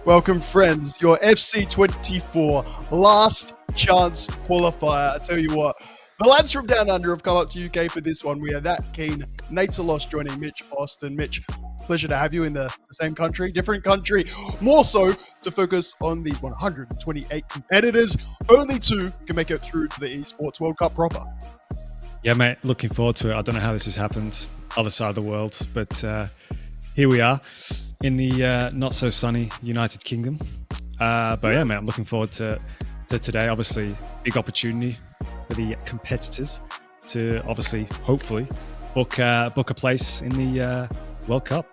Welcome, friends. Your FC24 last chance qualifier. I tell you what, the lads from Down Under have come up to UK for this one. We are that keen. Nate's a loss joining Mitch Austin. Mitch, pleasure to have you in the same country, different country. More so to focus on the 128 competitors. Only 2 can make it through to the Esports World Cup proper. Yeah, mate, looking forward to it. I don't know how this has happened, other side of the world, but here we are in the not so sunny United Kingdom. But yeah, mate, I'm looking forward to today. Obviously, big opportunity for the competitors to obviously, hopefully, book a place in the World Cup.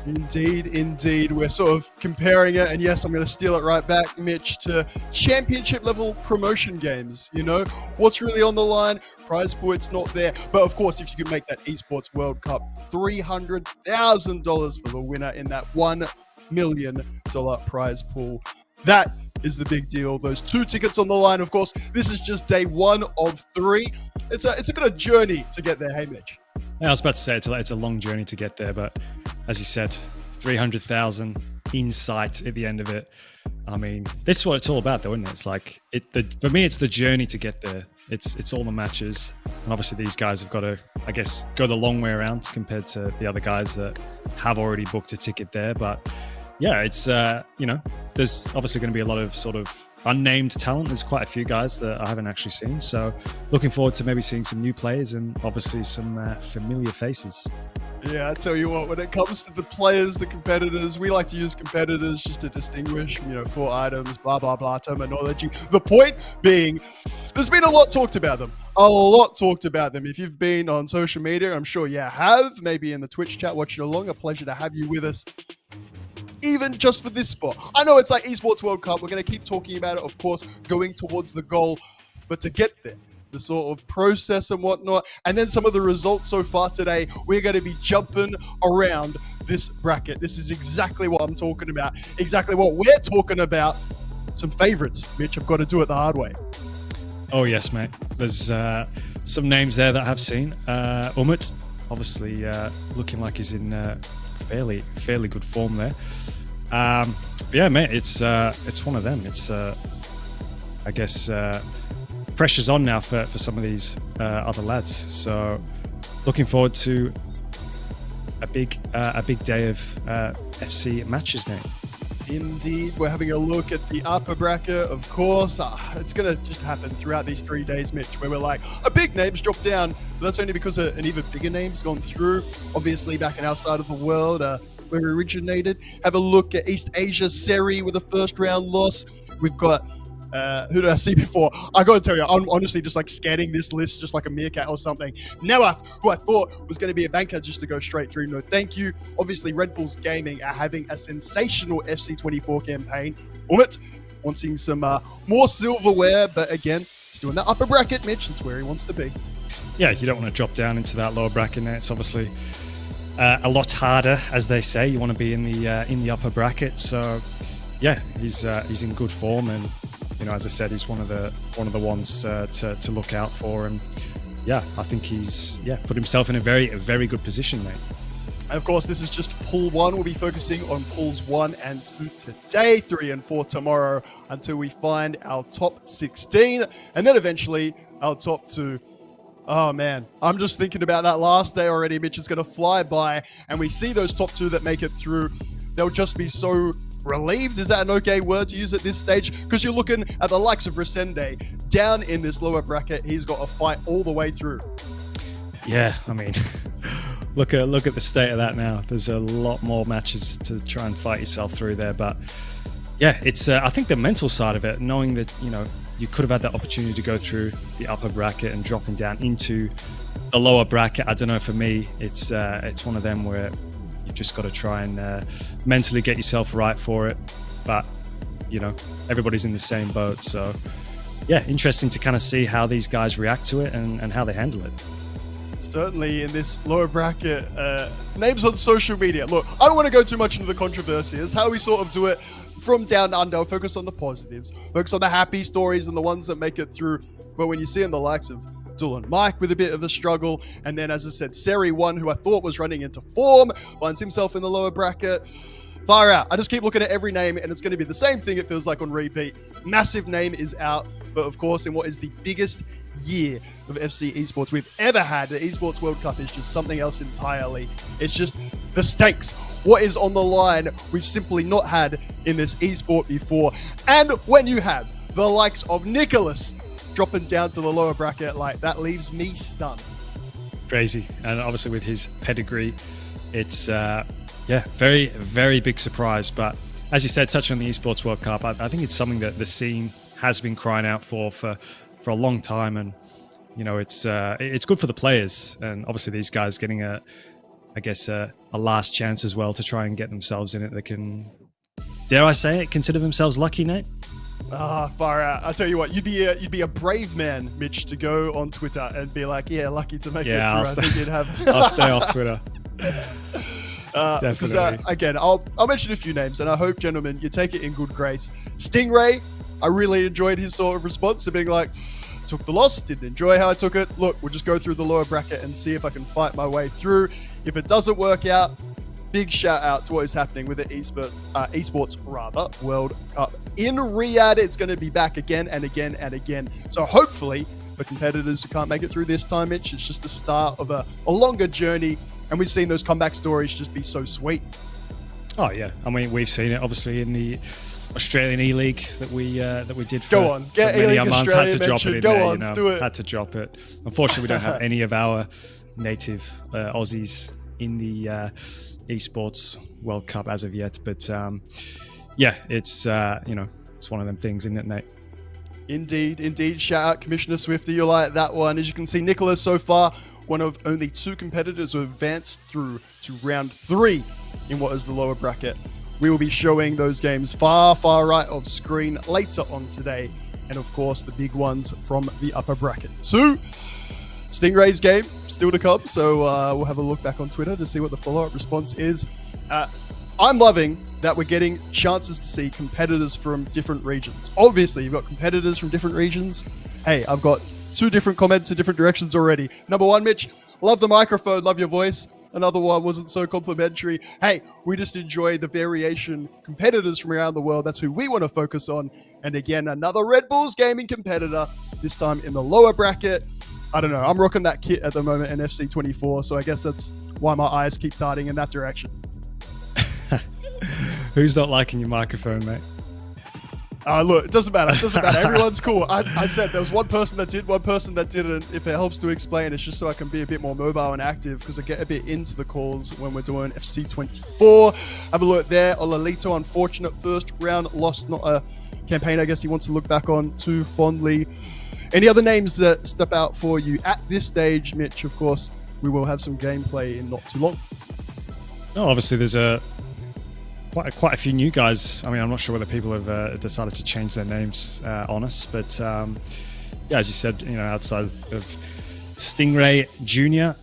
Indeed. We're sort of comparing it, and yes, I'm going to steal it right back, Mitch, to championship level promotion games. You know, what's really on the line? Prize pool, it's not there. But of course, if you can make that Esports World Cup, $300,000 for the winner in that $1 million prize pool. That is the big deal. Those 2 tickets on the line. Of course, this is just day 1 of 3. It's a bit of journey to get there. Hey, Mitch. Yeah, I was about to say it's a long journey to get there, but as you said, 300,000 in sight at the end of it. I mean, this is what it's all about, though, isn't it? It's like for me, it's the journey to get there. It's all the matches, and obviously these guys have got to, I guess, go the long way around compared to the other guys that have already booked a ticket there. But yeah, it's there's obviously going to be a lot of sort of unnamed talent. There's quite a few guys that I haven't actually seen, so looking forward to maybe seeing some new players and obviously some familiar faces. Yeah, I tell you what, when it comes to the players, the competitors, we like to use competitors just to distinguish, 4 items, blah, blah, blah, terminology. The point being, there's been a lot talked about them. If you've been on social media, I'm sure you have, maybe in the Twitch chat watching along. A pleasure to have you with us, even just for this spot. I know it's like Esports World Cup. We're going to keep talking about it, of course, going towards the goal. But to get there, the sort of process and whatnot, and then some of the results so far today, we're going to be jumping around this bracket. This is exactly what I'm talking about. Exactly what we're talking about. Some favorites, Mitch. I've got to do it the hard way. Oh, yes, mate. There's some names there that I've seen. Umut, obviously looking like he's in fairly good form there. But yeah, mate, it's one of them. It's I guess pressure's on now for some of these other lads. So looking forward to a big day of FC matches now. Indeed, we're having a look at the upper bracket, of course. It's going to just happen throughout these 3 days, Mitch, where we're like, a big name's dropped down. But that's only because an even bigger name's gone through. Obviously, back in our side of the world, where we originated. Have a look at East Asia, Seri with a first round loss. We've got, who did I see before? I got to tell you, I'm honestly just like scanning this list just like a meerkat or something. Newath, who I thought was going to be a banker just to go straight through. No, thank you. Obviously, Red Bulls Gaming are having a sensational FC24 campaign. Umut wanting some more silverware, but again, still in that upper bracket, Mitch. That's where he wants to be. Yeah, you don't want to drop down into that lower bracket now. It's obviously a lot harder, as they say. You want to be in the upper bracket. So yeah, he's in good form, and as I said, he's one of the ones to look out for. And yeah, I think he's put himself in a very good position, mate. And of course, this is just pool 1. We'll be focusing on pools 1 and 2 today, 3 and 4 tomorrow, until we find our top 16, and then eventually our top 2. Oh man, I'm just thinking about that last day already, Mitch. It's going to fly by, and we see those top 2 that make it through. They'll just be so relieved. Is that an okay word to use at this stage? Because you're looking at the likes of Resende down in this lower bracket. He's got a fight all the way through. Yeah, I mean, look at the state of that now. There's a lot more matches to try and fight yourself through there. But yeah, it's I think the mental side of it, knowing that you could have had that opportunity to go through the upper bracket and dropping down into the lower bracket. I don't know. For me, it's one of them where you just got to try and mentally get yourself right for it. But everybody's in the same boat. So yeah, interesting to kind of see how these guys react to it and how they handle it. Certainly in this lower bracket, names on social media. Look, I don't want to go too much into the controversy. It's how we sort of do it from Down Under. Focus on the positives, focus on the happy stories and the ones that make it through. But when you see in the likes of Dylan Mike with a bit of a struggle, and then, as I said, Seri, one who I thought was running into form, finds himself in the lower bracket. Far out. I just keep looking at every name and it's going to be the same thing, it feels like, on repeat. Massive name is out. But of course, in what is the biggest year of FC esports we've ever had, the Esports World Cup is just something else entirely. It's just the stakes. What is on the line we've simply not had in this esport before. And when you have the likes of Nicholas dropping down to the lower bracket, like, that leaves me stunned. Crazy. And obviously with his pedigree, it's very, very big surprise. But as you said, touching on the Esports World Cup, I think it's something that the scene has been crying out for a long time. And, you know, it's good for the players. And obviously these guys getting a last chance as well to try and get themselves in it. They can, dare I say it, consider themselves lucky, Nate? Far out. I'll tell you what, you'd be a brave man, Mitch, to go on Twitter and be like, yeah, lucky to make it through. I'll stay off Twitter. Because again, I'll mention a few names, and I hope, gentlemen, you take it in good grace. Stingray, I really enjoyed his sort of response to being like, took the loss, didn't enjoy how I took it. Look, we'll just go through the lower bracket and see if I can fight my way through. If it doesn't work out, big shout out to what is happening with the Esports World Cup in Riyadh. It's going to be back again and again and again. So hopefully, for competitors who can't make it through this time, Mitch, it's just the start of a longer journey. And we've seen those comeback stories just be so sweet. Oh yeah, I mean, we've seen it obviously in the Australian E-League that we did for, get for many months. Had to drop it in there, you know, do it. Had to drop it. Unfortunately, we don't have any of our native Aussies in the Esports World Cup as of yet. But it's it's one of them things, isn't it, Nate? Indeed. Shout out Commissioner Swifty. You like that one. As you can see, Nicholas so far, one of only 2 competitors who advanced through to round 3 in what is the lower bracket. We will be showing those games far right of screen later on today. And of course, the big ones from the upper bracket. So, Stingray's game still to come. So we'll have a look back on Twitter to see what the follow-up response is. I'm loving that we're getting chances to see competitors from different regions. Obviously, you've got competitors from different regions. Hey, I've got 2 different comments in different directions already. Number 1, Mitch, love the microphone, love your voice. Another one wasn't so complimentary. Hey, we just enjoy the variation. Competitors from around the world, that's who we want to focus on. And again, another Red Bulls gaming competitor, this time in the lower bracket. I don't know, I'm rocking that kit at the moment in FC 24, so I guess that's why my eyes keep darting in that direction. Who's not liking your microphone, mate? Look, it doesn't matter. Everyone's cool. I said there was one person that did, one person that didn't. If it helps to explain, it's just so I can be a bit more mobile and active, because I get a bit into the calls when we're doing FC 24. Have a look there. Olalito, unfortunate first round loss. Not a campaign I guess he wants to look back on too fondly. Any other names that step out for you at this stage, Mitch? Of course, we will have some gameplay in not too long. No, obviously there's quite a few new guys. I mean, I'm not sure whether people have decided to change their names on us, but as you said, outside of Stingray Jr.,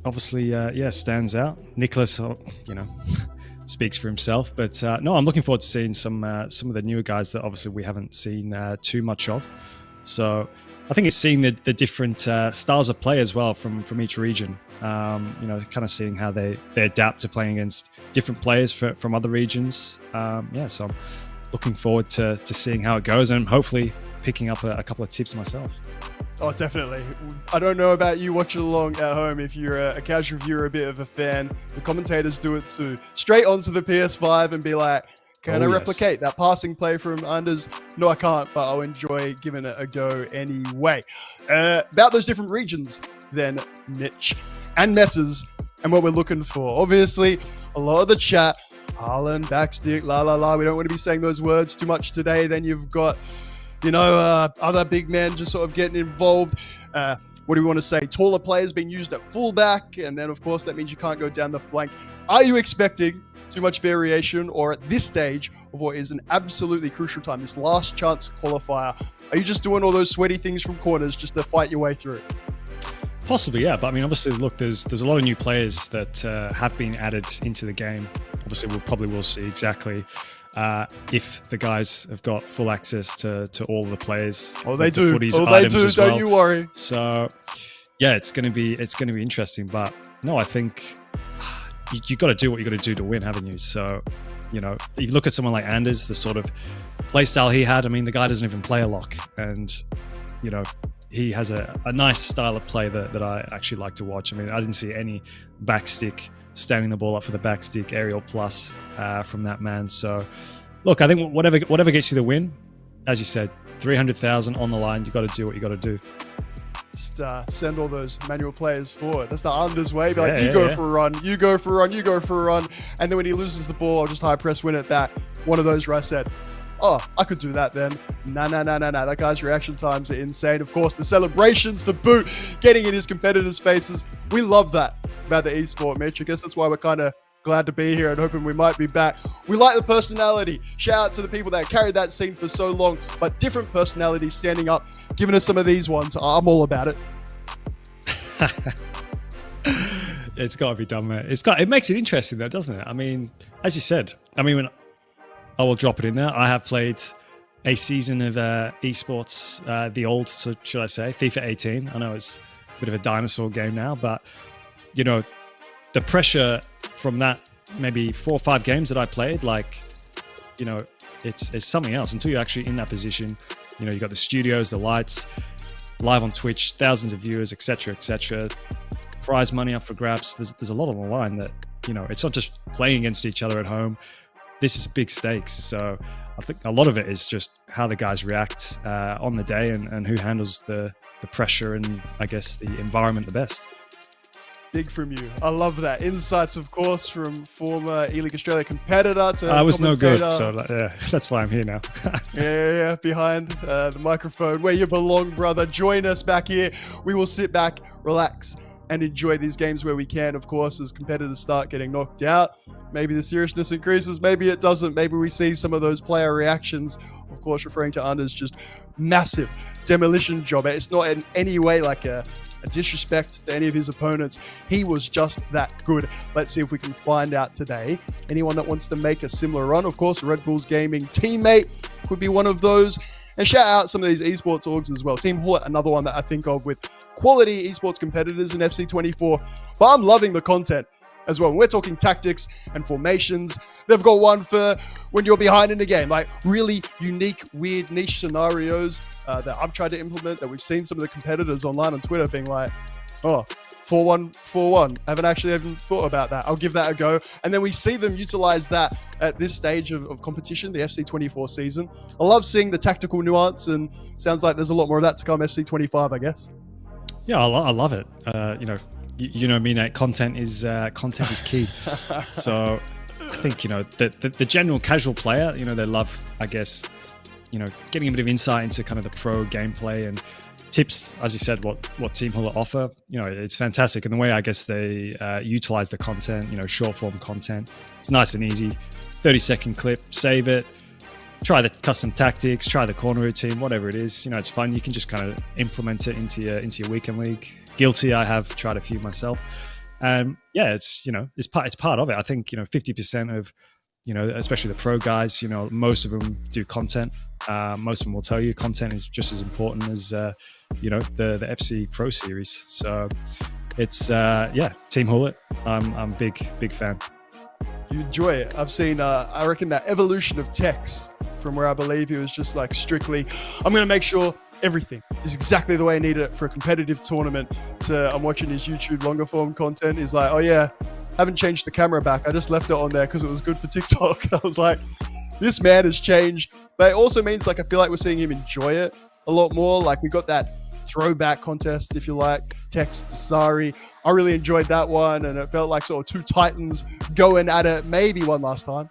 obviously, stands out. Nicholas, speaks for himself. But no, I'm looking forward to seeing some of the newer guys that obviously we haven't seen too much of. So I think it's seeing the different styles of play as well from each region. Kind of seeing how they adapt to playing against different players from other regions. So I'm looking forward to seeing how it goes and hopefully picking up a couple of tips myself. Oh, definitely. I don't know about you watching along at home. If you're a casual viewer, a bit of a fan, the commentators do it too. Straight onto the PS5 and be like, can I replicate that passing play from Anders? No, I can't, but I'll enjoy giving it a go anyway. About those different regions then, Mitch, and metas, and what we're looking for. Obviously, a lot of the chat, Harlan, backstick, la la la. We don't want to be saying those words too much today. Then you've got, other big men just sort of getting involved. What do we want to say? Taller players being used at fullback, and then of course that means you can't go down the flank. Are you expecting too much variation, or at this stage of what is an absolutely crucial time, this last chance qualifier, are you just doing all those sweaty things from corners just to fight your way through? Possibly, yeah. But I mean, obviously, look, there's a lot of new players that have been added into the game. Obviously, we'll see exactly if the guys have got full access to all the players. Oh, they do. Don't you worry. So, yeah, it's gonna be interesting. But no, I think you got to do what you got to do to win, haven't you? So, you know, you look at someone like Anders, the sort of play style he had. I mean, the guy doesn't even play a lock, and you know, he has a nice style of play that I actually like to watch. I mean, I didn't see any backstick, standing the ball up for the backstick, aerial plus from that man. So, look, I think whatever gets you the win, as you said, 300,000 on the line. You got to do what you got to do. Just send all those manual players forward. That's the Anders way. Be like, you go for a run, you go for a run, you go for a run. And then when he loses the ball, I'll just high press win it back. One of those where I said, oh, I could do that then. Nah. That guy's reaction times are insane. Of course, the celebrations, the boot, getting in his competitors' faces. We love that about the esport, Mitch. I guess that's why we're kind of glad to be here and hoping we might be back. We like the personality. Shout out to the people that carried that scene for so long, but different personalities standing up, giving us some of these ones. I'm all about it. It's got to be done, man. It makes it interesting though, doesn't it? I mean, as you said, when I will drop it in there. I have played a season of esports, the old, so should I say, FIFA 18. I know it's a bit of a dinosaur game now, but you know, the pressure from that maybe 4 or 5 games that I played, like, you know, it's something else until you're actually in that position. You know, you got the studios, the lights, live on Twitch, thousands of viewers, etc., prize money up for grabs. There's a lot on the line that, you know, it's not just playing against each other at home. This is big stakes. So I think a lot of it is just how the guys react on the day and who handles the pressure and I guess the environment the best. Big from you. I love that. Insights, of course, from former E-League Australia competitor to I was no good, so yeah, that's why I'm here now. yeah, behind the microphone where you belong, brother. Join us back here. We will sit back, relax, and enjoy these games where we can, of course, as competitors start getting knocked out. Maybe the seriousness increases, maybe it doesn't. Maybe we see some of those player reactions, of course, referring to Anders, just massive demolition job. It's not in any way like a disrespect to any of his opponents. He was just that good. Let's see if we can find out today. Anyone that wants to make a similar run, of course, Red Bulls Gaming teammate could be one of those. And shout out some of these esports orgs as well. Team Hort, another one that I think of with quality esports competitors in FC24. But I'm loving the content as well. We're talking tactics and formations. They've got one for when you're behind in the game, like really unique, weird, niche scenarios that I've tried to implement, that we've seen some of the competitors online on Twitter being like, oh, 4-1, 4-1. I haven't actually even thought about that. I'll give that a go. And then we see them utilize that at this stage of competition, the FC24 season. I love seeing the tactical nuance, and sounds like there's a lot more of that to come FC25, I guess. Yeah, I love it. You know me, Nate. Content is key. So I think, you know, the general casual player, you know, they love, I guess, you know, getting a bit of insight into kind of the pro gameplay and tips, as you said, what Team Hula offer. You know, it's fantastic. And the way I guess they utilize the content, you know, short form content, it's nice and easy. 30-second clip, save it. Try the custom tactics, try the corner routine, whatever it is. You know, it's fun. You can just kind of implement it into your weekend league. Guilty, I have tried a few myself. Yeah, it's, you know, it's part of it. I think, you know, 50% of, you know, especially the pro guys, you know, most of them do content. Most of them will tell you content is just as important as, you know, the FC Pro Series. So it's, yeah, Team Hullet. I'm big fan. You enjoy it. I've seen, I reckon, that evolution of Tex from where I believe he was just like strictly, I'm going to make sure everything is exactly the way I need it for a competitive tournament, to I'm watching his YouTube longer form content. He's like, oh yeah, haven't changed the camera back. I just left it on there because it was good for TikTok. I was like, this man has changed. But it also means, like, I feel like we're seeing him enjoy it a lot more. Like, we got that throwback contest, if you like, Tex Desari. I really enjoyed that one, and it felt like sort of two titans going at it, maybe one last time.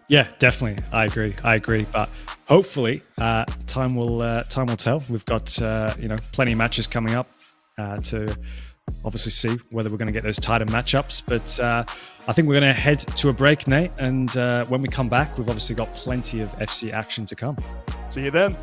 Yeah, definitely. I agree. But hopefully, time will tell. We've got you know, plenty of matches coming up to obviously see whether we're going to get those tighter matchups. But I think we're going to head to a break, Nate. And when we come back, we've obviously got plenty of FC action to come. See you then.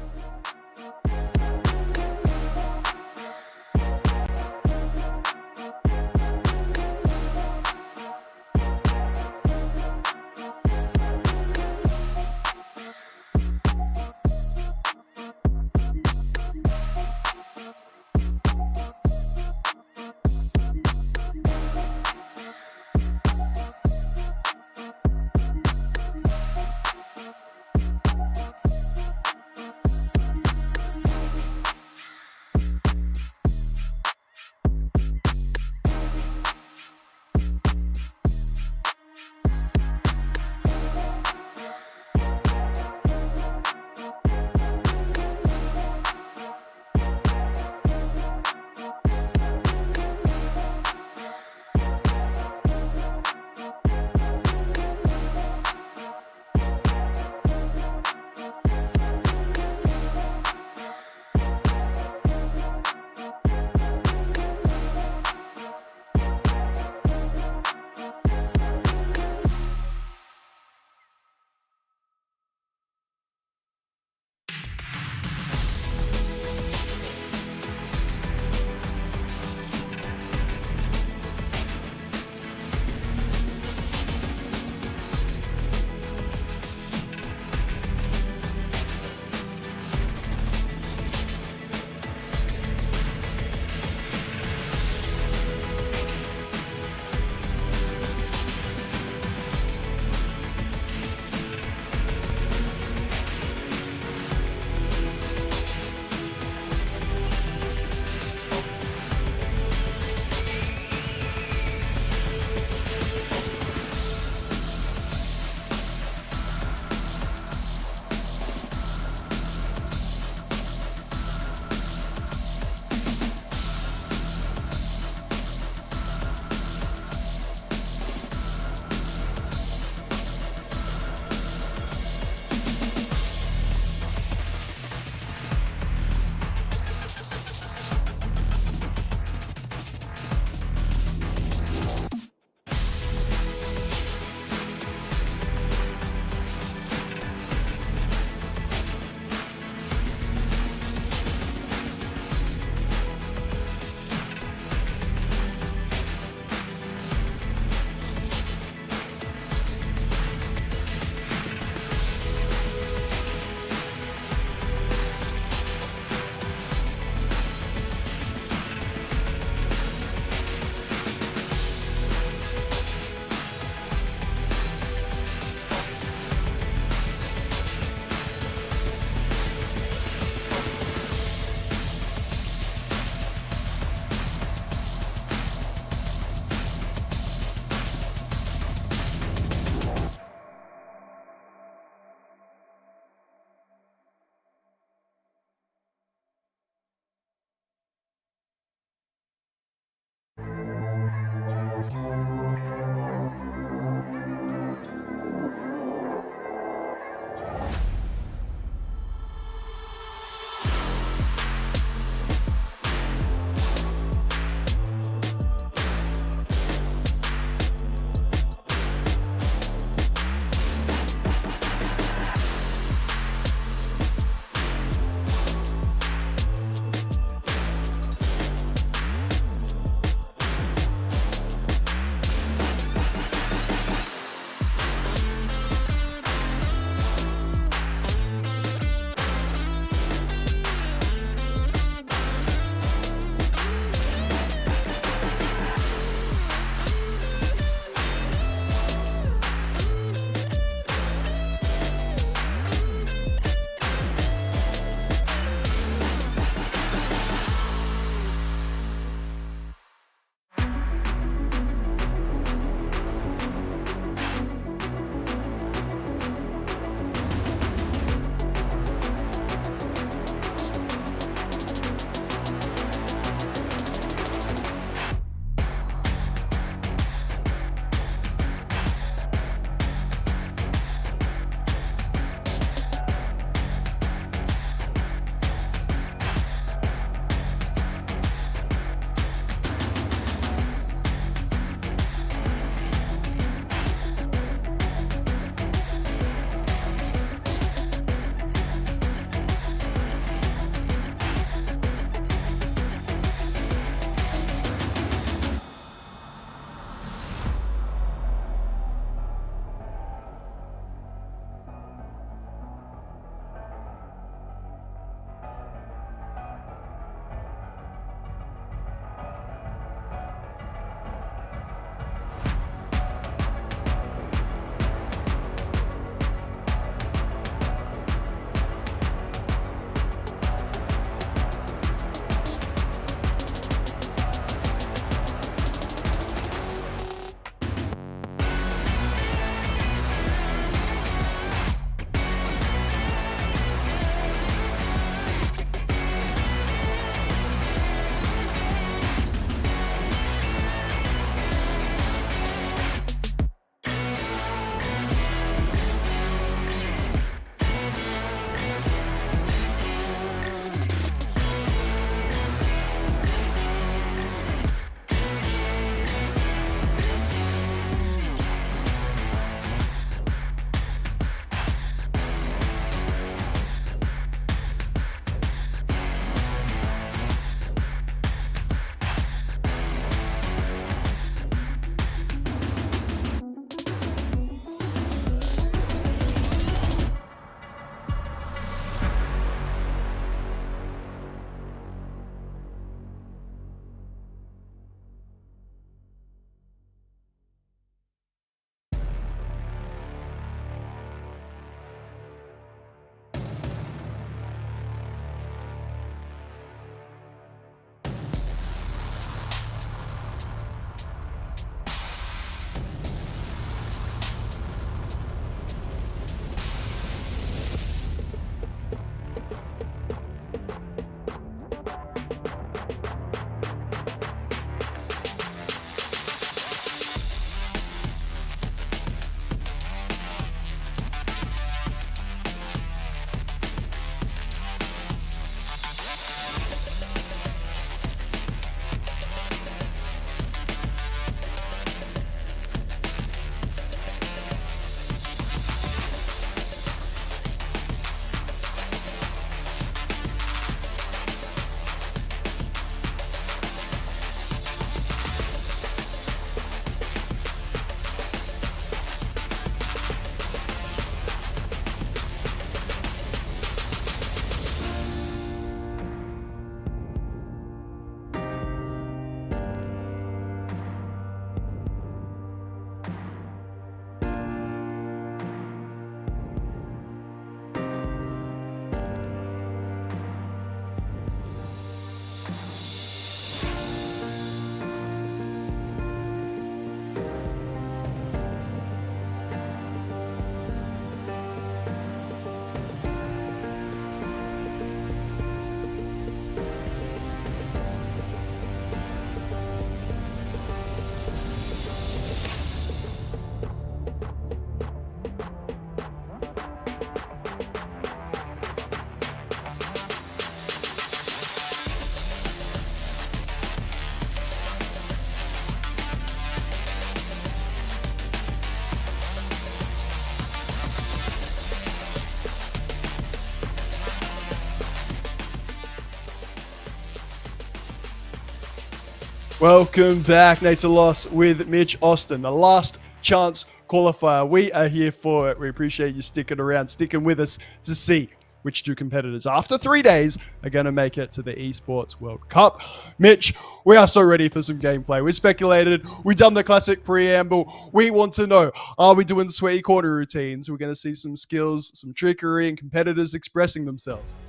Welcome back, Nate to Loss with Mitch Austin, the last chance qualifier. We are here for it. We appreciate you sticking around, sticking with us to see which two competitors after 3 days are going to make it to the Esports World Cup. Mitch, we are so ready for some gameplay. We speculated, we've done the classic preamble. We want to know, are we doing sweaty corner routines? We're going to see some skills, some trickery, and competitors expressing themselves.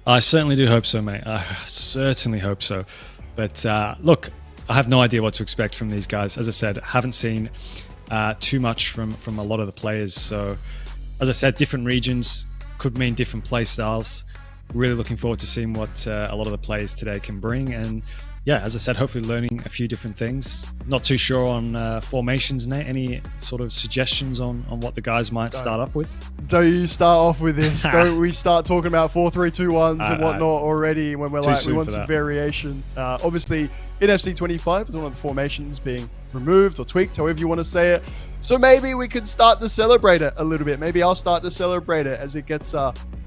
I certainly do hope so, mate. I certainly hope so. But look, I have no idea what to expect from these guys. As I said, haven't seen too much from a lot of the players. So, as I said, different regions could mean different play styles. Really looking forward to seeing what a lot of the players today can bring. And yeah, as I said, hopefully learning a few different things. Not too sure on formations, Nate. Any sort of suggestions on what the guys might start up with? Don't you start off with this. Don't we start talking about 4-3-2-1s and whatnot already when we're like, we want some variation. Obviously, in FC25 is one of the formations being removed or tweaked, however you want to say it. So maybe we could start to celebrate it a little bit. Maybe I'll start to celebrate it as it gets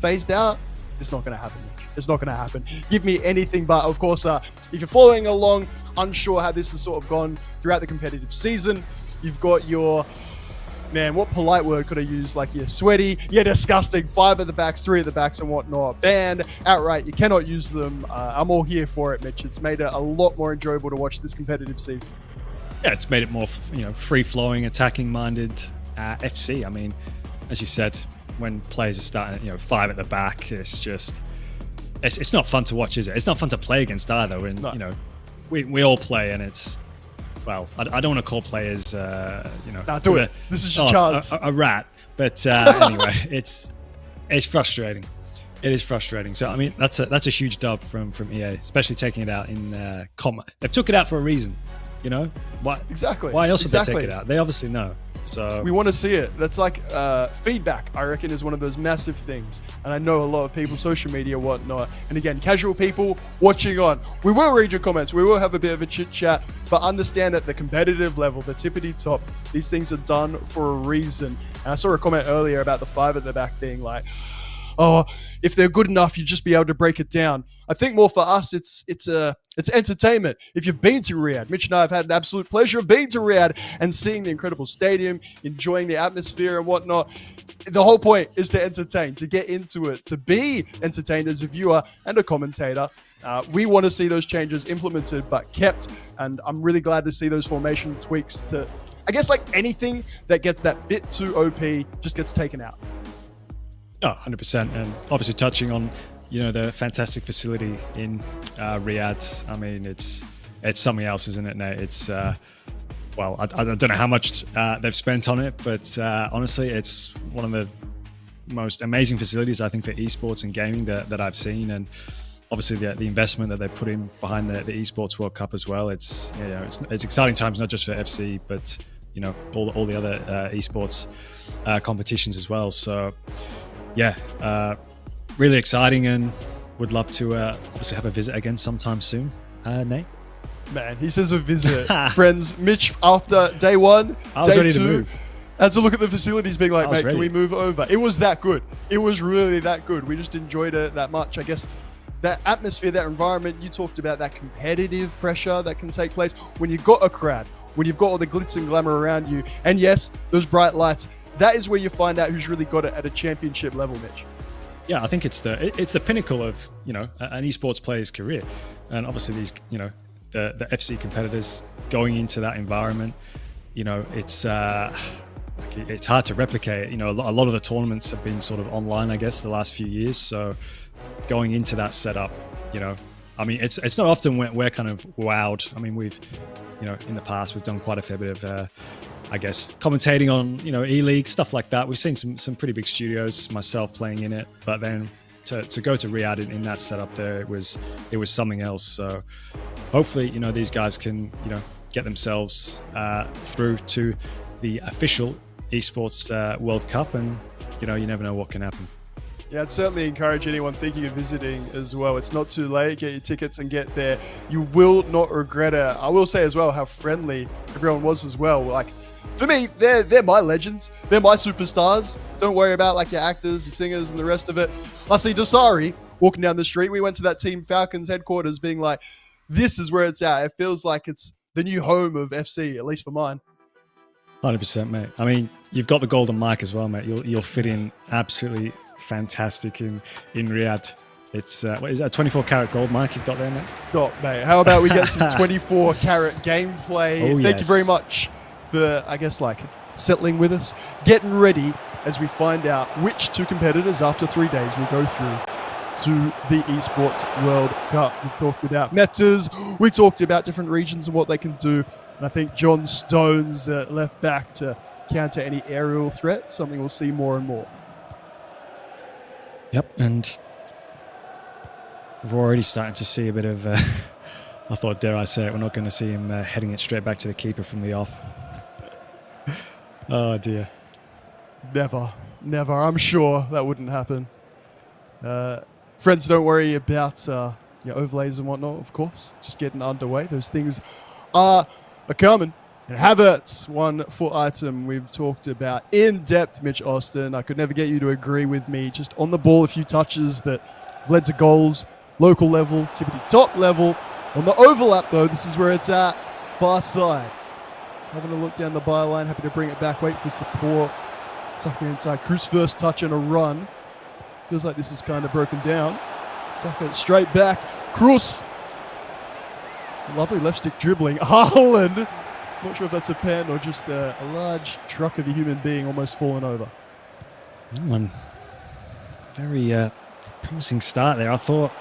phased out. It's not going to happen. It's not going to happen. Give me anything but, of course, if you're following along, unsure how this has sort of gone throughout the competitive season, you've got your, man, what polite word could I use? Like you're sweaty, you're disgusting, 5 at the backs, 3 at the backs and whatnot. Banned, outright, you cannot use them. I'm all here for it, Mitch. It's made it a lot more enjoyable to watch this competitive season. Yeah, it's made it more, free-flowing, attacking-minded FC. I mean, as you said, when players are starting, 5 at the back, it's not fun to watch, is it? It's not fun to play against either. And no. We all play, and it's, well, I don't want to call players, Nah, do it. This is your chance. A rat. But anyway, it's frustrating. It is frustrating. So I mean, that's a huge dub from EA, especially taking it out in comma. They've took it out for a reason. Why? Exactly. Why else would they take it out? They obviously know. So we want to see it. That's like feedback, I reckon, is one of those massive things. And I know a lot of people, social media, whatnot. And again, casual people watching on. We will read your comments. We will have a bit of a chit chat, but understand at the competitive level, the tippity top, these things are done for a reason. And I saw a comment earlier about the 5 at the back being like, oh, if they're good enough, you'd just be able to break it down. I think more for us, it's entertainment. If you've been to Riyadh, Mitch and I have had an absolute pleasure of being to Riyadh and seeing the incredible stadium, enjoying the atmosphere and whatnot. The whole point is to entertain, to get into it, to be entertained as a viewer and a commentator. We want to see those changes implemented but kept, and I'm really glad to see those formation tweaks to, I guess, like anything that gets that bit too OP just gets taken out. Oh, 100%. And obviously touching on, the fantastic facility in Riyadh. I mean, it's something else, isn't it, Nate? It's, well, I don't know how much they've spent on it, but honestly, it's one of the most amazing facilities, I think, for esports and gaming that I've seen. And obviously the investment that they put in behind the Esports World Cup as well. It's exciting times, not just for FC, but, all the other esports competitions as well. So, yeah, really exciting, and would love to obviously have a visit again sometime soon. Nate? Man, he says a visit. Friends, Mitch, after day 1, I was day ready 2, to move. Had to look at the facilities being like, mate, ready. can we move over? It was that good. It was really that good. We just enjoyed it that much. I guess that atmosphere, that environment, you talked about that competitive pressure that can take place when you've got a crowd, when you've got all the glitz and glamour around you. And yes, those bright lights. That is where you find out who's really got it at a championship level, Mitch. Yeah, I think it's the pinnacle of an esports player's career, and obviously these the FC competitors going into that environment, it's hard to replicate. A lot of the tournaments have been sort of online, I guess, the last few years. So going into that setup, I mean, it's not often we're kind of wowed. I mean, we've in the past we've done quite a fair bit of I guess commentating on E-League, stuff like that. We've seen some pretty big studios, myself playing in it, but then to go to Riyadh in that setup there, it was something else. So hopefully these guys can get themselves through to the official Esports World Cup, and you never know what can happen. Yeah, I'd certainly encourage anyone thinking of visiting as well. It's not too late. Get your tickets and get there. You will not regret it. I will say as well how friendly everyone was as well. Like, for me, they're my legends. They're my superstars. Don't worry about like your actors, your singers, and the rest of it. I see Dasari walking down the street. We went to that Team Falcons headquarters being like, this is where it's at. It feels like it's the new home of FC, at least for mine. 100%, mate. I mean, you've got the golden mic as well, mate. You'll fit in absolutely fantastic in Riyadh. It's what is that, a 24 karat gold mic you've got there, mate? Stop, mate. How about we get some 24 karat gameplay? Oh, Thank you very much for, I guess, like settling with us, getting ready as we find out which two competitors after 3 days will go through to the Esports World Cup. We talked about metas, we talked about different regions and what they can do. And I think John Stone's left back to counter any aerial threat, something we'll see more and more. Yep, and we're already starting to see a bit of, I thought, dare I say it, we're not going to see him heading it straight back to the keeper from the off. Oh, dear. Never. I'm sure that wouldn't happen. Friends, don't worry about your overlays and whatnot, of course. Just getting underway. Those things are coming. And Havertz, 1 foot item we've talked about in depth, Mitch Austin. I could never get you to agree with me. Just on the ball, a few touches that led to goals. Local level, tippity top level. On the overlap, though, this is where it's at. Far side. Having a look down the byline. Happy to bring it back. Wait for support. Tucking inside. Cruz first touch and a run. Feels like this is kind of broken down. Tucking it straight back. Cruz. Lovely left stick dribbling. Haaland. Not sure if that's a pen or just a large truck of a human being almost fallen over. One very promising start there. I thought,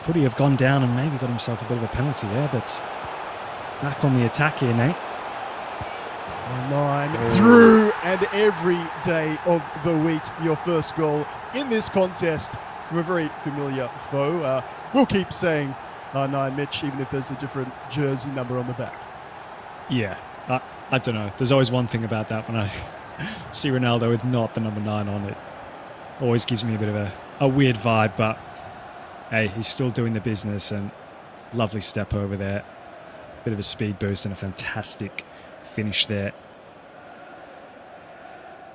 could he have gone down and maybe got himself a bit of a penalty there, but back on the attack here, Nate. 9 through and every day of the week, your first goal in this contest from a very familiar foe. We'll keep saying 9, Mitch, even if there's a different jersey number on the back. Yeah, I don't know. There's always one thing about that when I see Ronaldo with not the number 9 on it. Always gives me a bit of a weird vibe, but hey, he's still doing the business and lovely step over there. Bit of a speed boost and a fantastic finish there.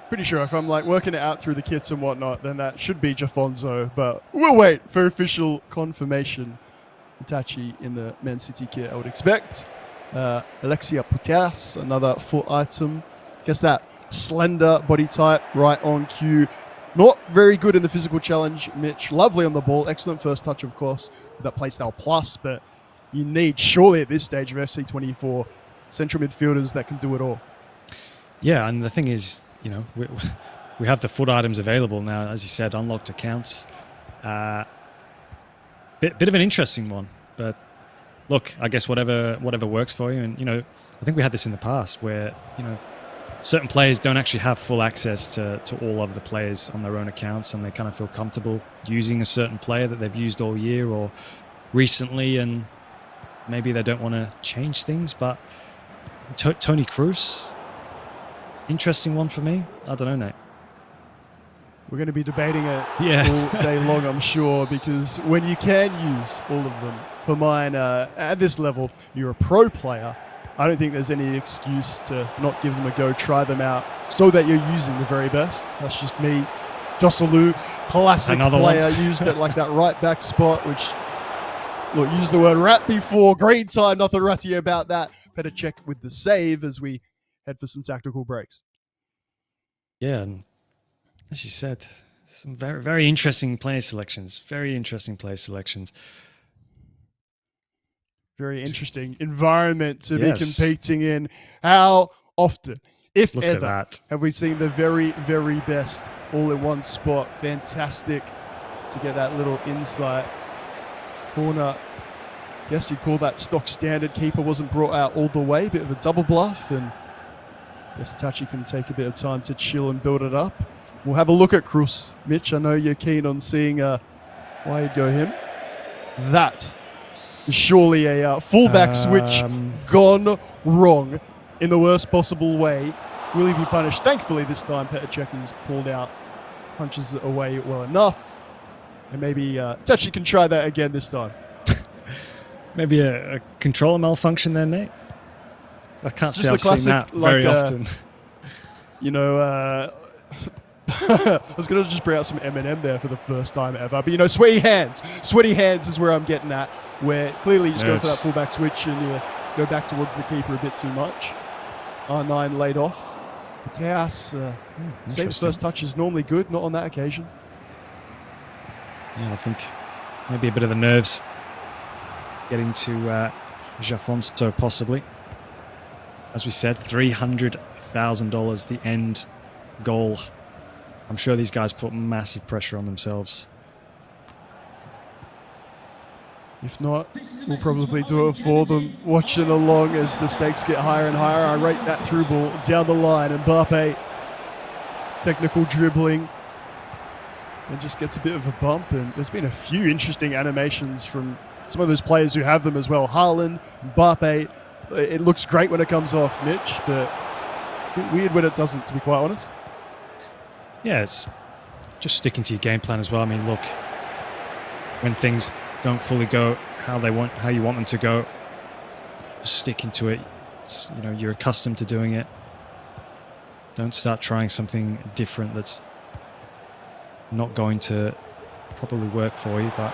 Pretty sure if I'm like working it out through the kits and whatnot, then that should be Jafonso, but we'll wait for official confirmation. Itachi in the Man City kit, I would expect. Alexia Putas, another full item. Guess that slender body type, right on cue. Not very good in the physical challenge, Mitch. Lovely on the ball. Excellent first touch, of course, with that playstyle plus, but you need, surely at this stage of FC24, central midfielders that can do it all. Yeah, and the thing is, you know, we have the foot items available now, as you said, unlocked accounts. Bit of an interesting one, but look, I guess whatever works for you. And, you know, I think we had this in the past where, you know, certain players don't actually have full access to all of the players on their own accounts, and they kind of feel comfortable using a certain player that they've used all year or recently, and maybe they don't want to change things. But Tony Cruz, interesting one for me. I don't know, Nate. We're going to be debating it all day long, I'm sure, because when you can use all of them, for mine, at this level, you're a pro player. I don't think there's any excuse to not give them a go, try them out, so that you're using the very best. That's just me. Joselu, classic player, used it like that right back spot, which, look, used the word rat before. Green time, nothing ratty about that. Better check with the save as we head for some tactical breaks. Yeah, and as you said, some very, very interesting player selections. Very interesting player selections. Very interesting environment to be competing in. How often, if ever, have we seen the very, very best all in one spot? Fantastic to get that little insight. Corner, guess you'd call that stock standard. Keeper wasn't brought out all the way. Bit of a double bluff, and I guess Tachi can take a bit of time to chill and build it up. We'll have a look at Cruz. Mitch, I know you're keen on seeing why you'd go him. That is surely a fullback switch gone wrong in the worst possible way. Will he be punished? Thankfully, this time Petr Cech is pulled out, punches it away well enough. And maybe Tachi can try that again this time. Maybe a controller malfunction there, Nate. I can't say I've seen that very often. You know, I was going to just bring out some Eminem there for the first time ever. But, you know, sweaty hands. Sweaty hands is where I'm getting at. where clearly you just go for that Nerves. fullback switch and you go back towards the keeper a bit too much. R9 laid off. Mateus, save his Interesting. first touch is normally good, not on that occasion. Yeah, I think maybe a bit of the nerves getting to Jafonso possibly. As we said, $300,000, the end goal. I'm sure these guys put massive pressure on themselves. If not, we'll probably do it for them, watching along as the stakes get higher and higher. I rate that through ball down the line. Mbappe, technical dribbling, and just gets a bit of a bump. And there's been a few interesting animations from some of those players who have them as well. Haaland, Mbappe, it looks great when it comes off, Mitch, but a bit weird when it doesn't, to be quite honest. Yeah, it's just sticking to your game plan as well. I mean, look, when things don't fully go how you want them to go, just sticking to it. It's, you know, you're accustomed to doing it. Don't start trying something different that's not going to probably work for you. But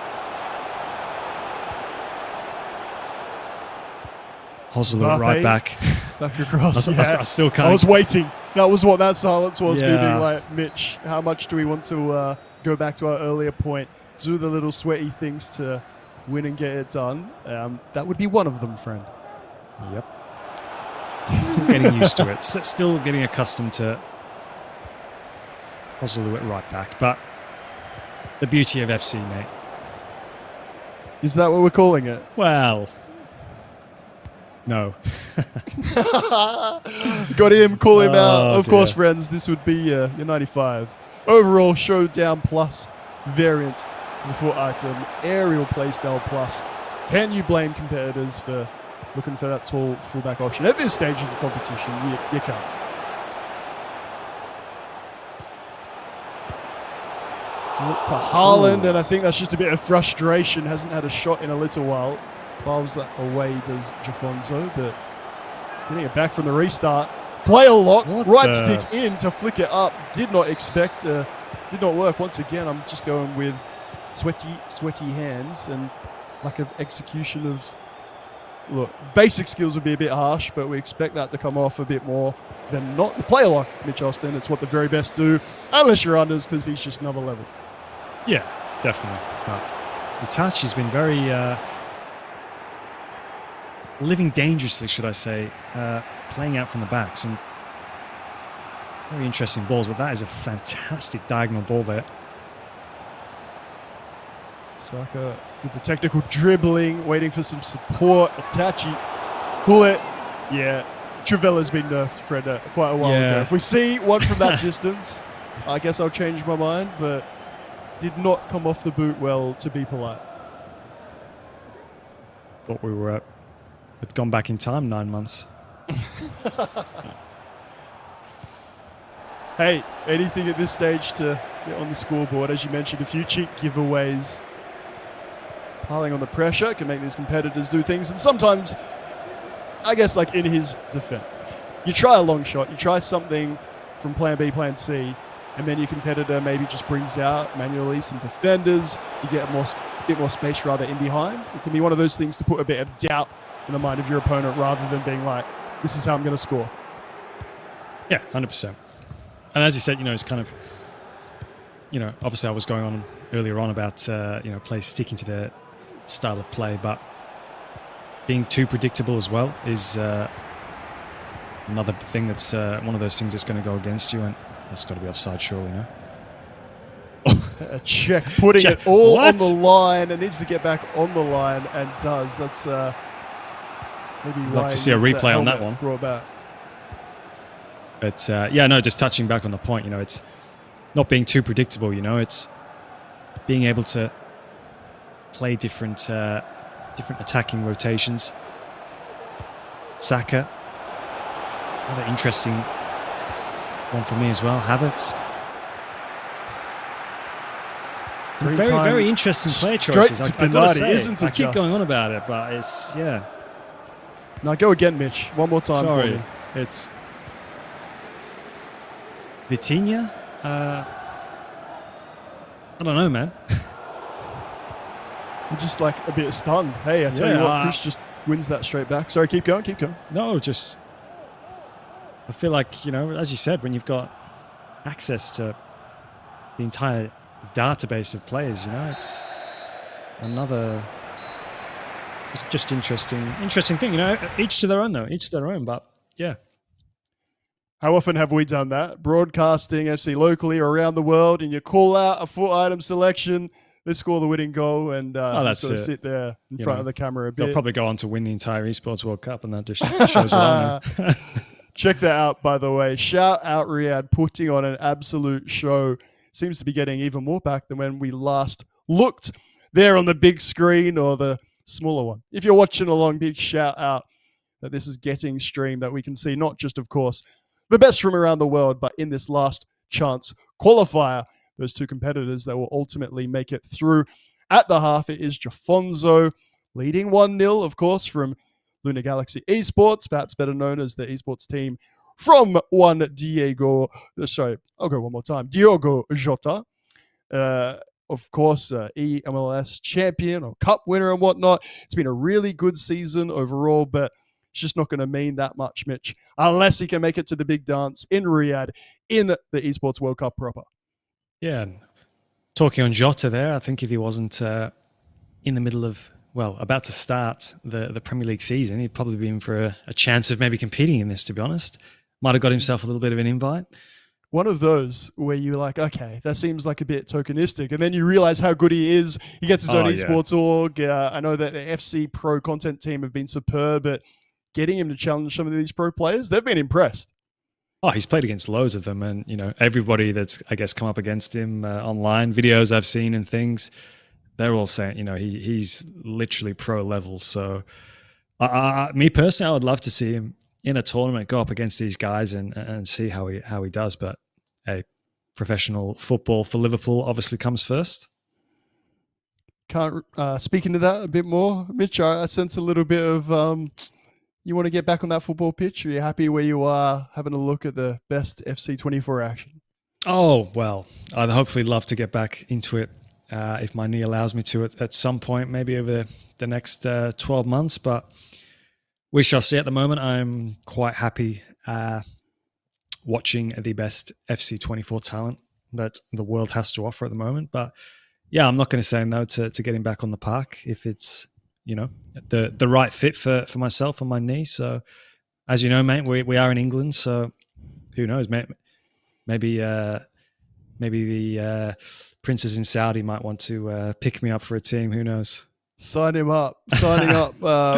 Hosler right back. Back across. I still can't. I was waiting. That was what that silence was. Yeah. Me being like, Mitch, how much do we want to go back to our earlier point? Do the little sweaty things to win and get it done. That would be one of them, friend. Yep. Still getting used to it. Still getting accustomed to Hosler at right back. But the beauty of FC, mate. Is that what we're calling it? Well, no. Got him, call him out. Oh, Of course, dear. friends, this would be your 95. Overall showdown plus variant before item, aerial playstyle plus. Can you blame competitors for looking for that tall fullback option at this stage of the competition? You can't. Look to Haaland, and I think that's just a bit of frustration. Hasn't had a shot in a little while. Files that away does Jafonso, but getting it back from the restart. Player lock, right stick in to flick it up. Did not expect, did not work. Once again, I'm just going with sweaty hands and lack of execution of, look, basic skills would be a bit harsh, but we expect that to come off a bit more than not. The player lock, Mitch Austin, it's what the very best do, unless you're unders, because he's just another level. Yeah, definitely. But the touch has been very living dangerously, should I say, playing out from the back. Some very interesting balls, but that is a fantastic diagonal ball there. Saka with the technical dribbling, waiting for some support. Itachi, pull it. Yeah, Trivella's been nerfed, Fred, quite a while ago. If we see one from that distance, I guess I'll change my mind, but did not come off the boot well, to be polite. Thought we were had gone back in time 9 months. Hey, anything at this stage to get on the scoreboard. As you mentioned, a few cheap giveaways. Piling on the pressure can make these competitors do things. And sometimes, I guess, like in his defense, you try a long shot, you try something from plan B, plan C, and then your competitor maybe just brings out manually some defenders. You get a bit more space rather in behind. It can be one of those things to put a bit of doubt in the mind of your opponent rather than being like, this is how I'm going to score. Yeah, 100%. And as you said, you know, it's kind of, you know, obviously I was going on earlier on about, you know, players sticking to their style of play, but being too predictable as well is another thing that's one of those things that's going to go against you, and that's got to be offside, surely, no? A check, putting it all on the line, and needs to get back on the line, and does. That's maybe I'd why like to see a replay on that one. Brought back. But yeah, no, just touching back on the point, you know, it's not being too predictable, you know, it's being able to play different attacking rotations. Saka, another interesting one for me as well. Havertz. Some very interesting player choices. I gotta say, isn't it? I keep going on about it, but it's Now go again, Mitch. One more time for me. It's Vitinha. I don't know, man. You're just like a bit stunned. Hey, I tell you what, Chris just wins that straight back. Sorry, keep going, keep going. No, just I feel like, as you said, when you've got access to the entire database of players, it's another just interesting thing. Each to their own, though. Each to their own, but yeah. How often have we done that? Broadcasting FC locally or around the world, and you call out a 4-item selection, they score the winning goal, and that's sort of it. sit there in front of the camera a bit. They'll probably go on to win the entire Esports World Cup, and that just shows what I know. Check that out, by the way. Shout out Riyadh, putting on an absolute show. Seems to be getting even more back than when we last looked there on the big screen or the smaller one. If you're watching along, big shout out that this is getting streamed, that we can see not just, of course, the best from around the world, but in this last chance qualifier, those two competitors that will ultimately make it through. At the half, it is Jafonzo leading 1-0, of course, from Luna Galaxy Esports, perhaps better known as the esports team from Diogo Jota. Of course, EMLS champion or cup winner and whatnot. It's been a really good season overall, but it's just not going to mean that much, Mitch, unless he can make it to the big dance in Riyadh in the Esports World Cup proper. Yeah. Talking on Jota there, I think if he wasn't in the middle of, about to start the Premier League season, he'd probably be in for a chance of maybe competing in this, to be honest. Might have got himself a little bit of an invite. One of those where you're like, okay, that seems like a bit tokenistic. And then you realize how good he is. He gets his own esports org. I know that the FC Pro content team have been superb at getting him to challenge some of these pro players. They've been impressed. Oh, he's played against loads of them. And, everybody that's, I guess, come up against him online, videos I've seen and things, they're all saying, he's literally pro level. So me personally, I would love to see him in a tournament, go up against these guys and see how he does. But hey, professional football for Liverpool obviously comes first. Can't speak into that a bit more, Mitch. I sense a little bit of you want to get back on that football pitch. Are you happy where you are, having a look at the best FC24 action? Oh well, I'd hopefully love to get back into it if my knee allows me to at some point, maybe over the next 12 months. But we shall see. At the moment, I'm quite happy watching the best FC24 talent that the world has to offer at the moment. But yeah, I'm not going to say no to getting back on the park if it's, the right fit for myself and my knee. So as you know, mate, we are in England. So who knows, mate? Maybe the princes in Saudi might want to pick me up for a team. Who knows? Sign him up. Signing up.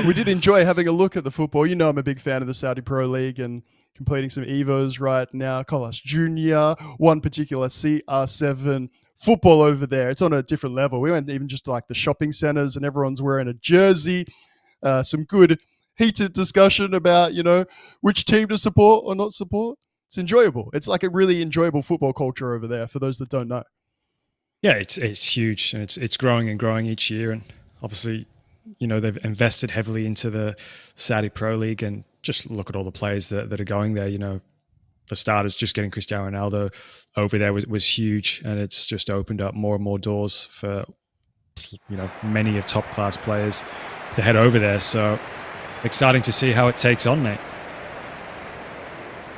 We did enjoy having a look at the football. I'm a big fan of the Saudi Pro League and completing some Evos right now. Colas Junior, one particular CR7 football over there. It's on a different level. We went even just to like the shopping centers and everyone's wearing a jersey. Some good heated discussion about, which team to support or not support. It's enjoyable. It's like a really enjoyable football culture over there for those that don't know. Yeah, it's huge and it's growing and growing each year. And obviously, they've invested heavily into the Saudi Pro League, and just look at all the players that are going there. For starters, just getting Cristiano Ronaldo over there was huge, and it's just opened up more and more doors for, many of top class players to head over there. So exciting to see how it takes on, mate.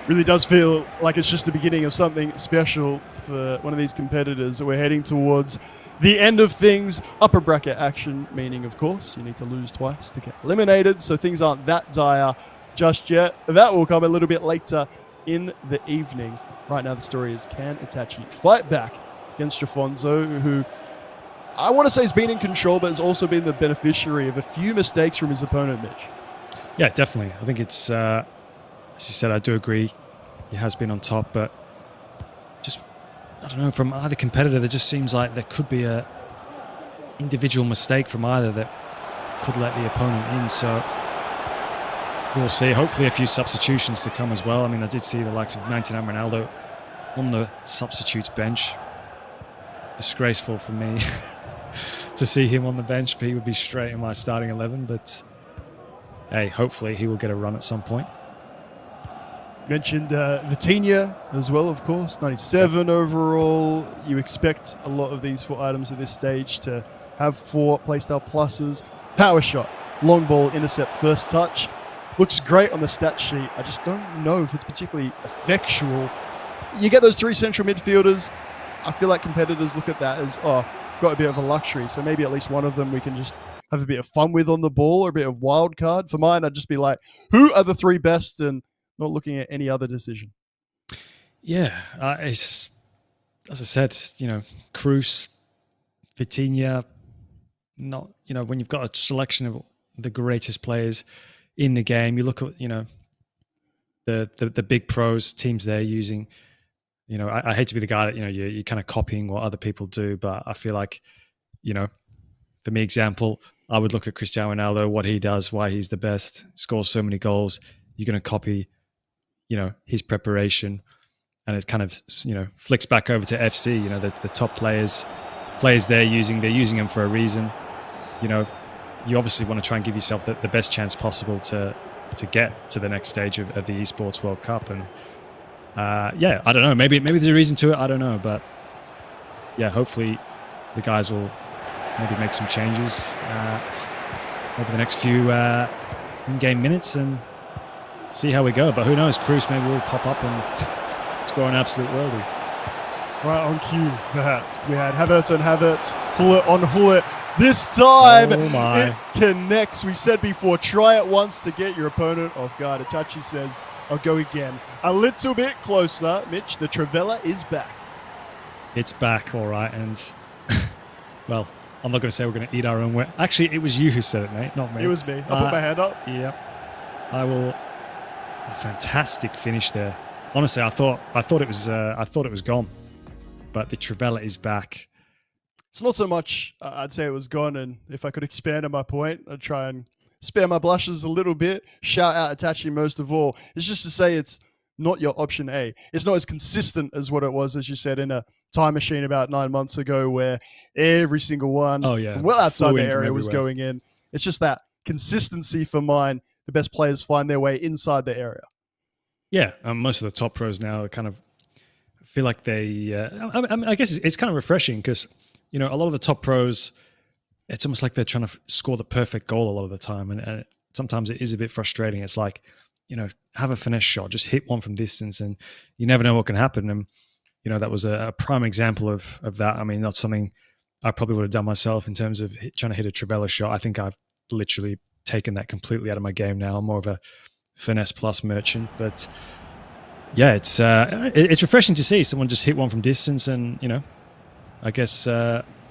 Really does feel like it's just the beginning of something special for one of these competitors. We're heading towards the end of things. Upper bracket action, meaning, of course, you need to lose twice to get eliminated. So things aren't that dire just yet. That will come a little bit later in the evening. Right now, the story is, can Itachi fight back against Jafonzo, who I want to say has been in control, but has also been the beneficiary of a few mistakes from his opponent, Mitch. Yeah, definitely. I think it's, as you said, I do agree. He has been on top, but just, I don't know, from either competitor, there just seems like there could be a individual mistake from either that could let the opponent in. So we'll see. Hopefully a few substitutions to come as well. I mean, I did see the likes of 99 Ronaldo on the substitutes bench. Disgraceful for me to see him on the bench, but he would be straight in my starting 11. But hey, hopefully he will get a run at some point. Mentioned Vitinha as well, of course, 97 overall. You expect a lot of these 4 items at this stage to have 4 playstyle pluses. Power shot, long ball, intercept, first touch. Looks great on the stat sheet. I just don't know if it's particularly effectual. You get those 3 central midfielders. I feel like competitors look at that as, oh, got a bit of a luxury. So maybe at least one of them we can just have a bit of fun with on the ball or a bit of wild card. For mine, I'd just be like, who are the 3 best, and not looking at any other decision. Yeah, it's, as I said, Cruz, Vitinha, not, when you've got a selection of the greatest players in the game, you look at, the big pros teams they're using. I hate to be the guy that, you're kind of copying what other people do, but I feel like, for me, example, I would look at Cristiano Ronaldo, what he does, why he's the best, scores so many goals. You're going to copy, his preparation, and it kind of, flicks back over to FC, the top players they're using them for a reason. You obviously want to try and give yourself the best chance possible to get to the next stage of the Esports World Cup. And yeah, I don't know. Maybe there's a reason to it. I don't know, but yeah, hopefully the guys will maybe make some changes over the next few in-game minutes and see how we go. But who knows? Cruz maybe will pop up and score an absolute worldie. Right on cue, perhaps. We had Havertz on Havertz, Hullet on Hullet. This time, it connects. We said before, try it once to get your opponent off guard. Itachi says, I'll go again. A little bit closer. Mitch, the Trivela is back. It's back, all right. And, well, I'm not going to say we're going to eat our own way. Actually, it was you who said it, mate, not me. It was me. I'll put my hand up. Yep. I will. A fantastic finish there. Honestly, I thought it was gone. But the Trivela is back. It's not so much, I'd say it was gone, and if I could expand on my point, I'd try and spare my blushes a little bit. Shout out Itachi most of all. It's just to say it's not your option A. It's not as consistent as what it was, as you said, in a time machine about 9 months ago, where every single one from well outside the area was going in. It's just that consistency for mine. The best players find their way inside the area. Yeah, most of the top pros now kind of feel like they. I guess it's kind of refreshing because a lot of the top pros, it's almost like they're trying to score the perfect goal a lot of the time, and sometimes it is a bit frustrating. It's like, have a finesse shot, just hit one from distance, and you never know what can happen. And that was a prime example of that. I mean, not something I probably would have done myself in terms of trying to hit a Trivela shot. I think I've literally taken that completely out of my game now. I'm more of a finesse plus merchant, but yeah, it's refreshing to see someone just hit one from distance, and I guess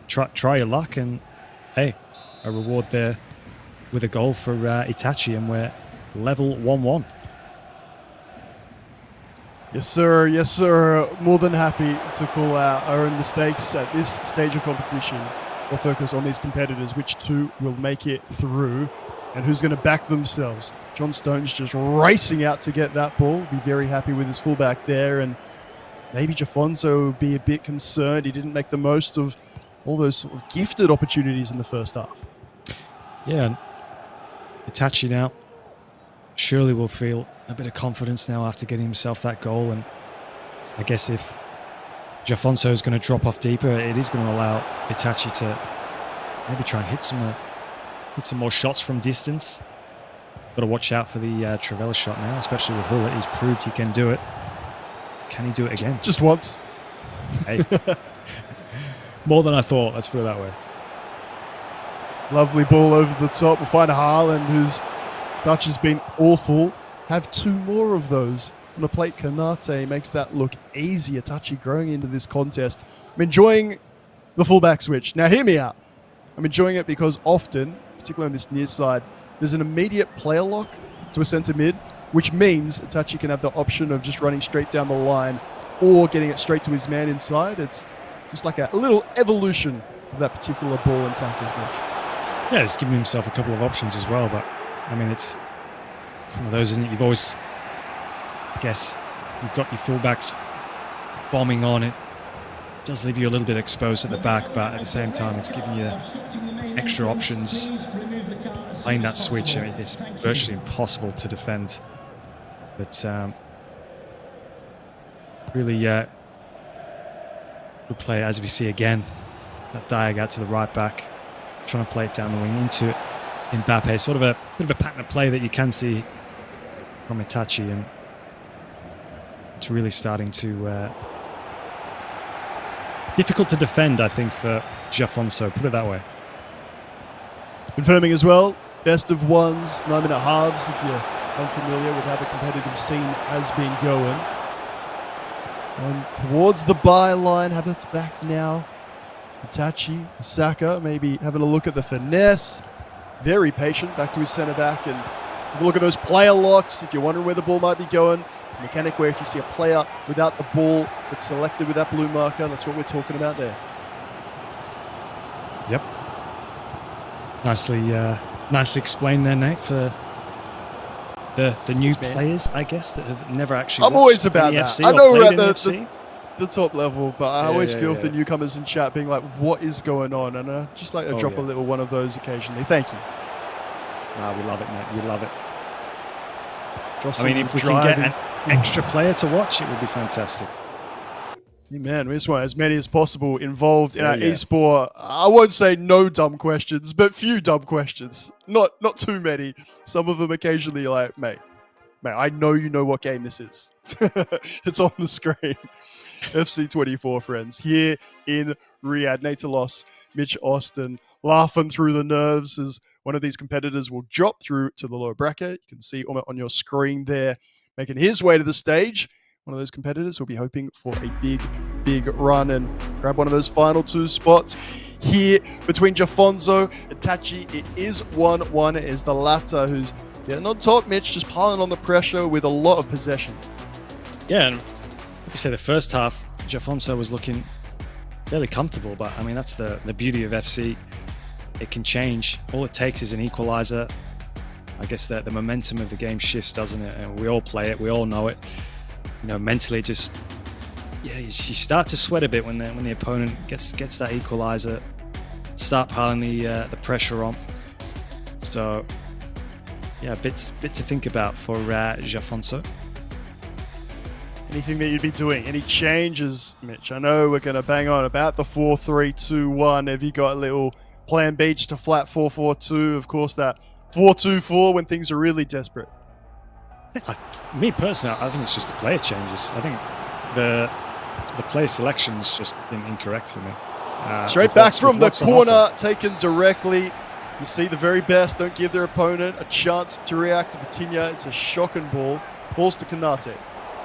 try your luck, and hey, a reward there with a goal for Itachi, and we're level 1-1. Yes, sir. Yes, sir. More than happy to call out our own mistakes at this stage of competition. We'll focus on these competitors, which 2 will make it through, and who's going to back themselves. John Stone's just racing out to get that ball. Be very happy with his fullback there, and maybe Jafonso will be a bit concerned he didn't make the most of all those sort of gifted opportunities in the first half. Yeah, Itachi now surely will feel a bit of confidence now after getting himself that goal, and I guess if Jafonso is going to drop off deeper, it is going to allow Itachi to maybe try and hit some more shots from distance. Got to watch out for the Trivela shot now, especially with Hullet. He's proved he can do it. Can he do it again? Just once. Hey. More than I thought, let's put it that way. Lovely ball over the top. We'll find Haaland, whose touch has been awful. Have 2 more of those. On the plate, Kanate makes that look easy. Itachi growing into this contest. I'm enjoying the fullback switch. Now, hear me out. I'm enjoying it because often, particularly on this near side, there's an immediate player lock to a centre mid, which means Itachi can have the option of just running straight down the line or getting it straight to his man inside. It's just like a little evolution of that particular ball and tackle pitch. Yeah, he's giving himself a couple of options as well, but I mean, it's one of those, isn't it? You've always, I guess, you've got your fullbacks bombing on. It does leave you a little bit exposed at the back, but at the same time, it's giving you extra options. Playing that switch, I mean, it's virtually impossible to defend. But really good play, as we see again. That diag out to the right back. trying to play it down the wing into Mbappe. Sort of a bit of a pattern of play that you can see from Itachi, and it's really starting to difficult to defend, I think, for Jafonso. Put it that way. Confirming as well, best of ones, 9-minute halves, if you're unfamiliar with how the competitive scene has been going. Towards the byline, Havertz back now. Itachi, Saka, maybe having a look at the finesse. Very patient, back to his centre-back, and have a look at those player locks. If you're wondering where the ball might be going, the mechanic where if you see a player without the ball that's selected with that blue marker, that's what we're talking about there. Yep. Nicely explained there, Nate, for the new players, I guess, that have never actually I'm always about that. FC I know we're at the top level, but I always feel the newcomers in chat being like, what is going on? And I just like to drop a little one of those occasionally. Thank you. Nah, we love it, mate. We love it. Jocelyn, I mean, if we can get an extra player to watch, it would be fantastic. Man, we just want as many as possible involved in our esport. I won't say no dumb questions, but few dumb questions. Not too many. Some of them occasionally like, mate, I know you know what game this is. It's on the screen. FC24, friends, here in Riyadh. Nate Loss, Mitch Austin, laughing through the nerves as one of these competitors will drop through to the lower bracket. You can see on your screen there, making his way to the stage. One of those competitors will be hoping for a big run and grab one of those final two spots. Here between Jafonso and Itachi, it is 1-1. It is the latter who's getting on top, Mitch, just piling on the pressure with a lot of possession. Yeah, and like you say, the first half, Jafonso was looking fairly comfortable, but I mean, that's the beauty of FC. It can change. All it takes is an equalizer. I guess that the momentum of the game shifts, doesn't it? And we all play it. We all know it. You know, mentally, just you start to sweat a bit when the opponent gets that equalizer. Start piling the pressure on. So, yeah, bit to think about for Jafonso. Anything that you'd be doing? Any changes, Mitch? I know we're going to bang on about the 4-3-2-1. Have you got a little plan B just to flat 4-4-2? Of course, that 4-2-4 when things are really desperate. Me personally, I think it's just the player changes. I think the player selection's just been incorrect for me. Straight back from the corner, taken directly. You see the very best don't give their opponent a chance to react to Vitinha. It's a shocking ball. Falls to Kanate.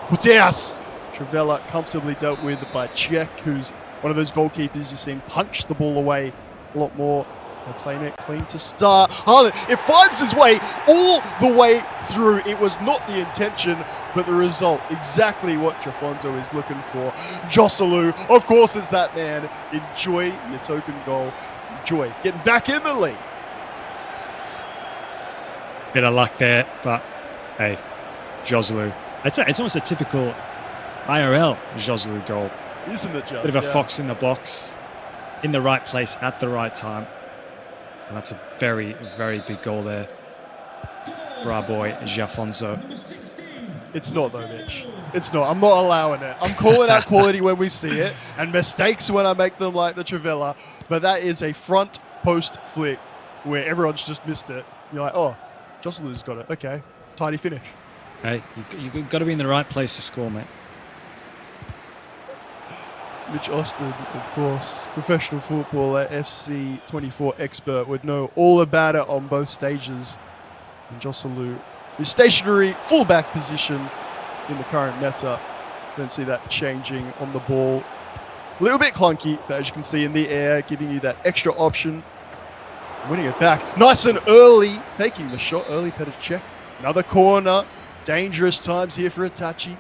Puteas! Trivella comfortably dealt with by Czech, who's one of those goalkeepers you've seen punch the ball away a lot more. They're playing it clean to start. Haaland, it finds his way all the way through. It was not the intention, but the result, exactly what Jafonso is looking for. Joselu, of course, is that man. Enjoy your token goal. Enjoy getting back in the league. Bit of luck there, but hey, Joselu. It's almost a typical IRL Joselu goal. Isn't it, Josh? Bit of a fox in the box, in the right place at the right time. And that's a very, very big goal there for our boy Jafonso. It's not though, Mitch. It's not. I'm not allowing it. I'm calling out quality when we see it and mistakes when I make them like the Trivella. But that is a front post flick where everyone's just missed it. You're like, oh, Jocelu's got it. Okay, tidy finish. Hey, you've got to be in the right place to score, mate. Mitch Austin, of course, professional footballer, FC24 expert, would know all about it on both stages. And Joselu, his stationary fullback position in the current meta. Don't see that changing on the ball. A little bit clunky, but as you can see in the air, giving you that extra option. Winning it back. Nice and early, taking the shot early, Petr Cech. Another corner. Dangerous times here for Itachi.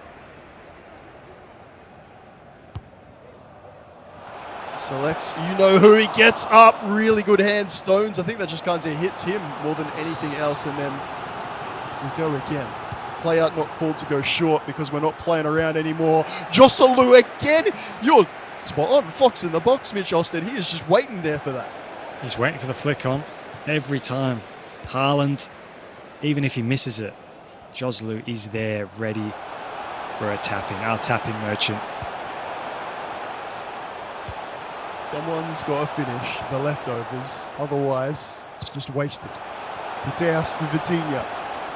Selects, you know who he gets up. Really good hand, Stones. I think that just kind of hits him more than anything else. And then we go again. Play out not called to go short because we're not playing around anymore. Joselu again. You're spot on. Fox in the box, Mitch Austin. He is just waiting there for that. He's waiting for the flick on every time. Haaland, even if he misses it, Joselu is there ready for a tap-in. Our tap-in merchant. Someone's got to finish the leftovers. Otherwise, it's just wasted. Mateus to Vitinha.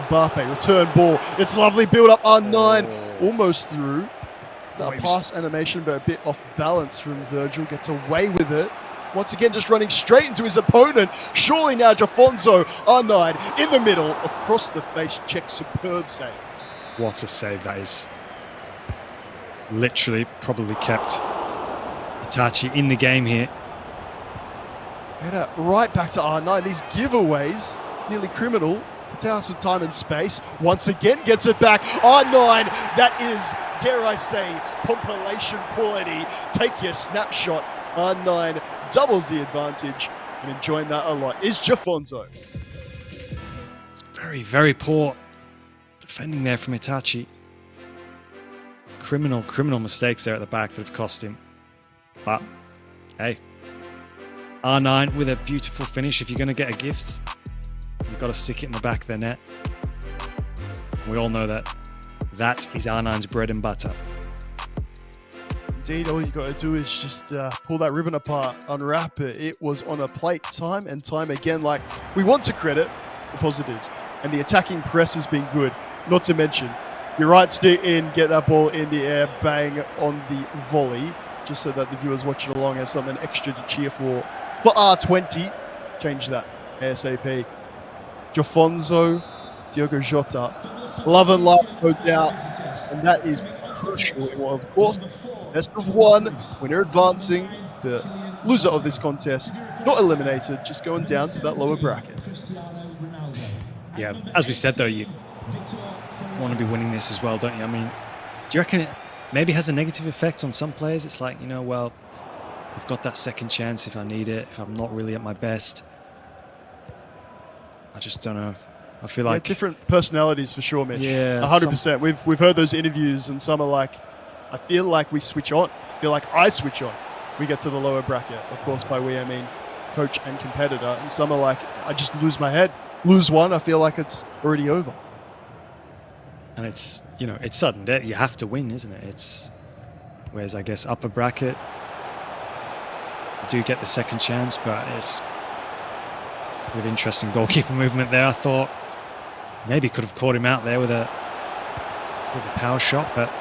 Mbappe, return ball. It's lovely build up. R9 almost through. That pass animation, but a bit off balance from Virgil. Gets away with it. Once again, just running straight into his opponent. Surely now Jafonso. R9 in the middle. Across the face. Check superb save. What a save that is. Literally probably kept Itachi in the game here. Header right back to R9. These giveaways, nearly criminal. Mateus with time and space. Once again gets it back. R9, that is, dare I say, compilation quality. Take your snapshot. R9 doubles the advantage, and enjoying that a lot is Jafonso. Very, very poor defending there from Itachi. Criminal mistakes there at the back that have cost him. But, hey, R9 with a beautiful finish. If you're going to get a gift, you've got to stick it in the back of the net. We all know that that is R9's bread and butter. Indeed, all you got to do is just pull that ribbon apart, unwrap it. It was on a plate time and time again. Like, we want to credit the positives, and the attacking press has been good. Not to mention, your right stick in, get that ball in the air, bang on the volley, just so that the viewers watching along have something extra to cheer for. For R20, change that ASAP. Jafonso, Diogo Jota, love and light, no doubt, and that is crucial. Well, of course, best of one, winner advancing, the loser of this contest, not eliminated, just going down to that lower bracket. Yeah, as we said though, you want to be winning this as well, don't you? I mean, do you reckon it maybe has a negative effect on some players? It's like, you know, well, I've got that second chance if I need it, if I'm not really at my best. I just don't know. I feel like different personalities for sure, Mitch. Yeah, 100%. We've heard those interviews, and some are like, I feel like we switch on. I feel like I switch on. We get to the lower bracket. Of course, by we I mean coach and competitor. And some are like, I just lose my head. Lose one, I feel like it's already over. And it's, you know, it's sudden death. You have to win, isn't it? It's, whereas I guess upper bracket, you do get the second chance, but it's a bit interesting goalkeeper movement there. I thought maybe could have caught him out there with a power shot, but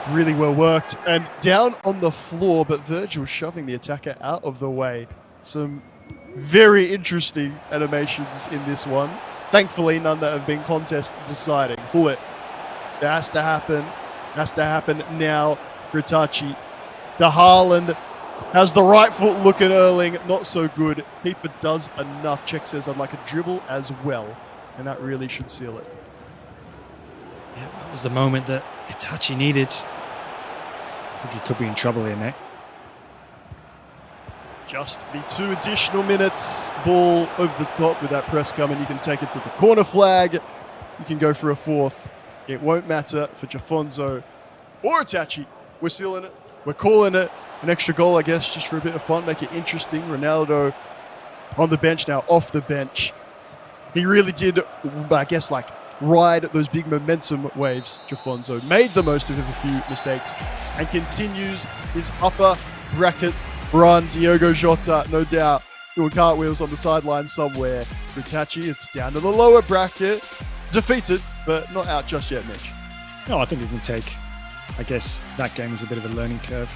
really well worked. And down on the floor, but Virgil shoving the attacker out of the way. Some very interesting animations in this one. Thankfully, none that have been contest deciding. Pull it. That has to happen. Has to happen now for Itachi. To Haaland. Has the right foot look at Erling. Not so good. Keeper does enough. Czech says, I'd like a dribble as well. And that really should seal it. Yeah, that was the moment that Itachi needed. I think he could be in trouble here, Nick. Just the 2 additional minutes. Ball over the top with that press coming. You can take it to the corner flag. You can go for a fourth. It won't matter for Jafonso or Itachi. We're sealing it. We're calling it. An extra goal, I guess, just for a bit of fun. Make it interesting. Ronaldo on the bench now, off the bench. He really did, I guess, like, ride those big momentum waves. Jafonso made the most of a few mistakes and continues his upper bracket run. Diogo Jota, no doubt, doing cartwheels on the sideline somewhere. For Itachi, it's down to the lower bracket. Defeated, but not out just yet, Mitch. No, I think we can take, I guess, that game is a bit of a learning curve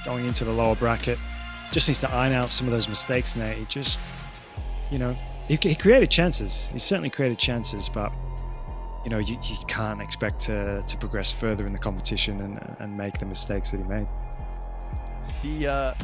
going into the lower bracket. Just needs to iron out some of those mistakes now. He just, you know, he created chances. He certainly created chances, but you know, you can't expect to progress further in the competition and make the mistakes that he made. It's the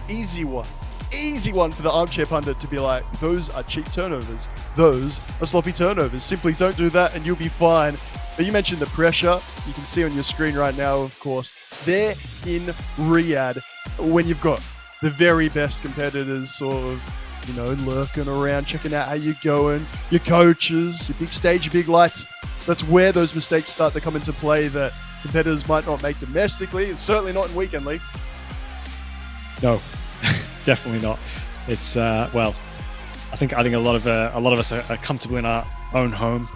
easy one for the armchair pundit to be like, those are cheap turnovers. Those are sloppy turnovers. Simply don't do that and you'll be fine. But you mentioned the pressure. You can see on your screen right now, of course, they're in Riyadh when you've got the very best competitors sort of, you know, lurking around, checking out how you're going, your coaches, your big stage, your big lights. That's where those mistakes start to come into play that competitors might not make domestically, and certainly not in weekend league. No, definitely not. It's well, I think a lot of us are comfortable in our own home,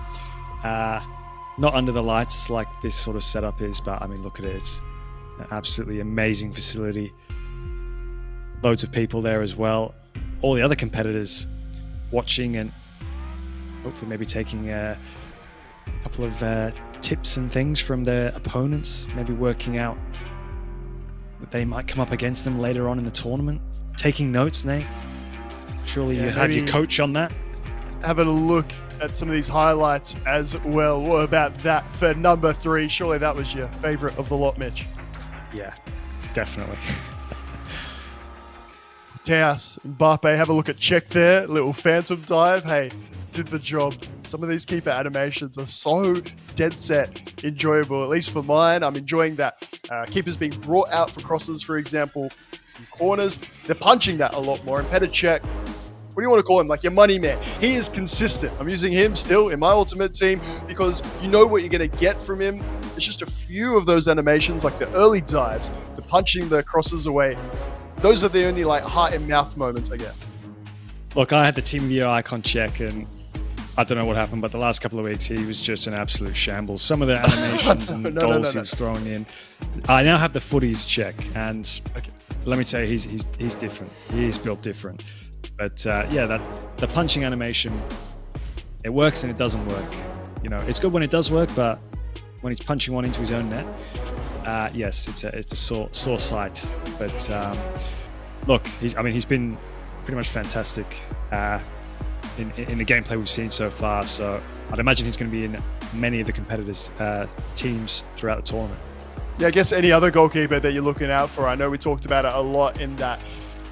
not under the lights like this sort of setup is. But I mean, look at it. An absolutely amazing facility. Loads of people there as well. All the other competitors watching and hopefully maybe taking a couple of tips and things from their opponents, maybe working out that they might come up against them later on in the tournament. Taking notes, Nate. Surely you have your coach on that. Having a look at some of these highlights as well. What about that for number 3? Surely that was your favorite of the lot, Mitch. Yeah, definitely. Teas, Mbappe, have a look at Czech there. Little phantom dive. Hey, did the job. Some of these keeper animations are so dead set enjoyable, at least for mine. I'm enjoying that. Keepers being brought out for crosses, for example, from corners. They're punching that a lot more. And Petr Cech, what do you want to call him? Like your money man. He is consistent. I'm using him still in my ultimate team because you know what you're going to get from him. It's just a few of those animations, like the early dives, the punching the crosses away. Those are the only like heart and mouth moments I get. Look, I had the Team of the Year icon Cech, and I don't know what happened, but the last couple of weeks he was just an absolute shambles. Some of the animations and goals he was throwing in. I now have the footies Cech, and let me tell you, he's different. He is built different. But yeah, the punching animation, it works and it doesn't work. You know, it's good when it does work, but when he's punching one into his own net, yes, it's a sore sight. But look, he's been pretty much fantastic in the gameplay we've seen so far. So I'd imagine he's going to be in many of the competitors' teams throughout the tournament. Yeah, I guess any other goalkeeper that you're looking out for. I know we talked about it a lot in that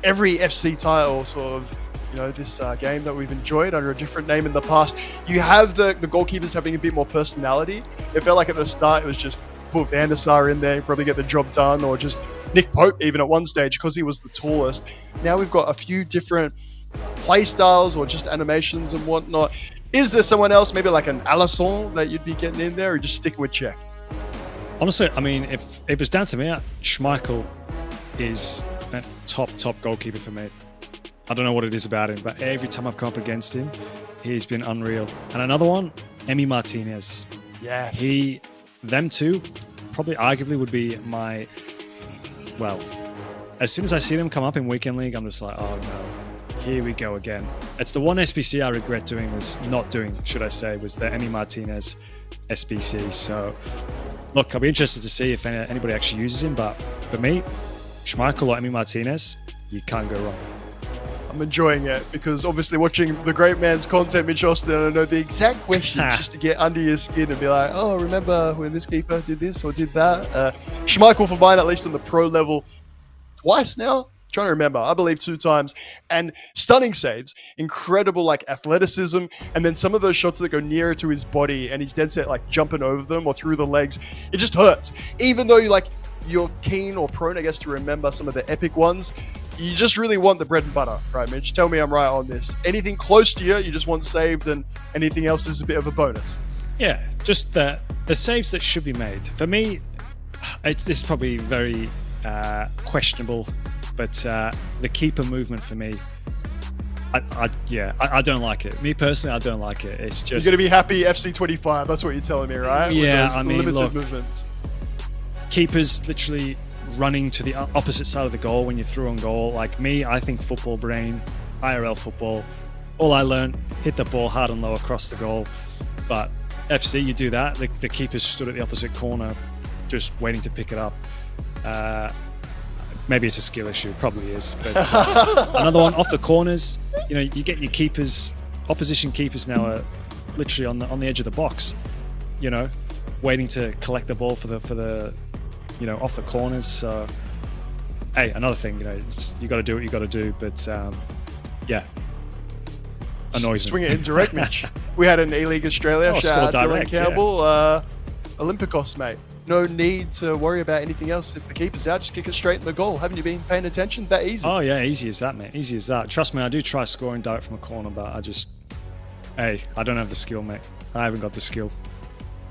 every FC title sort of, you know, this game that we've enjoyed under a different name in the past. You have the goalkeepers having a bit more personality. It felt like at the start it was just put Van der Sar in there, probably get the job done, or just Nick Pope even at one stage because he was the tallest. Now we've got a few different play styles or just animations and whatnot. Is there someone else, maybe like an Alisson, that you'd be getting in there, or just sticking with Cech? Honestly, I mean, if it was down to me, Schmeichel is a top goalkeeper for me. I don't know what it is about him, but every time I've come up against him, he's been unreal. And another one, Emi Martinez. Yes. Them two, probably arguably would be my, well, as soon as I see them come up in Weekend League, I'm just like, oh no, here we go again. It's the one SBC I regret not doing, should I say, was the Emi Martinez SBC. So, look, I'll be interested to see if anybody actually uses him, but for me, Schmeichel or Emi Martinez, you can't go wrong. I'm enjoying it because obviously watching the great man's content, Mitch Austin, I know the exact questions just to get under your skin and be like, oh, remember when this keeper did this or did that? Schmeichel for mine, at least on the pro level, twice now. Trying to remember, I believe 2 times, and stunning saves, incredible like athleticism, and then some of those shots that go nearer to his body and he's dead set like jumping over them or through the legs, it just hurts. Even though you're keen or prone, I guess, to remember some of the epic ones, you just really want the bread and butter, right, Mitch? Tell me I'm right on this. Anything close to you just want saved, and anything else is a bit of a bonus. Yeah, just the saves that should be made. For me, this is probably very questionable, but the keeper movement for me, I don't like it. Me personally, I don't like it. It's just... You're going to be happy FC25, that's what you're telling me, right? Yeah, with those limited movements. Keepers literally running to the opposite side of the goal when you're through on goal. Like me, I think football brain, IRL football, all I learned, hit the ball hard and low across the goal. But FC, you do that, the keeper's stood at the opposite corner just waiting to pick it up. Maybe it's a skill issue, probably is. But another one, off the corners, you know, you get your keepers, opposition keepers now are literally on the edge of the box, you know, waiting to collect the ball for the you know, off the corners. So, hey, another thing, you know, you got to do what you got to do. But yeah, annoys me. Swing it in direct, Mitch. We had an E-League Australia. Shout out Dylan Campbell, Olympicos, mate. No need to worry about anything else. If the keeper's out, just kick it straight in the goal. Haven't you been paying attention? That easy. Oh yeah, easy as that, mate. Easy as that. Trust me, I do try scoring direct from a corner, but I don't have the skill, mate. I haven't got the skill.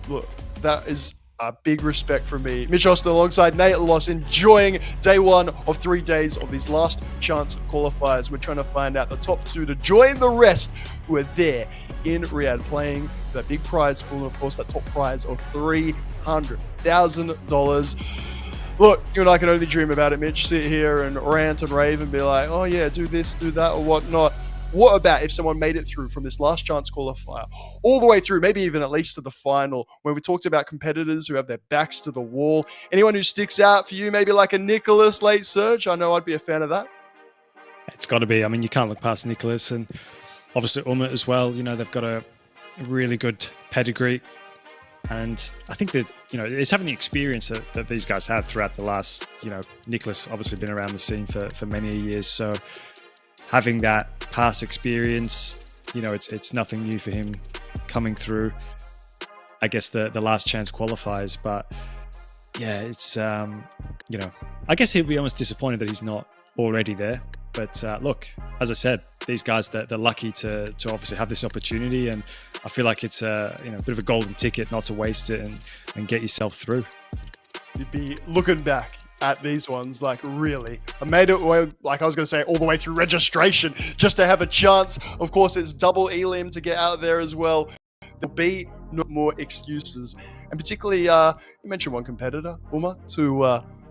Look, that is a big respect from me. Mitch Austin alongside Nate Loss, enjoying day 1 of 3 days of these last chance qualifiers. We're trying to find out the top 2 to join the rest who are there in Riyadh playing that big prize pool, and of course that top prize of $300,000. look, you and I can only dream about it, Mitch. Sit here and rant and rave and be like, oh yeah, do this, do that, or whatnot. What about if someone made it through from this last chance qualifier all the way through, maybe even at least to the final, where we talked about competitors who have their backs to the wall? Anyone who sticks out for you, maybe like a Nicholas late surge? I know I'd be a fan of that. It's got to be. I mean, you can't look past Nicholas, and obviously Umut as well. You know, they've got a really good pedigree. And I think that, you know, it's having the experience that these guys have throughout the last, you know, Nicholas obviously been around the scene for many years. So having that past experience, you know, it's nothing new for him coming through, I guess, the last chance qualifiers. But yeah, it's, you know, I guess he'll be almost disappointed that he's not already there. But look, as I said, these guys, they're lucky to obviously have this opportunity. And I feel like it's a bit of a golden ticket not to waste it and get yourself through. You'd be looking back at these ones like, really? I made it, like I was going to say, all the way through registration just to have a chance. Of course, it's double elim to get out there as well. There'll be no more excuses. And particularly, you mentioned one competitor, Umut, who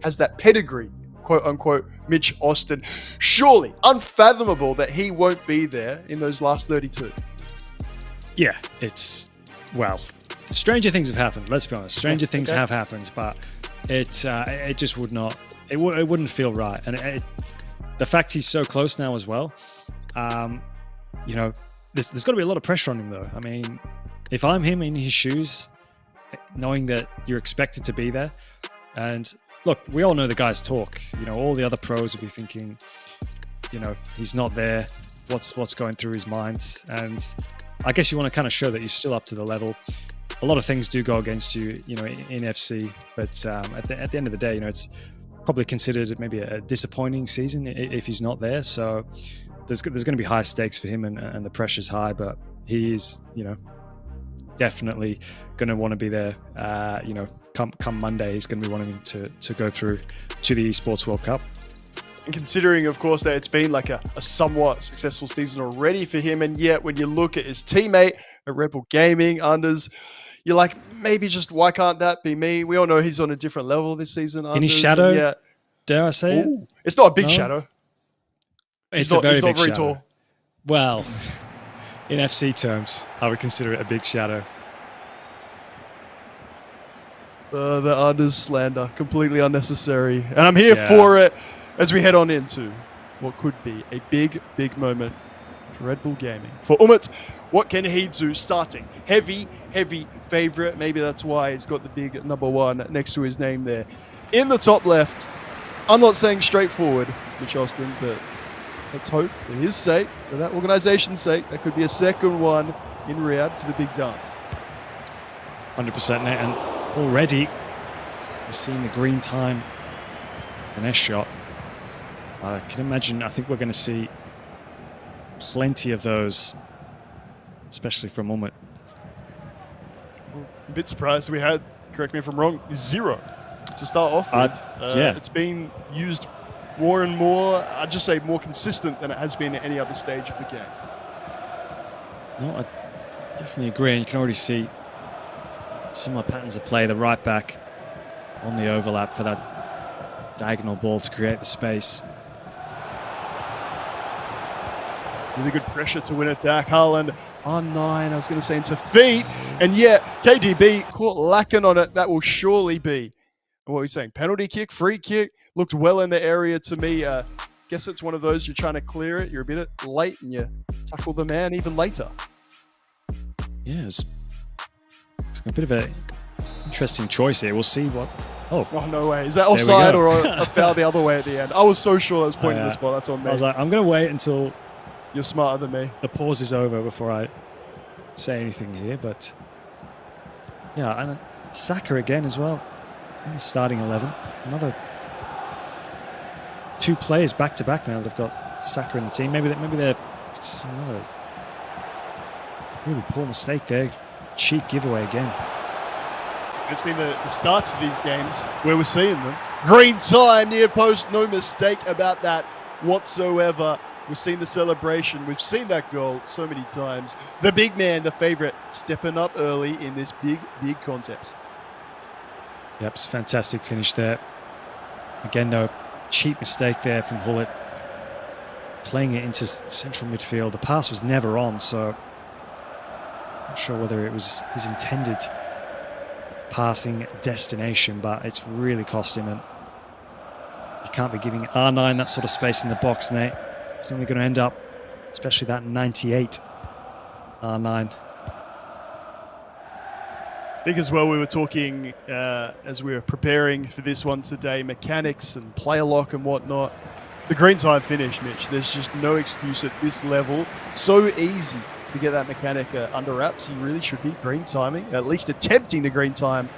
has that pedigree, quote unquote, Mitch Austin. Surely unfathomable that he won't be there in those last 32. Yeah, it's, well, stranger things have happened. Let's be honest. Stranger things have happened, but it just would not, it wouldn't feel right. And the fact he's so close now as well, you know, there's got to be a lot of pressure on him though. I mean, if I'm him in his shoes, knowing that you're expected to be there, and look, we all know the guys talk. You know, all the other pros will be thinking, you know, he's not there. What's going through his mind? And I guess you want to kind of show that you're still up to the level. A lot of things do go against you, you know, in FC. But at the end of the day, you know, it's probably considered maybe a disappointing season if he's not there. So there's going to be high stakes for him, and the pressure's high. But he is, you know, definitely going to want to be there. You know, come Monday, he's going to be wanting to go through to the Esports World Cup. And considering, of course, that it's been like a somewhat successful season already for him, and yet when you look at his teammate at Red Bull Gaming, Unders, you're like, maybe just why can't that be me? We all know he's on a different level this season. In his shadow, yeah. Dare I say it? It's not a big shadow. It's a very big very shadow. Tall. Well, in FC terms, I would consider it a big shadow. The Unders slander, completely unnecessary. And I'm here for it as we head on into what could be a big, big moment for Red Bull Gaming. For Umut, what can he do starting? Heavy favorite. Maybe that's why he's got the big number 1 next to his name there. In the top left, I'm not saying straightforward, Mitch Austin, but let's hope for his sake, for that organization's sake, that could be a second one in Riyadh for the big dance. 100%, Nate. And already we're seeing the green time finesse shot. I can imagine, I think we're going to see plenty of those, especially from Umut. A bit surprised we had, correct me if I'm wrong, 0 to start off with. Yeah. It's been used more and more, I'd just say more consistent than it has been at any other stage of the game. No, I definitely agree. And you can already see similar patterns of play. The right back on the overlap for that diagonal ball to create the space. Really good pressure to win it back. Haaland on 9, I was going to say into feet. And yet, KDB caught lacking on it. That will surely be, what are we saying, penalty kick, free kick. Looked well in the area to me. Guess it's one of those, you're trying to clear it. You're a bit late and you tackle the man even later. Yeah, it's a bit of an interesting choice here. We'll see what... Oh, no way. Is that offside or a foul the other way at the end? I was so sure that was pointing the spot. That's on me. I was like, I'm going to wait until... You're smarter than me. The pause is over before I say anything here, but... Yeah, and Saka again as well in the starting 11. Another 2 players back-to-back now that have got Saka in the team. Maybe they're... It's another really poor mistake there. Cheap giveaway again. It's been the starts of these games where we're seeing them. Green time, near post, no mistake about that whatsoever. We've seen the celebration. We've seen that goal so many times. The big man, the favorite, stepping up early in this big, big contest. Yep, it's a fantastic finish there. Again, though, cheap mistake there from Hullet, playing it into central midfield. The pass was never on, so not sure whether it was his intended passing destination, but it's really cost him. And you can't be giving R9 that sort of space in the box, Nate. It's only going to end up, especially that 98 R9. I think as well, we were talking as we were preparing for this one today, mechanics and player lock and whatnot. The green time finish, Mitch, there's just no excuse at this level. So easy to get that mechanic under wraps. You really should be green timing, at least attempting to green time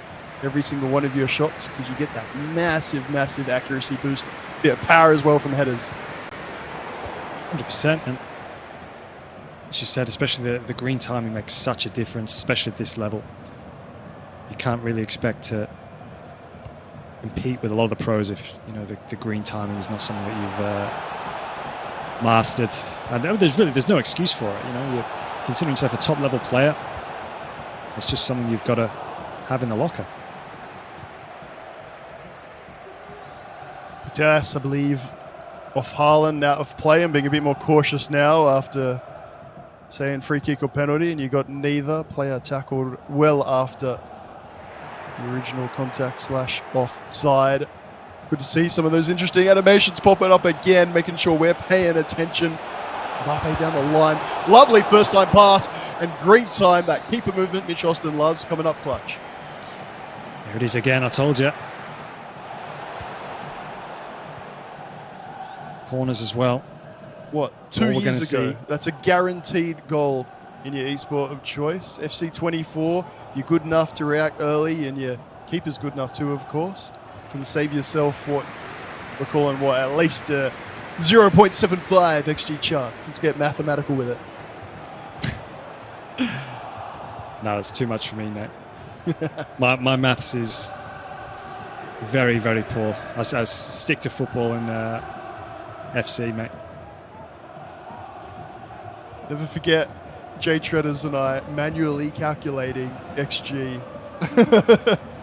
every single one of your shots, because you get that massive, massive accuracy boost. Bit of power as well from headers. 100%. And as you said, especially the green timing makes such a difference, especially at this level. You can't really expect to compete with a lot of the pros if the green timing is not something that you've mastered. And there's no excuse for it. You're considering yourself a top level player. It's just something you've got to have in the locker. Putas, I believe, off Haaland, out of play and being a bit more cautious now after saying free kick or penalty, and you got neither. Player tackled well after the original contact / offside. Good to see some of those interesting animations popping up again, making sure we're paying attention. Mbappe down the line. Lovely first time pass and green time. That keeper movement Mitch Austin loves coming up clutch. There it is again, I told you. Corners as well. What, 2 years ago? That's a guaranteed goal in your esport of choice. FC 24, you're good enough to react early, and your keeper's good enough too, of course. You can save yourself what we're calling at least a 0.75 XG chance. Let's get mathematical with it. No, it's too much for me, Nate. my maths is very, very poor. I stick to football and FC, mate. Never forget Jay Treaders and I manually calculating XG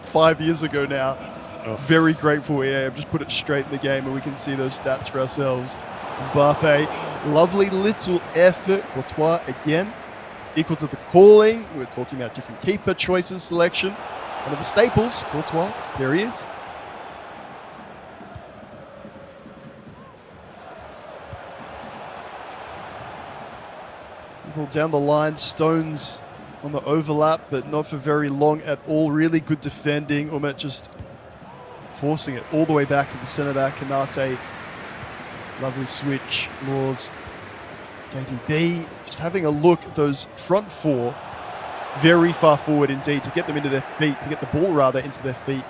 5 years ago now. Oh. Very grateful EA. I've just put it straight in the game and we can see those stats for ourselves. Mbappe, lovely little effort. Courtois again, equal to the calling. We're talking about different keeper choices, selection. One of the staples, Courtois, there he is. Down the line, Stones on the overlap, but not for very long at all. Really good defending. Umet just forcing it all the way back to the centre back. Kanate, lovely switch. Laws, JDB, just having a look at those front four, very far forward indeed, to get them into their feet, to get the ball rather into their feet.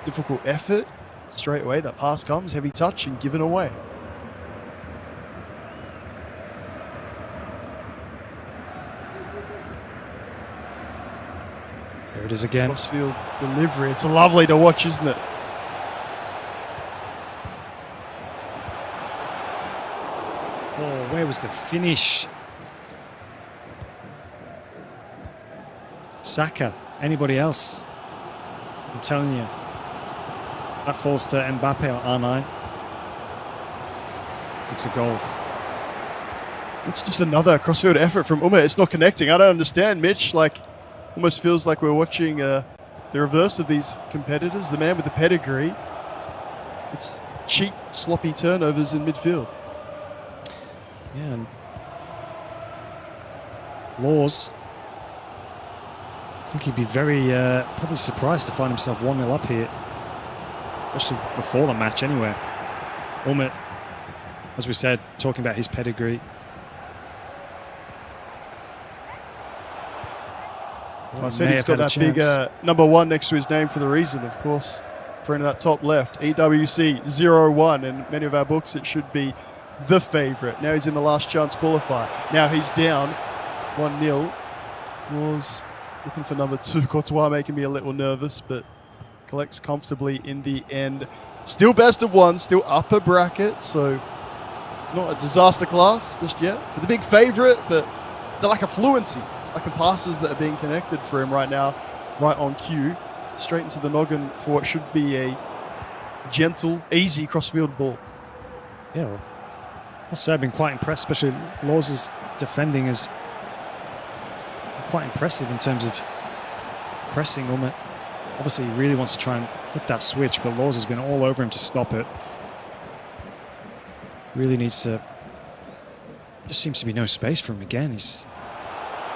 Difficult effort. Straight away, that pass comes, heavy touch and given away. There it is again. Crossfield delivery. It's lovely to watch, isn't it? Oh, where was the finish? Saka. Anybody else? I'm telling you. That falls to Mbappe or R9. It's a goal. It's just another crossfield effort from Umet. It's not connecting. I don't understand, Mitch. Almost feels like we're watching the reverse of these competitors. The man with the pedigree. It's cheap, sloppy turnovers in midfield. Yeah. And Laws, I think he'd be very probably surprised to find himself 1-0 up here, especially before the match anyway. Umet, as we said, talking about his pedigree. I said he's got that big number 1 next to his name for the reason, of course. Friend of that top left, EWC 0-1, and many of our books it should be the favourite. Now he's in the last chance qualifier. Now he's down 1-0. Was looking for number 2. Courtois making me a little nervous, but collects comfortably in the end. Still best of 1, still upper bracket, so not a disaster class just yet for the big favourite, but the lack of fluency. Like passes that are being connected for him right now, right on cue, straight into the noggin for what should be a gentle, easy cross-field ball. Yeah, well, I must say I've been quite impressed, especially Laws' defending is quite impressive in terms of pressing Umut. Obviously, he really wants to try and hit that switch, but Laws has been all over him to stop it. Really needs to... Just seems to be no space for him again. He's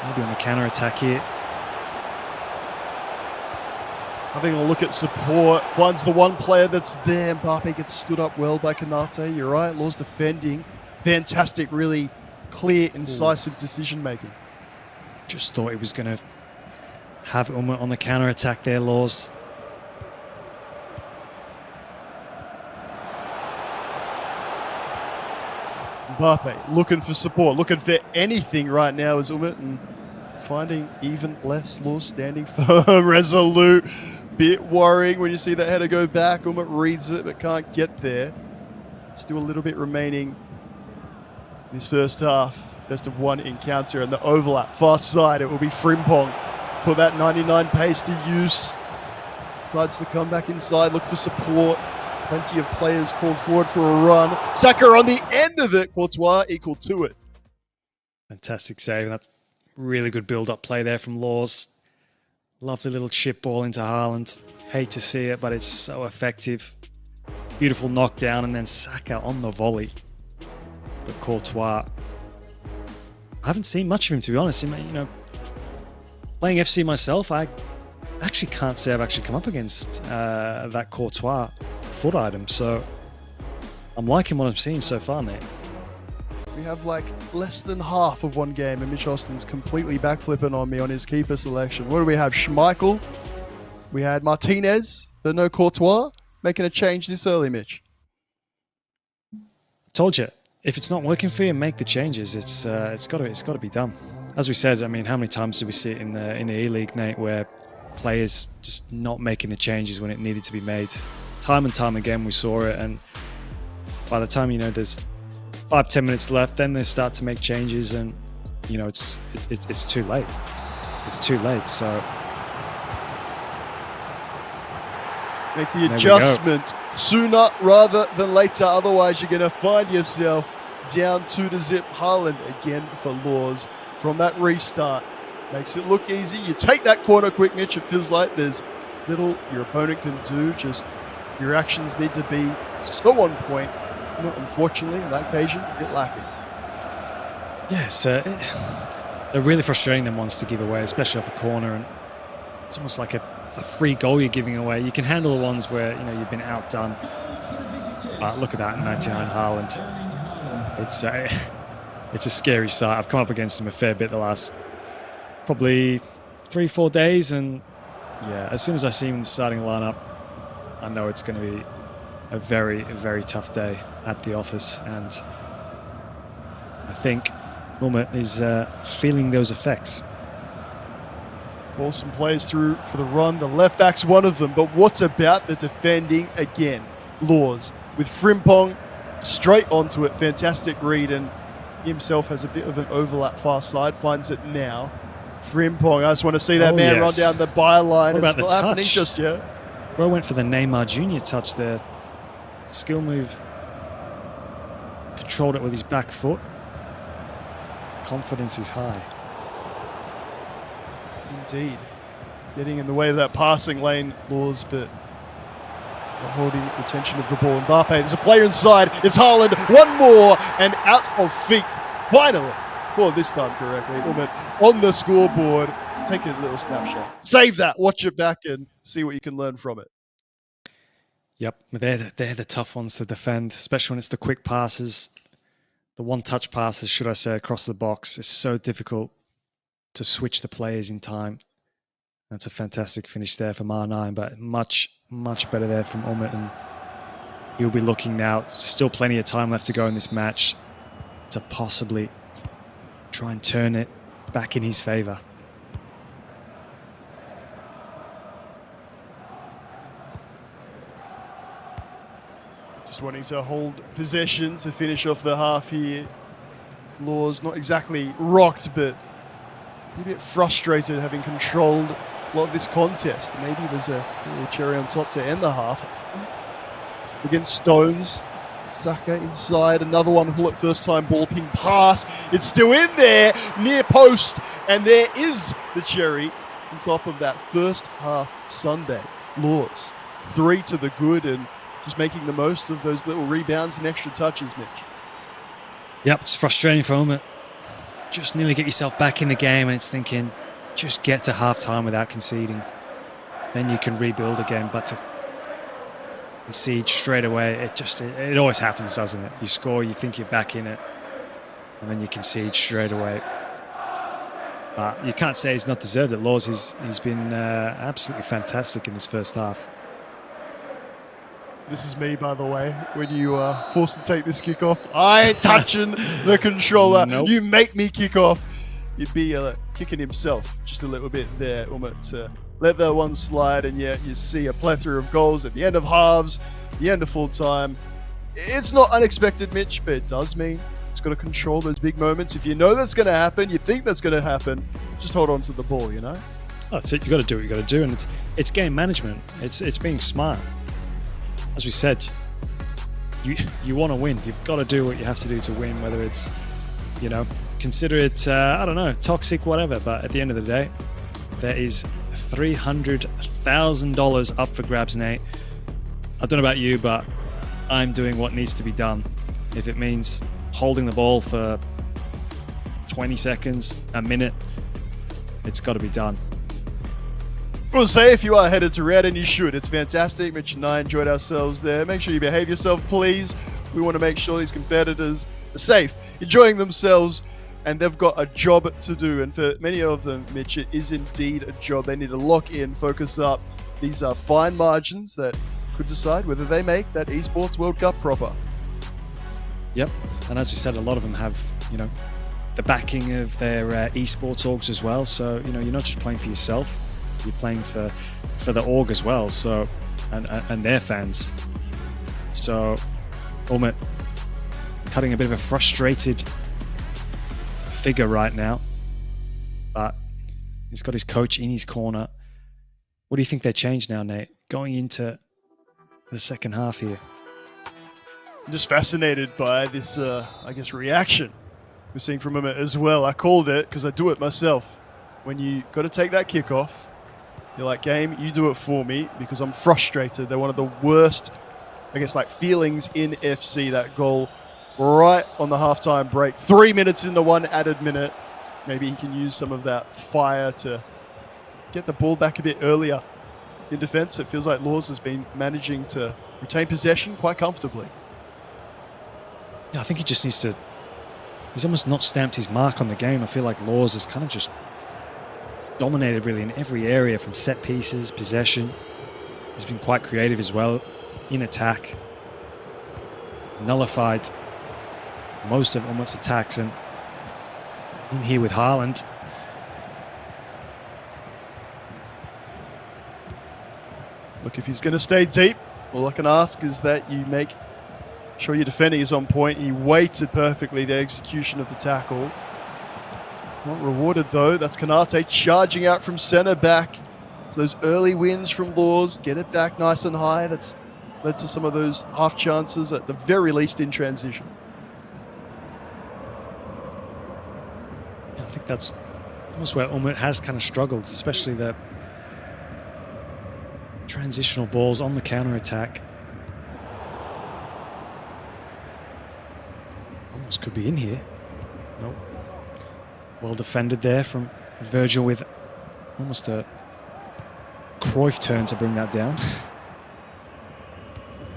maybe on the counter-attack here. Having a look at support. One's the one player that's there. Mbappe gets stood up well by Kanate. You're right. Laws defending. Fantastic, really clear, incisive decision-making. Just thought he was going to have Umut on the counter-attack there, Laws. Mbappe looking for support, looking for anything right now as Umut, and finding even less. Laws standing firm, resolute. Bit worrying when you see that header go back. Umut reads it but can't get there. Still a little bit remaining in this first half. Best of one encounter, and the overlap far side, it will be Frimpong. Put that 99 pace to use. Decides to come back inside, look for support. Plenty of players called forward for a run. Saka on the end of it. Courtois equal to it. Fantastic save. That's really good build-up play there from Laws. Lovely little chip ball into Haaland. Hate to see it, but it's so effective. Beautiful knockdown, and then Saka on the volley. But Courtois, I haven't seen much of him, to be honest. You know, playing FC myself, I actually can't say I've actually come up against that Courtois foot item. So I'm liking what I'm seeing so far, Nate. We have like less than half of one game, and Mitch Austin's completely backflipping on me on his keeper selection. What do we have? Schmeichel. We had Martinez, but no Courtois. Making a change this early, Mitch. Told you, if it's not working for you, make the changes. It's got to be done. As we said, I mean, how many times did we see it in the E-League, Nate, where players just not making the changes when it needed to be made? Time and time again, we saw it, and by the time, you know, there's 5-10 minutes left, then they start to make changes, and you know, it's too late. It's too late. So make the adjustment sooner rather than later. Otherwise, you're going to find yourself down 2-0. Haaland again for Laws from that restart. Makes it look easy. You take that corner quick, Mitch. It feels like there's little your opponent can do. Just your actions need to be so on point. Unfortunately, on that occasion, a bit lacking. Yes, they're really frustrating them ones to give away, especially off a corner, and it's almost like a free goal you're giving away. You can handle the ones where, you know, you've been outdone. Look at that, 99 Haaland. It's a scary sight. I've come up against him a fair bit the last probably 3-4 days, and yeah, as soon as I see him in the starting lineup, I know it's going to be a very, very tough day at the office, and I think Umut is feeling those effects. Ball some players through for the run. The left back's one of them, but what about the defending again? Laws with Frimpong straight onto it. Fantastic read, and he himself has a bit of an overlap far side. Finds it now. Frimpong, I just want to see that man run down the byline. What about it's not happening just yet. Bro went for the Neymar Jr. touch there. Skill move. Controlled it with his back foot. Confidence is high. Indeed. Getting in the way of that passing lane, Laws, but not holding retention of the ball. Mbappe, there's a player inside. It's Haaland. One more and out of feet. Finally. Well, this time correctly. On the scoreboard. Take a little snapshot. Save that. Watch it back and see what you can learn from it. Yep, they're the tough ones to defend, especially when it's the quick passes, the one-touch passes, should I say, across the box. It's so difficult to switch the players in time. That's a fantastic finish there from R9, but much, much better there from Umut, and he'll be looking now. Still plenty of time left to go in this match to possibly try and turn it back in his favour. Just wanting to hold possession to finish off the half here. Laws not exactly rocked, but a bit frustrated having controlled a lot of this contest. Maybe there's a little cherry on top to end the half. against Stones. Saka inside, another one, Hullet first time ball ping pass. It's still in there, near post, and there is the cherry on top of that first half Sunday. Laws, 3 to the good, and just making the most of those little rebounds and extra touches, Mitch. Yep, it's frustrating for a moment. Just nearly get yourself back in the game, and it's thinking, just get to half-time without conceding. Then you can rebuild again, but to concede straight away, it always happens, doesn't it? You score, you think you're back in it, and then you concede straight away. But you can't say he's not deserved it. Laws, he's been absolutely fantastic in this first half. This is me, by the way, when you are forced to take this kickoff. I ain't touching the controller. Nope. You make me kick off. You'd be kicking himself just a little bit there, to let that one slide, and yet you see a plethora of goals at the end of halves, the end of full time. It's not unexpected, Mitch, but it does mean it's got to control those big moments. If you know that's going to happen, you think that's going to happen, just hold on to the ball, you know? Oh, that's it. You got to do what you got to do, and it's game management. It's being smart. As we said, you want to win. You've got to do what you have to do to win, whether it's, consider it, I don't know, toxic, whatever. But at the end of the day, there is $300,000 up for grabs, Nate. I don't know about you, but I'm doing what needs to be done. If it means holding the ball for 20 seconds, a minute, it's got to be done. We'll say if you are headed to Red, and you should. It's fantastic. Mitch and I enjoyed ourselves there. Make sure you behave yourself, please. We want to make sure these competitors are safe, enjoying themselves, and they've got a job to do. And for many of them, Mitch, it is indeed a job. They need to lock in, focus up. These are fine margins that could decide whether they make that Esports World Cup proper. Yep. And as we said, a lot of them have, the backing of their esports orgs as well. So, you're not just playing for yourself. You're playing for the org as well, so and their fans. So Umut cutting a bit of a frustrated figure right now, but he's got his coach in his corner. What do you think they changed now, Nate, going into the second half here? I'm just fascinated by this, reaction we're seeing from him as well. I called it because I do it myself. When you got to take that kickoff, you're like, game, you do it for me because I'm frustrated. They're one of the worst, feelings in FC. That goal right on the halftime break. 3 minutes into one added minute. Maybe he can use some of that fire to get the ball back a bit earlier in defense. It feels like Laws has been managing to retain possession quite comfortably. Yeah, I think he just needs to... He's almost not stamped his mark on the game. I feel like Laws has kind of just dominated really in every area, from set pieces, possession. He's been quite creative as well in attack. Nullified most of Umut's attacks, and in here with Haaland. Look, if he's going to stay deep, all I can ask is that you make sure your defending is on point. He waited perfectly the execution of the tackle. Not rewarded though. That's Kanate charging out from centre back. So those early wins from Laws, get it back nice and high. That's led to some of those half chances, at the very least in transition. I think that's almost where Umut has kind of struggled, especially the transitional balls on the counter attack. Almost could be in here. Nope. Well defended there from Virgil, with almost a Cruyff turn to bring that down.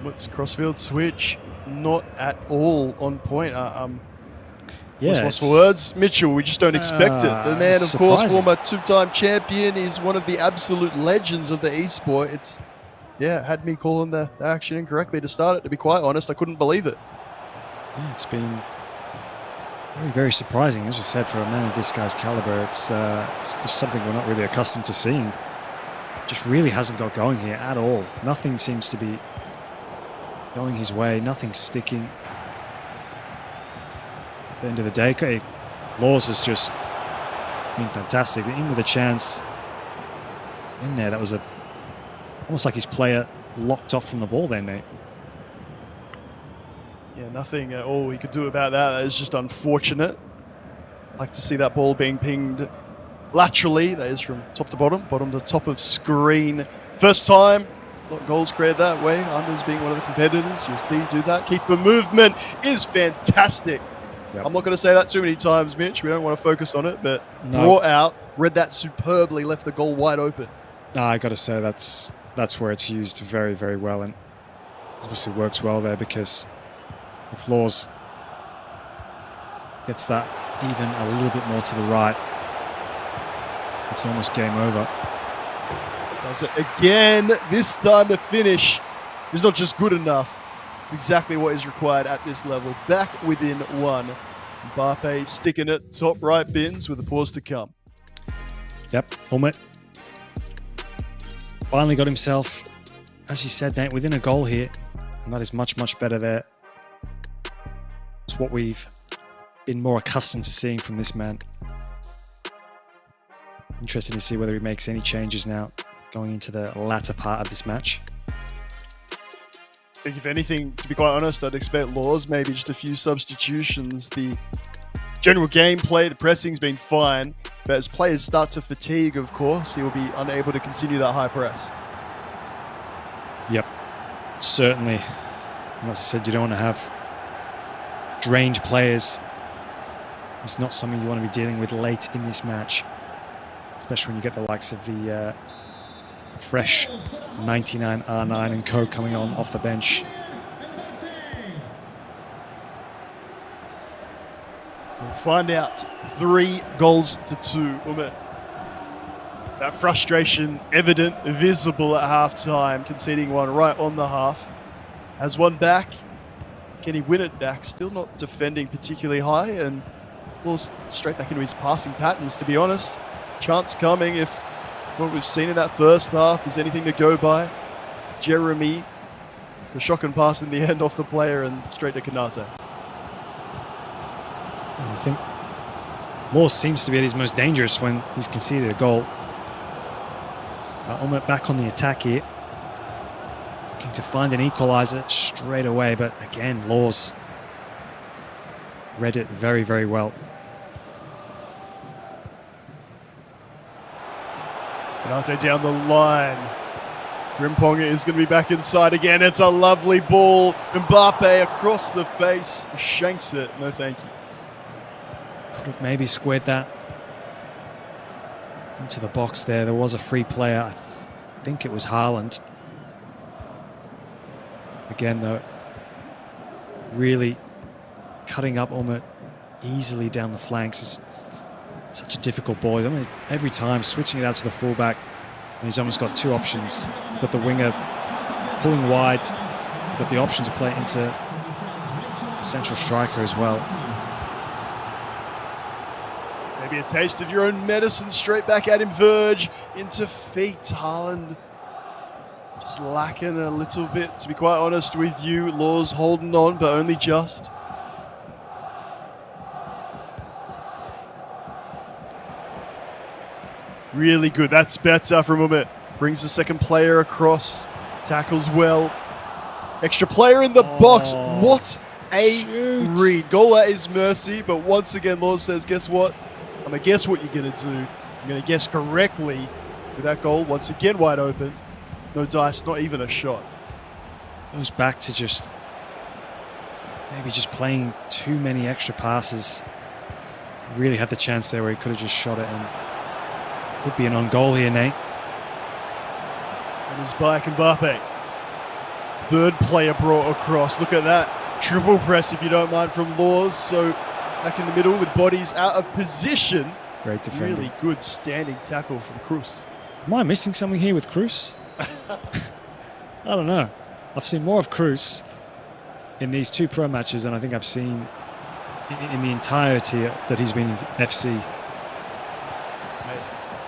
What's crossfield switch? Not at all on point. Yeah, lost for words. Mitchell, we just don't expect it. The man, of surprising. course, former two-time champion, is one of the absolute legends of the esport. It's, had me calling the action incorrectly to start it, to be quite honest. I couldn't believe it. Yeah, it's been very, very surprising. As we said, for a man of this guy's caliber, it's just something we're not really accustomed to seeing. Just really hasn't got going here at all. Nothing seems to be going his way. Nothing's sticking. At the end of the day, Laws has just been fantastic. In with a chance in there, that was almost like his player locked off from the ball there, Nate. Yeah, nothing at all he could do about that. That is just unfortunate. Like to see that ball being pinged laterally. That is from top to bottom, bottom to top of screen. First time a lot of goals created that way. Anders being one of the competitors. You'll see do that. Keeper movement is fantastic. Yep. I'm not going to say that too many times, Mitch. We don't want to focus on it, but No. brought out, read that superbly, left the goal wide open. I got to say that's where it's used very, very well, and obviously works well there, because if Laws gets that even a little bit more to the right, it's almost game over. Does it again. This time the finish is not just good enough. It's exactly what is required at this level. Back within one. Mbappe sticking it top right bins with a pause to come. Yep, Umut finally got himself, as you said, Nate, within a goal here, and that is much, much better there. It's what we've been more accustomed to seeing from this man. Interested to see whether he makes any changes now going into the latter part of this match. I think if anything, to be quite honest, I'd expect Laws, maybe just a few substitutions. The general gameplay, the pressing's been fine, but as players start to fatigue, of course, he will be unable to continue that high press. Yep, certainly. And as I said, you don't want to have drained players. It's not something you want to be dealing with late in this match, especially when you get the likes of the fresh 99 R9 and co coming on off the bench. We'll find out. 3 goals to 2. Umut. That frustration evident, visible at halftime, conceding one right on the half. Has one back. Can he win it back? Still not defending particularly high, and falls straight back into his passing patterns, to be honest. Chance coming if what we've seen in that first half is anything to go by. Jeremy, it's a shocking pass in the end off the player and straight to Kanate. And I think Laws seems to be at his most dangerous when he's conceded a goal. Umut back on the attack here, looking to find an equaliser straight away, but again, Laws read it very, very well. Kanate down the line. Rimpong is going to be back inside again. It's a lovely ball. Mbappe across the face. Shanks it. No thank you. Could have maybe squared that into the box there. There was a free player. I think it was Haaland. Again, though, really cutting up Umut easily down the flanks. It's such a difficult ball. I mean, every time switching it out to the fullback, and he's almost got 2 options. Got the winger pulling wide, got the option to play it into the central striker as well. Maybe a taste of your own medicine. Straight back at him, Verge. Into feet. Haaland just lacking a little bit, to be quite honest with you. Laws holding on, but only just. Really good. That's better from Umut. Brings the second player across. Tackles well. Extra player in the box. What a read. Goal at his mercy, but once again, Laws says, guess what? I'm going to guess what you're going to do. I'm going to guess correctly with that goal. Once again, wide open. No dice, not even a shot. Goes back to just maybe just playing too many extra passes. Really had the chance there where he could have just shot it, and could be an on goal here, Nate. And it's by Mbappe. Third player brought across. Look at that. Triple press, if you don't mind, from Laws. So back in the middle with bodies out of position. Great defending. Really good standing tackle from Cruz. Am I missing something here with Cruz? I don't know. I've seen more of Cruz in these 2 pro matches than I think I've seen in the entirety that he's been in FC.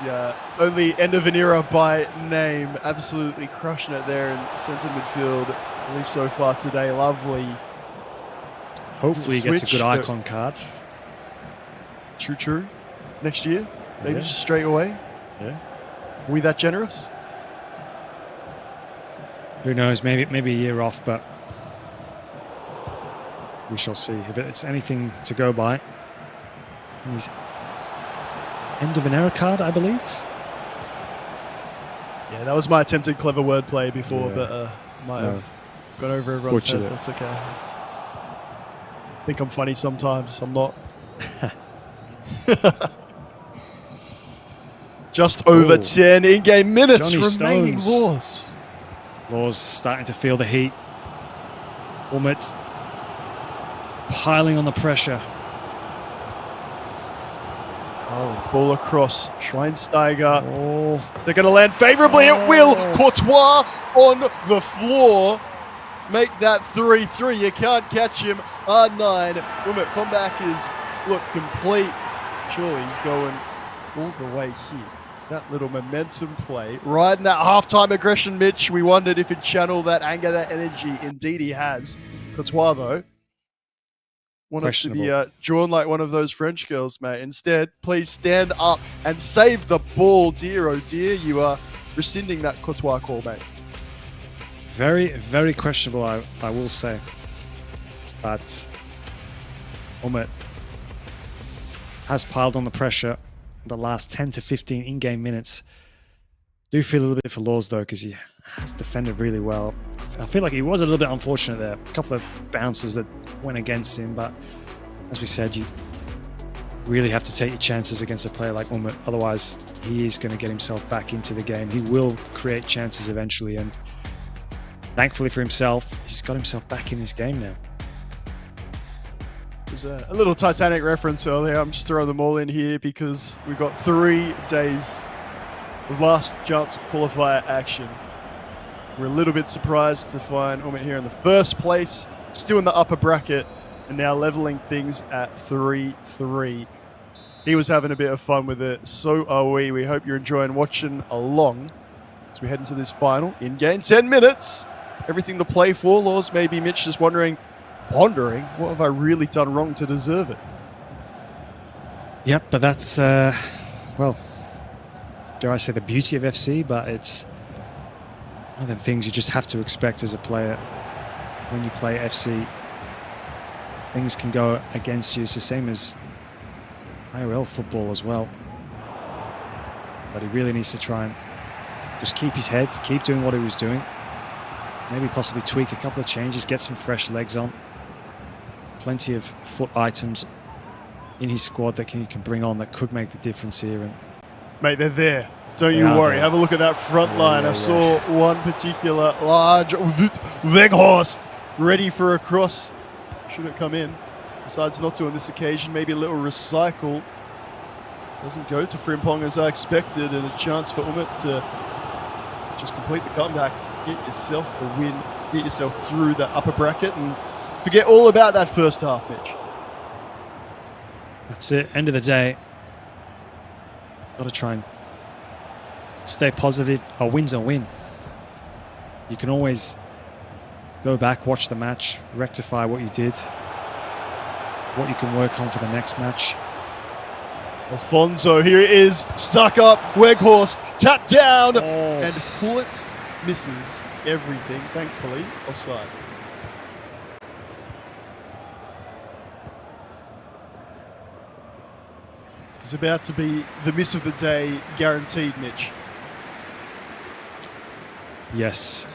Yeah, only end of an era by name. Absolutely crushing it there in centre midfield, at least so far today. Lovely. Hopefully he gets a good icon card. True. Next year, maybe Yeah. just straight away. Yeah. Are we that generous? Who knows? Maybe a year off, but we shall see. If it's anything to go by, he's end of an error card, I believe. Yeah, that was my attempted clever wordplay before, Yeah. but might have gone over everyone's head. That's okay. I think I'm funny sometimes. I'm not. Just over 10 in-game minutes Johnny remaining. Stones. Laws starting to feel the heat. Umut piling on the pressure. Oh, ball across. Schweinsteiger. Oh, They're going to land favorably. It will. Courtois on the floor. Make that 3-3. You can't catch him. R9. Umut, comeback is, look, complete. Surely he's going all the way here. That little momentum play. Riding that halftime aggression, Mitch. We wondered if he'd channel that anger, that energy. Indeed he has. Courtois, though, wanted to be drawn like one of those French girls, mate. Instead, please stand up and save the ball. Dear, oh dear, you are rescinding that Courtois call, mate. very, very questionable, I will say. But Umut has piled on the pressure the last 10 to 15 in-game minutes. Do feel a little bit for Laws, though, because he has defended really well. I feel like he was a little bit unfortunate there. A couple of bounces that went against him, but as we said, you really have to take your chances against a player like Umut. Otherwise, he is going to get himself back into the game. He will create chances eventually, and thankfully for himself, he's got himself back in this game now. There's a little Titanic reference earlier. I'm just throwing them all in here because we've got 3 days of last chance qualifier action. We're a little bit surprised to find Umut here in the first place, still in the upper bracket, and now leveling things at 3-3. He was having a bit of fun with it. So are we. We hope you're enjoying watching along as we head into this final in-game. 10 minutes. Everything to play for. Laws, maybe Mitch just pondering, what have I really done wrong to deserve it? Yep, but that's, well, dare I say the beauty of FC, but it's one of them things you just have to expect as a player when you play FC. Things can go against you. It's the same as IRL football as well. But he really needs to try and just keep his head, keep doing what he was doing. Maybe possibly tweak a couple of changes, get some fresh legs on. Plenty of foot items in his squad that he can bring on that could make the difference here. And mate, they're there. Don't you worry. Have a look at that front line. I saw one particular large Weghorst ready for a cross. Should it come in? Decides not to on this occasion. Maybe a little recycle. Doesn't go to Frimpong as I expected, and a chance for Umut to just complete the comeback. Get yourself a win. Get yourself through the upper bracket and forget all about that first half, Mitch. That's it. End of the day, got to try and stay positive. A win's a win. You can always go back, watch the match, rectify what you did, what you can work on for the next match. Alfonso, here it is, stuck up, Weghorst, tapped down, and Pullet misses everything, thankfully, offside. It's about to be the miss of the day, guaranteed, Mitch. Yes.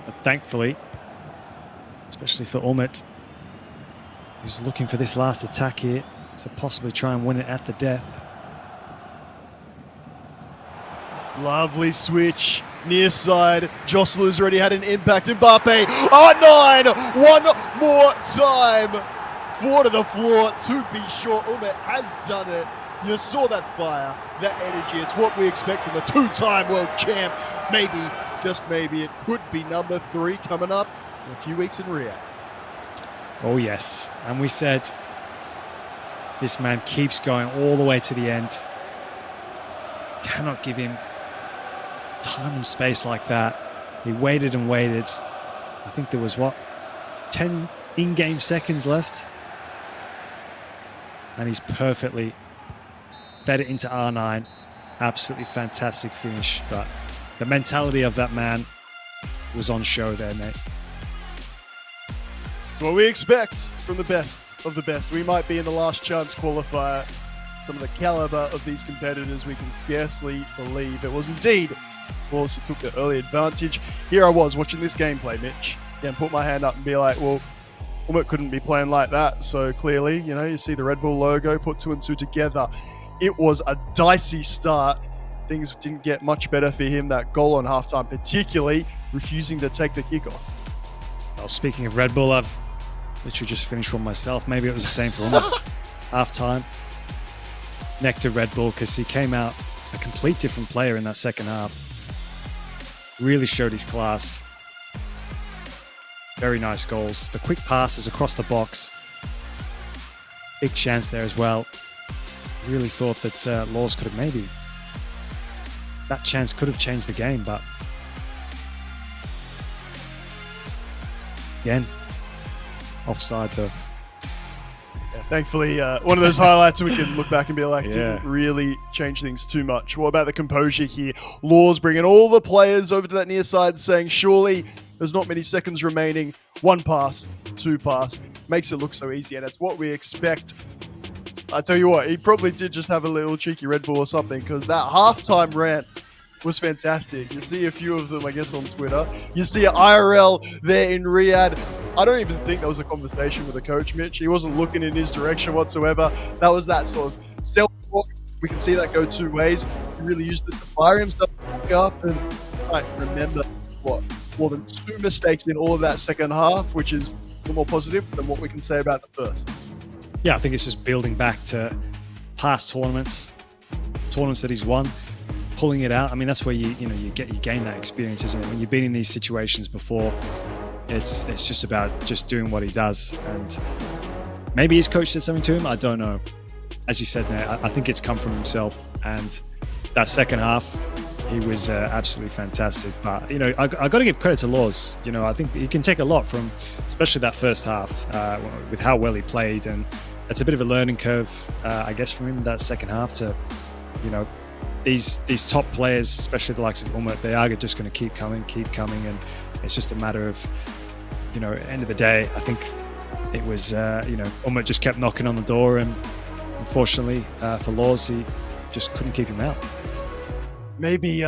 But thankfully, especially for Umut, who's looking for this last attack here to possibly try and win it at the death. Lovely switch, near side. Jostler's already had an impact. Mbappe, R9, one more time. 4 to the floor, to be sure. Umut has done it. You saw that fire, that energy. It's what we expect from the 2-time world champ. Maybe, just maybe, it could be number 3 coming up in a few weeks in Rio. Oh yes, and we said this man keeps going all the way to the end. Cannot give him time and space like that. He waited and waited. I think there was, 10 in-game seconds left. And he's perfectly fed it into R9. Absolutely fantastic finish. But the mentality of that man was on show there, mate. What we expect from the best of the best. We might be in the last chance qualifier. Some of the caliber of these competitors we can scarcely believe. It was indeed Force who took the early advantage. Here I was watching this gameplay, Mitch, and put my hand up and be like, well, Umut couldn't be playing like that. So clearly, you know, you see the Red Bull logo, put 2 and 2 together. It was a dicey start. Things didn't get much better for him. That goal on halftime, particularly refusing to take the kickoff. Well, speaking of Red Bull, I've literally just finished one myself. Maybe it was the same for Umut. Halftime, neck to Red Bull, because he came out a complete different player in that second half. Really showed his class. Very nice goals. The quick passes across the box. Big chance there as well. Really thought that Laws could have maybe... That chance could have changed the game, but... Again, offside though. Yeah, thankfully, one of those highlights we can look back and be like, didn't really change things too much. What about the composure here? Laws bringing all the players over to that near side saying, surely there's not many seconds remaining. 1 pass, 2 pass. Makes it look so easy, and it's what we expect. I tell you what, he probably did just have a little cheeky Red Bull or something, because that halftime rant was fantastic. You see a few of them, I guess, on Twitter. You see IRL there in Riyadh. I don't even think that was a conversation with the coach, Mitch. He wasn't looking in his direction whatsoever. That was that sort of self-talk. We can see that go 2 ways. He really used it to fire himself back up. And I remember, more than 2 mistakes in all of that second half, which is a little more positive than what we can say about the first. Yeah, I think it's just building back to past tournaments that he's won, pulling it out. I mean, that's where you gain that experience, isn't it? When you've been in these situations before, it's just about just doing what he does. And maybe his coach said something to him. I don't know. As you said there, I think it's come from himself. And that second half, he was absolutely fantastic. But, you know, I got to give credit to Laws. You know, I think he can take a lot from, especially that first half, with how well he played. And it's a bit of a learning curve, I guess, from him that second half to, you know, these top players, especially the likes of Umut, they are just going to keep coming, and it's just a matter of, you know, end of the day, I think it was, you know, Umut just kept knocking on the door, and unfortunately for Laws, he just couldn't keep him out. Maybe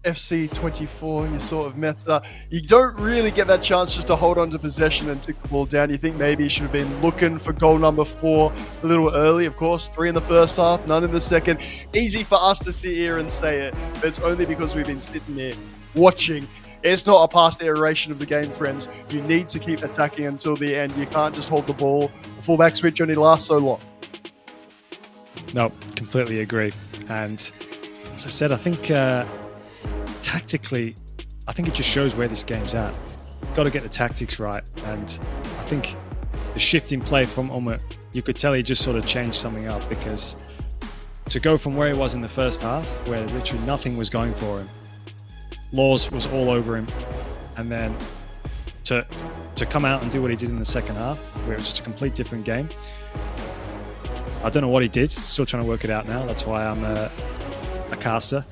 FC 24, you sort of meta. You don't really get that chance just to hold on to possession and tick the ball down. You think maybe you should have been looking for goal number 4 a little early. Of course, 3 in the first half, none in the second. Easy for us to sit here and say it, but it's only because we've been sitting there watching. It's not a past iteration of the game, friends. You need to keep attacking until the end. You can't just hold the ball. The fullback switch only lasts so long. No, completely agree. And as I said, I think tactically, I think it just shows where this game's at. You've got to get the tactics right. And I think the shift in play from Umut, you could tell he just sort of changed something up, because to go from where he was in the first half, where literally nothing was going for him, Laws was all over him, and then to come out and do what he did in the second half, where it was just a complete different game. I don't know what he did, still trying to work it out now. That's why I'm a caster.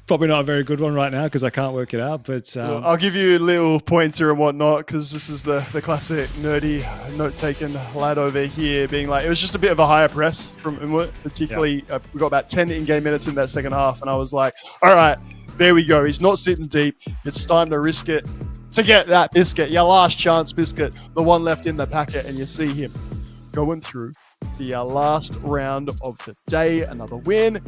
Probably not a very good one right now because I can't work it out, but well, I'll give you a little pointer and whatnot, because this is the classic nerdy note-taking lad over here being like, it was just a bit of a higher press from Umut, particularly we got about 10 in-game minutes in that second half, and I was like, all right, there we go. He's not sitting deep. It's time to risk it to get that biscuit, your last chance biscuit, the one left in the packet, and you see him going through to your last round of the day. Another win.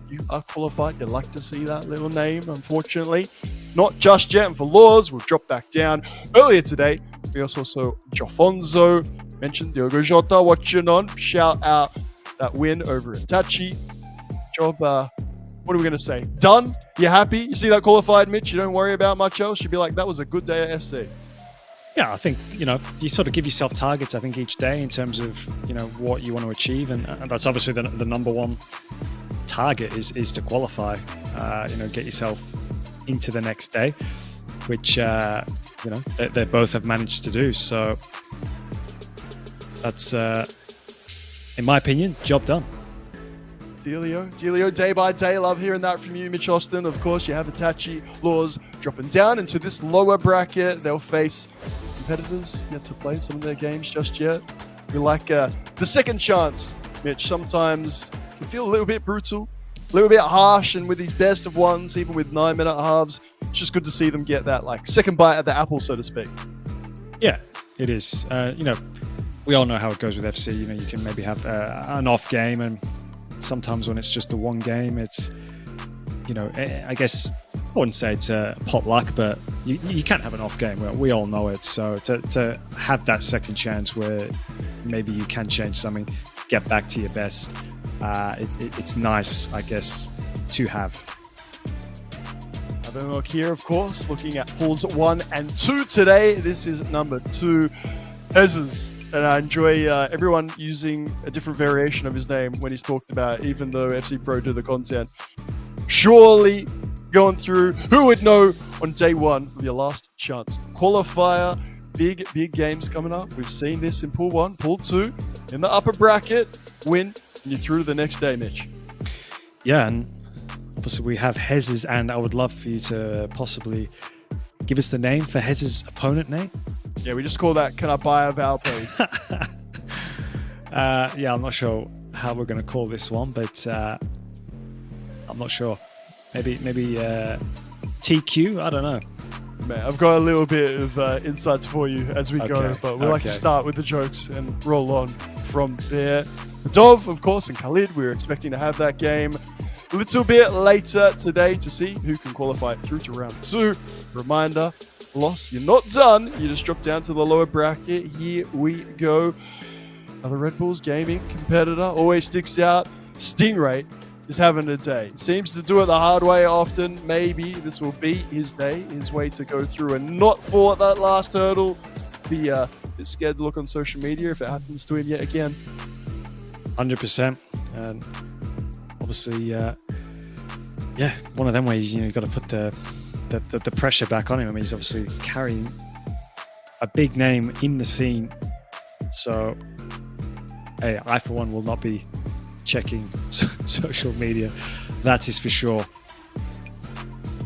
You are qualified. You'd like to see that little name, unfortunately. Not just yet. And for Laws, we'll drop back down. Earlier today, we also saw Jofonzo, mentioned Diogo Jota watching on. Shout out that win over Itachi. Job, what are we going to say? Done? You happy? You see that qualified, Mitch? You don't worry about much else? You'd be like, that was a good day at FC. Yeah, I think, you know, you sort of give yourself targets, I think, each day in terms of, you know, what you want to achieve. And that's obviously the number one target is to qualify, you know, get yourself into the next day, which, you know, they both have managed to do. So that's, in my opinion, job done. Delio, day by day. Love hearing that from you, Mitch Austin. Of course, you have Itachi, Laws dropping down into this lower bracket. They'll face competitors yet to play some of their games just yet. We like the second chance, Mitch. Sometimes can feel a little bit brutal, a little bit harsh, and with these best of ones, even with 9-minute halves, it's just good to see them get that like second bite at the apple, so to speak. Yeah, it is. We all know how it goes with FC. You can maybe have an off game, and sometimes when it's just the one game, it's, I guess I wouldn't say it's a pot luck, but you can't have an off game. We all know it. So to have that second chance where maybe you can change something, get back to your best, it's nice, I guess, to have. Having a look here, of course, looking at pools 1 and 2 today. This is number 2, Hez's. And I enjoy everyone using a different variation of his name when he's talked about, even though FC Pro do the content. Surely going through, who would know on day 1 of your last chance qualifier, big games coming up. We've seen this in pool 1, pool 2, in the upper bracket, win, and you're through to the next day, Mitch. Yeah, and obviously we have Hez's, and I would love for you to possibly give us the name for Hez's opponent name. Yeah, we just call that, can I buy a vowel, please? Yeah, I'm not sure how we're going to call this one, but I'm not sure. Maybe TQ? I don't know. Man, I've got a little bit of insights for you as we go, but we like to start with the jokes and roll on from there. Dov, of course, and Khalid, we're expecting to have that game a little bit later today to see who can qualify through to round 2. Reminder, loss, you're not done. You just drop down to the lower bracket. Here we go. Another Red Bulls gaming competitor always sticks out. Stingray is having a day. Seems to do it the hard way often. Maybe this will be his day, his way to go through and not fall at that last hurdle. Be a bit scared to look on social media if it happens to him yet again. 100%. And obviously, one of them ways, you've got to put the pressure back on him. I mean, he's obviously carrying a big name in the scene. So, hey, I for one will not be checking social media. That is for sure.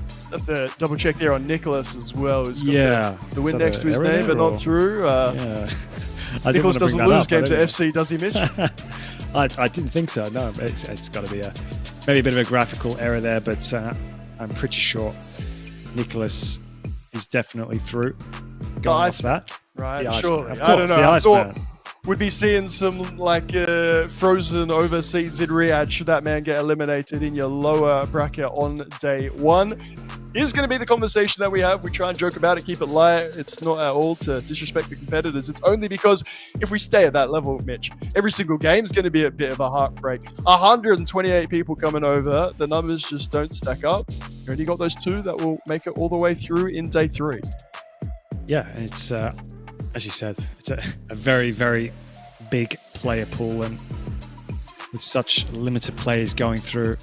Just have to double check there on Nicholas as well. Who's got the win next to his name, but not through. Nicholas doesn't lose games at FC, does he, Mitch? I didn't think so. No, it's got to be maybe a bit of a graphical error there, but I'm pretty sure Nicholas is definitely through. Going off that, right? The surely. Iceman. I don't know. I thought Man. We'd be seeing some like frozen over seeds in Riyadh should that man get eliminated in your lower bracket on day 1. Here's going to be the conversation that we have. We try and joke about it, keep it light. It's not at all to disrespect the competitors. It's only because if we stay at that level, Mitch, every single game is going to be a bit of a heartbreak. 128 people coming over. The numbers just don't stack up. You only got those 2 that will make it all the way through in day 3. Yeah, and it's, as you said, it's a very, very big player pool, and with such limited players going through,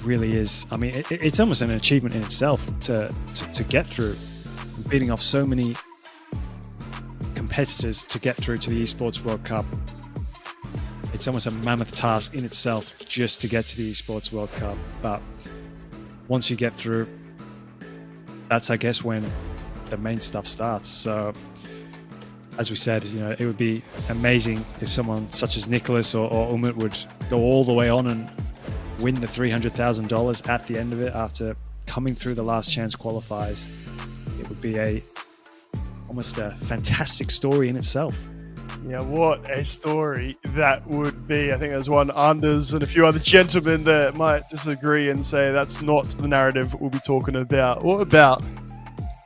really is. I mean, it's almost an achievement in itself to get through, beating off so many competitors to get through to the Esports World Cup. It's almost a mammoth task in itself just to get to the Esports World Cup. But once you get through, that's, I guess, when the main stuff starts. So, as we said, it would be amazing if someone such as Nicholas or Umut would go all the way on and win the $300,000 at the end of it after coming through the last chance qualifiers. It would be almost a fantastic story in itself. Yeah, what a story that would be. I think there's one Anders and a few other gentlemen that might disagree and say that's not the narrative we'll be talking about. What about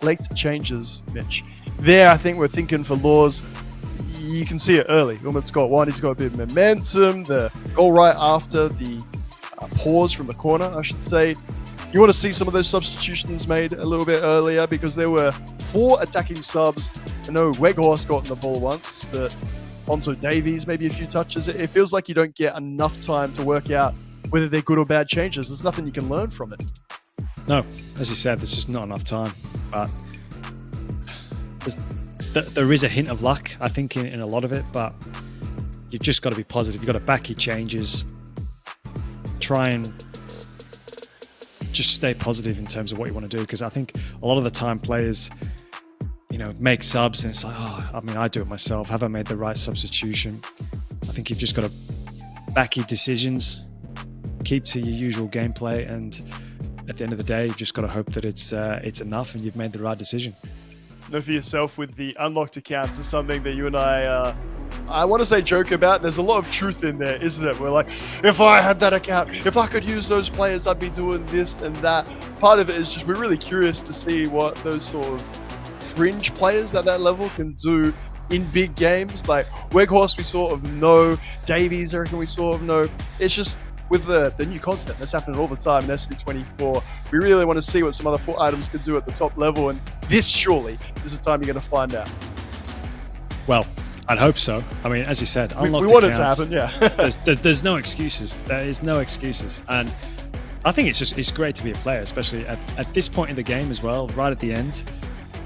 late changes, Mitch? There, I think we're thinking for Laws, you can see it early. Umut's got one, he's got a bit of momentum, the goal right after the pause from the corner, I should say. You want to see some of those substitutions made a little bit earlier because there were 4 attacking subs. I know Weghorst got in the ball once, but Fonzo Davies, maybe a few touches. It feels like you don't get enough time to work out whether they're good or bad changes. There's nothing you can learn from it. No, as you said, there's just not enough time. But there is a hint of luck, I think, in a lot of it. But you've just got to be positive. You've got to back your changes. Try and just stay positive in terms of what you want to do. Because I think a lot of the time players, make subs, and it's like, oh, I mean, I do it myself. Have I made the right substitution? I think you've just got to back your decisions, keep to your usual gameplay, and at the end of the day, you've just got to hope that it's enough and you've made the right decision. Know for yourself with the unlocked accounts is something that you and I want to say joke about. There's a lot of truth in there, isn't it? We're like, if I had that account, if I could use those players, I'd be doing this and that. Part of it is just we're really curious to see what those sort of fringe players at that level can do in big games. Like Weghorst, we sort of know. Davies, I reckon we sort of know. It's just with the new content that's happening all the time in FC24, we really want to see what some other foot items can do at the top level, and this is the time you're going to find out. Well, I'd hope so. I mean, as you said, unlocked we want accounts, it to happen, yeah. there's no excuses. There is no excuses. And I think it's great to be a player, especially at this point in the game as well, right at the end,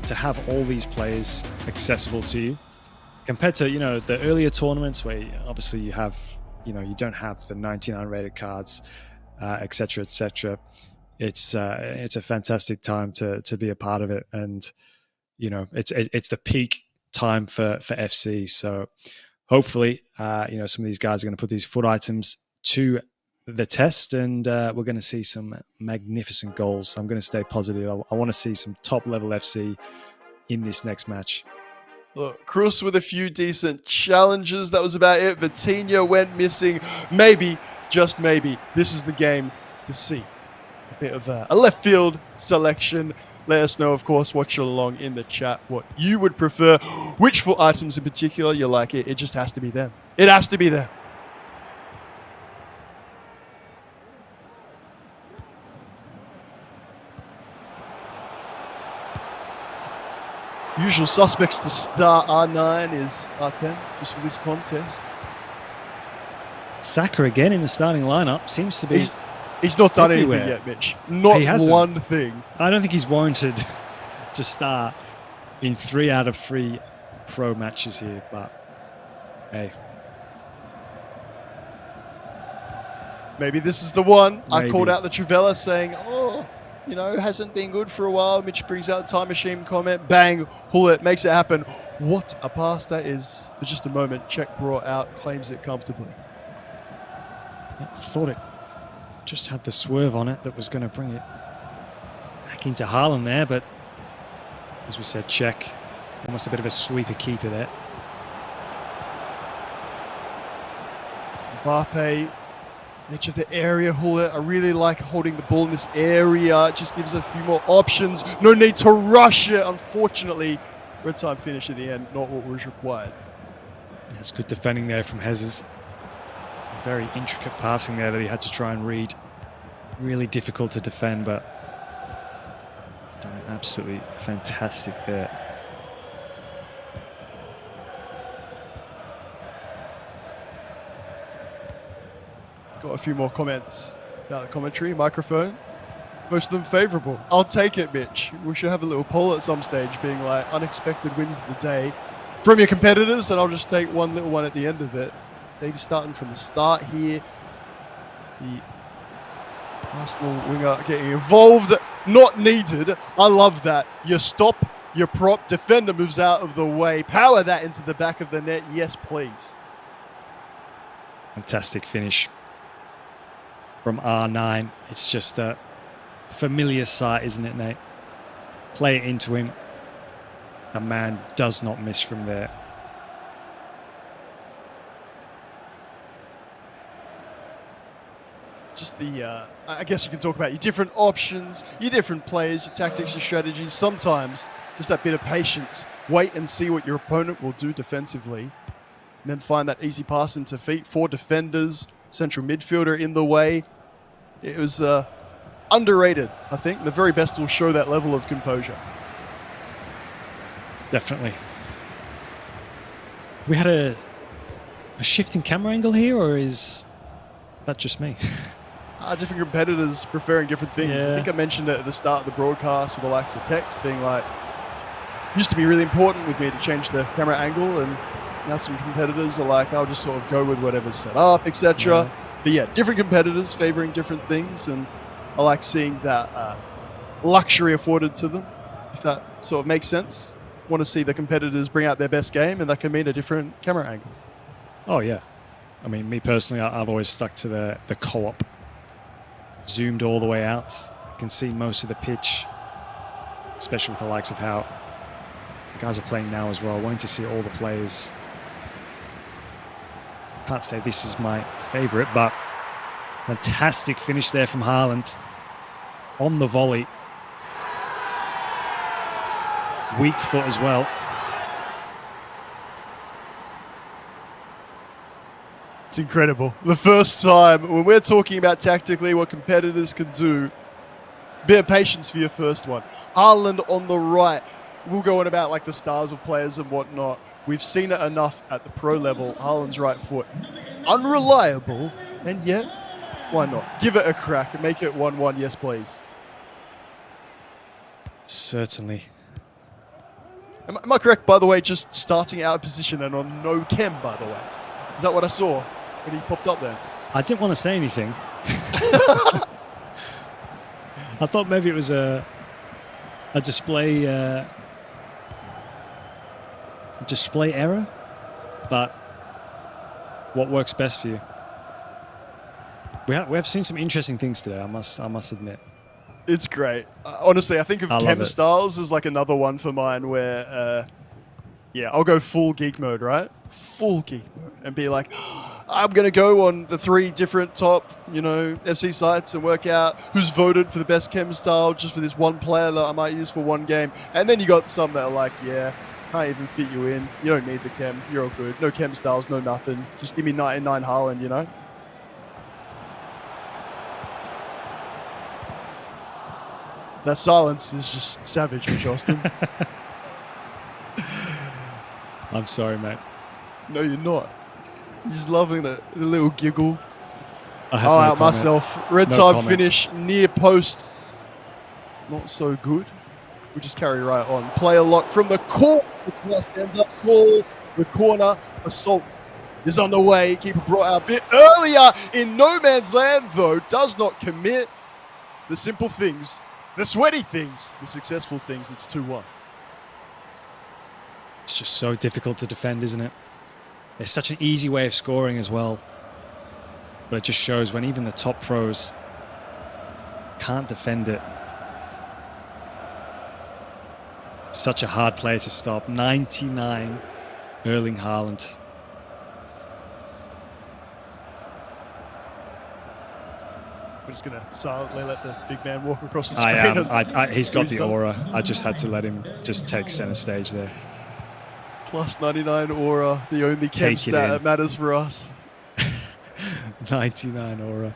to have all these players accessible to you. Compared to, the earlier tournaments where obviously you have, you don't have the 99 rated cards, etc., etc. It's a fantastic time to be a part of it, and it's the peak time for FC. So hopefully, some of these guys are going to put these foot items to the test, and we're going to see some magnificent goals. I'm going to stay positive. I want to see some top level FC in this next match. Look, Cruz with a few decent challenges. That was about it. Vitinha went missing. Maybe, just maybe, this is the game to see a bit of a left field selection. Let us know, of course, watch along in the chat what you would prefer. Which foot items in particular you like. It just has to be them. It has to be them. Usual suspects to start R9 is R10, just for this contest. Saka again in the starting lineup seems to be. He's not done everywhere. anything yet, Mitch. Not one thing. I don't think he's warranted to start in 3 out of 3 pro matches here, but hey. Maybe this is the one. Maybe. I called out the Trivella saying, hasn't been good for a while. Mitch brings out the time machine comment. Bang, Hullet makes it happen. What a pass that is. For just a moment, Czech brought out, claims it comfortably. I thought it just had the swerve on it that was going to bring it back into Haaland there, but as we said, Czech, almost a bit of a sweeper keeper there. Mbappe, edge of the area, Hullet. I really like holding the ball in this area. It just gives a few more options. No need to rush it. Unfortunately, red time finish at the end, not what was required. That's good defending there from Hezes. Very intricate passing there that he had to try and read. Really difficult to defend, but he's done it absolutely fantastic there. Got a few more comments about the commentary microphone. Most of them favourable. I'll take it, Mitch. We should have a little poll at some stage being like unexpected wins of the day from your competitors, and I'll just take one little one at the end of it. Maybe starting from the start here. The Arsenal winger getting involved. Not needed. I love that. You stop, you prop, defender moves out of the way. Power that into the back of the net. Yes, please. Fantastic finish from R9. It's just a familiar sight, isn't it, Nate? Play it into him. The man does not miss from there. Just I guess you can talk about your different options, your different players, your tactics, your strategies. Sometimes just that bit of patience. Wait and see what your opponent will do defensively. And then find that easy pass into feet. 4 defenders, central midfielder in the way. It was underrated, I think. The very best will show that level of composure. Definitely. We had a shift in camera angle here, or is that just me? Different competitors preferring different things. Yeah. I think I mentioned it at the start of the broadcast with Alexa Text being like, used to be really important with me to change the camera angle, and now some competitors are like, I'll just sort of go with whatever's set up, etc. Yeah. But yeah, different competitors favoring different things, and I like seeing that luxury afforded to them, if that sort of makes sense. want to see the competitors bring out their best game, and that can mean a different camera angle. Oh, yeah. I mean, me personally, I've always stuck to the co-op. Zoomed all the way out. I can see most of the pitch, especially with the likes of how the guys are playing now as well. Wanting to see all the players. Can't say this is my favorite, but fantastic finish there from Haaland on the volley. Weak foot as well. It's incredible. The first time, when we're talking about tactically what competitors can do, bit of patience for your first one. Haaland on the right. We'll go on about like the stars of players and whatnot. We've seen it enough at the pro level. Haaland's right foot. Unreliable, and yet, why not? Give it a crack and make it 1-1, yes please. Certainly. Am I correct, by the way, just starting out of position and on no chem, by the way? Is that what I saw when he popped up there? I didn't want to say anything. I thought maybe it was a display error, but what works best for you? We have seen some interesting things today. I must admit. It's great. Honestly, I think of Chem it. Styles as like another one for mine where, yeah, I'll go full geek mode, right? Full geek mode. And be like, I'm going to go on the 3 different top, FC sites and work out who's voted for the best Chem style just for this one player that I might use for one game. And then you got some that are like, yeah, can't even fit you in. You don't need the Chem. You're all good. No Chem styles, no nothing. Just give me 99 Haaland, That silence is just savage for Justin. I'm sorry, mate. No, you're not. He's loving it. The little giggle. I have no out comment. myself. Red No time comment. finish near post. Not so good. We just carry right on. Player lock from the corner. The player stands up tall. The corner assault is underway. Keeper brought out a bit earlier in no man's land, though. Does not commit. The simple things. The sweaty things, the successful things, it's 2-1. It's just so difficult to defend, isn't it? It's such an easy way of scoring as well. But it just shows when even the top pros can't defend it. Such a hard player to stop. 99, Erling Haaland. We're just going to silently let the big man walk across the screen. He's got the aura. I just had to let him just take center stage there. Plus 99 aura, the only chem stat that matters for us. 99 aura.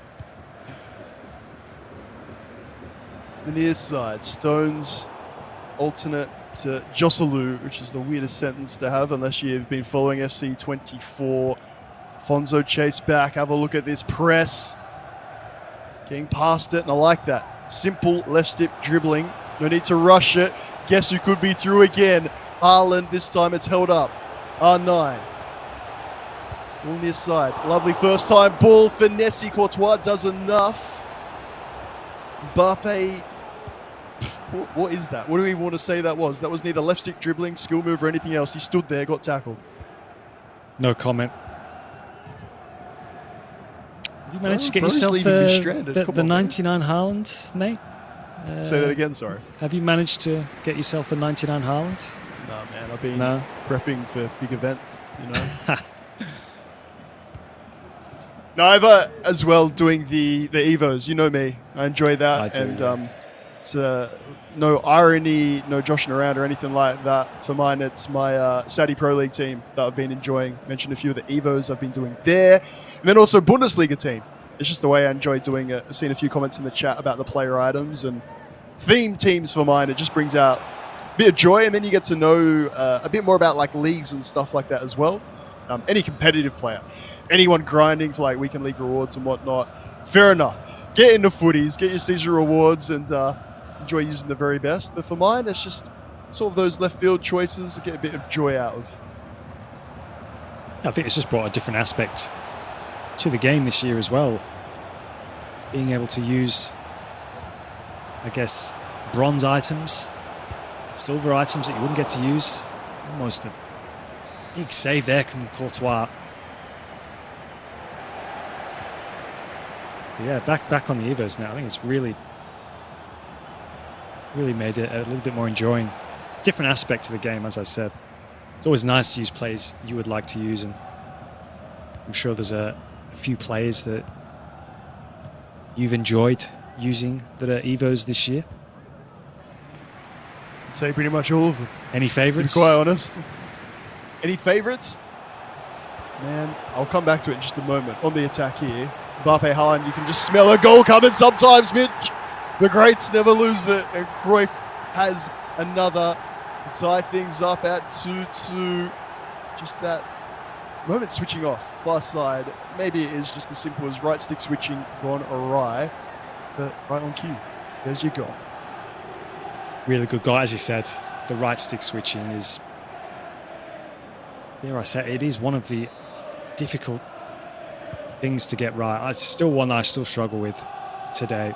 The near side, Stones alternate to Joselu, which is the weirdest sentence to have unless you've been following FC 24. Fonzo chase back, have a look at this press. Getting past it, and I like that. Simple left step dribbling. No need to rush it. Guess who could be through again? Haaland, this time it's held up. R9. All near side. Lovely first time ball. Finesse. Courtois does enough. Mbappe. What is that? What do we even want to say that was? That was neither left stick dribbling, skill move, or anything else. He stood there, got tackled. No comment. Have you managed to get yourself the 99 Haaland, Nate? Say that again, sorry. Have you managed to get yourself the 99 Haaland? No, man. I've been prepping for big events, No, I've as well doing the Evos. You know me. I enjoy that. I do, it's no irony, no joshing around or anything like that. For mine, it's my Saudi Pro League team that I've been enjoying. Mentioned a few of the Evos I've been doing there. And then also Bundesliga team. It's just the way I enjoy doing it. I've seen a few comments in the chat about the player items and theme teams for mine. It just brings out a bit of joy, and then you get to know a bit more about like leagues and stuff like that as well. Any competitive player, anyone grinding for like weekend league rewards and whatnot, fair enough. Get into footies, get your season rewards, and enjoy using the very best. But for mine, it's just sort of those left field choices to get a bit of joy out of. I think it's just brought a different aspect to the game this year as well. Being able to use, I guess, bronze items silver items that you wouldn't get to use. Almost a big save there from Courtois. But yeah, back on the Evos now. I think it's really made it a little bit more enjoying. Different aspect to the game, as I said. It's always nice to use plays you would like to use, and I'm sure there's a few players that you've enjoyed using that are Evos this year. I'd say pretty much all of them. Any favorites? To be quite honest. Any favorites? Man, I'll come back to it in just a moment. On the attack here, Mbappe, Haaland, you can just smell a goal coming sometimes, Mitch. The greats never lose it, and Cruyff has another to tie things up at 2-2. Just that moment switching off, far side. Maybe it is just as simple as right stick switching gone awry, but right on cue. There's your goal. Really good goal, as you said. The right stick switching is, dare I say, it is one of the difficult things to get right. It's still one that I still struggle with today.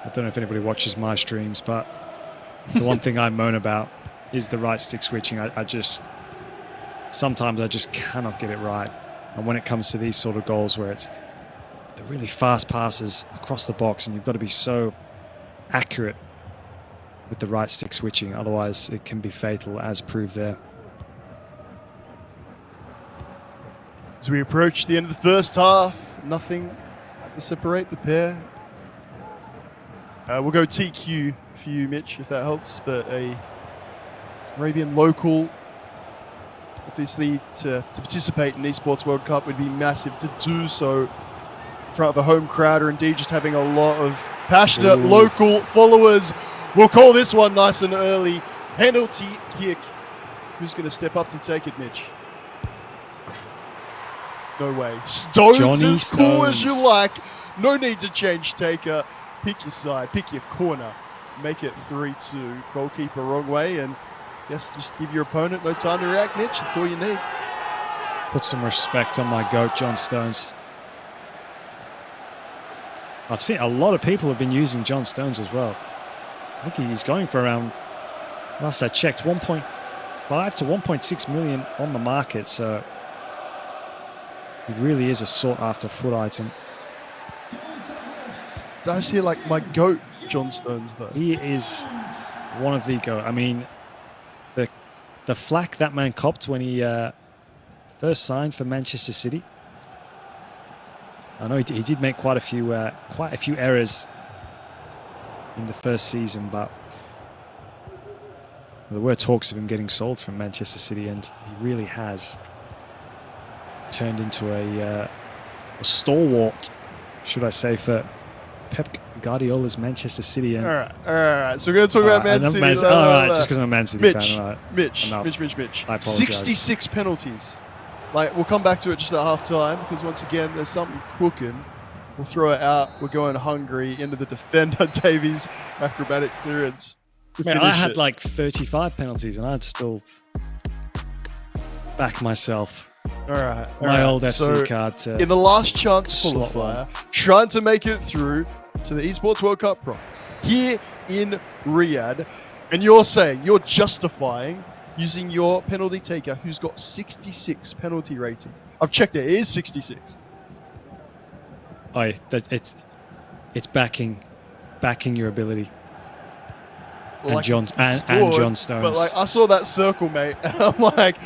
I don't know if anybody watches my streams, but the one thing I moan about is the right stick switching. Sometimes I just cannot get it right. And when it comes to these sort of goals where it's the really fast passes across the box and you've got to be so accurate with the right stick switching, otherwise it can be fatal, as proved there. As we approach the end of the first half, nothing to separate the pair. We'll go TQ for you, Mitch, if that helps, but a Arabian local, obviously to participate in Esports World Cup would be massive. To do so in front of a home crowd, or indeed just having a lot of passionate local followers. We'll call this one nice and early. Penalty kick. Who's going to step up to take it, Mitch? No way. Stones Johnny as cool as Stones. you like. No need to change taker. Pick your side, pick your corner. Make it 3-2. Goalkeeper wrong way, and yes, just give your opponent no time to react, Mitch. That's all you need. Put some respect on my GOAT, John Stones. I've seen a lot of people have been using John Stones as well. I think he's going for around, last I checked, 1.5 to 1.6 million on the market. So he really is a sought-after foot item. Did I just hear like my GOAT, John Stones, though? He is one of the GOAT. I mean, the flack that man copped when he first signed for Manchester City. I know he did make quite a few errors in the first season, but there were talks of him getting sold from Manchester City, and he really has turned into a stalwart, should I say, for Pep Guardiola's Manchester City. And all right. So we're going to talk about Man City. All right, just because I'm a Man City Mitch, fan. All right. Mitch. I apologize. 66 penalties. Like, we'll come back to it just at half time, because once again, there's something cooking. We'll throw it out. We're going hungry into the defender. Davies acrobatic clearance. Man, I had like 35 penalties, and I'd still back myself. All right. My old FC card. In the last chance slot qualifier, trying to make it through to the Esports World Cup Pro here in Riyadh, and you're justifying using your penalty taker who's got 66 penalty rating. I've checked it. It is 66. It's backing your ability. Well, and John Stones. But like, I saw that circle, mate, and I'm like,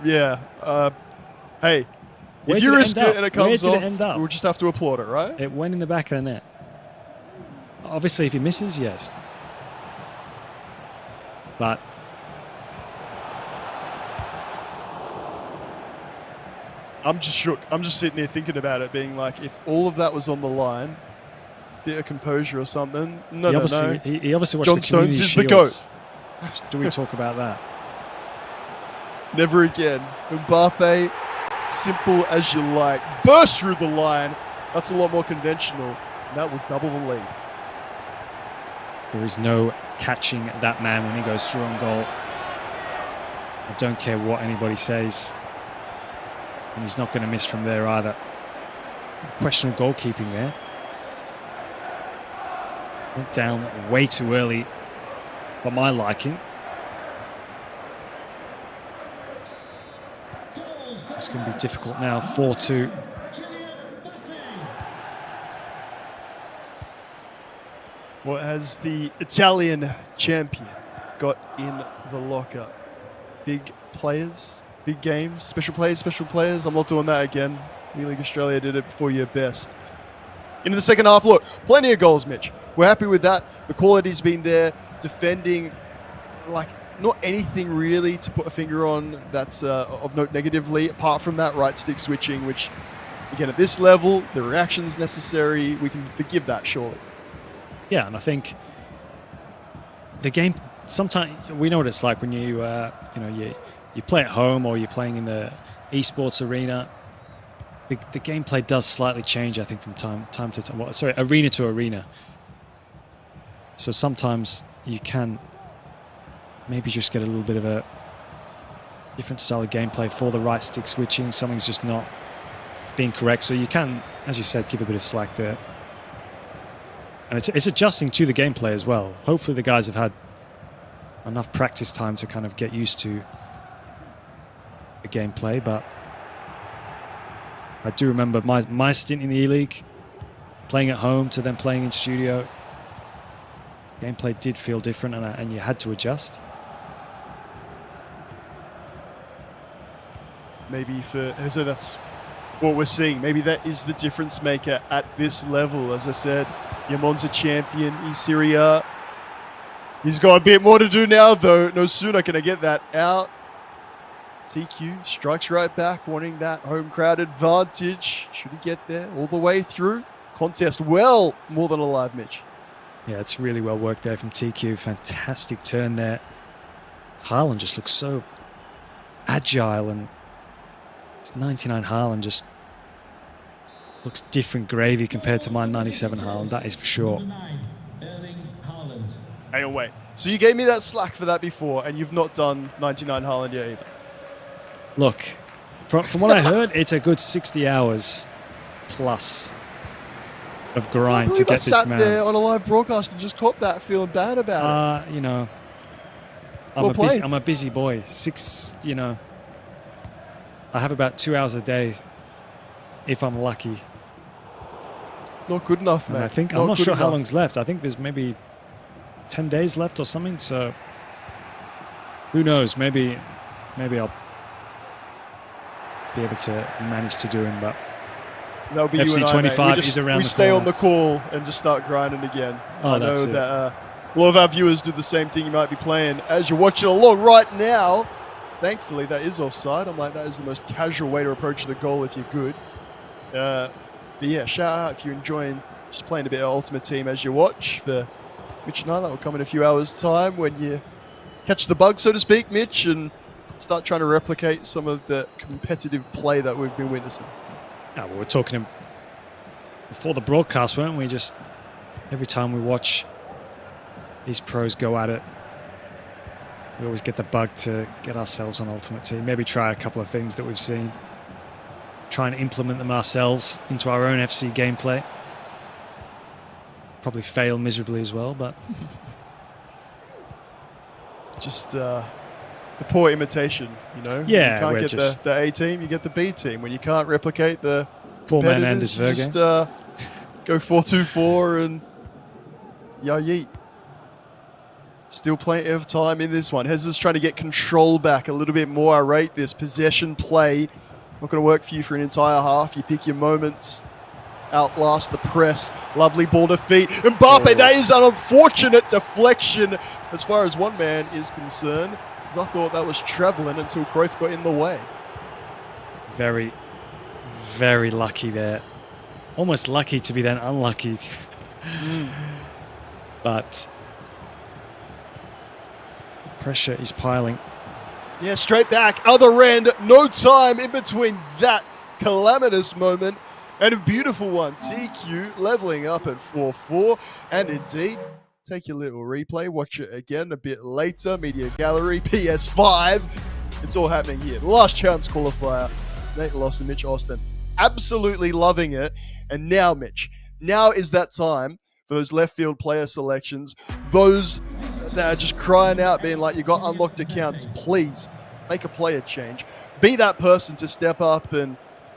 yeah. Hey, Where if did you it risk end it up? and it Where comes did it off, end up? we'll just have to applaud it, right? It went in the back of the net. Obviously, if he misses, yes. But I'm just shook. I'm just sitting here thinking about it, being like, if all of that was on the line, bit of composure or something. No. He obviously watched John the Community Stones is Shields. the GOAT. Do we talk about that? Never again. Mbappe, simple as you like. Burst through the line. That's a lot more conventional. And that will double the lead. There is no catching that man when he goes through on goal. I don't care what anybody says. And he's not going to miss from there either. Questionable goalkeeping there. Went down way too early. for my liking. It's going to be difficult now. 4-2. What has the Italian champion got in the locker? Big players, big games, special players. I'm not doing that again. E-League Australia did it before your best. Into the second half, look, plenty of goals, Mitch. We're happy with that. The quality's been there. Defending, like, not anything really to put a finger on that's of note negatively, apart from that right stick switching, which, again, at this level, the reaction's necessary. We can forgive that, surely. Yeah, and I think the game, sometimes we know what it's like when you play at home or you're playing in the esports arena. The gameplay does slightly change, I think, from time to time. Well, sorry, arena to arena. So sometimes you can maybe just get a little bit of a different style of gameplay for the right stick switching. Something's just not being correct. So you can, as you said, give a bit of slack there. And it's adjusting to the gameplay as well. Hopefully the guys have had enough practice time to kind of get used to the gameplay. But I do remember my stint in the E-League, playing at home to then playing in studio. Gameplay did feel different, and you had to adjust. Maybe so that's what we're seeing. Maybe that is the difference maker at this level. As I said, Yamon's a champion in Serie A. He's got a bit more to do now, though. No sooner can I get that out. TQ strikes right back, wanting that home crowd advantage. Should he get there all the way through? Contest well more than alive, Mitch. Yeah, it's really well worked there from TQ. Fantastic turn there. Haaland just looks so agile, and it's 99 Haaland just looks different gravy compared to my 97 Haaland, that is for sure. Hey, wait. So you gave me that slack for that before, and you've not done 99 Haaland yet either? Look, from what I heard, it's a good 60 hours plus of grind to get this man. I sat there on a live broadcast and just copped that, feeling bad about it. You know, I'm a busy boy. I have about 2 hours a day, if I'm lucky. Not good enough, man. I'm not sure how long's left. I think there's maybe 10 days left or something. So who knows? Maybe I'll be able to manage to do him. But that'll be FC you and 25 is around the corner. We stay on the call and just start grinding again. Oh, I know that's it. That a lot of our viewers do the same thing. You might be playing as you're watching along right now. Thankfully, that is offside. I'm like, that is the most casual way to approach the goal if you're good. But yeah, shout out if you're enjoying just playing a bit of Ultimate Team as you watch. For Mitch and I, that will come in a few hours' time when you catch the bug, so to speak, Mitch, and start trying to replicate some of the competitive play that we've been witnessing. Yeah, well, we're talking before the broadcast, weren't we? Just every time we watch these pros go at it, we always get the bug to get ourselves on Ultimate Team. Maybe try a couple of things that we've seen. Try and implement them ourselves into our own FC gameplay. Probably fail miserably as well, but... just the poor imitation, you know? Yeah, you can't get the A team, you get the B team. When you can't replicate the four-man Anders you just go 4-2-4 and yeet. Still plenty of time in this one. Hez's trying to get control back a little bit more. I rate this possession play. Not going to work for you for an entire half. You pick your moments. Outlast the press. Lovely ball to feet. Mbappe, that is an unfortunate deflection as far as one man is concerned. I thought that was travelling until Cruyff got in the way. Very, very lucky there. Almost lucky to be then unlucky. But pressure is piling. Yeah, straight back, other end, no time in between that calamitous moment and a beautiful one. TQ leveling up at 4-4, and indeed, take your little replay, watch it again a bit later, Media Gallery, PS5, it's all happening here. The last chance qualifier, Nate Lawson, Mitch Austin, absolutely loving it. And now, Mitch, now is that time for those left field player selections, those that are just crying out, being like, you got unlocked accounts, please make a player change. Be that person to step up and,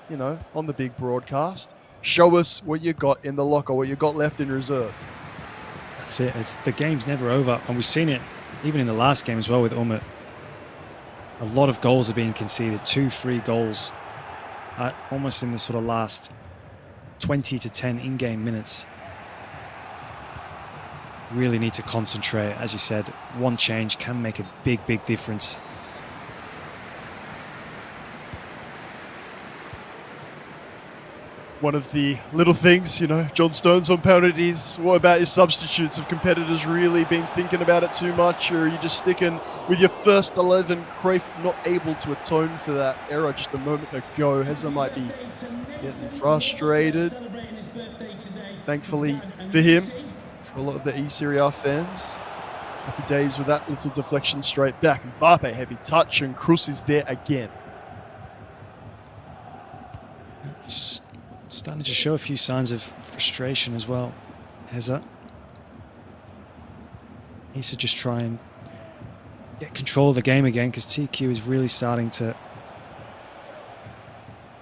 you know, on the big broadcast, show us what you got in the locker, what you got left in reserve. That's it. The game's never over. And we've seen it even in the last game as well with Umut. A lot of goals are being conceded, 2-3 goals almost in the sort of last 20 to 10 in-game minutes. Really need to concentrate. As you said, one change can make a big, big difference. One of the little things, you know, John Stones on penalties. What about your substitutes? Have competitors really been thinking about it too much, or are you just sticking with your first 11? Cruyff not able to atone for that error just a moment ago. Heza might be getting frustrated. Thankfully for him, for a lot of the E-Serie A fans, happy days with that little deflection straight back. Mbappe, heavy touch, and Kroos is there again. Starting to show a few signs of frustration as well. Heza needs to just try and get control of the game again, because TQ is really starting to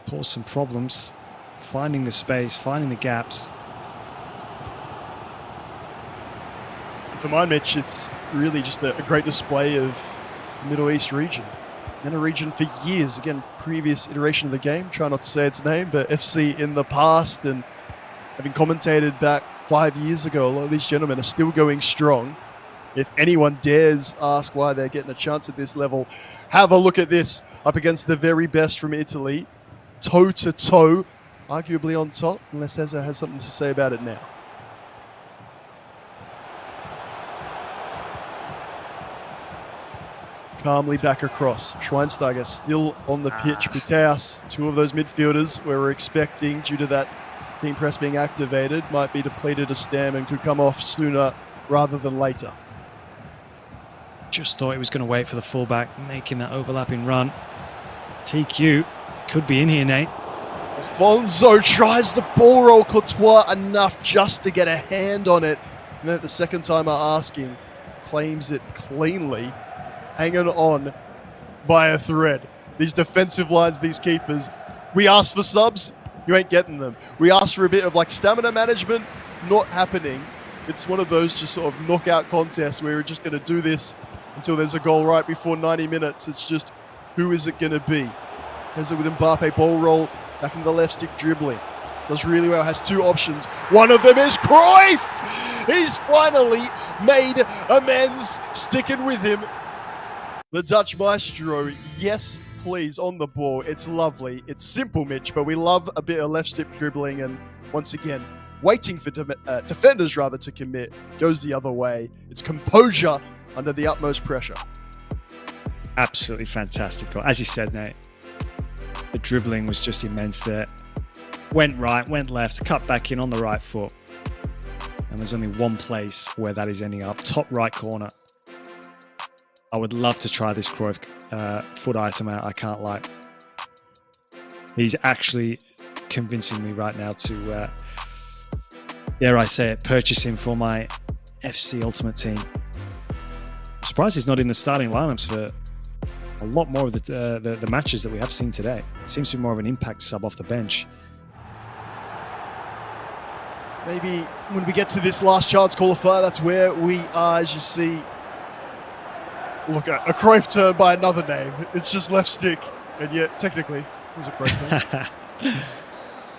cause some problems, finding the space, finding the gaps. For mine, Mitch, it's really just a great display of the Middle East region. In a region for years, again, previous iteration of the game, try not to say its name, but FC in the past, and having commentated back 5 years ago, a lot of these gentlemen are still going strong. If anyone dares ask why they're getting a chance at this level, have a look at this, up against the very best from Italy, toe-to-toe, arguably on top, unless Heza has something to say about it now. Calmly back across. Schweinsteiger still on the pitch. Puteas, two of those midfielders where we're expecting, due to that team press being activated, might be depleted a stem and could come off sooner rather than later. Just thought he was going to wait for the fullback, making that overlapping run. TQ could be in here, Nate. Alfonso tries the ball roll. Courtois enough just to get a hand on it. And then at the second time asking, claims it cleanly. Hanging on by a thread. These defensive lines, these keepers, we asked for subs, you ain't getting them. We asked for a bit of like stamina management, not happening. It's one of those just sort of knockout contests where we're just going to do this until there's a goal right before 90 minutes. It's just, who is it going to be? There's it with Mbappe, ball roll, back in the left stick dribbling. Does really well, has two options. One of them is Cruyff! He's finally made amends, sticking with him. The Dutch maestro, yes, please, on the ball. It's lovely. It's simple, Mitch, but we love a bit of left stick dribbling. And once again, waiting for defenders, rather, to commit. Goes the other way. It's composure under the utmost pressure. Absolutely fantastic. As you said, Nate, the dribbling was just immense there. Went right, went left, cut back in on the right foot. And there's only one place where that is ending up. Top right corner. I would love to try this Cruyff foot item out, I can't lie. He's actually convincing me right now to, dare I say it, purchase him for my FC Ultimate Team. I'm surprised he's not in the starting lineups for a lot more of the matches that we have seen today. It seems to be more of an impact sub off the bench. Maybe when we get to this last chance qualifier, that's where we are, as you see. Look at a Cruyff turn by another name. It's just left stick, and yet technically it was a Cruyff turn.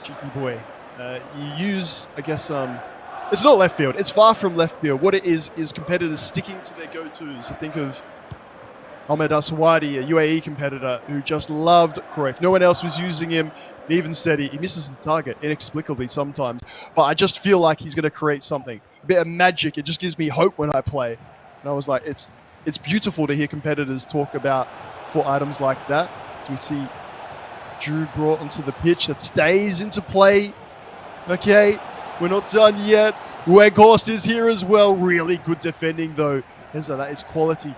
Cheeky boy. You use, I guess, it's not left field. It's far from left field. What it is competitors sticking to their go-tos. I think of Ahmed Aswadi, a UAE competitor who just loved Cruyff. No one else was using him. He even said he misses the target inexplicably sometimes. But I just feel like he's going to create something. A bit of magic. It just gives me hope when I play. And I was like, it's beautiful to hear competitors talk about for items like that. As we see Drew brought onto the pitch, that stays into play. Okay, we're not done yet. Weghorst is here as well. Really good defending though. Heza, that is quality.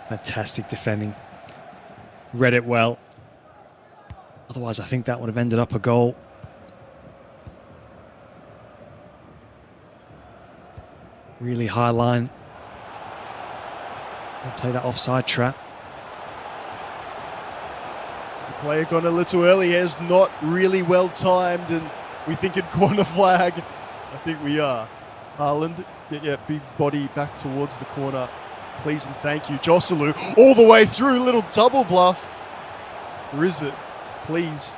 Fantastic defending. Read it well. Otherwise, I think that would have ended up a goal. Really high line. We'll play that offside trap. The player gone a little early, is not really well timed, and we think it corner flag. I think we are. Haaland, get your big body back towards the corner. Please and thank you. Joselu all the way through, little double bluff. Where is it? Please,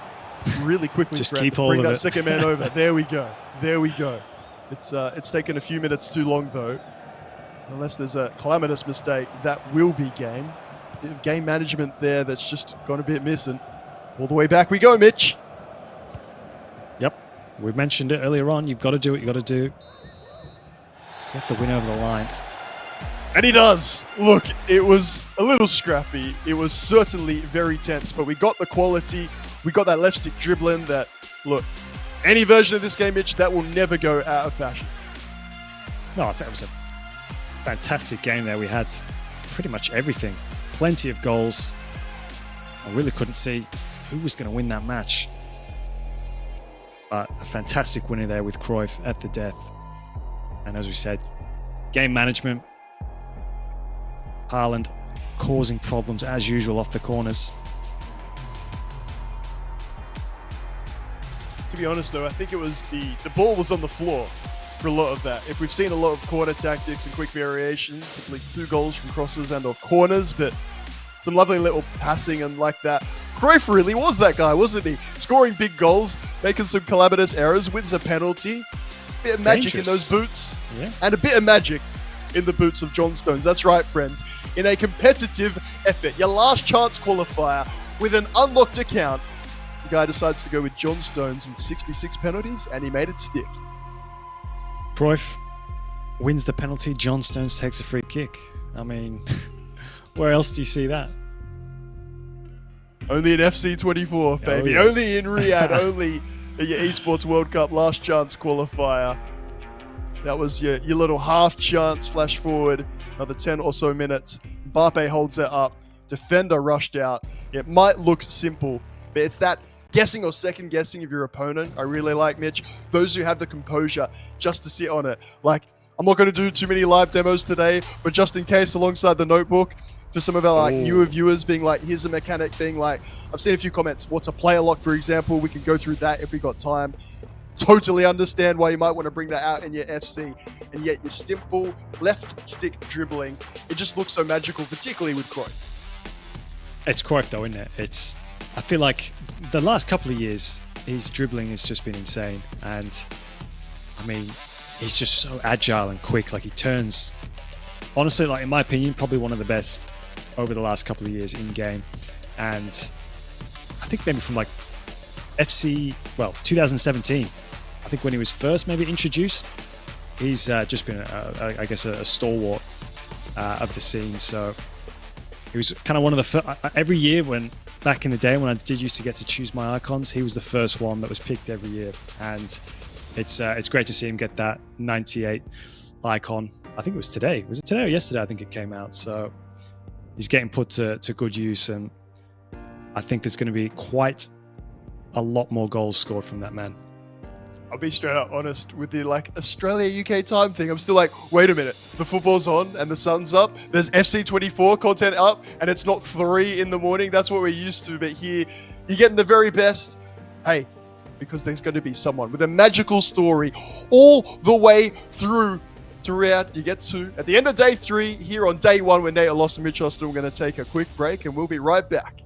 really quickly, just Brent, keep hold bring of that it. second man over. There we go. There we go. It's taken a few minutes too long though. Unless there's a calamitous mistake, that will be game. Bit of game management there that's just gone a bit missing. All the way back we go, Mitch. Yep, we mentioned it earlier on. You've got to do what you got to do. Get the win over the line. And he does. Look, it was a little scrappy. It was certainly very tense, but we got the quality. We got that left stick dribbling that, look, any version of this game, Mitch, that will never go out of fashion. No, I think it was a fantastic game there. We had pretty much everything. Plenty of goals. I really couldn't see who was going to win that match. But a fantastic winner there with Cruyff at the death. And as we said, game management. Haaland causing problems as usual off the corners. To be honest, though, I think it was the ball was on the floor for a lot of that. If we've seen a lot of corner tactics and quick variations, simply 2 goals from crosses and or corners, but some lovely little passing and like that. Cruyff really was that guy, wasn't he? Scoring big goals, making some calamitous errors, wins a penalty. A bit of magic in those boots, and a bit of magic in the boots of John Stones. That's right, friends. In a competitive effort, your last chance qualifier with an unlocked account, the guy decides to go with John Stones with 66 penalties, and he made it stick. Cruyff wins the penalty. John Stones takes a free kick. I mean, where else do you see that? Only in FC24, baby. Oh, yes. Only in Riyadh. Only at your Esports World Cup last chance qualifier. That was your little half chance flash forward. Another 10 or so minutes. Mbappe holds it up. Defender rushed out. It might look simple, but it's that guessing or second guessing of your opponent. I really like, Mitch. Those who have the composure just to sit on it. Like, I'm not going to do too many live demos today, but just in case, alongside the notebook, for some of our newer viewers being like, here's a mechanic thing. Like, I've seen a few comments. What's a player lock, for example? We can go through that if we got time. Totally understand why you might want to bring that out in your FC. And yet your simple left stick dribbling, it just looks so magical, particularly with Cruyff. It's Cruyff though, isn't it? I feel like the last couple of years, his dribbling has just been insane. And I mean, he's just so agile and quick. Like, he turns, honestly, like, in my opinion, probably one of the best over the last couple of years in game. And I think maybe from like 2017, I think when he was first maybe introduced, he's just been, I guess, a stalwart of the scene. So he was kind of one of the first, every year back in the day when I did used to get to choose my icons, he was the first one that was picked every year. And it's great to see him get that 98 icon. I think it was today. Was it today or yesterday? I think it came out. So he's getting put to good use, and I think there's going to be quite a lot more goals scored from that man. I'll be straight up honest with the like Australia UK time thing. I'm still like, wait a minute, the football's on and the sun's up. There's FC24 content up and it's not 3 in the morning. That's what we're used to. But here, you're getting the very best. Hey, because there's going to be someone with a magical story all the way through to Riyadh. You get to, at the end of day 3, here on day 1, when Nate lost and Mitch Austin, we're going to take a quick break and we'll be right back.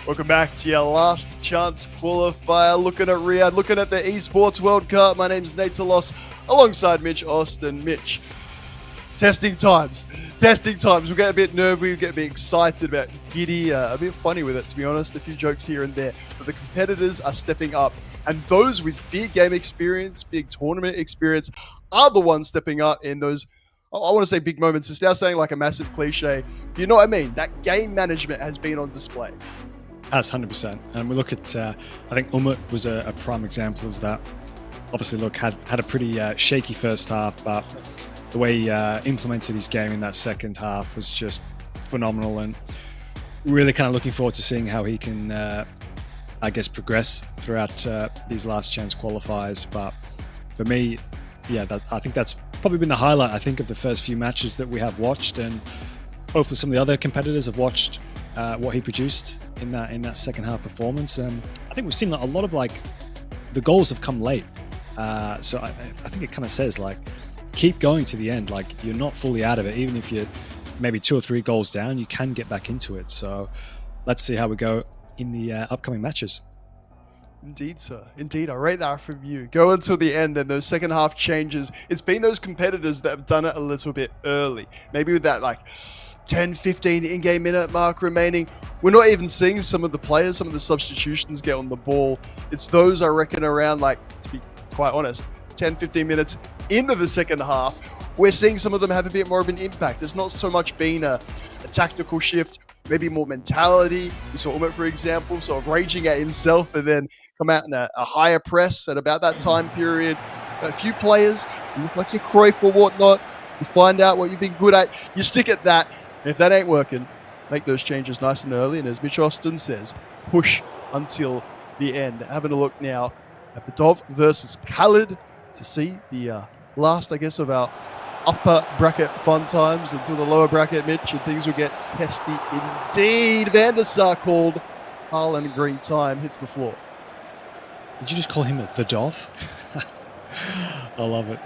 Welcome back to your last chance qualifier. Looking at Riyadh, looking at the Esports World Cup. My name's Nate Talos, alongside Mitch Austin. Mitch, testing times. We get a bit nervy, we get a bit excited, about giddy, a bit funny with it, to be honest. A few jokes here and there. But the competitors are stepping up. And those with big game experience, big tournament experience, are the ones stepping up in those, I want to say big moments. It's now saying like a massive cliche. You know what I mean? That game management has been on display. That's 100%. And we look at, I think Umut was a prime example of that. Obviously, look, had a pretty shaky first half, but the way he implemented his game in that second half was just phenomenal, and really kind of looking forward to seeing how he can, I guess, progress throughout these last chance qualifiers. But for me, yeah, I think that's probably been the highlight, I think, of the first few matches that we have watched, and hopefully some of the other competitors have watched what he produced in that second half performance. I think we've seen a lot of, like, the goals have come late, so I think it kind of says, like, keep going to the end. Like, you're not fully out of it. Even if you're maybe 2 or 3 goals down, you can get back into it. So let's see how we go in the upcoming matches. Indeed, sir. Indeed, I rate that from you. Go until the end, and those second half changes. It's been those competitors that have done it a little bit early. Maybe with that, like, 10, 15 in-game minute mark remaining. We're not even seeing some of the players, some of the substitutions get on the ball. It's those, I reckon, around, like, to be quite honest, 10, 15 minutes into the second half, we're seeing some of them have a bit more of an impact. There's not so much been a tactical shift, maybe more mentality. We saw Umut, for example, sort of raging at himself and then come out in a higher press at about that time period. A few players, you look like your Cruyff or whatnot, you find out what you've been good at, you stick at that. And if that ain't working, make those changes nice and early. And as Mitch Austin says, push until the end. Having a look now at Badov versus Khalid to see the last, I guess, of our upper bracket fun times until the lower bracket, Mitch, and things will get testy indeed. Van der Sar called. Harlan green time hits the floor. Did you just call him the Dov? I love it.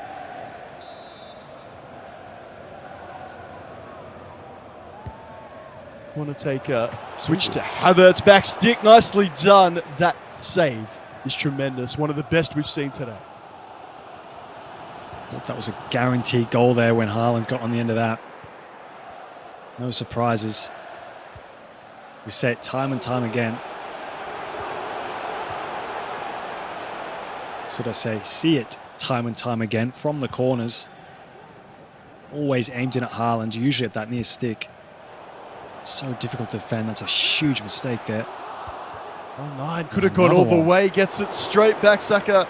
Want to take a switch to Havertz, back stick, nicely done. That save is tremendous. One of the best we've seen today. Thought that was a guaranteed goal there when Haaland got on the end of that. No surprises. We say it time and time again. Should I say, see it time and time again from the corners. Always aimed in at Haaland, usually at that near stick. So difficult to defend. That's a huge mistake there. Oh, 9 could have gone all the way. Gets it straight back. Saka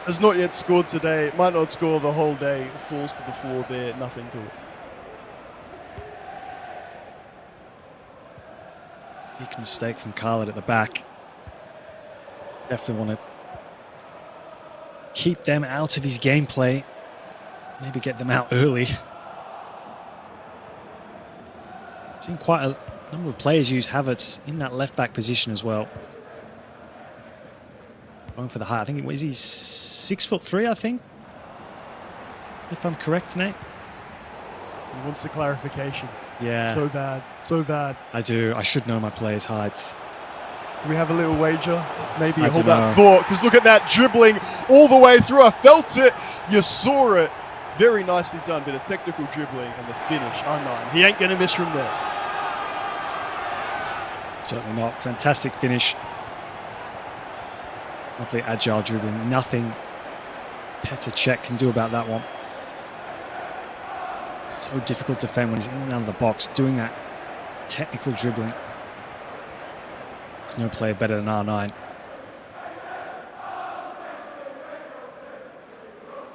has not yet scored today. Might not score the whole day. Falls to the floor there. Nothing to it. Big mistake from Khalid at the back. Definitely want to keep them out of his gameplay. Maybe get them out early. Seen quite a number of players use Havertz in that left-back position as well. Going for the height. I think, is he 6'3", I think? If I'm correct, Nate? He wants the clarification. Yeah. So bad. So bad. I do. I should know my players' heights. Do we have a little wager? Maybe hold that thought, because look at that dribbling all the way through. I felt it. You saw it. Very nicely done. Bit of technical dribbling and the finish. Unknown. He ain't going to miss from there. Certainly not. Fantastic finish. Lovely agile dribbling. Nothing Petr Cech can do about that one. So difficult to defend when he's in and out of the box, doing that technical dribbling. There's no player better than R9.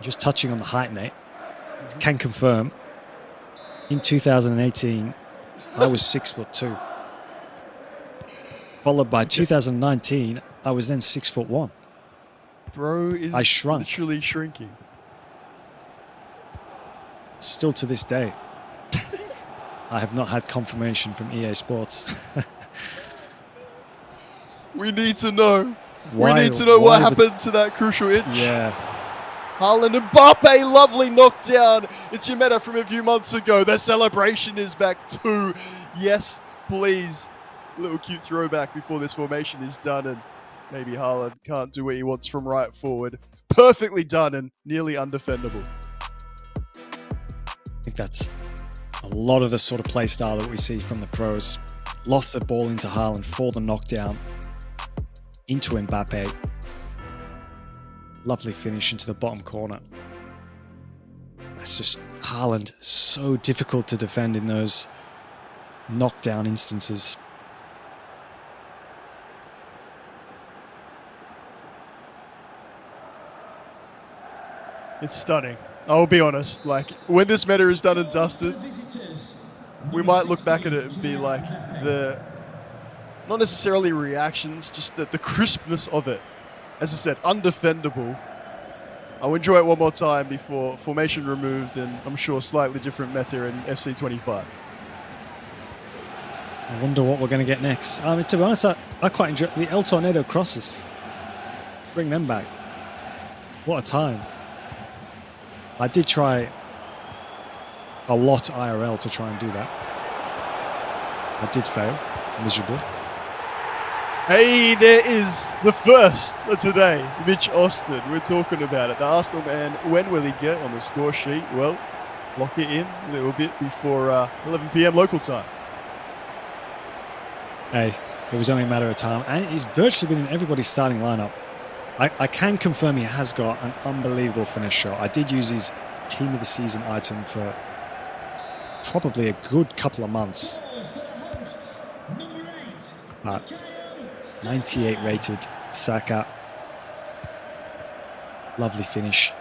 Just touching on the height, Nate. Can confirm. In 2018, I was 6'2". Followed by 2019, I was then 6'1". Bro is I shrunk. Literally shrinking. Still to this day, I have not had confirmation from EA Sports. We need to know. We need to know what happened to that crucial inch. Yeah. Haaland and Mbappe, lovely knockdown. It's your meta from a few months ago. Their celebration is back too. Yes, please. little cute throwback before this formation is done, and maybe Haaland can't do what he wants from right forward. Perfectly done and nearly undefendable. I think that's a lot of the sort of play style that we see from the pros. Loft the ball into Haaland for the knockdown into Mbappe. Lovely finish into the bottom corner. It's just Haaland, so difficult to defend in those knockdown instances. It's stunning. I'll be honest, like, when this meta is done and dusted, we might look back at it and be like, not necessarily reactions, just the crispness of it. As I said, undefendable. I'll enjoy it one more time before formation removed and I'm sure slightly different meta in FC 25. I wonder what we're going to get next. To be honest, I quite enjoy the El Tornado crosses. Bring them back. What a time. I did try a lot IRL to try and do that. I did fail miserably. Hey, there is the first of today, Mitch Austin. We're talking about it. The Arsenal man, when will he get on the score sheet? Well, lock it in a little bit before 11 p.m. local time. Hey, it was only a matter of time. And he's virtually been in everybody's starting lineup. I can confirm he has got an unbelievable finesse shot. I did use his Team of the Season item for probably a good couple of months. But 98 rated Saka. Lovely finish.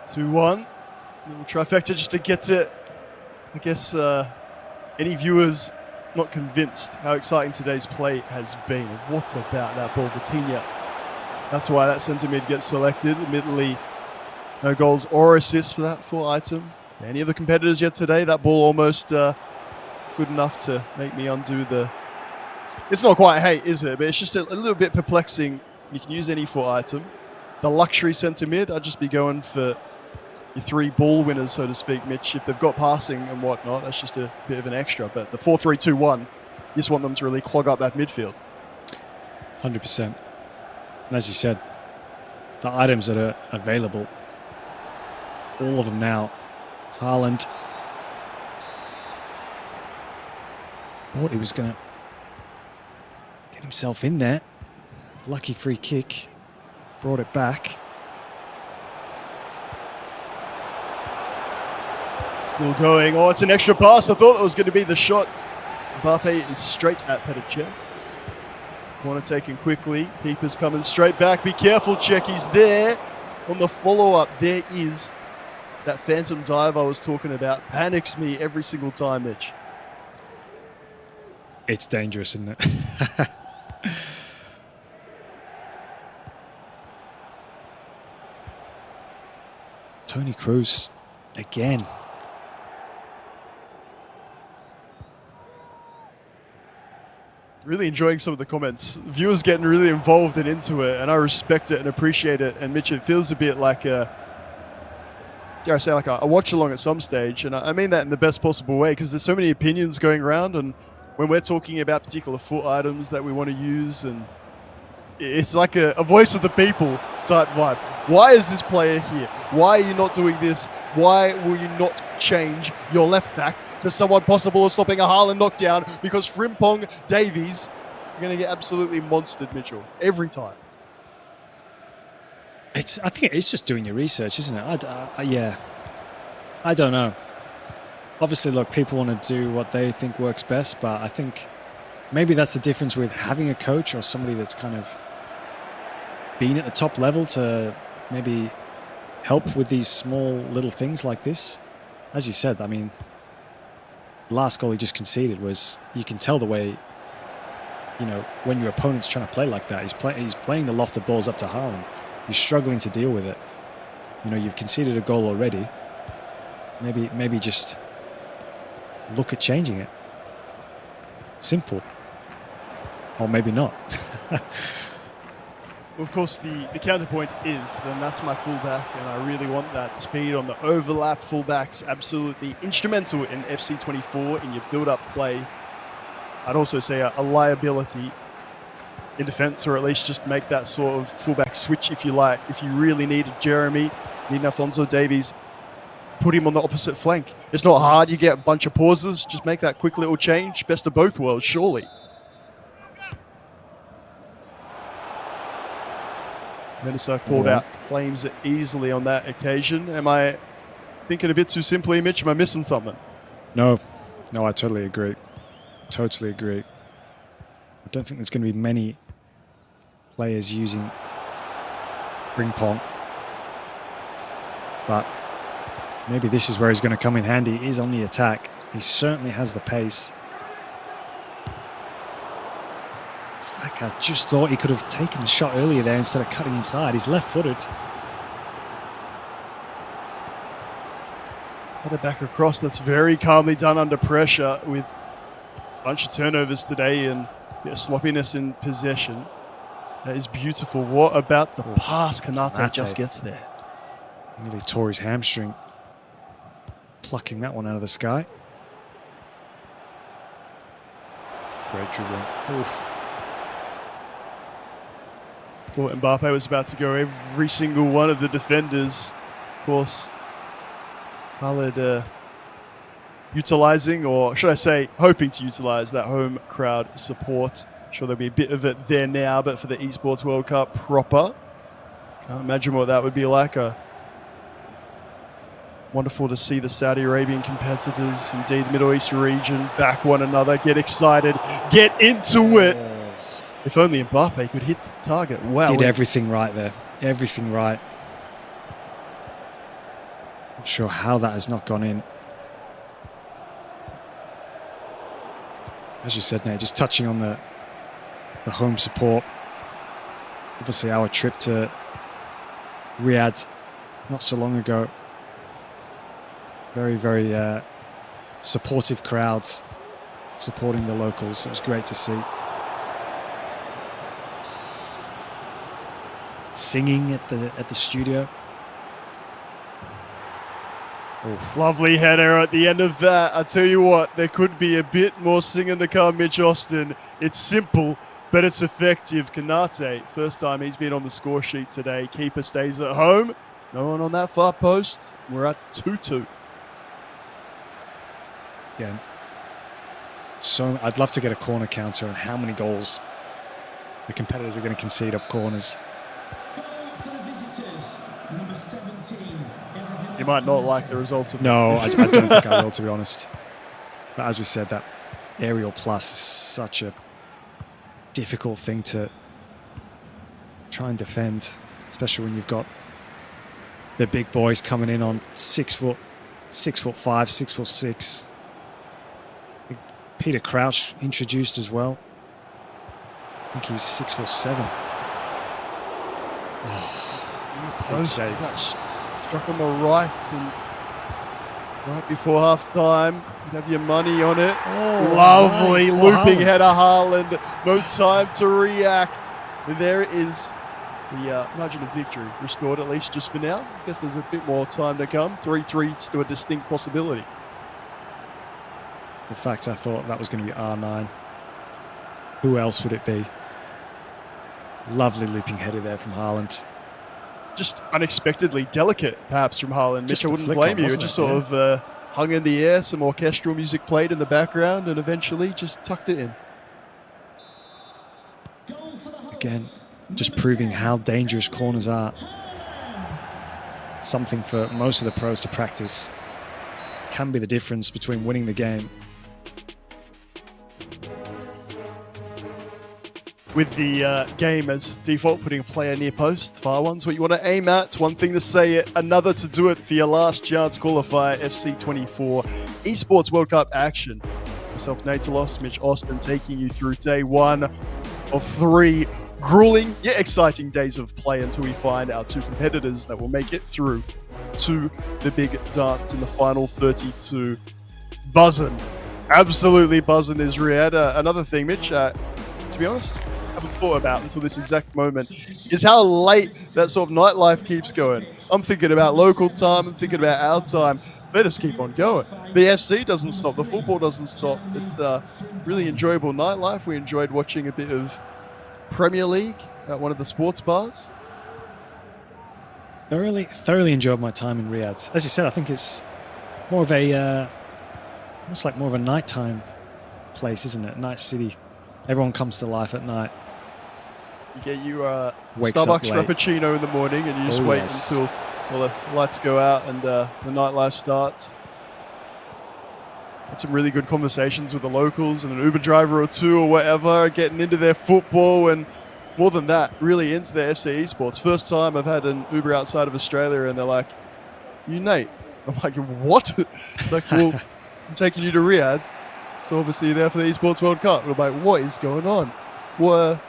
2-1. Little trifecta just to get to, I guess, any viewers not convinced how exciting today's play has been. What about that ball, Vitinha? That's why that centre mid gets selected. Admittedly, no goals or assists for that full item. Any of the competitors yet today, that ball almost good enough to make me undo the... It's not quite hate, is it? But it's just a little bit perplexing. You can use any full item. The luxury centre mid, I'd just be going for your 3 ball winners, so to speak, Mitch. If they've got passing and whatnot, that's just a bit of an extra. But the 4-3-2-1, you just want them to really clog up that midfield. 100%. And as you said, the items that are available, all of them now. Haaland thought he was going to get himself in there. Lucky free kick. Brought it back. Still going. Oh, it's an extra pass. I thought that was going to be the shot. Mbappe is straight at Petr. Corner taken quickly. Keeper's coming straight back. Be careful, Czech. He's there. On the follow-up, there is that phantom dive I was talking about. Panics me every single time, Mitch. It's dangerous, isn't it? Tony Kroos again. Really enjoying some of the comments. Viewers getting really involved and into it, and I respect it and appreciate it. And Mitch, it feels a bit like a, dare I say, like a watch along at some stage. And I mean that in the best possible way, because there's so many opinions going around. And when we're talking about particular foot items that we want to use, and it's like a voice of the people type vibe. Why is this player here? Why are you not doing this? Why will you not change your left back to someone possible of stopping a Haaland knockdown? Because Frimpong Davies are going to get absolutely monstered, Mitchell, every time. I think it's just doing your research, isn't it? Yeah. I don't know. Obviously, look, people want to do what they think works best, but I think maybe that's the difference with having a coach or somebody that's kind of been at the top level to maybe help with these small little things like this. As you said, I mean, the last goal he just conceded was, you can tell the way, you know, when your opponent's trying to play like that, he's playing the lofted balls up to Haaland. You're struggling to deal with it. You know, you've conceded a goal already. Maybe just look at changing it. Simple. Or maybe not. Of course, the counterpoint is, then that's my fullback, and I really want that speed on the overlap. Fullbacks absolutely instrumental in FC24 in your build-up play. I'd also say a liability in defense, or at least just make that sort of fullback switch if you like. If you really needed Jeremy, need Alfonso Davies, put him on the opposite flank. It's not hard. You get a bunch of pauses. Just make that quick little change. Best of both worlds, surely. Menisa called out, claims it easily on that occasion. Am I thinking a bit too simply, Mitch? Am I missing something? No, I totally agree. Totally agree. I don't think there's going to be many players using Frimpong, but maybe this is where he's going to come in handy. He is on the attack. He certainly has the pace. It's like I just thought he could have taken the shot earlier there instead of cutting inside. He's left-footed. Header back across. That's very calmly done under pressure with a bunch of turnovers today and a bit of sloppiness in possession. That is beautiful. What about the pass? Kanate just gets there. Nearly tore his hamstring. Plucking that one out of the sky. Great dribbling. Oof. Thought Mbappe was about to go every single one of the defenders. Of course, Khalid utilising, or should I say, hoping to utilise that home crowd support. I'm sure there'll be a bit of it there now, but for the Esports World Cup proper, can't imagine what that would be like. Wonderful to see the Saudi Arabian competitors, indeed the Middle East region, back one another, get excited, get into it. If only Mbappe could hit the target. Wow. Did everything right there. Everything right. Not sure how that has not gone in. As you said, Nate, just touching on the home support. Obviously, our trip to Riyadh not so long ago. Very, very supportive crowds supporting the locals. It was great to see. Singing at the studio. Oof. Lovely header at the end of that. I tell you what, there could be a bit more singing to come, Mitch Austin. It's simple, but it's effective. Kanate, first time he's been on the score sheet today. Keeper stays at home. No one on that far post. We're at 2-2. Yeah. So I'd love to get a corner counter on how many goals the competitors are going to concede off corners. You might not like the results of that. No, I don't think I will, to be honest. But as we said, that aerial plus is such a difficult thing to try and defend, especially when you've got the big boys coming in on 6 foot, 6'5", 6'6". Peter Crouch introduced as well. I think he was 6'7". Good save. Struck on the right, and right before half time, you'd have your money on it. Oh, lovely looping Haaland. header, Haaland. No time to react. And there is the margin of victory restored, at least just for now. I guess there's a bit more time to come. 3-3 still a distinct possibility. In fact, I thought that was going to be R9. Who else would it be? Lovely looping header there from Haaland. Just unexpectedly delicate, perhaps, from Haaland. Mitch, I wouldn't flick blame on, you. It wasn't just it? sort of hung in the air. Some orchestral music played in the background, and eventually just tucked it in. Again, just proving how dangerous corners are. Something for most of the pros to practice. Can be the difference between winning the game. With the game as default, putting a player near post, far one's what you want to aim at. It's one thing to say it, another to do it for your last chance qualifier, FC24 Esports World Cup action. Myself, Nate Talos, Mitch Austin, taking you through day one of 3 grueling yet exciting days of play until we find our 2 competitors that will make it through to the big dance in the final 32. Buzzing. Absolutely buzzing is Riyadh. Another thing, Mitch, to be honest, haven't thought about until this exact moment is how late that sort of nightlife keeps going. I'm thinking about local time. I'm thinking about our time. They just keep on going. The FC doesn't stop. The football doesn't stop. It's really enjoyable nightlife. We enjoyed watching a bit of Premier League at one of the sports bars. Thoroughly enjoyed my time in Riyadh. As you said, I think it's more of a, almost like more of a nighttime place, isn't it? Night city. Everyone comes to life at night. You get your Wakes up Starbucks late. Frappuccino in the morning, and you just wait until the lights go out and the nightlife starts. Had some really good conversations with the locals and an Uber driver or two or whatever, getting into their football and more than that, really into their FC Esports. First time I've had an Uber outside of Australia, and they're like, "You Nate?" I'm like, "What?" It's like, "Well, I'm taking you to Riyadh, so obviously you're there for the Esports World Cup." And I'm like, "What is going on?" What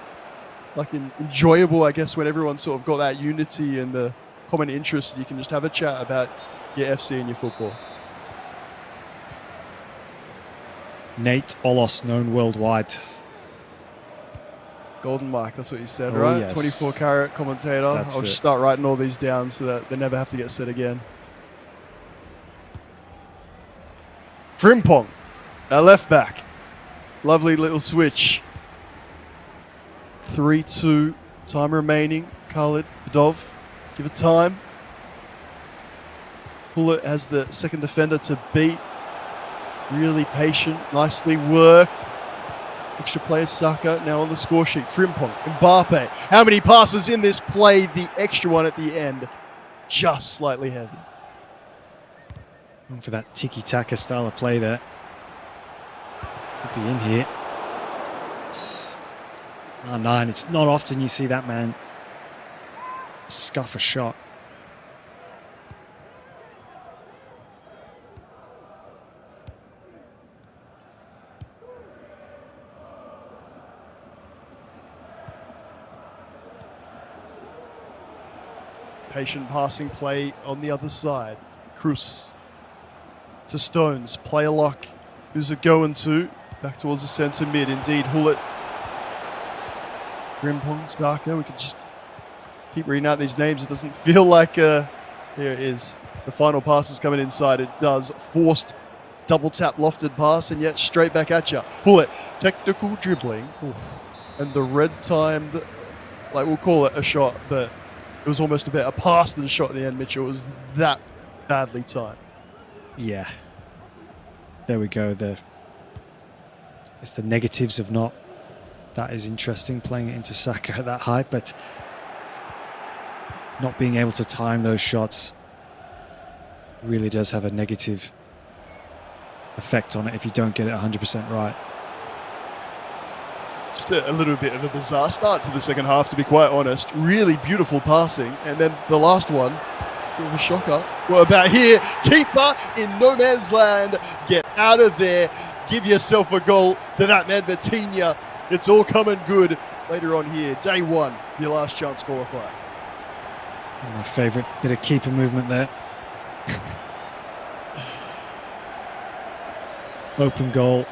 like enjoyable, I guess, when everyone's sort of got that unity and the common interest, you can just have a chat about your FC and your football. Nate Olos, known worldwide. Golden Mike, that's what you said, Oh, right? yes. 24 karat commentator. I'll just start writing all these down so that they never have to get said again. Frimpong, our left back. Lovely little switch. 3-2, time remaining. Khalid, Badov, give it time. Bullet has the second defender to beat. Really patient, nicely worked. Extra player Saka now on the score sheet. Frimpong, Mbappe. How many passes in this play? The extra one at the end, just slightly heavy. Going for that tiki-taka style of play there. Could be in here. R9, it's not often you see that man scuff a shot. Patient passing play on the other side. Cruz to Stones. Play a lock. Who's it going to? Back towards the centre mid. Indeed, Hullet. Frimpong, Saka. We could just keep reading out these names. It doesn't feel like... There it is. The final pass is coming inside. It does. Forced double tap lofted pass, and yet straight back at you. Hullet. Technical dribbling. Oof. And the red timed... Like, we'll call it a shot, but... It was almost a better pass than shot at the end, Mitchell. It was that badly timed. Yeah. There we go. It's the negatives of not. That is interesting, playing it into Saka at that height, but not being able to time those shots really does have a negative effect on it if you don't get it 100% right. Just a little bit of a bizarre start to the second half, to be quite honest. Really beautiful passing. And then the last one, bit of a shocker. What about here? Keeper in no man's land. Get out of there. Give yourself a goal to that man, Vitinha. It's all coming good later on here. Day one, your last chance qualifier. My favourite bit of keeper movement there. Open goal.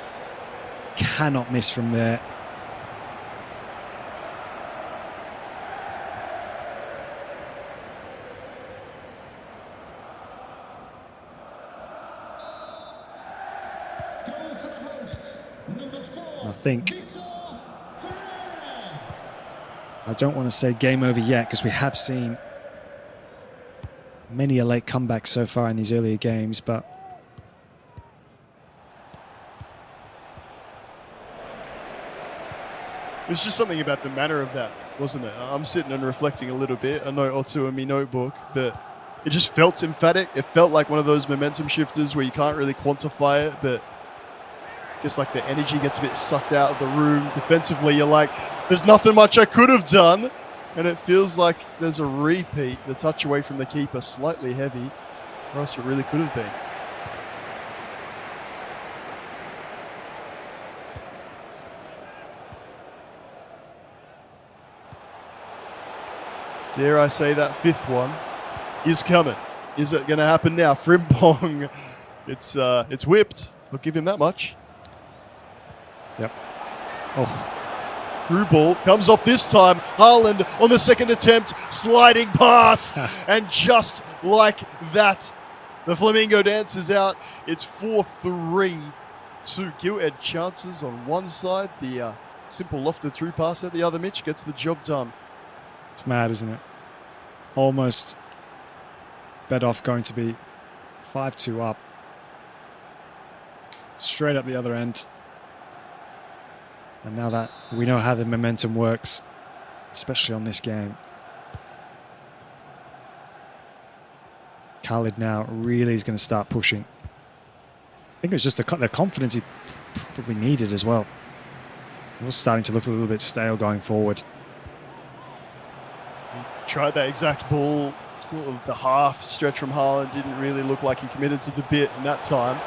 Cannot miss from there. I think I don't want to say game over yet, because we have seen many a late comeback so far in these earlier games, but it was just something about the manner of that, wasn't it? I'm sitting and reflecting a little bit, a note or two in my notebook, but it just felt emphatic. It felt like one of those momentum shifters where you can't really quantify it, but just like the energy gets a bit sucked out of the room. Defensively, you're like, there's nothing much I could have done. And it feels like there's a repeat. The touch away from the keeper, slightly heavy, or else it really could have been. Dare I say that fifth one is coming. Is it going to happen now? Frimpong, it's whipped. I'll give him that much. Yep. Oh, Through ball, comes off this time. Haaland on the second attempt, sliding pass. And just like that, the Flamingo dances out. It's 4-3 to gilt-edged chances on one side. The simple lofted through pass at the other. Mitch gets the job done. It's mad, isn't it? Almost bet off going to be 5-2 up. Straight up the other end. And now that we know how the momentum works, especially on this game, Khalid now really is going to start pushing. I think it was just the confidence he probably needed as well. It was starting to look a little bit stale going forward. Tried that exact ball, sort of the half stretch from Haaland. Didn't really look like he committed to the bit in that time.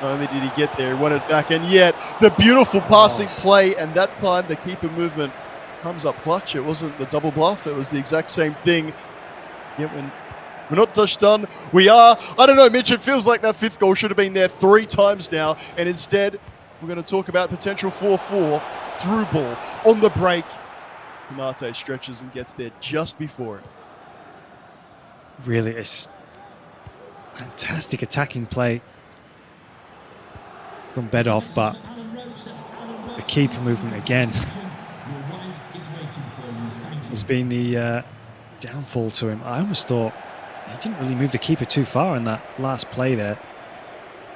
Not only did he get there, he won it back, and yet the beautiful passing play, and that time the keeper movement comes up clutch. It wasn't the double bluff, it was the exact same thing. Yep, and we're not touched done. We are. I don't know, Mitch, it feels like that fifth goal should have been there 3 times now, and instead we're going to talk about potential 4-4 through ball on the break. Mate stretches and gets there just before it. Really, it's fantastic attacking play from Bedoff, but the keeper movement again has been the downfall to him. I almost thought he didn't really move the keeper too far in that last play there.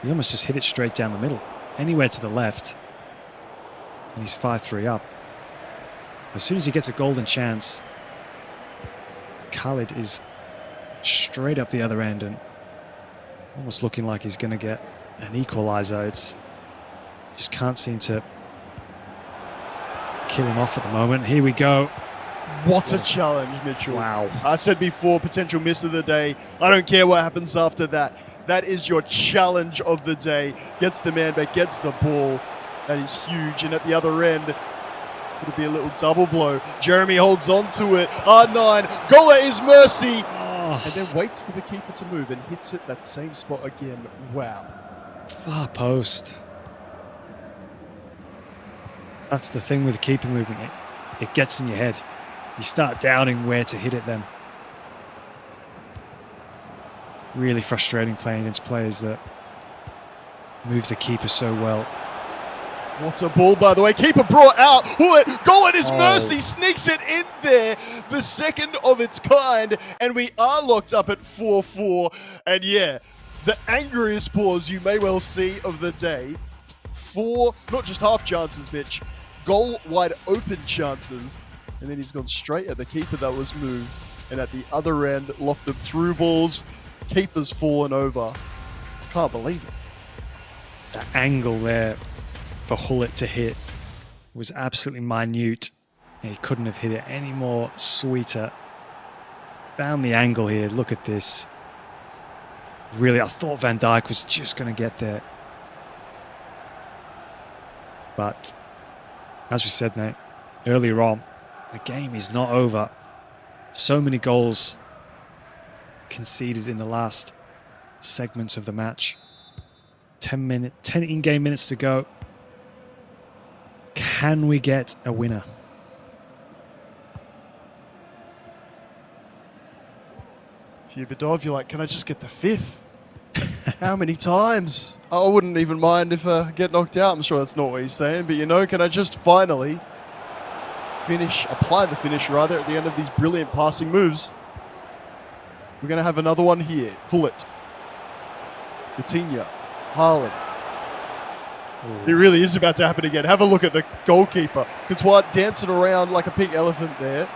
He almost just hit it straight down the middle, anywhere to the left, and he's 5-3 up. As soon as he gets a golden chance, Khalid is straight up the other end and almost looking like he's going to get an equalizer. It's just can't seem to kill him off at the moment. Here we go. What a challenge, Mitchell. Wow. I said before, potential miss of the day. I don't care what happens after that. That is your challenge of the day. Gets the man back, gets the ball. That is huge. And at the other end, it'll be a little double blow. Jeremy holds on to it. R9. Gola is mercy. Oh. And then waits for the keeper to move and hits it that same spot again. Wow. Far post. That's the thing with the keeper movement. It gets in your head. You start doubting where to hit it then. Really frustrating playing against players that move the keeper so well. What a ball, by the way. Keeper brought out. Goal at his mercy. Sneaks it in there. The second of its kind. And we are locked up at 4-4. And yeah, the angriest pause you may well see of the day. 4, not just half chances, Mitch. Goal wide open chances. And then he's gone straight at the keeper that was moved. And at the other end, lofted through balls. Keeper's fallen over. Can't believe it. The angle there for Hullet to hit was absolutely minute. He couldn't have hit it any more sweeter. Found the angle here. Look at this. Really, I thought Van Dijk was just going to get there. But as we said, Nate, earlier on, the game is not over. So many goals conceded in the last segments of the match. 10 in-game minutes to go. Can we get a winner? Bedov, you're like, can I just get the 5th? How many times? I wouldn't even mind if I get knocked out. I'm sure that's not what he's saying. But, you know, can I just finally apply the finish rather at the end of these brilliant passing moves? We're going to have another one here. Hullet. Coutinho. Haaland. It really is about to happen again. Have a look at the goalkeeper. Courtois dancing around like a pink elephant there.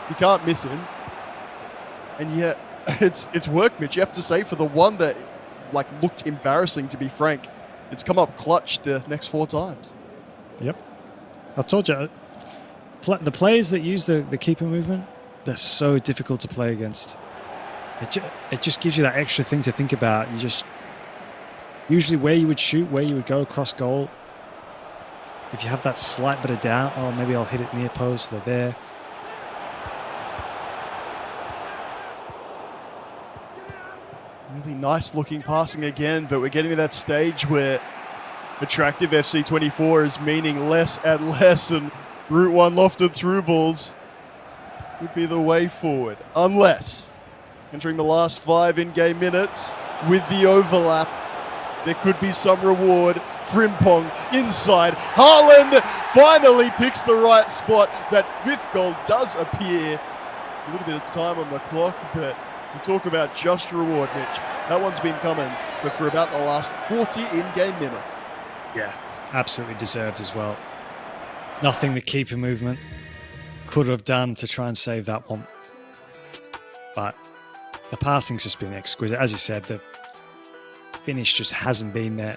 You can't miss him. And yet, it's worked, Mitch. You have to say, for the one that looked embarrassing, to be frank, it's come up clutch the next 4 times. Yep. I told you, the players that use the keeper movement, they're so difficult to play against. It just gives you that extra thing to think about. You just usually where you would shoot, where you would go across goal. If you have that slight bit of doubt, oh, maybe I'll hit it near post, they're there. Really nice looking passing again, but we're getting to that stage where attractive FC 24 is meaning less and less, and Route 1 lofted through balls would be the way forward. Unless, entering the last 5 in-game minutes with the overlap, there could be some reward. Frimpong inside. Haaland finally picks the right spot. That 5th goal does appear. A little bit of time on the clock, but we talk about just reward, Mitch. That one's been coming, but for about the last 40 in-game minutes. Yeah, absolutely deserved as well. Nothing the keeper movement could have done to try and save that one. But the passing's just been exquisite. As you said, the finish just hasn't been there.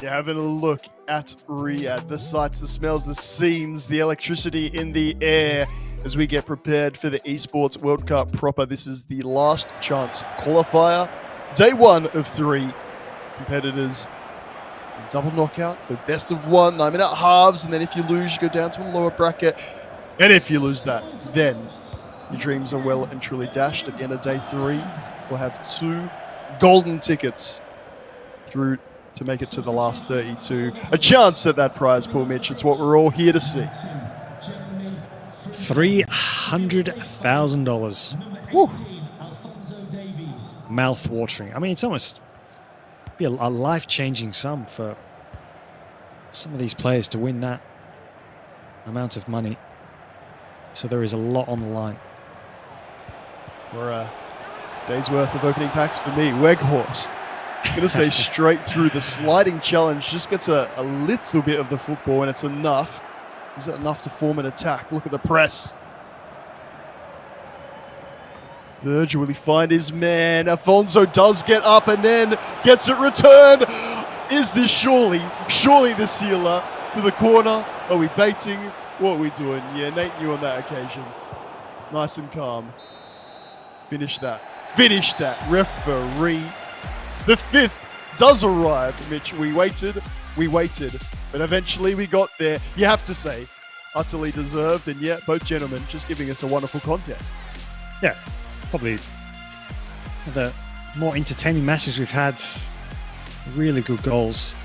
You're having a look at Riyadh, the sights, the smells, the scenes, the electricity in the air as we get prepared for the Esports World Cup proper. This is the last chance qualifier. Day 1 of 3 competitors. Double knockout, so best of 1, 9-minute halves, and then if you lose, you go down to a lower bracket. And if you lose that, then your dreams are well and truly dashed. At the end of day 3, we'll have 2 golden tickets through to make it to the last 32. A chance at that prize pool, Mitch. It's what we're all here to see. $300,000. Mouth-watering. I mean, it's almost be a life-changing sum for some of these players to win that amount of money. So there is a lot on the line. For a day's worth of opening packs for me, Weghorst. I'm going to say straight through the sliding challenge. Just gets a little bit of the football, and it's enough. Is it enough to form an attack? Look at the press. Virgil, will he find his man? Afonso does get up and then gets it returned. Is this surely the sealer to the corner? Are we baiting? What are we doing? Yeah, Nate knew on that occasion. Nice and calm. Finish that. Referee. The 5th does arrive, Mitch. We waited, but eventually we got there. You have to say, utterly deserved, and yet both gentlemen just giving us a wonderful contest. Yeah, probably the more entertaining matches we've had. Really good goals.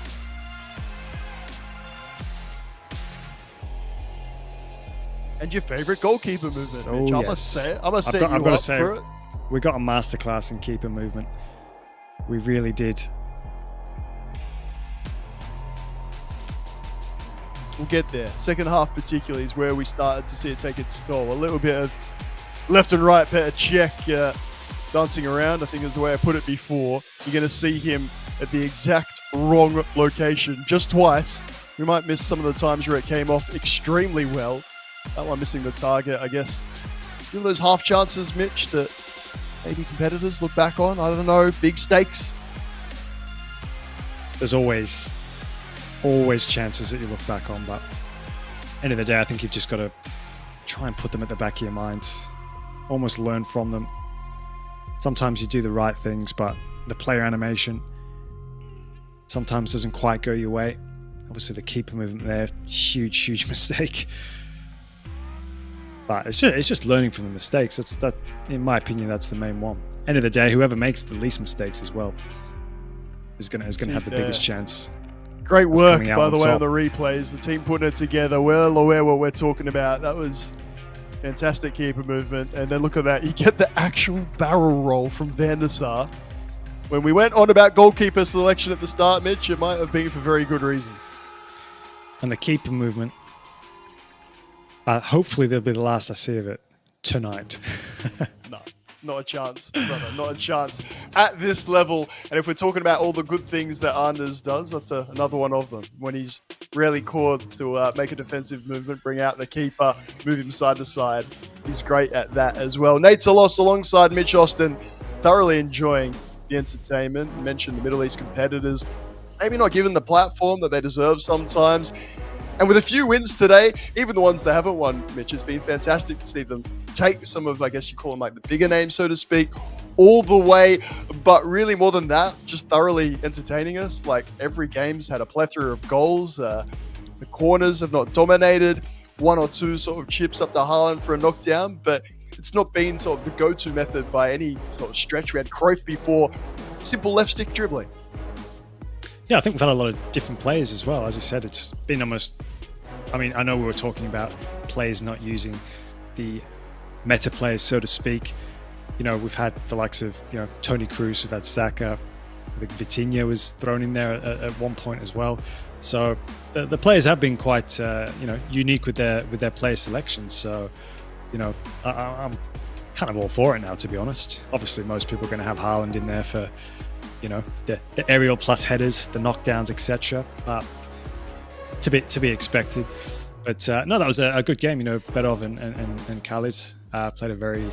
And your favourite goalkeeper movement, Mitch. I must say it. I must say I've got to say, we got a masterclass in keeper movement. We really did. We'll get there. Second half particularly is where we started to see it take its toll. A little bit of left and right Petr Cech dancing around, I think is the way I put it before. You're going to see him at the exact wrong location just twice. We might miss some of the times where it came off extremely well. That one missing the target, I guess. You know those half chances, Mitch, that maybe competitors look back on? I don't know, big stakes. There's always chances that you look back on, but end of the day, I think you've just got to try and put them at the back of your mind, almost learn from them. Sometimes you do the right things, but the player animation sometimes doesn't quite go your way. Obviously, the keeper movement there, huge mistake. But it's just learning from the mistakes. That, in my opinion, that's the main one. End of the day, whoever makes the least mistakes as well is gonna have the biggest chance. Great work, by the way, on the replays. The team putting it together. Well aware what we're talking about. That was fantastic keeper movement. And then look at that. You get the actual barrel roll from Van der Sar. When we went on about goalkeeper selection at the start, Mitch, it might have been for very good reason. And the keeper movement, hopefully there'll be the last I see of it tonight. No, not a chance, brother, not a chance at this level. And if we're talking about all the good things that Anders does, that's another one of them. When he's rarely called to make a defensive movement, bring out the keeper, move him side to side. He's great at that as well. Nate Salos alongside Mitch Austin, thoroughly enjoying the entertainment. You mentioned the Middle East competitors, maybe not given the platform that they deserve sometimes. And with a few wins today, even the ones that haven't won, Mitch, it's been fantastic to see them take some of, I guess you call them like the bigger names, so to speak, all the way. But really more than that, just thoroughly entertaining us. Like every game's had a plethora of goals. The corners have not dominated. One or two sort of chips up to Haaland for a knockdown, but it's not been sort of the go-to method by any sort of stretch. We had Cruyff before, simple left stick dribbling. Yeah, I think we've had a lot of different players as well. As I said, it's been almost. I mean, I know we were talking about players not using the meta players, so to speak. You know, we've had the likes of Tony Cruz, we've had Saka. I think Vitinha was thrown in there at one point as well. So the players have been quite unique with their player selections. So I'm kind of all for it now, to be honest. Obviously, most people are going to have Haaland in there for the aerial plus headers, the knockdowns, etc. But to be expected. But no, that was a good game. Bedov and Khalid played a very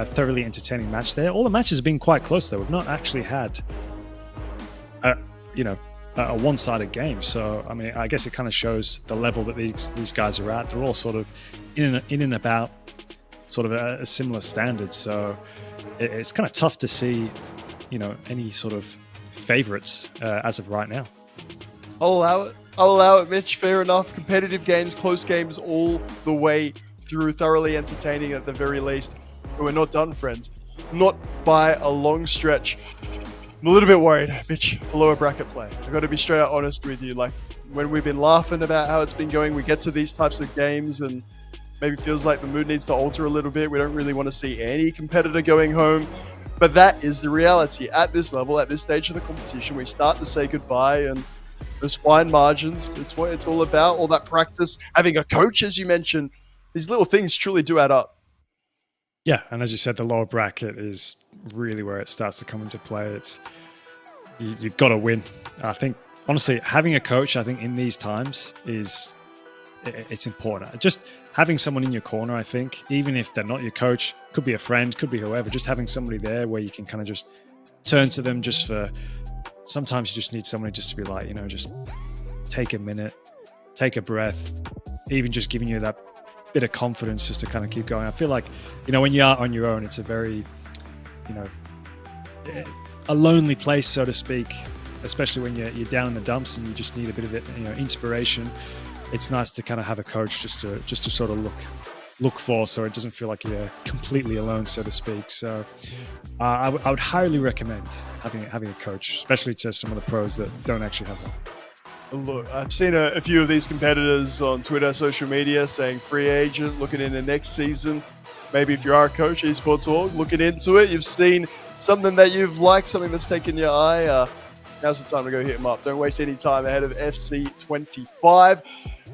thoroughly entertaining match there. All the matches have been quite close, though. We've not actually had a one-sided game. So I mean, I guess it kind of shows the level that these guys are at. They're all sort of in and about sort of a similar standard. So it's kind of tough to see any sort of favorites as of right now. I'll allow it, Mitch. Fair enough. Competitive games, close games all the way through. Thoroughly entertaining at the very least. But we're not done, friends. Not by a long stretch. I'm a little bit worried, Mitch, for lower bracket play. I've got to be straight out honest with you. Like, when we've been laughing about how it's been going, we get to these types of games and maybe feels like the mood needs to alter a little bit. We don't really want to see any competitor going home. But that is the reality. At this level, at this stage of the competition, we start to say goodbye, and those fine margins, it's what it's all about. All that practice, having a coach, as you mentioned, these little things truly do add up. Yeah, and as you said, the lower bracket is really where it starts to come into play. You've got to win. I think, honestly, having a coach, I think in these times it's important. Just having someone in your corner, I think, even if they're not your coach, could be a friend, could be whoever, just having somebody there where you can kind of just turn to them just for, sometimes you just need somebody just to be like, just take a minute, take a breath, even just giving you that bit of confidence just to kind of keep going. I feel like, when you are on your own, it's a very, a lonely place, so to speak, especially when you're down in the dumps and you just need a bit of inspiration. It's nice to kind of have a coach just to sort of look for, so it doesn't feel like you're completely alone, so to speak. So I would highly recommend having a coach, especially to some of the pros that don't actually have one. Look, I've seen a few of these competitors on Twitter, social media, saying free agent, looking into next season. Maybe if you are a coach, Esports World, looking into it, you've seen something that you've liked, something that's taken your eye. Now's the time to go hit them up. Don't waste any time ahead of FC25.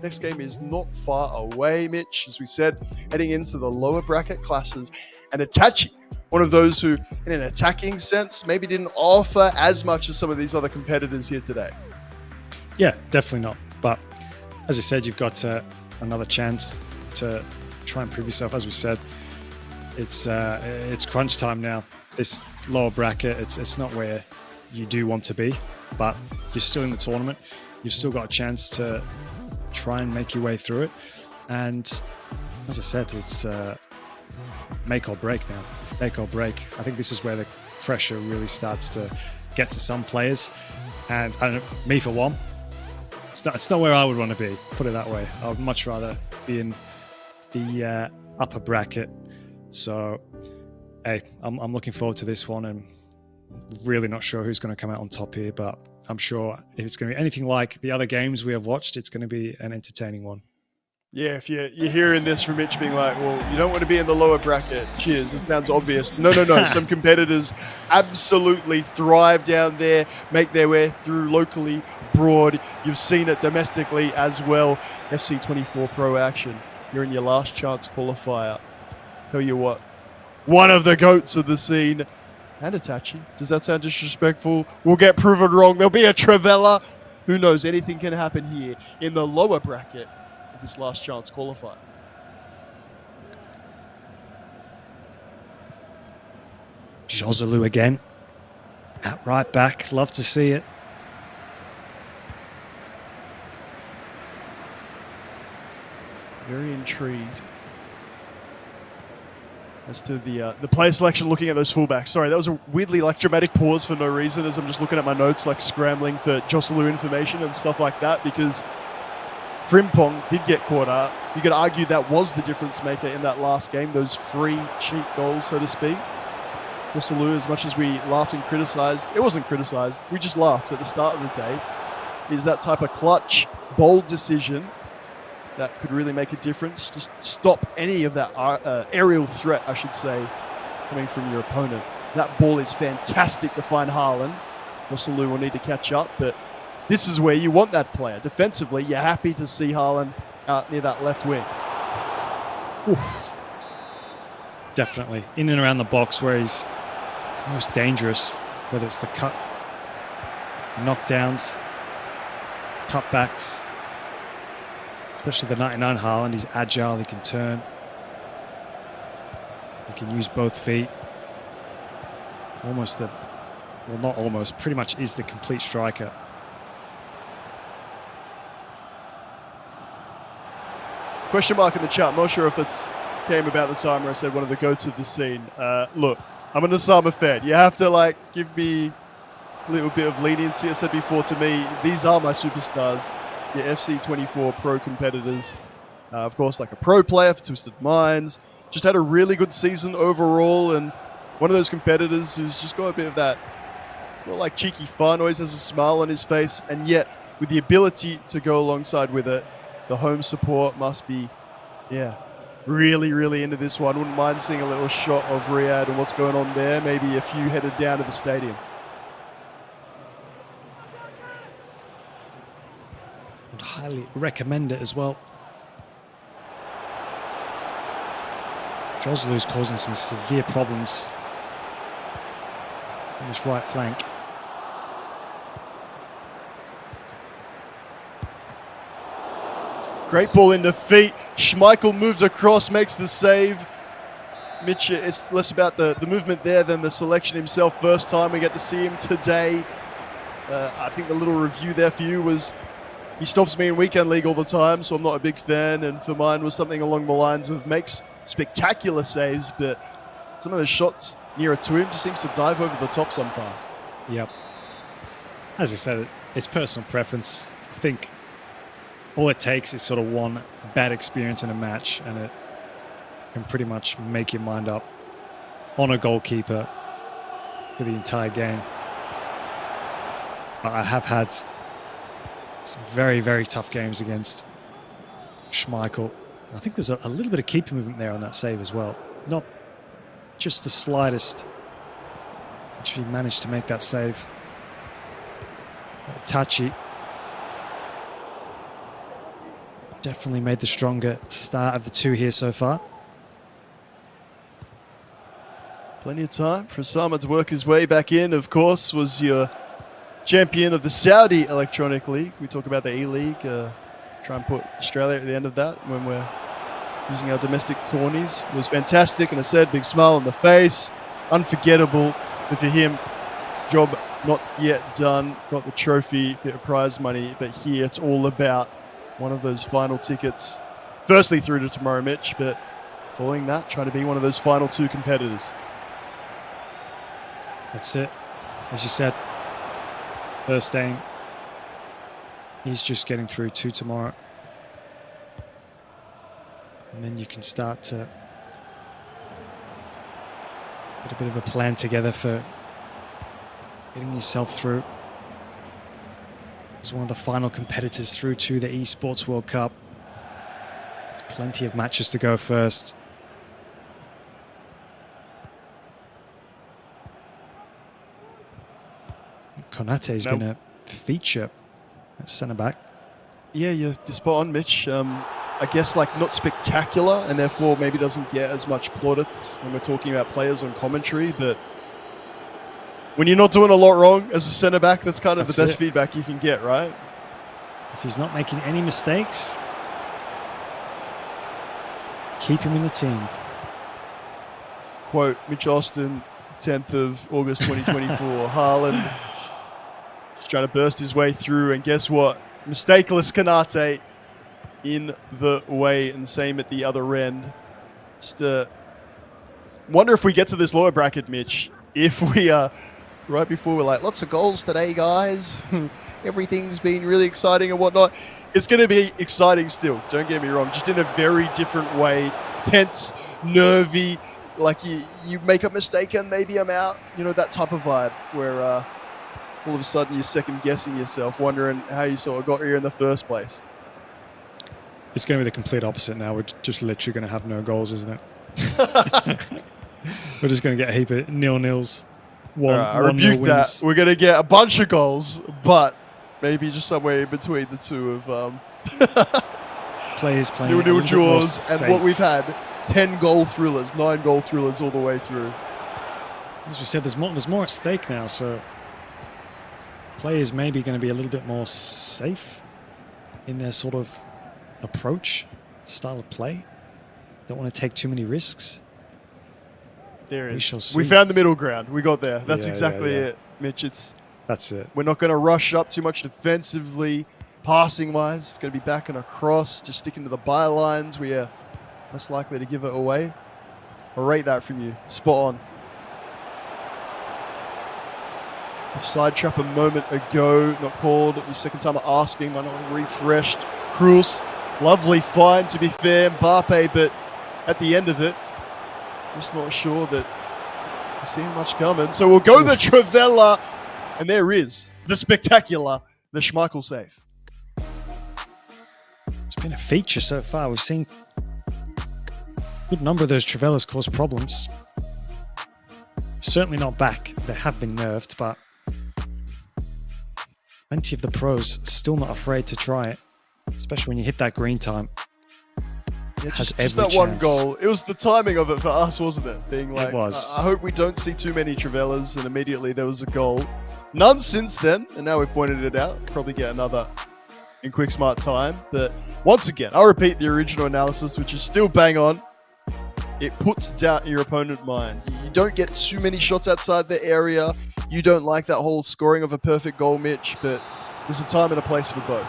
Next game is not far away, Mitch, as we said, heading into the lower bracket classes. And Itachi, one of those who, in an attacking sense, maybe didn't offer as much as some of these other competitors here today. Yeah, definitely not. But as I said, you've got another chance to try and prove yourself. As we said, it's crunch time now. This lower bracket, it's not where you do want to be, but you're still in the tournament. You've still got a chance to try and make your way through it. And as I said, it's make or break now. Make or break. I think this is where the pressure really starts to get to some players. And I don't know, me for one, it's not where I would want to be, put it that way. I would much rather be in the upper bracket. So, hey, I'm looking forward to this one, and really not sure who's going to come out on top here, but I'm sure if it's going to be anything like the other games we have watched, it's going to be an entertaining one. Yeah, if you're hearing this from Mitch being like, well, you don't want to be in the lower bracket. Cheers, this sounds obvious. No. Some competitors absolutely thrive down there, make their way through locally, abroad. You've seen it domestically as well. FC24 Pro action. You're in your last chance qualifier. Tell you what, one of the GOATs of the scene. And Itachi. Does that sound disrespectful? We'll get proven wrong. There'll be a Travella. Who knows? Anything can happen here in the lower bracket of this last chance qualifier. Joselu again. At right back. Love to see it. Very intrigued as to the player selection, looking at those fullbacks. Sorry, that was a weirdly dramatic pause for no reason, as I'm just looking at my notes, scrambling for Joselu information and stuff like that, because Frimpong did get caught up. You could argue that was the difference maker in that last game, those free cheap goals, so to speak. Rosselló, as much as we laughed and criticised, it wasn't criticised, we just laughed at the start of the day, is that type of clutch, bold decision that could really make a difference. Just stop any of that aerial threat, I should say, coming from your opponent. That ball is fantastic to find Haaland. Rosselló will need to catch up, but this is where you want that player. Defensively, you're happy to see Haaland out near that left wing. Oof. Definitely. In and around the box where he's most dangerous, whether it's the cut, knockdowns, cutbacks. Especially the 99 Haaland, he's agile, he can turn. He can use both feet. Not almost, pretty much is the complete striker. Question mark in the chat. I'm not sure if that's came about the time where I said one of the goats of the scene. Look, I'm an Osama fan. You have to give me a little bit of leniency. I said before, to me, these are my superstars. Your FC24 pro competitors. Of course, like a pro player for Twisted Minds. Just had a really good season overall, and one of those competitors who's just got a bit of that sort of like cheeky fun, always has a smile on his face, and yet with the ability to go alongside with it, the home support must be, really, really into this one. Wouldn't mind seeing a little shot of Riyadh and what's going on there. Maybe a few headed down to the stadium. Would highly recommend it as well. Joslu's causing some severe problems on this right flank. Great ball in the feet. Schmeichel moves across, makes the save. Mitch, it's less about the movement there than the selection himself. First time we get to see him today. I think the little review there for you was he stops me in weekend league all the time, so I'm not a big fan. And for mine was something along the lines of makes spectacular saves, but some of those shots nearer to him just seems to dive over the top sometimes. Yep. As I said, it's personal preference. I think all it takes is sort of one bad experience in a match, and it can pretty much make your mind up on a goalkeeper for the entire game. But I have had some very, very tough games against Schmeichel. I think there's a little bit of keeper movement there on that save as well. Not just the slightest, which he managed to make that save. Tachi definitely made the stronger start of the two here so far. Plenty of time for Osama to work his way back in. Of course, was your champion of the Saudi Electronic League. We talk about the E-League. Try and put Australia at the end of that when we're using our domestic tourneys. It was fantastic, and I said, big smile on the face. Unforgettable. But for him, his job not yet done. Got the trophy, bit of prize money, but here it's all about one of those final tickets. Firstly through to tomorrow, Mitch, but following that, trying to be one of those final two competitors. That's it. As you said, first aim. He's just getting through to tomorrow. And then you can start to put a bit of a plan together for getting yourself through as one of the final competitors through to the Esports World Cup. There's plenty of matches to go first. Konate's been a feature at centre-back. Yeah, you're spot on, Mitch. I guess not spectacular, and therefore maybe doesn't get as much plaudits when we're talking about players on commentary, but when you're not doing a lot wrong as a centre-back, that's kind of the best feedback you can get, right? If he's not making any mistakes, keep him in the team. Quote, Mitch Austin, 10th of August 2024. Haaland just trying to burst his way through, and guess what? Mistakeless Konate in the way, and same at the other end. Just wonder if we get to this lower bracket, Mitch, if we right before we're like, lots of goals today, guys. Everything's been really exciting and whatnot. It's going to be exciting still, don't get me wrong, just in a very different way. Tense, nervy, like you make a mistake and maybe I'm out. You know, that type of vibe where all of a sudden you're second guessing yourself, wondering how you sort of got here in the first place. It's going to be the complete opposite now. We're just literally going to have no goals, isn't it? We're just going to get a heap of 0-0s. I rebuke that. We're going to get a bunch of goals, but maybe just somewhere in between the two of players playing 0-0 draws and what we've had, 10 goal thrillers, 9 goal thrillers all the way through. As we said, there's more at stake now, so players maybe going to be a little bit more safe in their sort of approach, style of play. Don't want to take too many risks. There it is. We shall see. We found the middle ground. We got there. That's exactly it, Mitch. That's it. We're not going to rush up too much defensively, passing-wise. It's going to be back and across, just sticking to the bylines. We are less likely to give it away. I'll rate that from you. Spot on. Offside trap a moment ago, not called. The second time I'm asking, why not refreshed? Kroos, lovely find to be fair, Mbappe, but at the end of it, just not sure that we're seeing much coming. So we'll go the Trivela, and there is the spectacular, the Schmeichel save. It's been a feature so far. We've seen a good number of those Trivelas cause problems. Certainly not back. They have been nerfed, but plenty of the pros still not afraid to try it, especially when you hit that green time. Yeah, just that one goal. It was the timing of it for us, wasn't it? Being like, it was. I hope we don't see too many Trivelas, and immediately there was a goal. None since then, and now we've pointed it out. Probably get another in quick smart time. But once again, I'll repeat the original analysis, which is still bang on. It puts doubt in your opponent's mind. You don't get too many shots outside the area. You don't like that whole scoring of a perfect goal, Mitch, but there's a time and a place for both.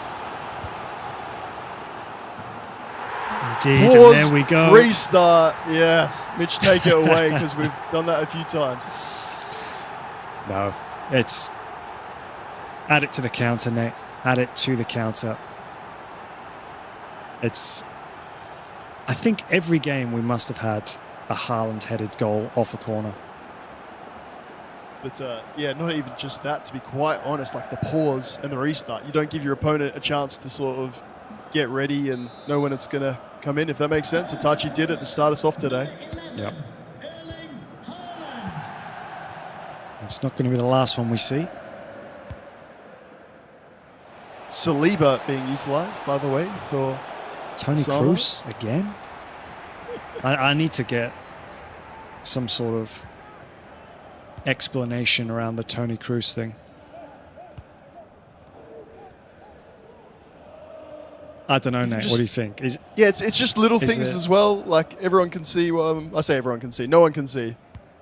Indeed, Pause, and there we go. Restart, yes. Mitch, take it away, because we've done that a few times. No, it's add it to the counter, Nate. Add it to the counter. I think every game we must have had a Haaland-headed goal off a corner. But yeah, not even just that, to be quite honest, like the pause and the restart. You don't give your opponent a chance to sort of get ready and know when it's going to come in, if that makes sense. Itachi did it to start us off today. Yep. It's not going to be the last one we see. Saliba being utilised, by the way, for Toni Kroos again. I need to get some sort of explanation around the Toni Kroos thing. I don't know, Nate. What do you think? Yeah, it's just little things as well. Like everyone can see. I say everyone can see. No one can see.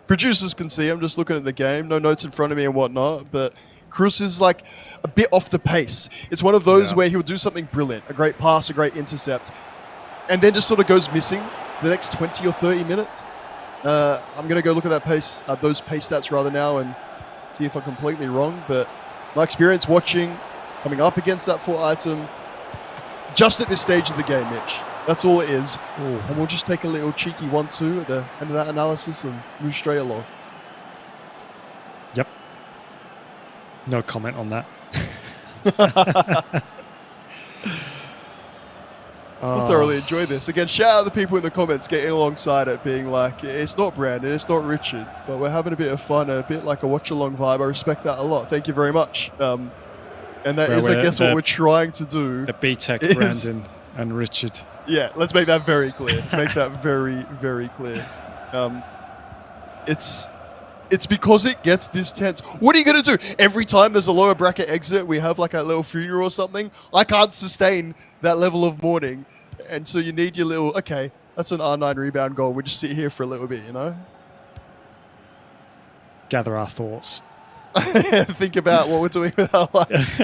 Producers can see. I'm just looking at the game. No notes in front of me and whatnot. But Kroos is like a bit off the pace. It's one of those where he'll do something brilliant, a great pass, a great intercept, and then just sort of goes missing the next 20 or 30 minutes. I'm going to go look at that pace, those pace stats rather now, and see if I'm completely wrong. But my experience watching, coming up against that 4 item, just at this stage of the game, Mitch. That's all it is. Ooh. And we'll just take a little cheeky 1-2 at the end of that analysis and move straight along. Yep. No comment on that. I thoroughly enjoy this. Again, shout out the people in the comments getting alongside it, being like, it's not Brandon, it's not Richard, but we're having a bit of fun, a bit like a watch-along vibe. I respect that a lot. Thank you very much. And that is, I guess, what we're trying to do. The B-Tech Brandon and Richard. Yeah, let's make that very clear. Make that very, very clear. It's because it gets this tense. What are you going to do? Every time there's a lower bracket exit, we have like a little funeral or something. I can't sustain that level of mourning. And so you need your little, okay, that's an R9 rebound goal. We just sit here for a little bit, you know? Gather our thoughts. Think about what we're doing with our life.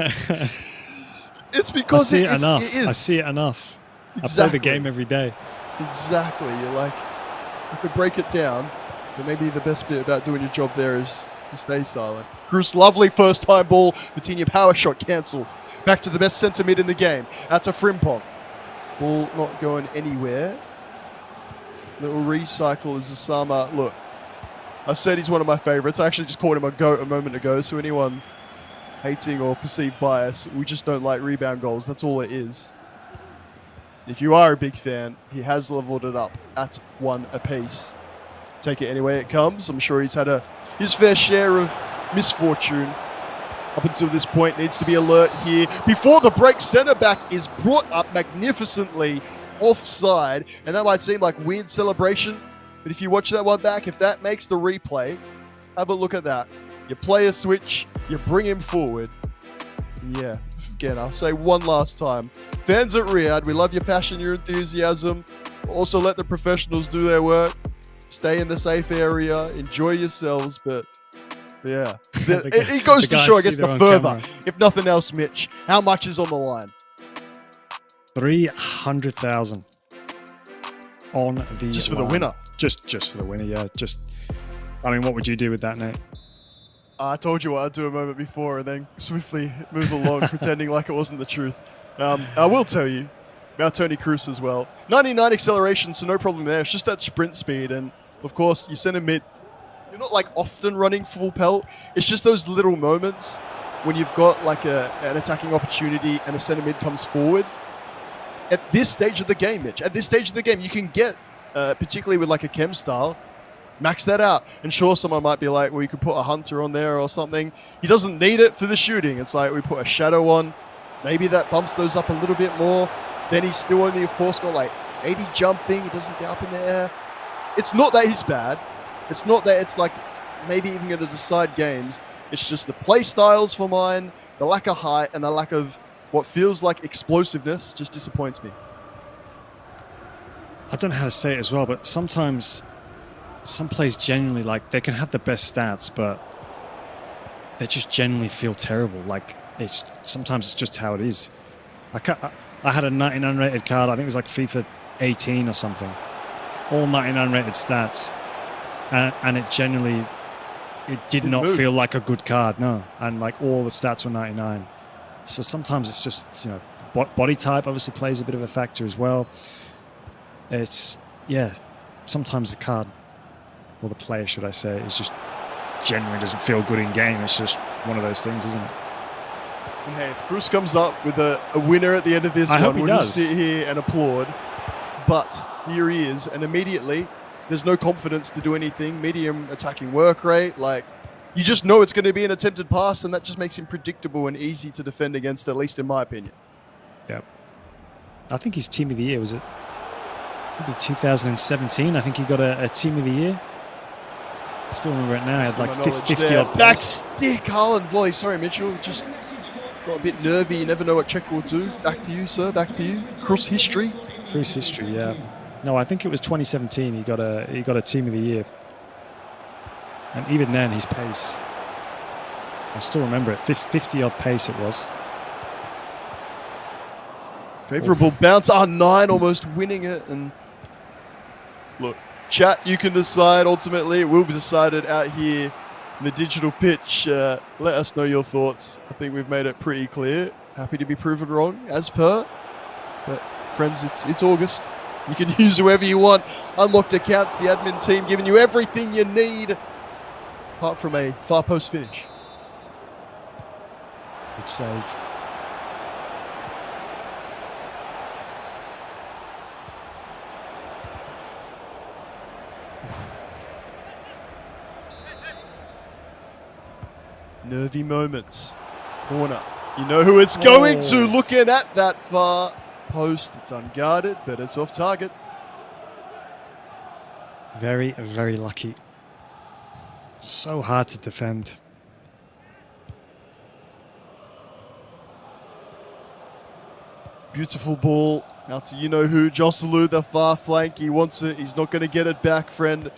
It's because it is. I see it enough. Exactly. I play the game every day. Exactly. You're like, I could break it down, but maybe the best bit about doing your job there is to stay silent. Kroos, lovely first time ball. Vitinha power shot cancel. Back to the best centre mid in the game. Out to Frimpong. Ball not going anywhere. Little recycle is Osama. Look, I've said he's one of my favorites. I actually just called him a GOAT a moment ago. So anyone hating or perceived bias, we just don't like rebound goals. That's all it is. If you are a big fan, he has leveled it up at 1 apiece. Take it any way it comes. I'm sure he's had his fair share of misfortune up until this point. Needs to be alert here. Before the break, centre back is brought up magnificently offside. And that might seem like weird celebration. But if you watch that one back, if that makes the replay, have a look at that. You play a switch, you bring him forward. Yeah, again, I'll say one last time. Fans at Riyadh, we love your passion, your enthusiasm. Also let the professionals do their work. Stay in the safe area, enjoy yourselves, but yeah. It goes to show, I guess, the further. If nothing else, Mitch, how much is on the line? 300,000 on the Just for line. the winner. Just for the winner, yeah. I mean, what would you do with that, Nate? I told you what I'd do a moment before and then swiftly move along, pretending like it wasn't the truth. I will tell you about Tony Cruz as well. 99 acceleration, so no problem there. It's just that sprint speed. And, of course, you center mid. You're not, like, often running full pelt. It's just those little moments when you've got, like, an attacking opportunity and a center mid comes forward. At this stage of the game, Mitch, at this stage of the game, you can get, particularly with, like, a chem style, max that out. And sure, someone might be like, well, you could put a hunter on there or something. He doesn't need it for the shooting. It's like we put a shadow on. Maybe that bumps those up a little bit more. Then he's still only, of course, got like 80 jumping. He doesn't get up in the air. It's not that he's bad. It's not that it's like maybe even going to decide games. It's just the play styles for mine, the lack of height, and the lack of what feels like explosiveness just disappoints me. I don't know how to say it as well, but sometimes some plays genuinely, like, they can have the best stats, but they just genuinely feel terrible. Like, sometimes it's just how it is. I had a 99 rated card. I think it was like FIFA 18 or something. All 99 rated stats, and it did not feel like a good card. No, and like all the stats were 99. So sometimes it's just, body type obviously plays a bit of a factor as well. Sometimes the card, or the player, should I say, is just genuinely doesn't feel good in game. It's just one of those things, isn't it? And hey, if Cruz comes up with a winner at the end of this one, we'll just sit here and applaud. But here he is, and immediately there's no confidence to do anything. Medium attacking work rate, like, you just know it's going to be an attempted pass, and that just makes him predictable and easy to defend against, at least in my opinion. Yeah. I think his team of the year, was it maybe 2017? I think he got a team of the year. I still remember it now. He had like 50 odd. Back stick, Harlan volley. Sorry, Mitchell. Just got a bit nervy. You never know what Czech will do. Back to you, sir. Back to you. Cross history. Cruise history, yeah. No, I think it was 2017. He got a team of the year. And even then, his pace, I still remember it. 50 odd pace it was. Favorable bounce. R9 almost winning it. And look, chat, you can decide. Ultimately, it will be decided out here in the digital pitch. Let us know your thoughts. I think we've made it pretty clear. Happy to be proven wrong, as per. But friends, it's August. You can use whoever you want. Unlocked accounts, the admin team giving you everything you need, apart from a far post finish. Good save. Nervy moments. Corner. You know who it's going to. Looking at that far post. It's unguarded, but it's off target. Very, very lucky. So hard to defend. Beautiful ball. Out to you-know-who. Joselu, the far flank. He wants it. He's not going to get it back, friend.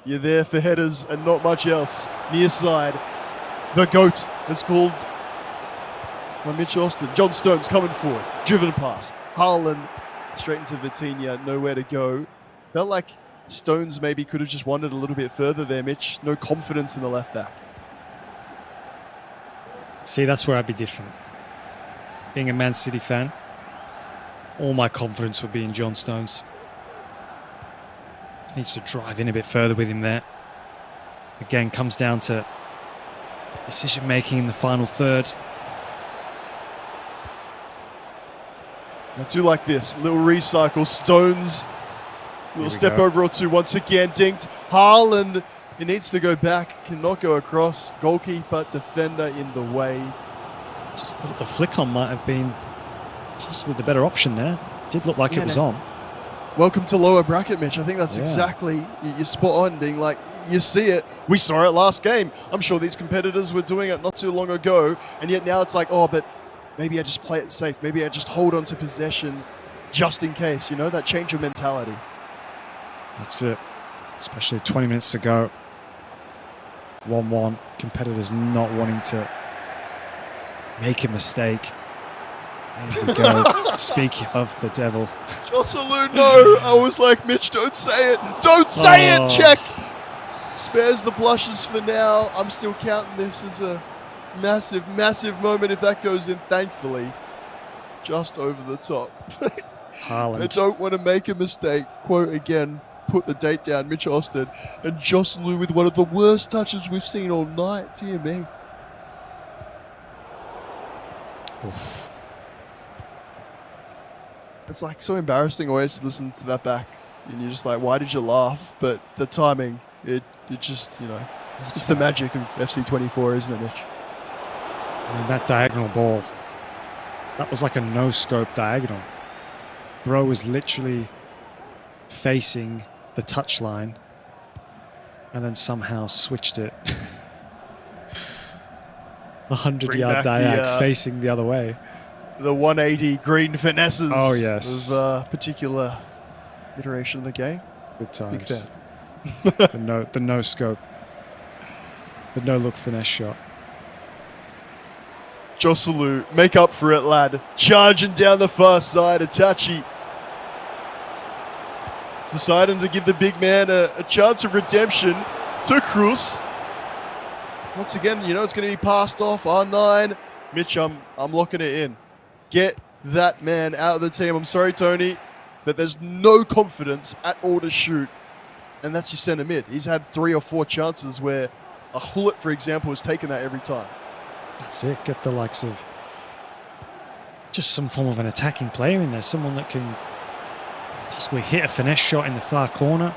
You're there for headers and not much else. Near side. The GOAT. It's called by Mitch Austin. John Stones coming forward. Driven pass. Harlan straight into Vitinha. Nowhere to go. Felt like Stones maybe could have just wandered a little bit further there, Mitch. No confidence in the left back. See, that's where I'd be different. Being a Man City fan, all my confidence would be in John Stones. Needs to drive in a bit further with him there. Again, comes down to decision making in the final third. I do like this. Little recycle. Stones. Little step over or two once again. Dinked. Haaland. He needs to go back. Cannot go across. Goalkeeper, defender in the way. Just thought the flick on might have been possibly the better option there. Did look like it was on. Welcome to lower bracket, Mitch. I think that's exactly, you're spot on, being like, you see it. We saw it last game. I'm sure these competitors were doing it not too long ago, and yet now it's like, oh, but maybe I just play it safe. Maybe I just hold on to possession just in case, you know, that change of mentality. That's it. Especially 20 minutes to go. 1-1. Competitors not wanting to make a mistake. There we go. Speaking of the devil. Joselu, no. I was like, Mitch, don't say it. Don't say it, check. Spares the blushes for now. I'm still counting this as a massive, massive moment if that goes in, thankfully. Just over the top. Haaland. I don't want to make a mistake. Quote again, put the date down, Mitch Austin. And Joselu with one of the worst touches we've seen all night. Dear me. Oof. It's like so embarrassing always to listen to that back. And you're just like, why did you laugh? But the timing, it just, you know, it's the magic of FC24, isn't it, Mitch? I mean, that diagonal ball, that was like a no-scope diagonal. Bro was literally facing the touchline and then somehow switched it. The 100-yard diag facing the other way. The 180 green finesses. Oh, yes. Of a particular iteration of the game. Good times. Big fan. the no scope. The no look finesse shot. Joselu, make up for it, lad. Charging down the far side. Itachi. Deciding to give the big man a chance of redemption to Cruz. Once again, you know it's going to be passed off. R9. Mitch, I'm locking it in. Get that man out of the team. I'm sorry, Tony, but there's no confidence at all to shoot. And that's your centre mid. He's had 3 or 4 chances where a Hullet, for example, has taken that every time. That's it. Get the likes of just some form of an attacking player in there. Someone that can possibly hit a finesse shot in the far corner.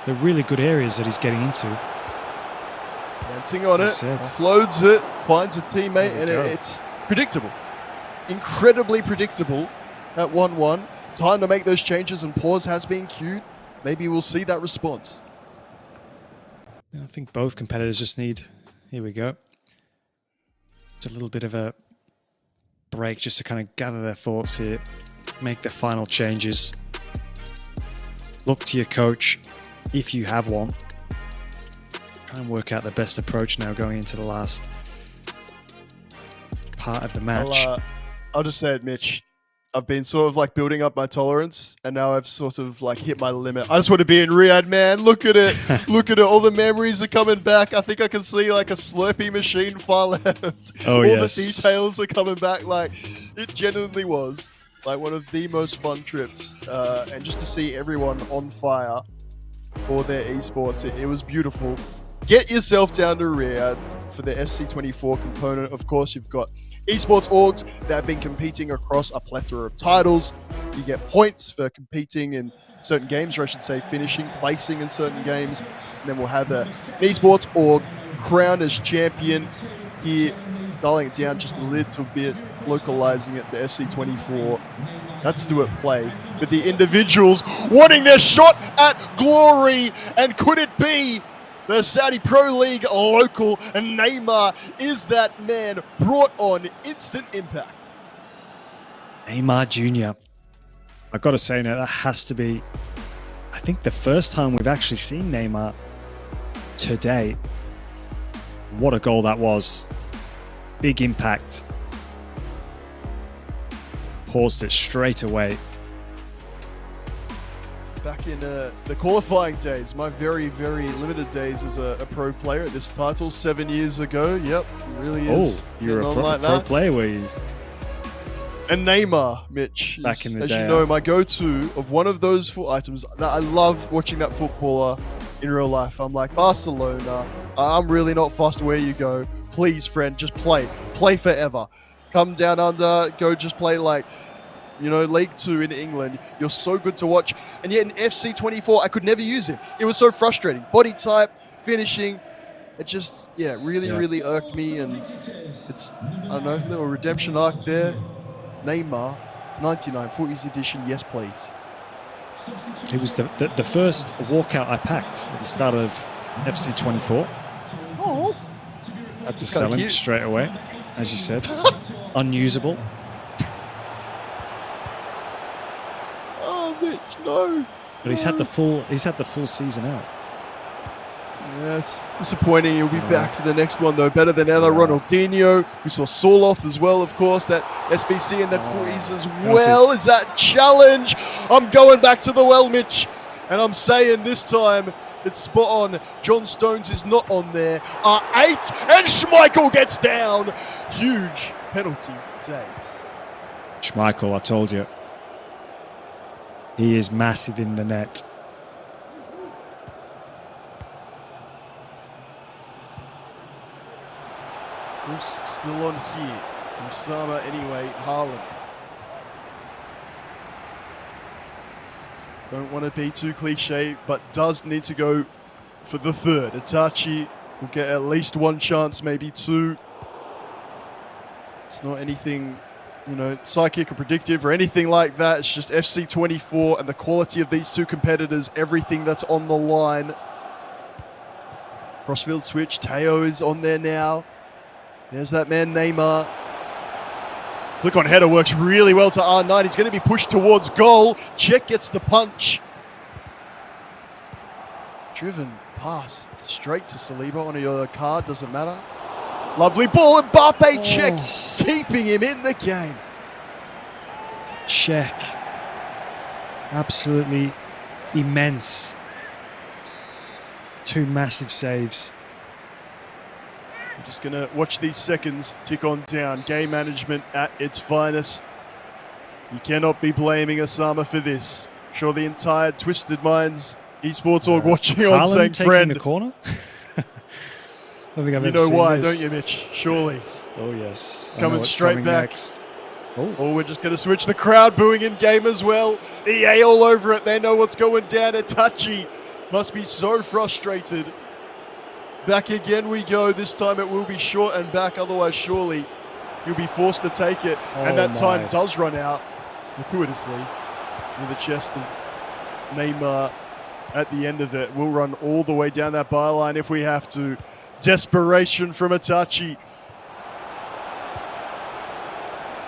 They're really good areas that he's getting into. Dancing on it, offloads it, finds a teammate, and it's predictable. Incredibly predictable at 1-1. Time to make those changes, and pause has been cued. Maybe we'll see that response. I think both competitors just need, here we go, it's a little bit of a break just to kind of gather their thoughts here, make their final changes. Look to your coach if you have one. Try and work out the best approach now going into the last part of the match. I'll just say it, Mitch. I've been sort of like building up my tolerance, and now I've sort of like hit my limit. I just want to be in Riyadh, man. Look at it. Look at it. All the memories are coming back. I think I can see like a Slurpee machine far left. Oh, All yes. the details are coming back. Like, it genuinely was like one of the most fun trips. And just to see everyone on fire for their esports, it was beautiful. Get yourself down to Riyadh for the FC24 component. Of course, you've got esports orgs that have been competing across a plethora of titles. You get points for competing in certain games, or I should say finishing, placing in certain games. And then we'll have an esports org crowned as champion here, dialing it down just a little bit, localizing it to FC24. That's still at play. But the individuals wanting their shot at glory, and could it be the Saudi Pro League local, and Neymar is that man, brought on instant impact. Neymar Jr. I've got to say now, that has to be, I think, the first time we've actually seen Neymar today. What a goal that was. Big impact. Paused it straight away. Back in the qualifying days, my very, very limited days as a pro player at this title 7 years ago. Yep, it really is. Oh, you're a pro player, were you? And Neymar, Mitch, Back in the as day, you know, my go-to of one of those foot items that I love watching that footballer in real life. I'm like, Barcelona, I'm really not fussed where you go. Please, friend, just play. Play forever. Come down under, go just play like, you know, League 2 in England. You're so good to watch. And yet in FC 24, I could never use him. It was so frustrating. Body type, finishing. It just, really irked me. And it's, I don't know, little redemption arc there. Neymar, 99, 40s edition, yes please. It was the first walkout I packed at the start of FC 24. Oh. Had to sell him cute. straight away, as you said. Unusable. Oh, Mitch, no. But he's had the full season out. Yeah, it's disappointing. He'll be back for the next one, though. Better than ever. Ronaldinho. We saw Soloth as well, of course. That SBC and that 40s as well. Is that challenge? I'm going back to the well, Mitch. And I'm saying this time, it's spot on. John Stones is not on there. R8, and Schmeichel gets down. Huge penalty save. Schmeichel, I told you. He is massive in the net. Still on here from Sama anyway. Haaland. Don't want to be too cliche, but does need to go for the third. Itachi will get at least one chance, maybe two. It's not anything, you know, psychic or predictive or anything like that. It's just FC 24 and the quality of these two competitors, everything that's on the line. Crossfield switch. Teo is on there now. There's that man, Neymar. Flick on header works really well to R9. He's going to be pushed towards goal. Cech gets the punch. Driven pass straight to Saliba on a card, doesn't matter. Lovely ball, Mbappe, Cech keeping him in the game. Cech. Absolutely immense. Two massive saves. I'm just going to watch these seconds tick on down. Game management at its finest. You cannot be blaming Osama for this. I'm sure the entire Twisted Minds Esports org watching on saying, taking friend. the corner? I don't think I've you ever know seen why, this. don't you, Mitch? Surely. Oh, yes. I know Coming what's straight coming back. Next. Oh. Oh, we're just going to switch the crowd booing in game as well. EA all over it. They know what's going down. Itachi must be so frustrated. Back again we go. This time it will be short and back. Otherwise, surely you'll be forced to take it. And that time does run out gratuitously with the chest of Neymar at the end of it. We'll run all the way down that byline if we have to. Desperation from Itachi.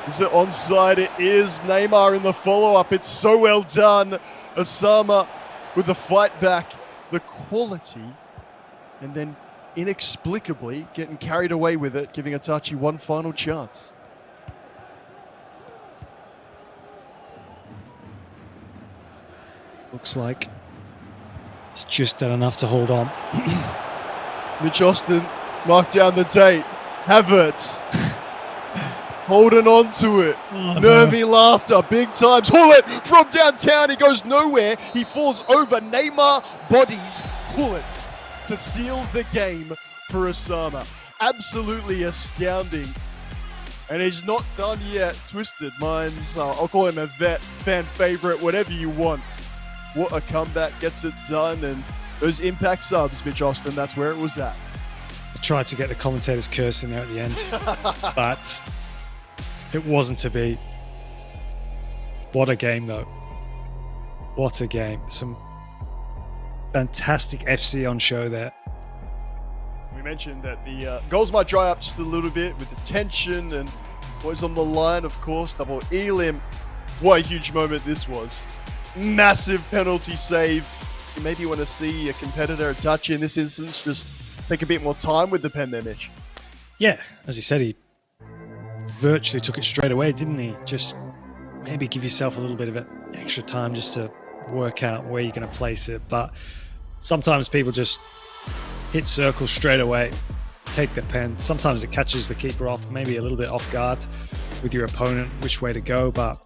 Is it onside? It is. Neymar in the follow-up. It's so well done. Osama with the fight back. The quality. And then inexplicably getting carried away with it, giving Itachi one final chance. Looks like it's just done enough to hold on. Mitch Austin marked down the date. Havertz holding on to it. Nervy laughter, big times. Pull it from downtown. He goes nowhere. He falls over. Neymar bodies. Pull it to seal the game for Osama. Absolutely astounding. And he's not done yet. Twisted Minds. I'll call him a vet, fan favorite, whatever you want. What a comeback, gets it done. And those impact subs, Mitch Austin, that's where it was at. I tried to get the commentator's curse in there at the end, but it wasn't to be. What a game, though. What a game. Some fantastic FC on show there. We mentioned that the goals might dry up just a little bit with the tension and what was on the line, of course. Double Elim. What a huge moment this was. Massive penalty save. You maybe want to see a competitor, Itachi in this instance, just take a bit more time with the pen there, Mitch. Yeah, as he said, he virtually took it straight away, didn't he? Just maybe give yourself a little bit of extra time just to work out where you're going to place it. But sometimes people just hit circles straight away, take the pen. Sometimes it catches the keeper off, maybe a little bit off guard with your opponent which way to go, but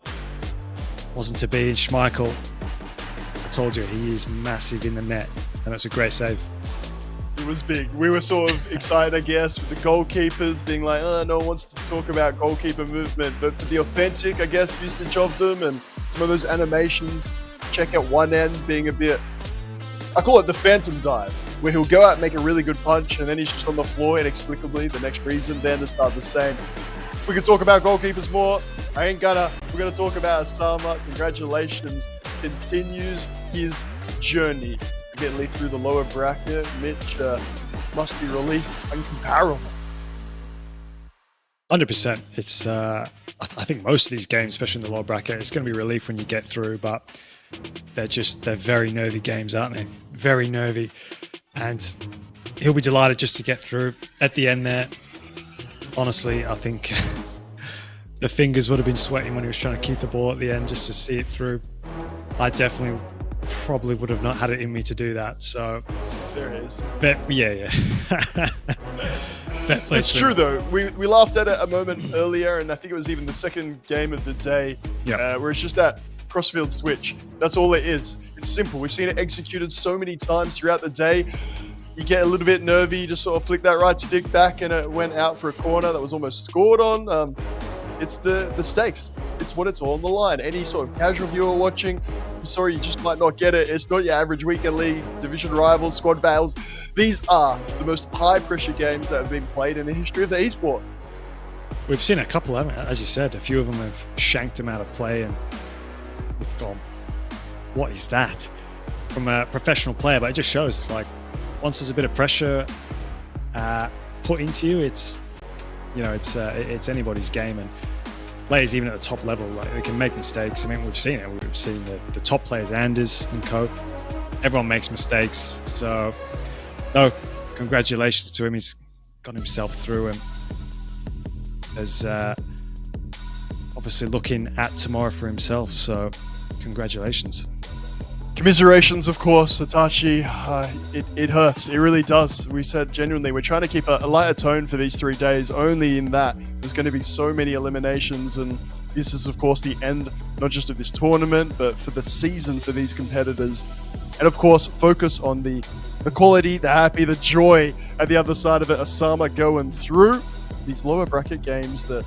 wasn't to be. And Schmeichel, I told you, he is massive in the net, and that's a great save. It was big. We were sort of excited, I guess, with the goalkeepers being like, oh, no one wants to talk about goalkeeper movement, but for the authentic, I guess, usage of them and some of those animations, check out one end being a bit, I call it the phantom dive, where he'll go out and make a really good punch and then he's just on the floor inexplicably. The next reason then to start the same. We could talk about goalkeepers more. I ain't gonna. We're gonna talk about Osama. Congratulations. Continues his journey. Getting through the lower bracket. Mitch must be relief incomparable. 100%. It's I think most of these games, especially in the lower bracket, it's going to be relief when you get through, but they're very nervy games, aren't they? Very nervy. And he'll be delighted just to get through. At the end there, honestly, I think the fingers would have been sweating when he was trying to keep the ball at the end just to see it through. I definitely probably would have not had it in me to do that. So there it is. But yeah. It's true though. We laughed at it a moment earlier, and I think it was even the second game of the day, where it's just that crossfield switch. That's all it is. It's simple. We've seen it executed so many times throughout the day. You get a little bit nervy, you just sort of flick that right stick back, and it went out for a corner that was almost scored on. It's the stakes. It's what it's all on the line. Any sort of casual viewer watching, I'm sorry, you just might not get it. It's not your average weekend league, division rivals, squad battles. These are the most high-pressure games that have been played in the history of the esport. We've seen a couple, haven't we? As you said, a few of them have shanked them out of play, and we've gone, what is that? From a professional player, but it just shows it's like, once there's a bit of pressure put into you, it's anybody's game, and players even at the top level, like, they can make mistakes. I mean, we've seen it. We've seen the top players, Anders and co. Everyone makes mistakes. So, no, congratulations to him. He's got himself through, and is obviously looking at tomorrow for himself. So, congratulations. Commiserations, of course, Satachi. It hurts. It really does. We said genuinely, we're trying to keep a lighter tone for these 3 days, only in that there's going to be so many eliminations, and this is, of course, the end, not just of this tournament, but for the season for these competitors. And, of course, focus on the quality, the happy, the joy at the other side of it. Osama going through these lower bracket games that,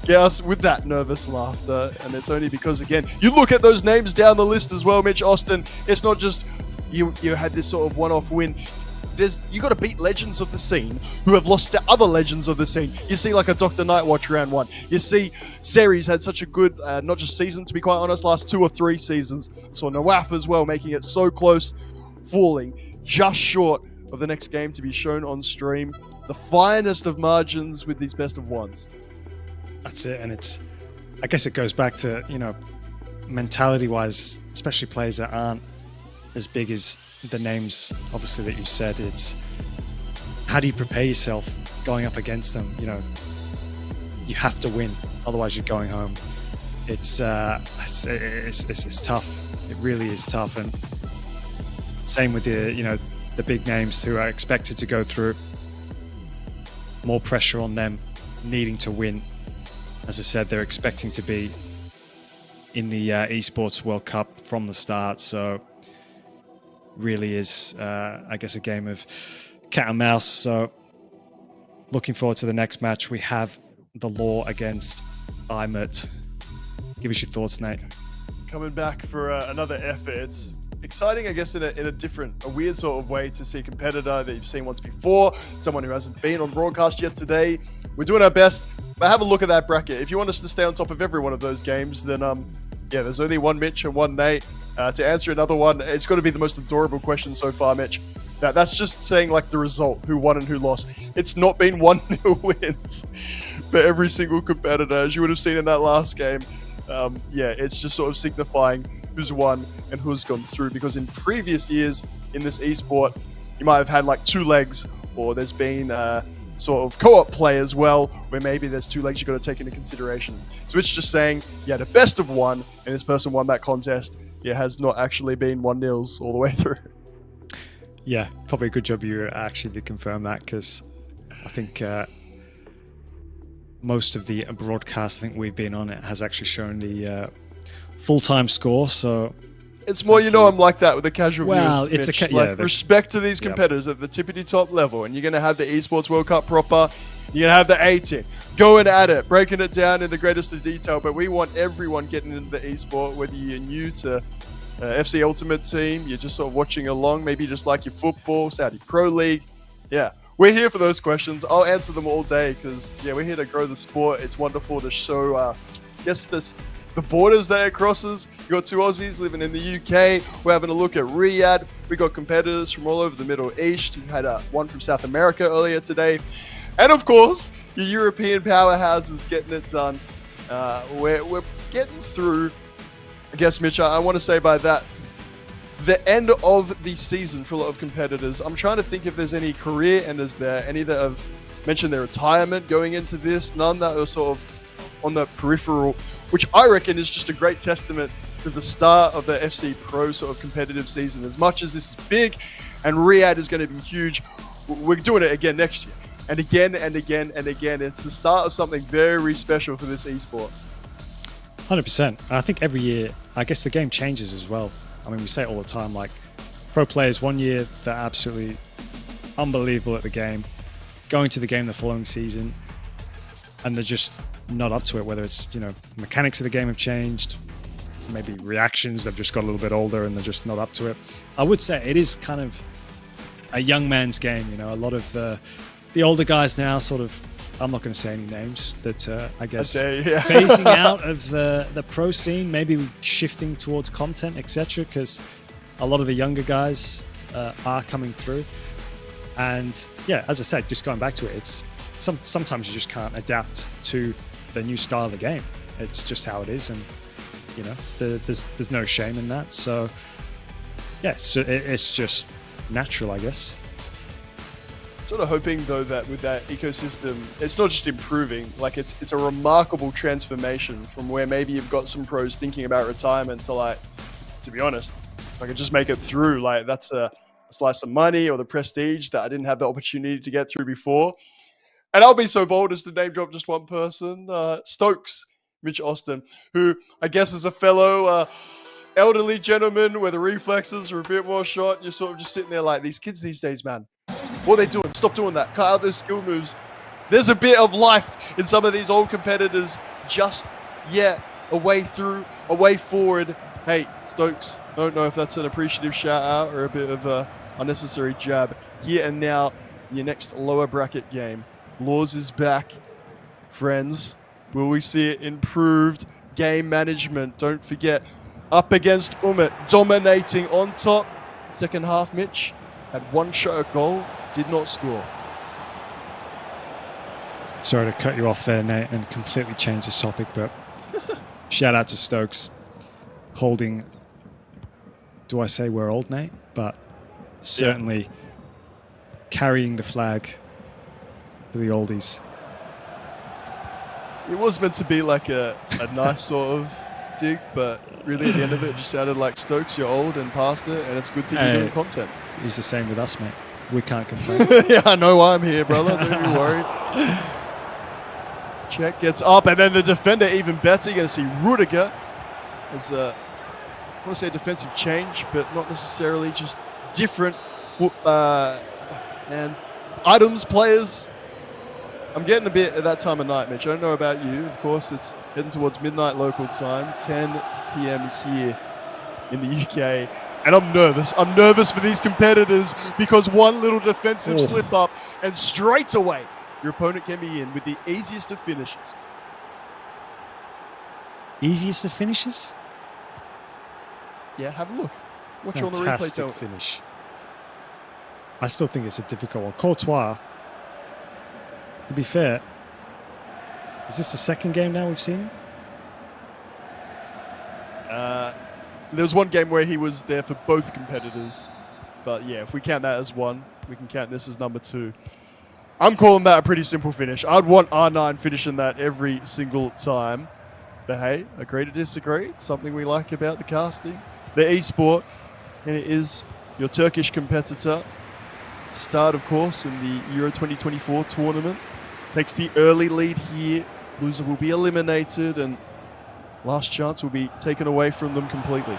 get us with that nervous laughter. And it's only because, again, you look at those names down the list as well, Mitch Austin. It's not just you had this sort of one-off win. You got to beat legends of the scene who have lost to other legends of the scene. You see like a Dr. Nightwatch round one. You see Series had such a good, not just season, to be quite honest, last 2 or 3 seasons. So Nawaf as well, making it so close, falling just short of the next game to be shown on stream. The finest of margins with these best of ones. That's it, and I guess it goes back to, mentality-wise, especially players that aren't as big as the names, obviously, that you said. It's how do you prepare yourself going up against them? You have to win, otherwise you're going home. It's tough. It really is tough, and same with the big names who are expected to go through. More pressure on them, needing to win. As I said, they're expecting to be in the Esports World Cup from the start. So really is, I guess, a game of cat and mouse. So looking forward to the next match. We have the Law against IMET. Give us your thoughts, Nate. Coming back for another effort. It's exciting, I guess, in a weird sort of way to see a competitor that you've seen once before, someone who hasn't been on broadcast yet today. We're doing our best, but have a look at that bracket. If you want us to stay on top of every one of those games, then there's only one Mitch and one Nate. To answer another one, it's got to be the most adorable question so far, Mitch. That's just saying like the result, who won and who lost. It's not been 1-0 wins for every single competitor, as you would have seen in that last game. It's just sort of signifying who's won and who's gone through, because in previous years in this esport, you might have had like 2 legs, or there's been sort of co-op play as well, where maybe there's 2 legs you've got to take into consideration. So it's just saying, the best of one, and this person won that contest, has not actually been 1-0s all the way through. Yeah, probably a good job you actually did confirm that, because I think most of the broadcast I think we've been on, it has actually shown the full-time score. So it's more, I'm like that with the casual well, viewers. it's Mitch. Respect to these competitors at the tippity-top level, and you're going to have the Esports World Cup proper. You're going to have the A-team going at it, breaking it down in the greatest of detail. But we want everyone getting into the esport, whether you're new to FC Ultimate Team, you're just sort of watching along, maybe just like your football, Saudi Pro League. Yeah, we're here for those questions. I'll answer them all day because, we're here to grow the sport. It's wonderful to show, the borders that it crosses. You got 2 Aussies living in the UK. We're having a look at Riyadh. We got competitors from all over the Middle East. You had one from South America earlier today. And of course, your European powerhouses getting it done. We're getting through, I guess, Mitch, I want to say by that, the end of the season for a lot of competitors. I'm trying to think if there's any career enders there, any that have mentioned their retirement going into this, none that are sort of on the peripheral, which I reckon is just a great testament to the start of the FC Pro sort of competitive season. As much as this is big and Riyadh is going to be huge, we're doing it again next year. And again and again and again. It's the start of something very special for this esport. 100%. I think every year, I guess the game changes as well. I mean, we say it all the time, like pro players, one year, they're absolutely unbelievable at the game. Going to the game the following season, and they're just not up to it, whether it's, mechanics of the game have changed, maybe reactions, they've just got a little bit older and they're just not up to it. I would say it is kind of a young man's game, a lot of the older guys now sort of, I'm not going to say any names, that I guess phasing out of the pro scene, maybe shifting towards content, etc. Because a lot of the younger guys are coming through. And yeah, as I said, just going back to it, it's sometimes you just can't adapt to the new style of the game. It's just how it is, and there's no shame in that. So yeah, so it's just natural, I guess. Sort of hoping though that with that ecosystem, it's not just improving, like it's a remarkable transformation from where maybe you've got some pros thinking about retirement to to be honest, if I could just make it through, that's a slice of money or the prestige that I didn't have the opportunity to get through before. And I'll be so bold as to name drop just one person, Stokes, Mitch Austin, who I guess is a fellow elderly gentleman where the reflexes are a bit more shot. You're sort of just sitting there like, these kids these days, man, what are they doing? Stop doing that. Cut out those skill moves. There's a bit of life in some of these old competitors. Just, a way through, a way forward. Hey, Stokes, I don't know if that's an appreciative shout out or a bit of a unnecessary jab. Here and now, your next lower bracket game. Laws is back. Friends, will we see it improved? Game management, don't forget. Up against Umit, dominating on top. Second half, Mitch had one shot at goal, did not score. Sorry to cut you off there, Nate, and completely change this topic, but shout out to Stokes holding, do I say we're old, Nate? But certainly carrying the flag for the oldies. It was meant to be like a nice sort of dig, but really at the end of it just sounded like, Stokes, you're old and past it, and it's a good thing you're doing content. He's the same with us, mate. We can't complain. Yeah, I know I'm here, brother. Don't be worried. Check gets up, and then the defender even better. You're going to see Rudiger as I want to say defensive change, but not necessarily, just different and items, players. I'm getting a bit at that time of night, Mitch. I don't know about you. Of course, it's heading towards midnight local time, 10 p.m. here in the UK. And I'm nervous. I'm nervous for these competitors because one little defensive slip up and straight away your opponent can be in with the easiest of finishes. Easiest of finishes? Yeah, have a look. Watch on the replay. Fantastic finish. I still think it's a difficult one. Courtois, to be fair, is this the second game now we've seen him? There was one game where he was there for both competitors. But yeah, if we count that as one, we can count this as number 2. I'm calling that a pretty simple finish. I'd want R9 finishing that every single time. But hey, agree to disagree. It's something we like about the casting. The esport, and it is your Turkish competitor. Start, of course, in the Euro 2024 tournament. Takes the early lead here. Loser will be eliminated, and last chance will be taken away from them completely.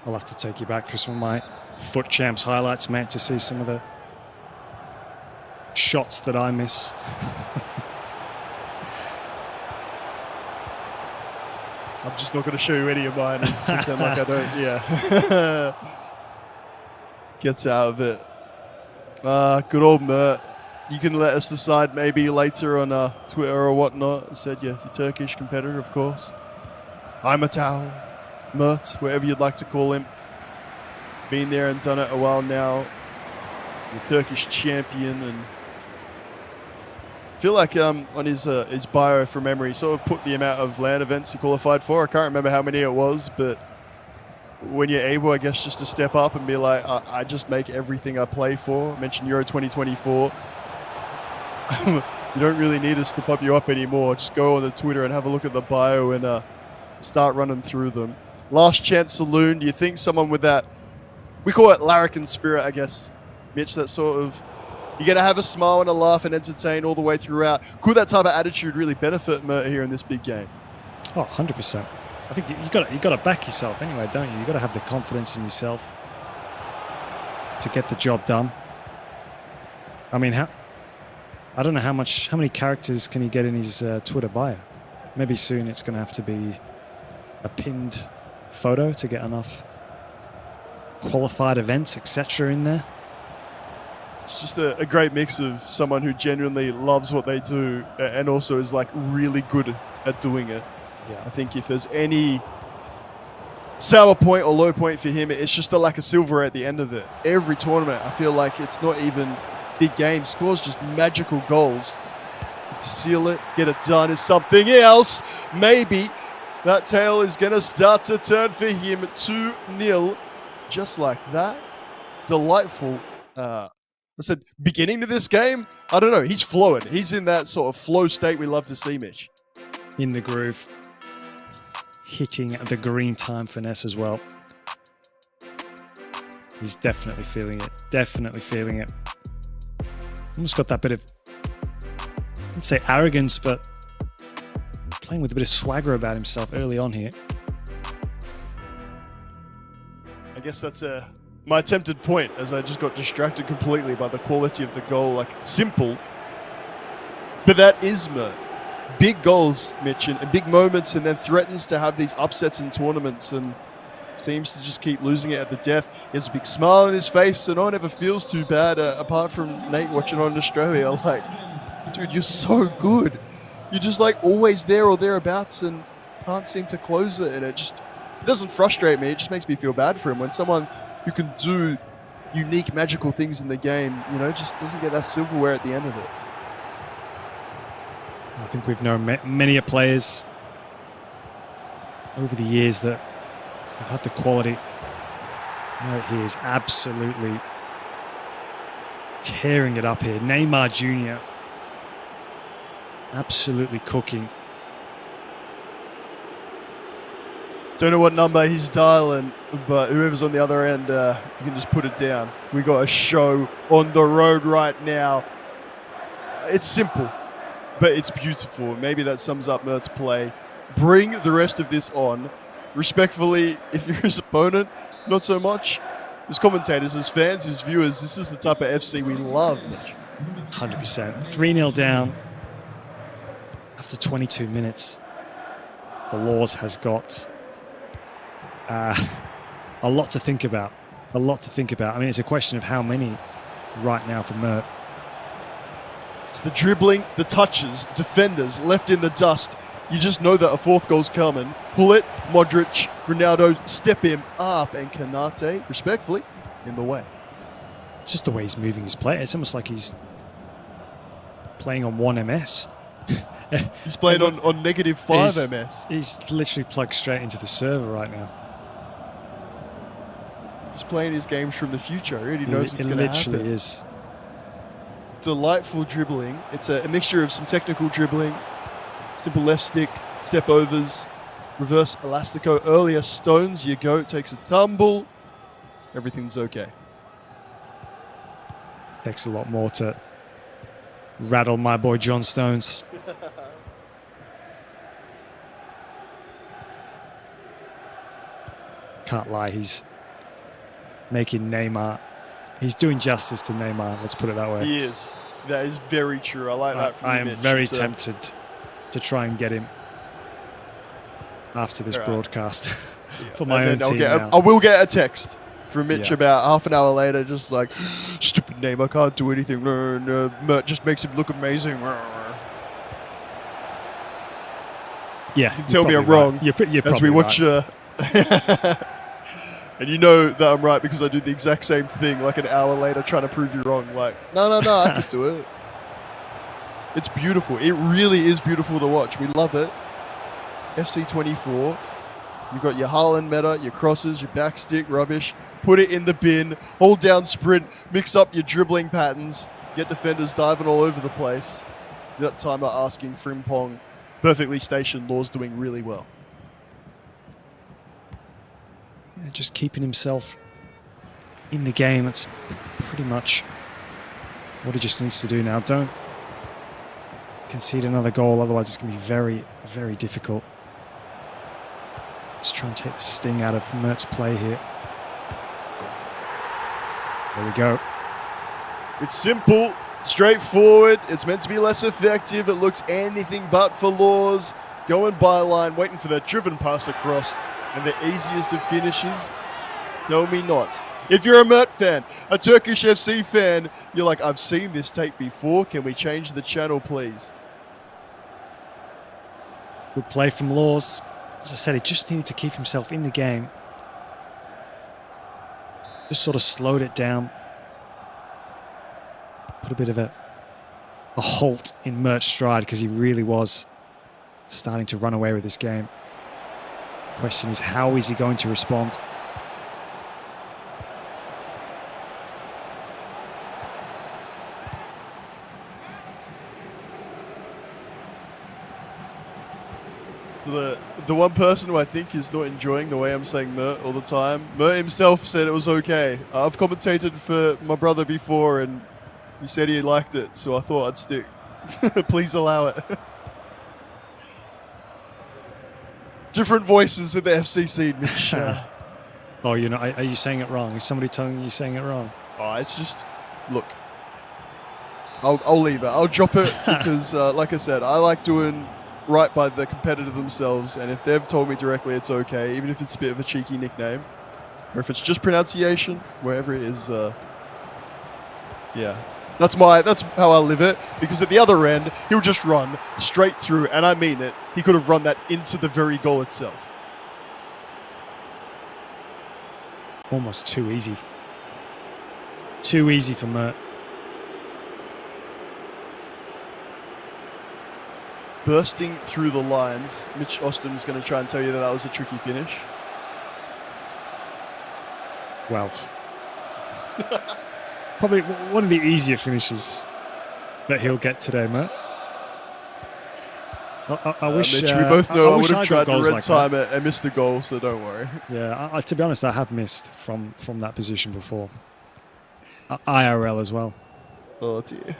I'll have to take you back through some of my Foot Champs highlights, mate, to see some of the shots that I miss. I'm just not going to show you any of mine and pretend like I don't. Yeah. Gets out of it. Good old Mert. You can let us decide maybe later on Twitter or whatnot. I said you're Turkish competitor, of course. I'm a Tao. Mert, whatever you'd like to call him. Been there and done it a while now. The Turkish champion, and I feel like on his bio from memory, sort of put the amount of LAN events he qualified for. I can't remember how many it was, but when you're able, I guess, just to step up and be like, I just make everything I play for. I mentioned Euro 2024. You don't really need us to pump you up anymore. Just go on the Twitter and have a look at the bio and start running through them. Last Chance Saloon. Do you think someone with that, we call it larrikin spirit, I guess, Mitch, that sort of, you're going to have a smile and a laugh and entertain all the way throughout. Could that type of attitude really benefit Mert here in this big game? Oh, 100%. I think you got to back yourself anyway, don't you? You got to have the confidence in yourself to get the job done. I mean, I don't know how many characters can he get in his Twitter bio. Maybe soon it's going to have to be a pinned photo to get enough qualified events, etc. in there. It's just a great mix of someone who genuinely loves what they do and also is like really good at doing it. Yeah. I think if there's any sour point or low point for him, it's just the lack of silver at the end of it. Every tournament, I feel like it's not even big games. Scores just magical goals. To seal it, get it done is something else. Maybe that tail is going to start to turn for him. 2-0, just like that. Delightful. I said, beginning to this game, I don't know. He's flowing. He's in that sort of flow state we love to see, Mitch. In the groove. Hitting the green time finesse as well. He's definitely feeling it. Definitely feeling it. Almost got that bit of, I wouldn't say arrogance, but playing with a bit of swagger about himself early on here. I guess that's my attempted point, as I just got distracted completely by the quality of the goal. Like, simple, but that is Mert. Big goals, Mitch, and big moments, and then threatens to have these upsets in tournaments and seems to just keep losing it at the death. He has a big smile on his face, and no one ever feels too bad, apart from Nate watching on in Australia. Like, dude, you're so good. You're just like always there or thereabouts and can't seem to close it. And it doesn't frustrate me. It just makes me feel bad for him when someone who can do unique, magical things in the game, just doesn't get that silverware at the end of it. I think we've known many players over the years that have had the quality. He is absolutely tearing it up here. Neymar Jr. absolutely cooking. Don't know what number he's dialing, but whoever's on the other end, you can just put it down. We got a show on the road right now. It's simple, but it's beautiful. Maybe that sums up Mert's play. Bring the rest of this on. Respectfully, if you're his opponent, not so much. As commentators, as fans, as viewers, this is the type of FC we love. 100%. 3-0 down after 22 minutes. The Laws has got a lot to think about. A lot to think about. I mean, it's a question of how many right now for Mert. It's the dribbling, the touches, defenders left in the dust. You just know that a fourth goal's coming. Pull it, Modric, Ronaldo, step him up, and Kanate, respectfully, in the way. It's just the way he's moving his play. It's almost like he's playing on 1 MS. He's playing on -5 MS. He's literally plugged straight into the server right now. He's playing his games from the future. He already knows what's going to happen. It literally is. Delightful dribbling. It's a mixture of some technical dribbling, simple left stick, step overs, reverse elastico, earlier stones. Your goat takes a tumble. Everything's okay. Takes a lot more to rattle my boy John Stones. Can't lie, he's making Neymar. He's doing justice to Neymar, let's put it that way. He is. That is very true. I like that from I am Mitch. very tempted to try and get him after this broadcast for my own team now. I will get a text from Mitch about half an hour later, just like, stupid name, I can't do anything. No, Mert just makes him look amazing. Yeah, you can tell me I'm wrong. You're as we watch. And you know that I'm right because I do the exact same thing like an hour later trying to prove you wrong. Like, no, I can do it. It's beautiful. It really is beautiful to watch. We love it. FC24. You've got your Haaland meta, your crosses, your backstick, rubbish. Put it in the bin. Hold down sprint. Mix up your dribbling patterns. Get defenders diving all over the place. That timer asking Frimpong. Perfectly stationed. Law's doing really well. Just keeping himself in the game. That's pretty much what he just needs to do now. Don't concede another goal, otherwise it's going to be very, very difficult. Just try and take the sting out of Mert's play here. There we go. It's simple, straightforward. It's meant to be less effective. It looks anything but for Laws. Going byline, waiting for that driven pass across. And the easiest of finishes, tell me not. If you're a Mert fan, a Turkish FC fan, you're like, I've seen this tape before. Can we change the channel, please? Good play from Laws. As I said, he just needed to keep himself in the game. Just sort of slowed it down. Put a bit of a halt in Mert's stride because he really was starting to run away with this game. Question is, how is he going to respond? So the one person who I think is not enjoying the way I'm saying Mert all the time, Mert himself said it was okay. I've commentated for my brother before and he said he liked it, so I thought I'd stick. Please allow it. Different voices in the FCC, Mitch. Oh, you know, are you saying it wrong? Is somebody telling you saying it wrong? Oh, it's just, look, I'll leave it. I'll drop it because, like I said, I like doing right by the competitor themselves, and if they've told me directly, it's okay, even if it's a bit of a cheeky nickname, or if it's just pronunciation, wherever it is. Yeah, that's how I live it. Because at the other end, he'll just run straight through, and I mean it. He could have run that into the very goal itself. Almost too easy. Too easy for Mert. Bursting through the lines. Mitch Austin's going to try and tell you that was a tricky finish. Well, probably one of the easier finishes that he'll get today, Mert. I wish Mitch, we both know I would have tried to red like time it and missed the goal, so don't worry. Yeah, to be honest, I have missed from that position before. IRL as well. Oh dear.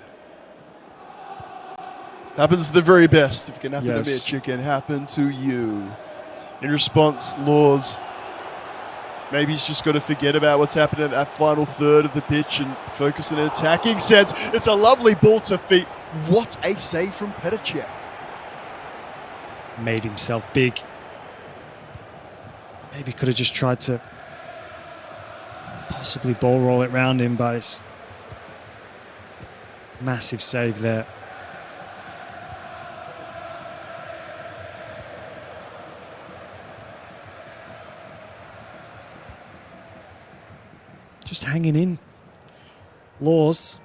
Happens to the very best. If it can happen to Mitch, it can happen to you. In response, Laws, maybe he's just got to forget about what's happening at that final third of the pitch and focus in an attacking sense. It's a lovely ball to feet. What a save from Petacek. Made himself big. Maybe could have just tried to possibly ball roll it round him, but it's massive save there. Just hanging in. Laws.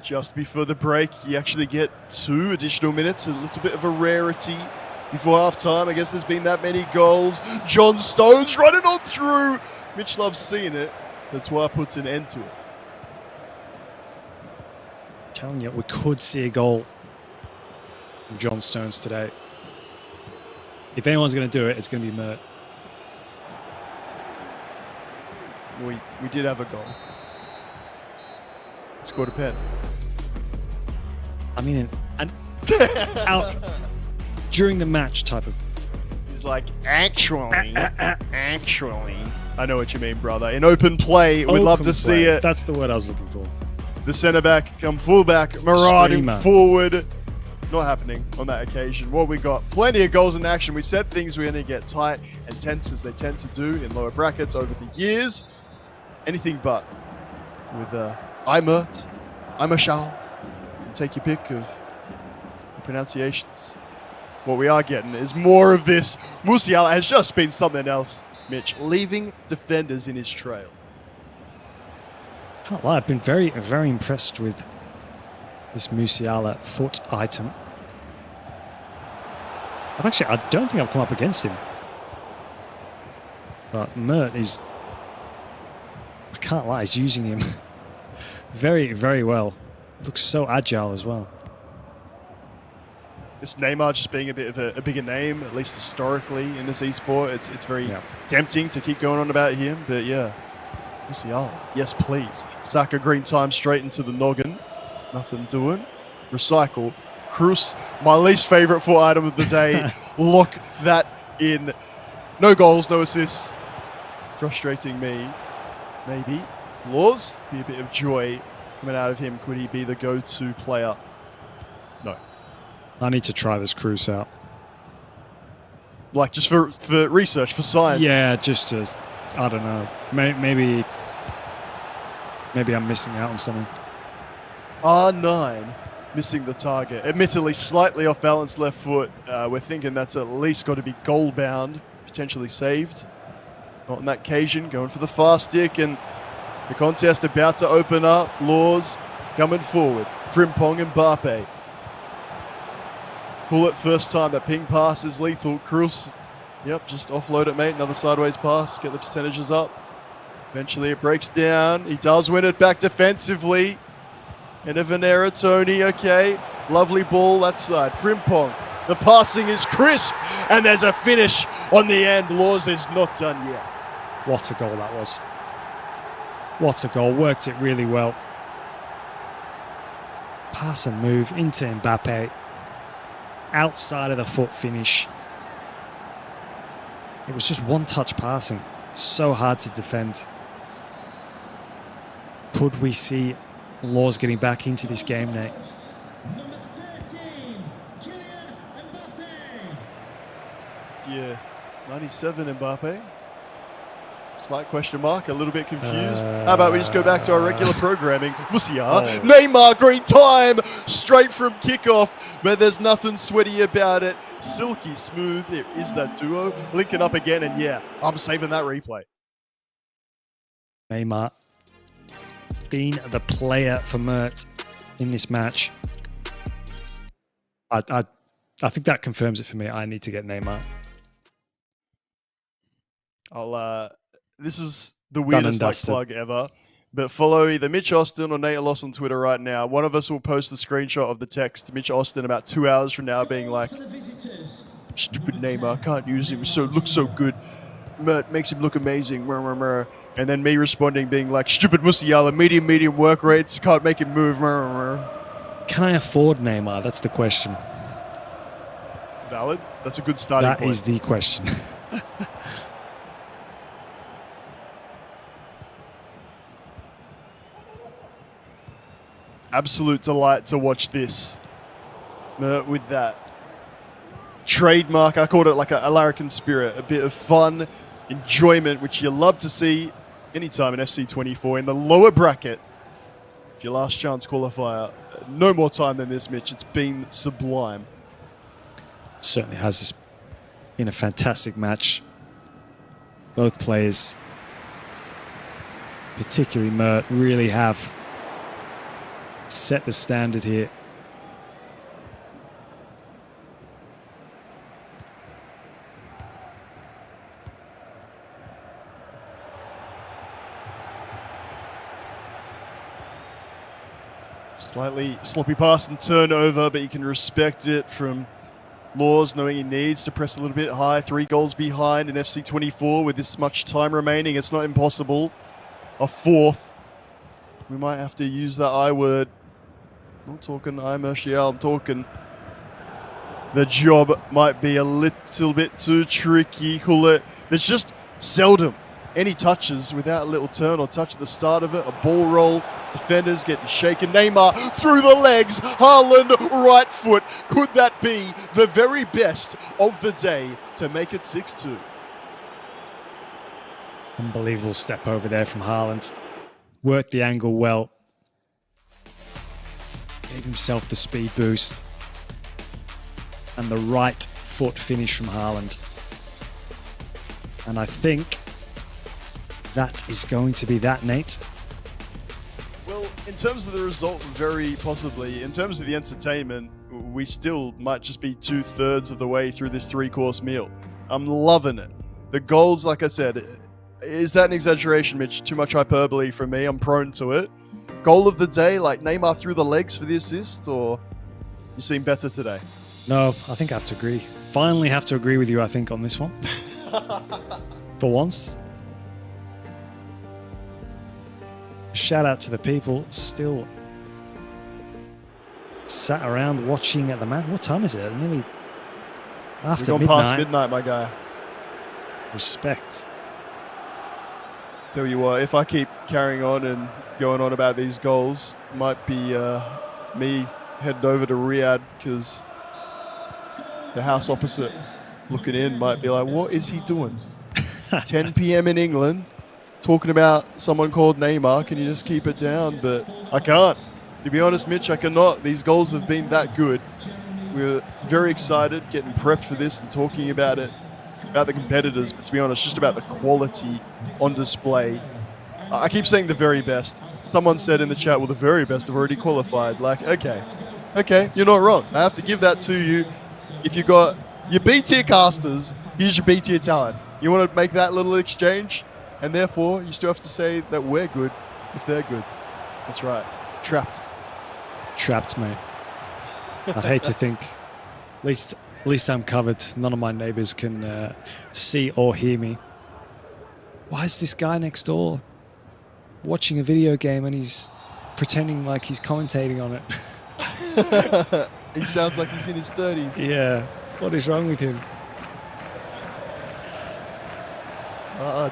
Just before the break, you actually get 2 additional minutes, a little bit of a rarity before half-time. I guess there's been that many goals. John Stones running on through. Mitch loves seeing it. That's why it puts an end to it. I'm telling you, we could see a goal from John Stones today. if anyone's going to do it, it's going to be Mert. We did have a goal. Scored a pen. I mean, an out during the match type of. He's like, actually. I know what you mean, brother. In open play, we'd love to see it. That's the word I was looking for. The centre back come fullback, marauding forward. Not happening on that occasion. What we got? Plenty of goals in action. We said things were going to get tight and tense as they tend to do in lower brackets over the years. Anything but. With Imert, Imashal. Take your pick of pronunciations. What we are getting is more of this. Musiala has just been something else, Mitch, leaving defenders in his trail. Can't lie, I've been very, very impressed with this Musiala foot item. I don't think I've come up against him. But Mert is, I can't lie, he's using him very, very well. Looks so agile as well. This Neymar just being a bit of a bigger name, at least historically in this esport, it's very tempting to keep going on about him. But yeah, Musiala, yes please. Saka green time straight into the noggin. Nothing doing. Recycle. Cruz, my least favourite foot item of the day. Lock that in. No goals, no assists. Frustrating me. Maybe. Flaws. Be a bit of joy coming out of him. Could he be the go-to player? No. I need to try this Cruz out. Like just for research, for science? Yeah, just to, I don't know. Maybe I'm missing out on something. R9 missing the target. Admittedly, slightly off balance left foot. We're thinking that's at least got to be goal bound, potentially saved. Not on that occasion. Going for the fast stick, and the contest about to open up. Laws coming forward. Frimpong and Mbappe. Pull it first time. That ping pass is lethal. Cruz, yep, just offload it, mate. Another sideways pass. Get the percentages up. Eventually it breaks down. He does win it back defensively. And a Venera Tony, okay. Lovely ball that side. Frimpong. The passing is crisp. And there's a finish on the end. Laws is not done yet. What a goal that was. What a goal. Worked it really well. Pass and move into Mbappe. Outside of the foot finish. It was just one touch passing. So hard to defend. Could we see Laws getting back into this game, Nate? Number 13, Kylian Mbappe. Yeah, 97 Mbappe. Slight question mark, a little bit confused. How about we just go back to our regular programming? Musiala, Neymar, green time, straight from kickoff, but there's nothing sweaty about it. Silky smooth, it is that duo. Linking up again, and yeah, I'm saving that replay. Neymar being the player for Mert in this match. I think that confirms it for me. I need to get Neymar. This is the weirdest plug ever, but follow either Mitch Austin or Nate Loss on Twitter right now. One of us will post the screenshot of the text. Mitch Austin about 2 hours from now being like, stupid Neymar, can't use him, looks so good. Mert makes him look amazing. And then me responding being like, stupid Musiala, medium work rates, can't make him move. Can I afford Neymar? That's the question. Valid. That's a good starting point. That is the question. Absolute delight to watch this. With that trademark, I called it like a larrikin spirit, a bit of fun, enjoyment, which you love to see anytime in FC24 in the lower bracket. If your last chance qualifier, no more time than this, Mitch. It's been sublime. Certainly has been a fantastic match. Both players, particularly Mert, really have set the standard here. Slightly sloppy pass and turnover, but you can respect it from Laws knowing he needs to press a little bit high. 3 goals behind in FC24 with this much time remaining. It's not impossible. A 4th. We might have to use that I word. I'm not talking I Martial, I'm talking the job might be a little bit too tricky. Hullet, there's just seldom any touches without a little turn or touch at the start of it. A ball roll, defenders getting shaken. Neymar through the legs, Haaland right foot. Could that be the very best of the day to make it 6-2? Unbelievable step over there from Haaland. Worked the angle well. Gave himself the speed boost. And the right foot finish from Haaland. And I think that is going to be that, Nate. Well, in terms of the result, very possibly. In terms of the entertainment, we still might just be 2/3 of the way through this 3-course meal. I'm loving it. The goals, like I said, is that an exaggeration, Mitch? Too much hyperbole from me. I'm prone to it. Goal of the day, like Neymar through the legs for the assist, or you seem better today? No, I think I have to agree. Finally have to agree with you, I think, on this one. For once. Shout out to the people still sat around watching at the match. What time is it? Nearly after We've gone midnight. past midnight, my guy. Respect. Tell you what, if I keep carrying on and going on about these goals, it might be me heading over to Riyadh, because the house opposite looking in might be like, what is he doing? 10 p.m. in England, talking about someone called Neymar. Can you just keep it down? But I can't. To be honest, Mitch, I cannot. These goals have been that good. We're very excited getting prepped for this and talking about it, about the competitors, but to be honest, just about the quality on display. I keep saying the very best. Someone said in the chat, well, the very best have already qualified. Like, okay, you're not wrong. I have to give that to you. If you got your B-tier casters, here's your B-tier talent. You want to make that little exchange, and therefore you still have to say that we're good if they're good. That's right. Trapped, mate. I'd hate to think. At least I'm covered. None of my neighbors can see or hear me. Why is this guy next door watching a video game and he's pretending like he's commentating on it? He sounds like he's in his 30s. Yeah. What is wrong with him?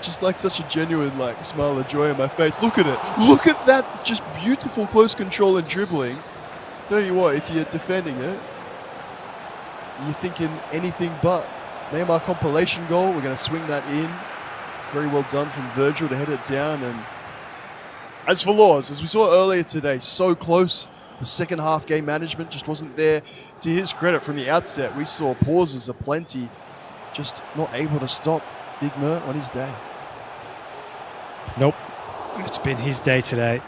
Just like such a genuine like smile of joy on my face. Look at it. Look at that just beautiful close control and dribbling. Tell you what, if you're defending it, you're thinking anything but. Neymar compilation goal. We're going to swing that in. Very well done from Virgil to head it down. And as for Laws, as we saw earlier today, so close. The second half game management just wasn't there. To his credit, from the outset, we saw pauses aplenty. Just not able to stop Big Mert on his day. Nope. It's been his day today.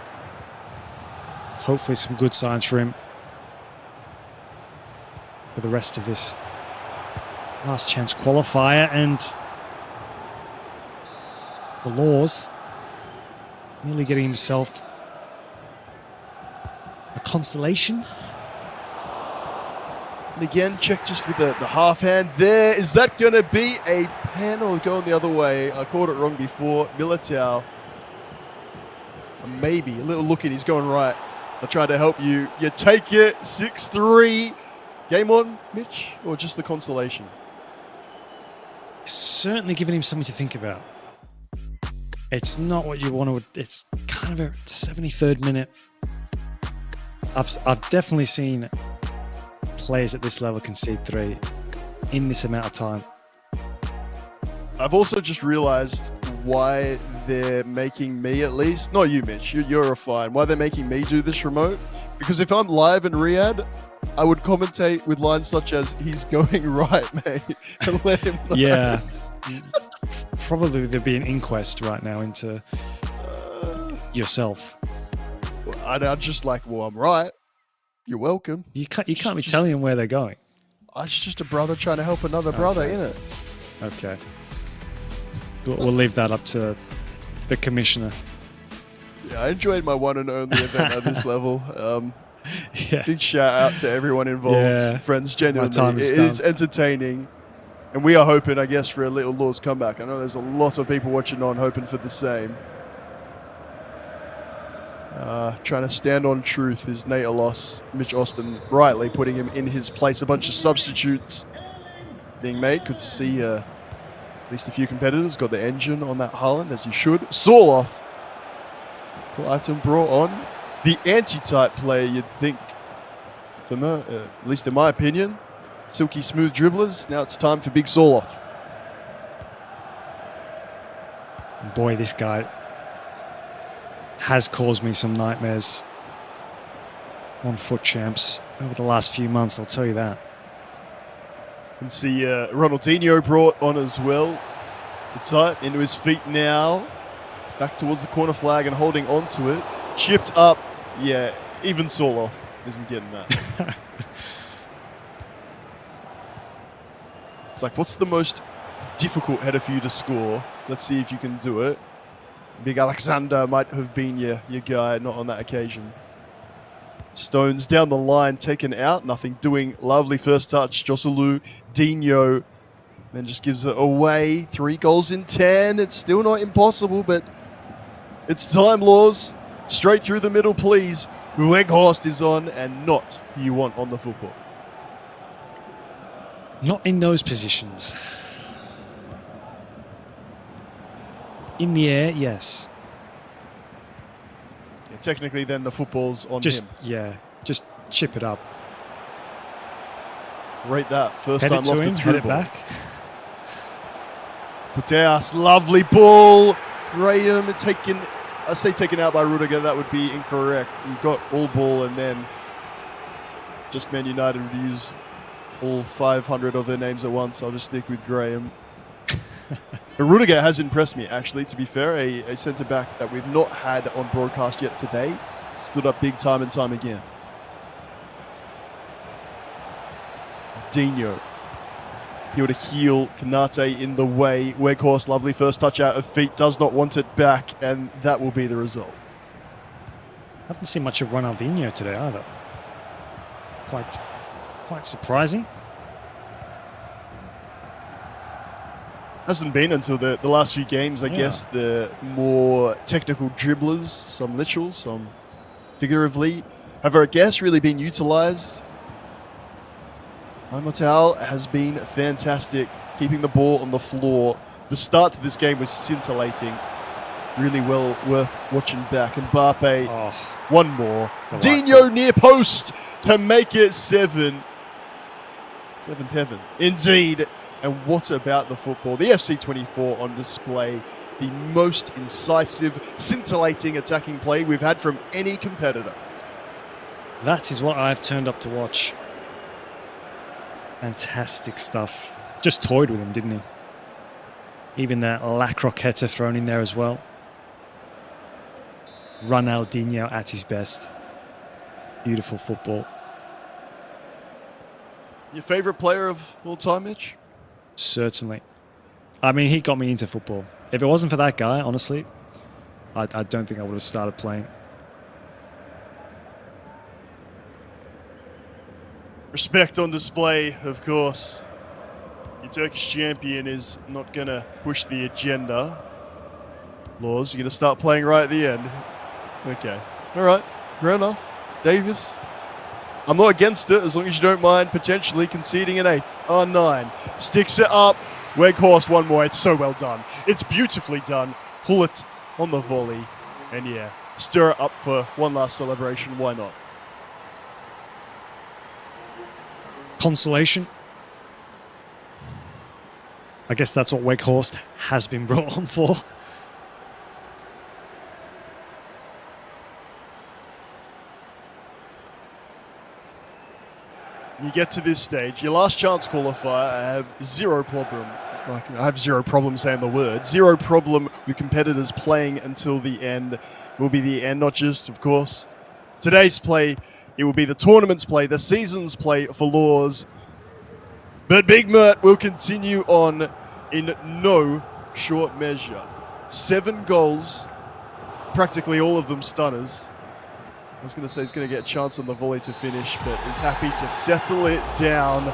Hopefully some good signs for him for the rest of this last chance qualifier. And the Laws nearly getting himself a constellation. And again, check just with the half hand there. Is that going to be a pen or going the other way? I called it wrong before. Militao. Maybe a little look in. He's going right. I tried to help you. You take it. 6-3. Game on, Mitch? Or just the consolation? Certainly giving him something to think about. It's not what you want to... It's kind of a 73rd minute. I've definitely seen players at this level concede 3 in this amount of time. I've also just realized why they're making me, at least, not you, Mitch, you're a fine, why they're making me do this remote. Because if I'm live in Riyadh, I would commentate with lines such as, he's going right, mate, and let him know. Yeah. Probably there'd be an inquest right now into yourself. I'd just like, well, I'm right. You're welcome. You can't be telling them where they're going. It's just a brother trying to help another brother, innit? Okay. We'll leave that up to the commissioner. Yeah, I enjoyed my one and only event at this level. Yeah. Big shout out to everyone involved, Yeah. friends. time Genuinely, is it is entertaining, and we are hoping, I guess, for a little Law's comeback. I know there's a lot of people watching on hoping for the same. Trying to stand on truth is Nate Alos, Mitch Austin rightly putting him in his place. A bunch of substitutes being made. Could see at least a few competitors got the engine on that Haaland, as you should. Sorloth for item brought on. The anti-type player, you'd think, at least in my opinion. Silky smooth dribblers. Now it's time for Big Sorloth. Boy, this guy has caused me some nightmares on foot champs over the last few months, I'll tell you that. Can see Ronaldinho brought on as well. To tight into his feet now. Back towards the corner flag and holding on to it. Chipped up. Yeah, even Sorloth isn't getting that. It's like, what's the most difficult header for you to score? Let's see if you can do it. Big Alexander might have been your guy, not on that occasion. Stones down the line, taken out, nothing doing. Lovely first touch, Joselu, Dino, then just gives it away. 3 goals in 10. It's still not impossible, but it's time, Laws. Straight through the middle, please. Weghorst is on, and not who you want on the football. Not in those positions. In the air, yes. Yeah, technically, then the football's on Just, him. yeah, just chip it up. Rate that. First Head time it to lofted him, through head it ball. back. Puteas, lovely ball. Graham taken, I say taken out by Rudiger, that would be incorrect. He got all ball and then just Man United would use all 500 of their names at once. I'll just stick with Graham. But Rudiger has impressed me, actually, to be fair. A centre-back that we've not had on broadcast yet today. Stood up big time and time again. Dino. Heel to heel. Kanate in the way. Weghorst, lovely first touch out of feet. Does not want it back, and that will be the result. Haven't seen much of Ronaldinho today either. Quite surprising. Hasn't been until the last few games, I guess. The more technical dribblers, some literal, some figuratively, have, I guess, really been utilised. Motal has been fantastic, keeping the ball on the floor. The start to this game was scintillating. Really well worth watching back. Mbappe, one more. Dino near post to make it 7. 7th heaven. Indeed. And what about the football? The FC24 on display. The most incisive, scintillating attacking play we've had from any competitor. That is what I've turned up to watch. Fantastic stuff. Just toyed with him, didn't he? Even that La Croqueta thrown in there as well. Ronaldinho at his best. Beautiful football. Your favourite player of all time, Mitch? Certainly. I mean, he got me into football. If it wasn't for that guy, honestly, I don't think I would have started playing. Respect on display, of course. Your Turkish champion is not going to push the agenda. Laws, you're going to start playing right at the end. Okay. All right. Fair enough. Davis. I'm not against it as long as you don't mind potentially conceding an 8th. R9. Sticks it up. Weghorst one more. It's so well done. It's beautifully done. Pull it on the volley. And yeah, stir it up for one last celebration. Why not? Consolation. I guess that's what Weghorst has been brought on for. You get to this stage, your last chance qualifier, I have zero problem. I have zero problem saying the word. Zero problem with competitors playing until the end. Will be the end, not just, of course, today's play. It will be the tournament's play, the season's play for Laws. But Big Mert will continue on in no short measure. 7 goals, practically all of them stunners. I was going to say he's going to get a chance on the volley to finish, but is happy to settle it down.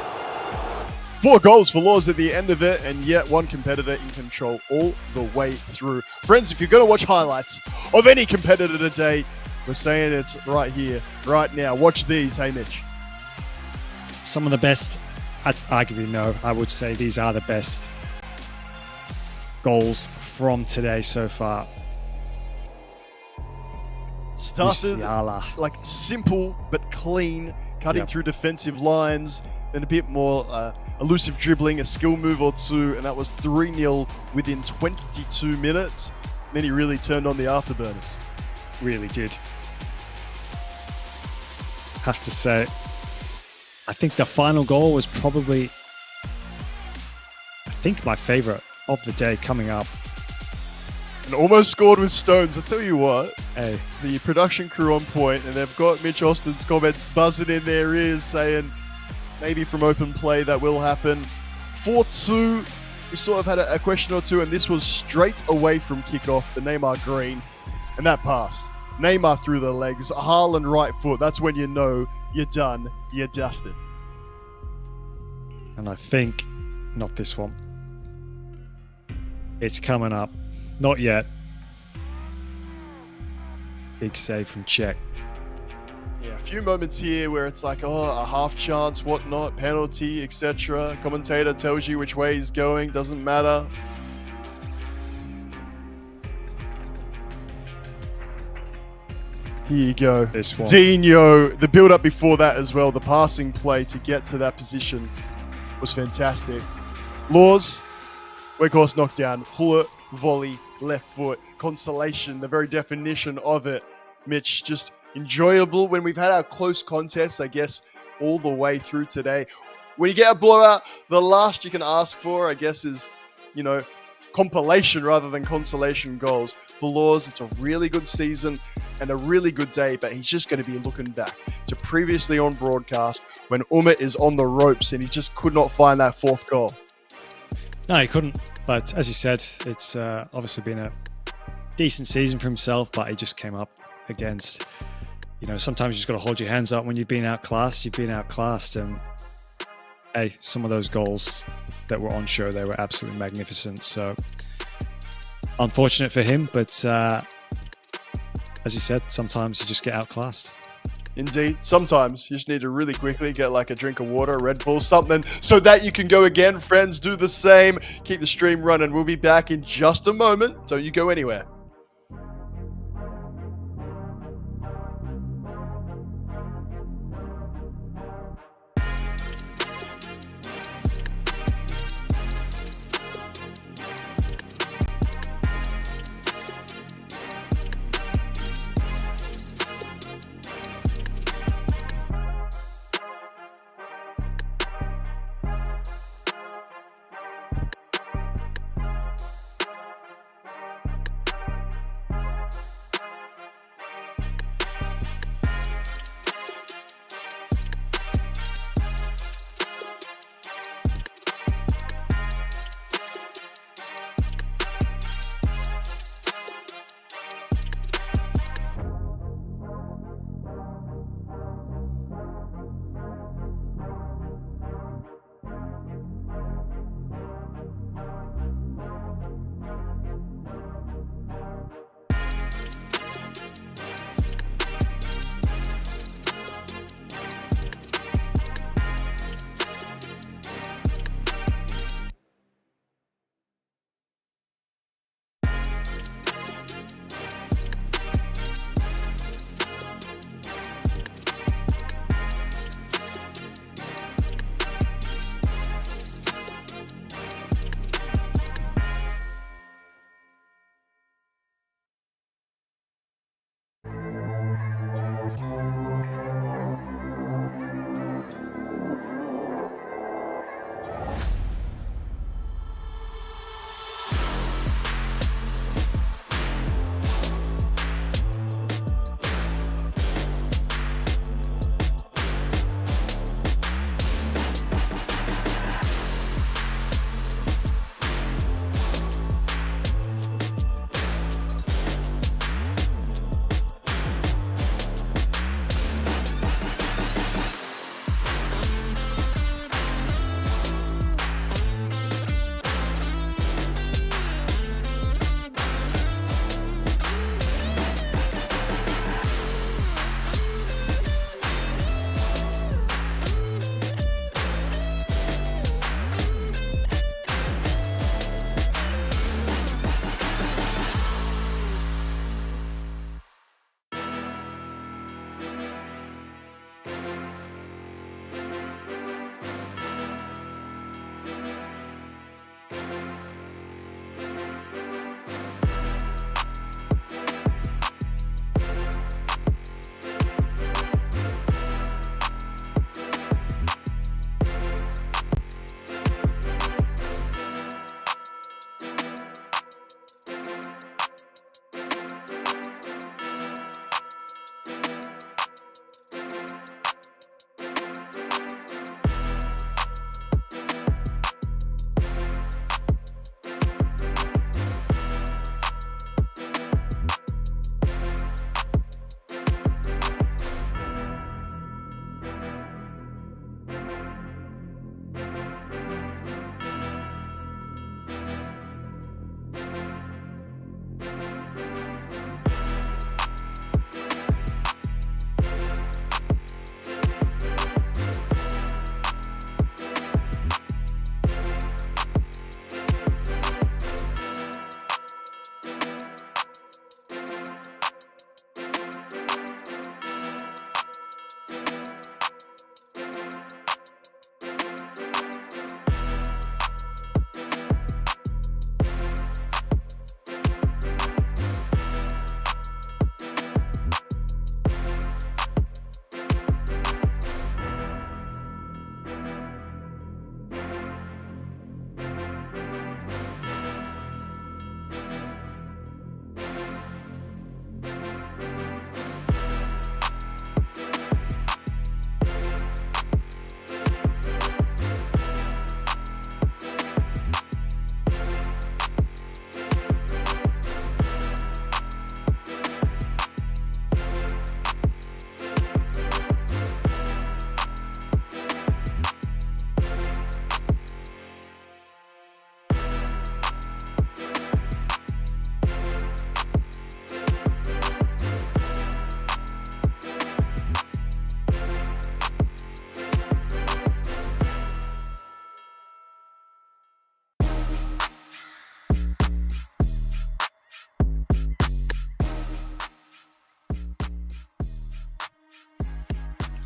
4 goals for Laws at the end of it, and yet one competitor in control all the way through. Friends, if you're going to watch highlights of any competitor today, we're saying it's right here, right now. Watch these. Hey, Mitch. Some of the best, arguably no, I would say these are the best goals from today so far. Started Musiala. like simple but clean, cutting Yep. through defensive lines, then a bit more elusive dribbling, a skill move or two, and that was 3-0 within 22 minutes. Then he really turned on the afterburners. Really did. Have to say, I think the final goal was probably, I think, my favorite of the day coming up. And almost scored with stones. I tell you what, Hey, the production crew on point, and they've got Mitch Austin's comments buzzing in their ears saying maybe from open play that will happen. 4-2, we sort of had a question or two, and this was straight away from kickoff, the Neymar green, and that pass. Neymar through the legs, Haaland right foot. That's when you know you're done, you're dusted. and I think not this one. It's coming up. Not yet. Big save from Czech. Yeah, a few moments here where it's like, oh, a half chance, whatnot, penalty, etc. Commentator tells you which way he's going, doesn't matter. Here you go. This one. Dino, the build-up before that as well, the passing play to get to that position was fantastic. Laws, Weghorst knockdown, pull it, volley, left foot, consolation, the very definition of it. Mitch, just enjoyable when we've had our close contests, I guess, all the way through today. When you get a blowout, the last you can ask for, I guess, is, you know, compilation rather than consolation goals. For Laws, it's a really good season and a really good day, but he's just going to be looking back to previously on broadcast when Umit is on the ropes and he just could not find that 4th goal. No, he couldn't. But as you said, it's obviously been a decent season for himself, but he just came up against, you know, sometimes you just got to hold your hands up when you've been outclassed. You've been outclassed. And hey, some of those goals that were on show, they were absolutely magnificent. So unfortunate for him, but as you said, sometimes you just get outclassed. Indeed. Sometimes you just need to really quickly get like a drink of water, a Red Bull, something, so that you can go again. Friends, do the same. Keep the stream running. We'll be back in just a moment. Don't you go anywhere.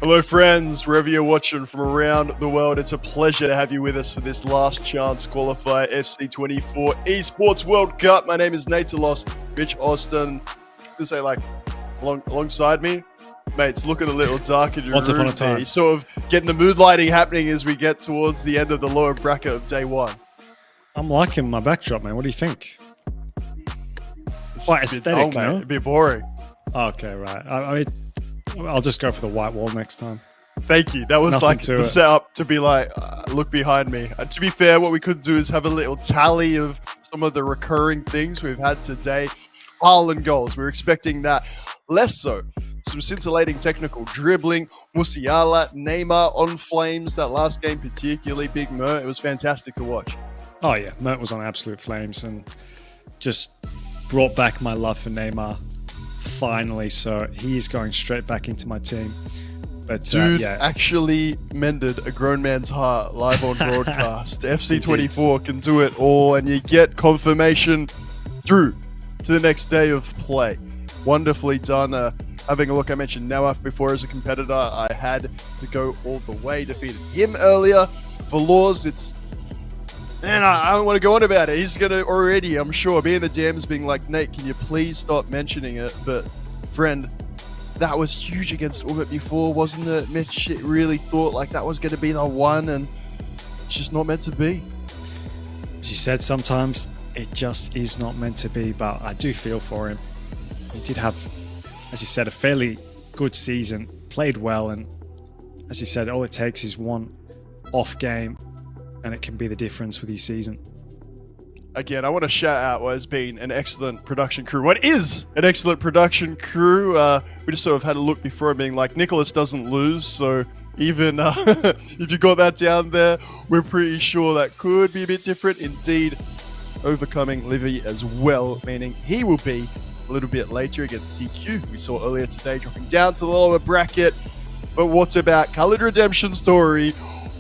Hello, friends, wherever you're watching from around the world. It's a pleasure to have you with us for this last chance qualifier FC24 Esports World Cup. My name is Nate Delos, Rich Austin. To say, like, alongside me, mate, it's looking a little dark in your Once room. upon a time. You're sort of getting the mood lighting happening as we get towards the end of the lower bracket of day one. I'm liking my backdrop, man. What do you think? Quite aesthetic, mate, no? it'd be boring. Okay, right. I mean, I'll just go for the white wall next time. Thank you. That was Nothing like to the it. setup to be like, look behind me. To be fair, what we could do is have a little tally of some of the recurring things we've had today. Haaland goals. We're expecting that. Less so. Some scintillating technical dribbling. Musiala, Neymar on flames. That last game particularly, Big Mer. It was fantastic to watch. Oh, yeah. Mert was on absolute flames and just brought back my love for Neymar finally. So he is going straight back into my team. But Dude yeah, actually mended a grown man's heart live on broadcast. FC24 can do it all, and you get confirmation through to the next day of play. Wonderfully done. Having a look, I mentioned Nawaf before as a competitor. I had to go all the way, defeated him earlier. For Laws, it's... Man, I don't want to go on about it. He's going to already, I'm sure, be in the DMs being like, Nate, can you please stop mentioning it? But, friend, that was huge against Umet before, wasn't it? Mitch really thought like that was going to be the one, and it's just not meant to be. as you said, sometimes it just is not meant to be, but I do feel for him. He did have, as you said, a fairly good season, played well, and as you said, all it takes is one off game and it can be the difference with your season. Again, I want to shout out what has been an excellent production crew. What is an excellent production crew? We just sort of had a look before being like, Nicholas doesn't lose, so even if you got that down there, we're pretty sure that could be a bit different. Indeed, overcoming Livy as well, meaning he will be a little bit later against TQ. We saw earlier today dropping down to the lower bracket. But what about Khalid Redemption Story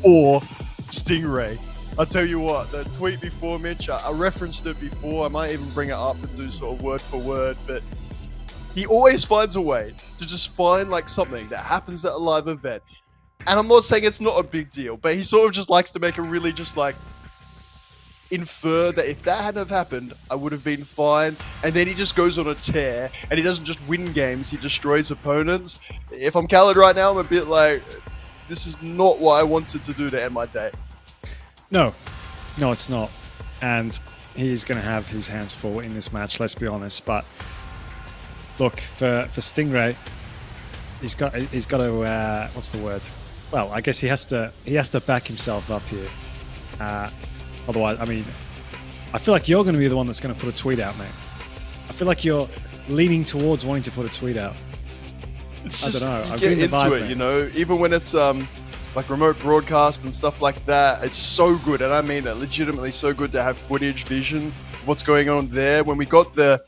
or Stingray? I'll tell you what, the tweet before, Mitch, I referenced it before. I might even bring it up and do sort of word for word, but he always finds a way to just find like something that happens at a live event. And I'm not saying it's not a big deal, but he sort of just likes to make it really just like infer that if that hadn't have happened, I would have been fine. And then he just goes on a tear, and he doesn't just win games, he destroys opponents. If I'm Khalid right now, I'm a bit like, this is not what I wanted to do to end my day. No, it's not. And he's going to have his hands full in this match, let's be honest. But look, for Stingray, he's got to, what's the word? Well, I guess he has to back himself up here. Otherwise, I mean, I feel like you're going to be the one that's going to put a tweet out, mate. I feel like you're leaning towards wanting to put a tweet out. It's I just, don't know. you get into it, you know, even when it's like remote broadcast and stuff like that, it's so good, and I mean it, legitimately so good to have footage, vision, of what's going on there. When we got the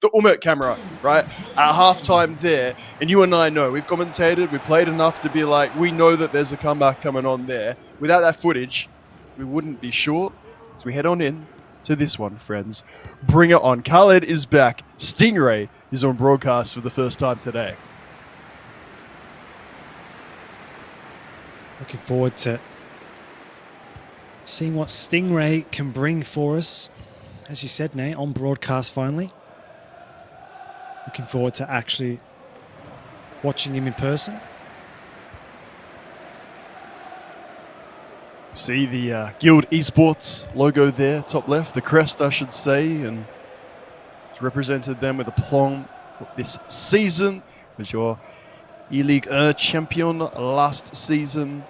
Umet camera, right, at halftime there, and you and I know, we've commentated, we played enough to be like, we know that there's a comeback coming on there. Without that footage, we wouldn't be sure. So we head on in to this one, friends. Bring it on. Khalid is back. Stingray is on broadcast for the first time today. Looking forward to seeing what Stingray can bring for us. As you said, Nate, on broadcast finally. Looking forward to actually watching him in person. See the Guild Esports logo there, top left, the crest, I should say, and it's represented them with aplomb this season. Was your E-League champion last season.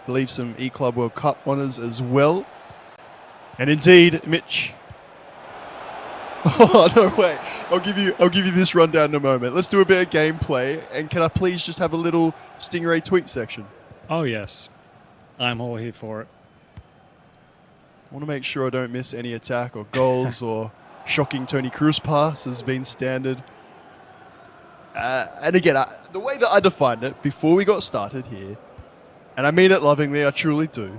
I believe some E-Club World Cup winners as well. And indeed, Mitch. Oh no way! I'll give you this rundown in a moment. Let's do a bit of gameplay, and can I please just have a little Stingray tweet section? Oh yes, I'm all here for it. I want to make sure I don't miss any attack or goals or shocking Tony Cruz pass has been standard. And again, the way that I defined it before we got started here, and I mean it lovingly, I truly do,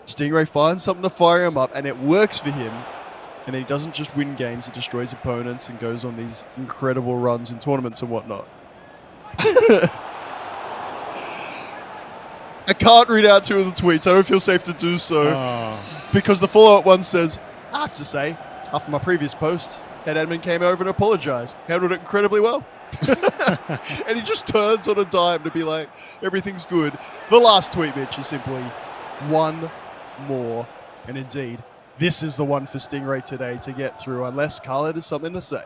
Stingray finds something to fire him up, and it works for him. And then he doesn't just win games, he destroys opponents and goes on these incredible runs in tournaments and whatnot. can't read out two of the tweets. I don't feel safe to do so because the follow-up one says, I have to say, after my previous post, Ed Edmund came over and apologized. Handled it incredibly well. And he just turns on a dime to be like, everything's good. The last tweet, Mitch, is simply one more. And indeed, this is the one for Stingray today to get through, unless Khalid has something to say.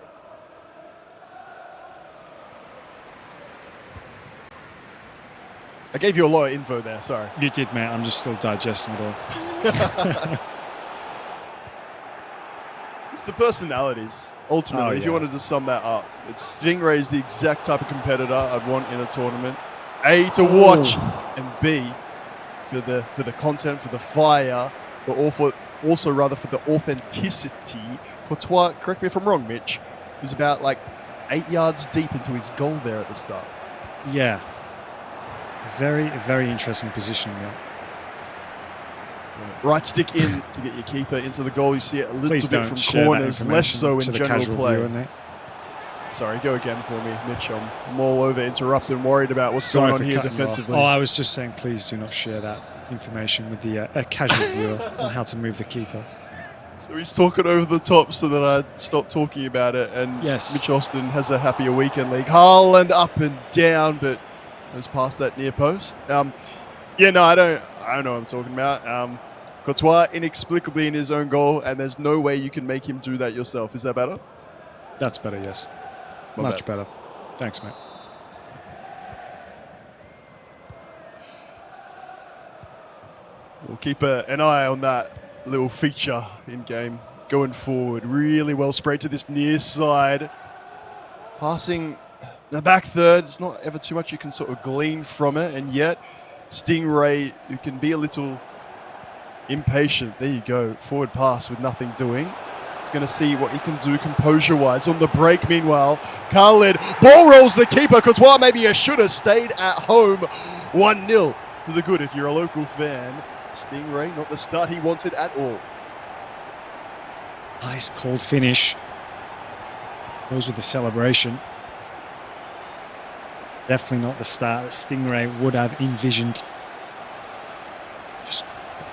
I gave you a lot of info there, sorry. You did, mate. I'm just still digesting it all. It's the personalities, ultimately, if you wanted to sum that up. It's Stingray is the exact type of competitor I'd want in a tournament. A, to watch, and B, for the content, for the fire, but also rather for the authenticity. Courtois, correct me if I'm wrong, Mitch, was about like 8 yards deep into his goal there at the start. Yeah. Very, very interesting positioning there. Right stick in to get your keeper into the goal. You see it a little Please bit from corners, less so in general play. Viewer, sorry, go again for me, Mitch. I'm all over interrupted and worried about what's going on here defensively. Oh, I was just saying, please do not share that information with the casual viewer on how to move the keeper. So he's talking over the top so that I stop talking about it. And yes. Mitch Austin has a happier weekend league. Haaland up and down, but goes past that near post. Yeah, no, I don't know what I'm talking about. Courtois inexplicably in his own goal, and there's no way you can make him do that yourself. Is that better? That's better, yes. Much better. Thanks, mate. We'll keep an eye on that little feature in game going forward. Really well sprayed to this near side. Passing the back third. It's not ever too much you can sort of glean from it, and yet Stingray, who can be a little impatient. There you go. Forward pass with nothing doing. He's going to see what he can do composure-wise. On the break, meanwhile, Khalid ball rolls the keeper. Courtois maybe you should have stayed at home. 1-0 to the good if you're a local fan. Stingray, not the start he wanted at all. Nice cold finish. Goes with the celebration. Definitely not the start that Stingray would have envisioned. Just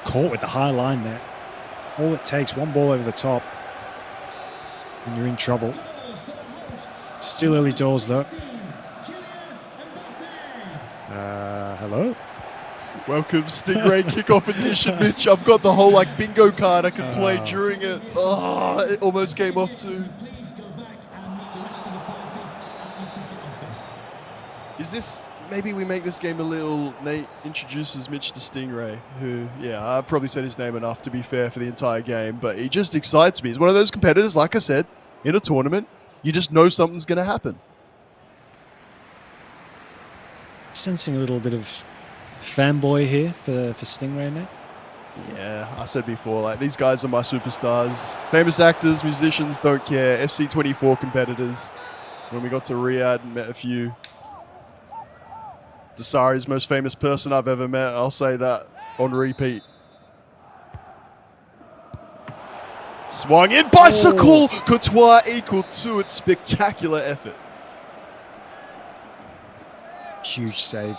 caught with the high line there. All it takes, one ball over the top, and you're in trouble. Still early doors, though. Hello? Welcome, Stingray kickoff edition, Mitch. I've got the whole bingo card I could play during it. Oh, it almost came off too. Is this, maybe we make this game a little, Nate introduces Mitch to Stingray, who, yeah, I've probably said his name enough to be fair for the entire game, but he just excites me. He's one of those competitors, like I said, in a tournament, you just know something's going to happen. Sensing a little bit of fanboy here for Stingray now. Yeah, I said before, these guys are my superstars. Famous actors, musicians, don't care. FC24 competitors. When we got to Riyadh and met a few. Dasari's most famous person I've ever met. I'll say that on repeat. Swung in, bicycle! Courtois equal to it. Spectacular effort. Huge save.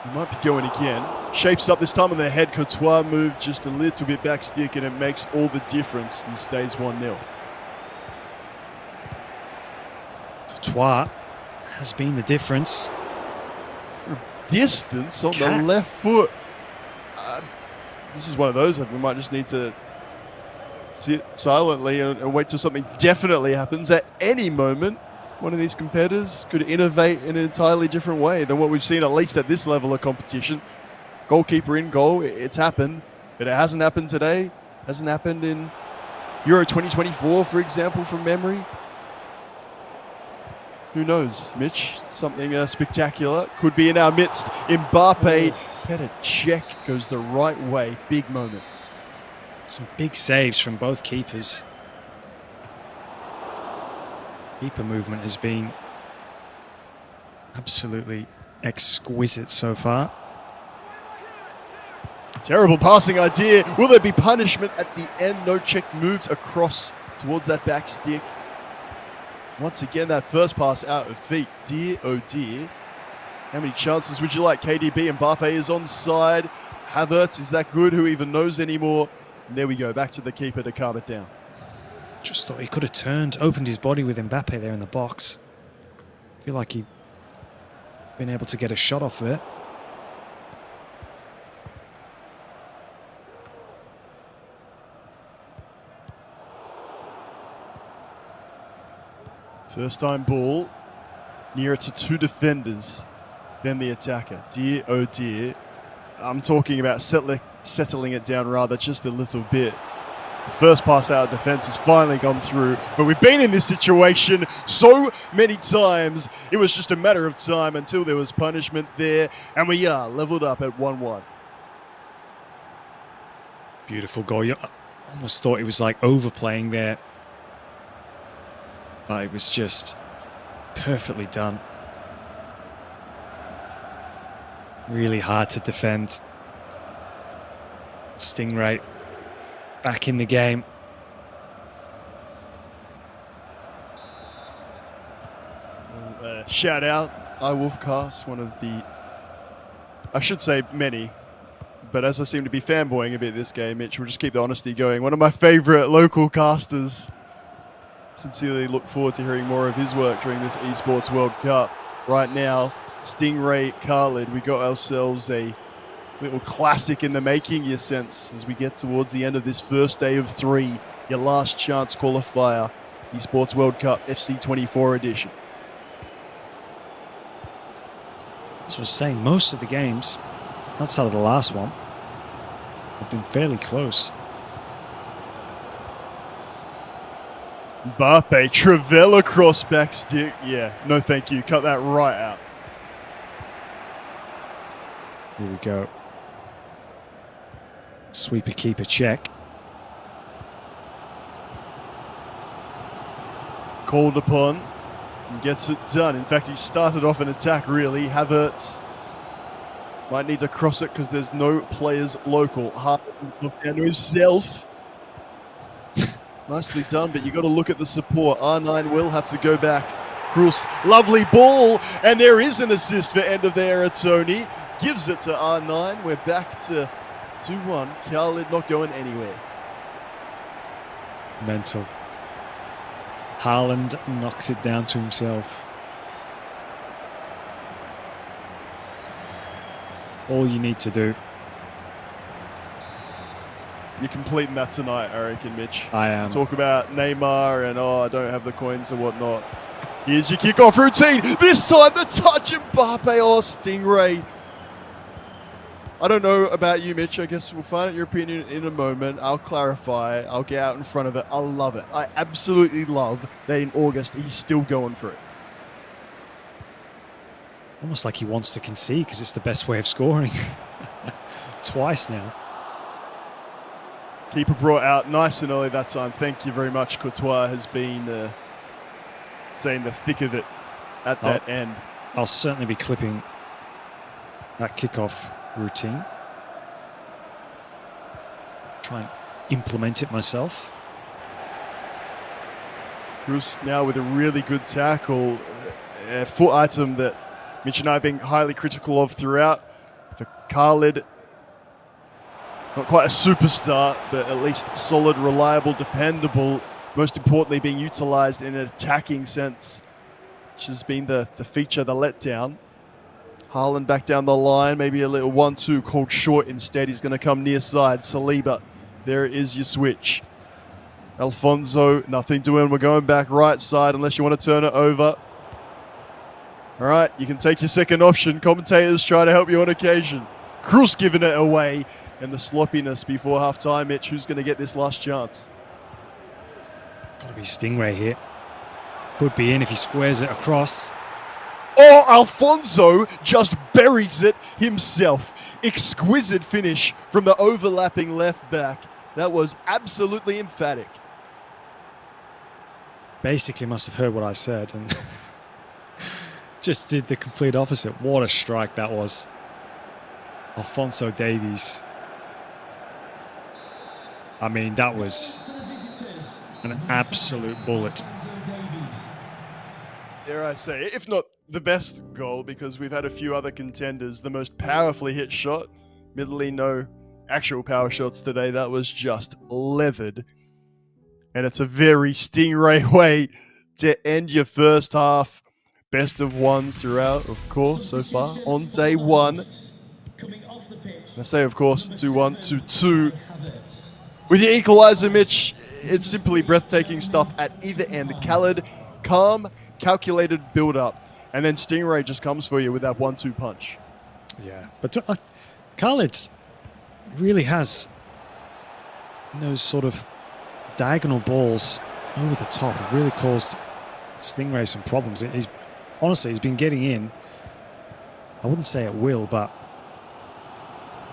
He might be going again. Shapes up this time on the head. Courtois moved just a little bit back stick and it makes all the difference and stays 1-0. Courtois has been the difference. Distance on the left foot. This is one of those that we might just need to sit silently and wait till something definitely happens at any moment. One of these competitors could innovate in an entirely different way than what we've seen, at least at this level of competition. Goalkeeper in goal, it's happened, but it hasn't happened today. Hasn't happened in Euro 2024, for example, from memory. Who knows, Mitch? Something spectacular could be in our midst. Mbappe, Petr Cech goes the right way. Big moment. Some big saves from both keepers. Keeper movement has been absolutely exquisite so far. Terrible passing idea. Will there be punishment at the end? No, Cech moved across towards that back stick. Once again, that first pass out of feet. Dear, oh dear. How many chances would you like? KDB, Mbappe is onside. Havertz, is that good? Who even knows anymore? And there we go, back to the keeper to calm it down. Just thought he could have turned, opened his body with Mbappe there in the box. I feel like he'd been able to get a shot off there. First time ball, nearer to two defenders than the attacker. Dear, oh dear. I'm talking about settling it down rather just a little bit. The first pass out of defense has finally gone through, but we've been in this situation so many times. It was just a matter of time until there was punishment there, and we are leveled up at 1-1. Beautiful goal. You almost thought he was like overplaying there. But it was just perfectly done. Really hard to defend. Stingray back in the game. Shout out, iWolfcast, one of the, I should say many, but as I seem to be fanboying a bit this game, Mitch, we'll just keep the honesty going. One of my favourite local casters. Sincerely look forward to hearing more of his work during this Esports World Cup. Right now, Stingray Khalid, we got ourselves a little classic in the making, you sense, as we get towards the end of this first day of 3, your last chance qualifier, Esports World Cup FC24 edition. As I was saying, most of the games, outside of the last one, have been fairly close. Mbappe, Travella cross back stick. Yeah, no thank you. Cut that right out. Here we go. Sweeper keeper check. Called upon and gets it done. In fact, he started off an attack really. Havertz might need to cross it because there's no players local. Hart looked down to himself. Nicely done, but you got to look at the support. R9 will have to go back. Cruz, lovely ball, and there is an assist for end of the era. Tony gives it to R9. We're back to 2-1. Khalid not going anywhere. Mental. Haaland knocks it down to himself. All you need to do. You're completing that tonight, I reckon, Mitch. I am. Talk about Neymar and, I don't have the coins and whatnot. Here's your kickoff routine. This time, the touch Mbappe or Stingray. I don't know about you, Mitch. I guess we'll find out your opinion in a moment. I'll clarify. I'll get out in front of it. I love it. I absolutely love that in August, he's still going for it. Almost like he wants to concede because it's the best way of scoring. Twice now. Keeper brought out nice and early that time. Thank you very much. Courtois has been staying the thick of it at that end. I'll certainly be clipping that kickoff routine. Try and implement it myself. Bruce now with a really good tackle. A foot item that Mitch and I have been highly critical of throughout. For Khalid, not quite a superstar, but at least solid, reliable, dependable. Most importantly, being utilised in an attacking sense, which has been the feature, the letdown. Haaland back down the line, maybe a little 1-2 called short instead. He's going to come near side. Saliba, there is your switch. Alfonso, nothing doing. We're going back right side unless you want to turn it over. All right, you can take your second option. Commentators try to help you on occasion. Cruz giving it away. And the sloppiness before half-time, Mitch, who's going to get this last chance? Got to be Stingray here. Could be in if he squares it across. Oh, Alfonso just buries it himself. Exquisite finish from the overlapping left back. That was absolutely emphatic. Basically must have heard what I said and just did the complete opposite. What a strike that was. Alfonso Davies. I mean, that was an absolute bullet. Dare I say, if not the best goal because we've had a few other contenders. The most powerfully hit shot, admittedly no actual power shots today. That was just leathered. And it's a very Stingray way to end your first half. Best of ones throughout, of course, so far on day one. I say, of course, 2-1, 2-2. With your equalizer, Mitch, it's simply breathtaking stuff at either end. Khalid, calm, calculated build-up. And then Stingray just comes for you with that 1-2 punch. Yeah, but Khalid really has those sort of diagonal balls over the top. Have really caused Stingray some problems. He's been getting in. I wouldn't say at will, but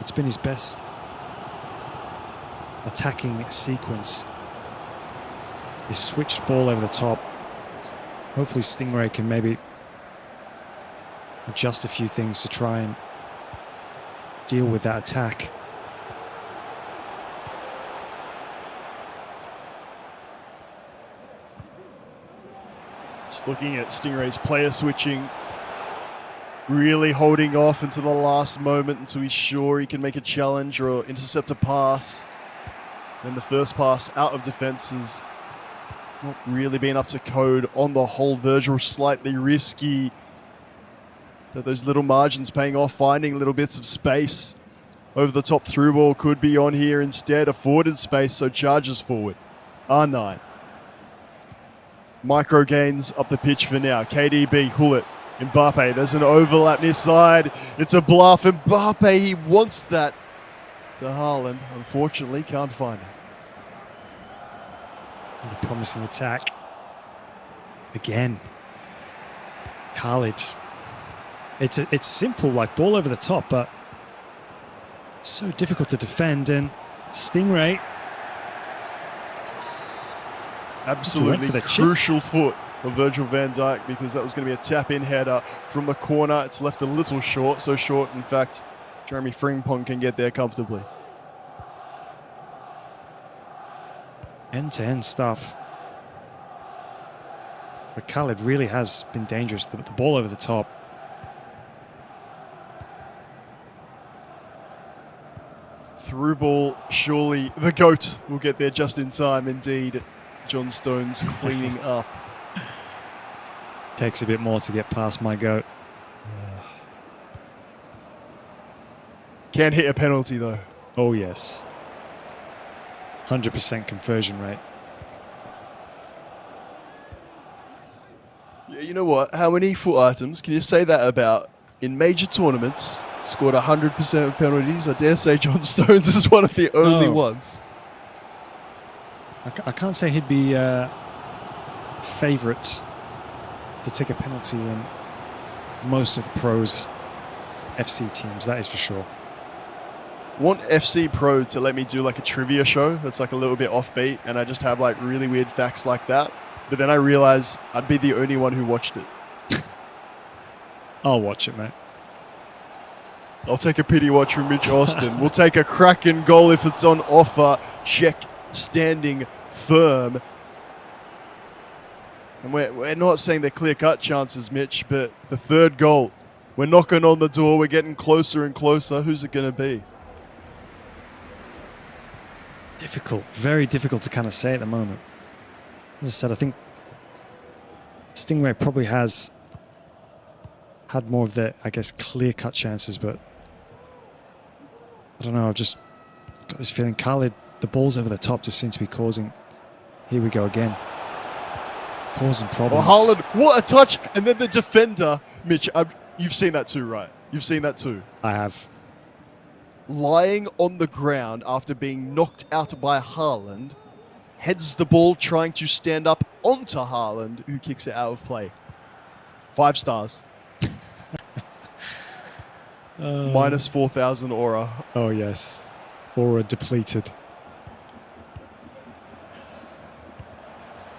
it's been his best attacking sequence. His switched ball over the top. Hopefully Stingray can maybe adjust a few things to try and deal with that attack. Just looking at Stingray's player switching, really holding off until the last moment until he's sure he can make a challenge or intercept a pass. Then the first pass out of defense has not really been up to code on the whole. Virgil slightly risky, but those little margins paying off, finding little bits of space. Over the top through ball could be on here instead. Afforded space, so charges forward. R9. Micro gains up the pitch for now. KDB, Hullet, Mbappe. There's an overlap near side. It's a bluff. Mbappe, he wants that to Haaland. Unfortunately, can't find it. A promising attack. Again. Khalid. It's simple, like ball over the top, but so difficult to defend. And Stingray. Absolutely crucial foot of Virgil van Dijk, because that was going to be a tap-in header from the corner. It's left a little short, so short, in fact, Jeremy Frimpong can get there comfortably. End-to-end stuff. But Khalid really has been dangerous. The ball over the top. Through ball, surely the GOAT will get there just in time, indeed. John Stones cleaning up. Takes a bit more to get past my GOAT. Can't hit a penalty, though. Oh, yes. 100% conversion rate. Yeah, you know what? How many foot items can you say that about in major tournaments? Scored 100% of penalties. I dare say John Stones is one of the only ones. I can't say he'd be favourite to take a penalty in most of the pros FC teams, that is for sure. Want FC Pro to let me do like a trivia show that's like a little bit offbeat, and I just have like really weird facts like that. But then I realize I'd be the only one who watched it. I'll watch it, mate. I'll take a pity watch from Mitch Austin. We'll take a cracking goal if it's on offer. Check standing firm. And we're not saying they're clear-cut chances, Mitch, but the third goal, we're knocking on the door. We're getting closer and closer. Who's it going to be? Difficult. Very difficult to kind of say at the moment. As I said, I think Stingray probably has had more of the, I guess, clear-cut chances, but I don't know. I've just got this feeling Khalid, the balls over the top just seem to be causing, here we go again, causing problems. Oh, Haaland, what a touch! And then the defender, Mitch, you've seen that too, right? You've seen that too. I have. Lying on the ground after being knocked out by Haaland, heads the ball trying to stand up onto Haaland, who kicks it out of play. 5 stars. Minus 4,000 aura. Oh, yes. Aura depleted.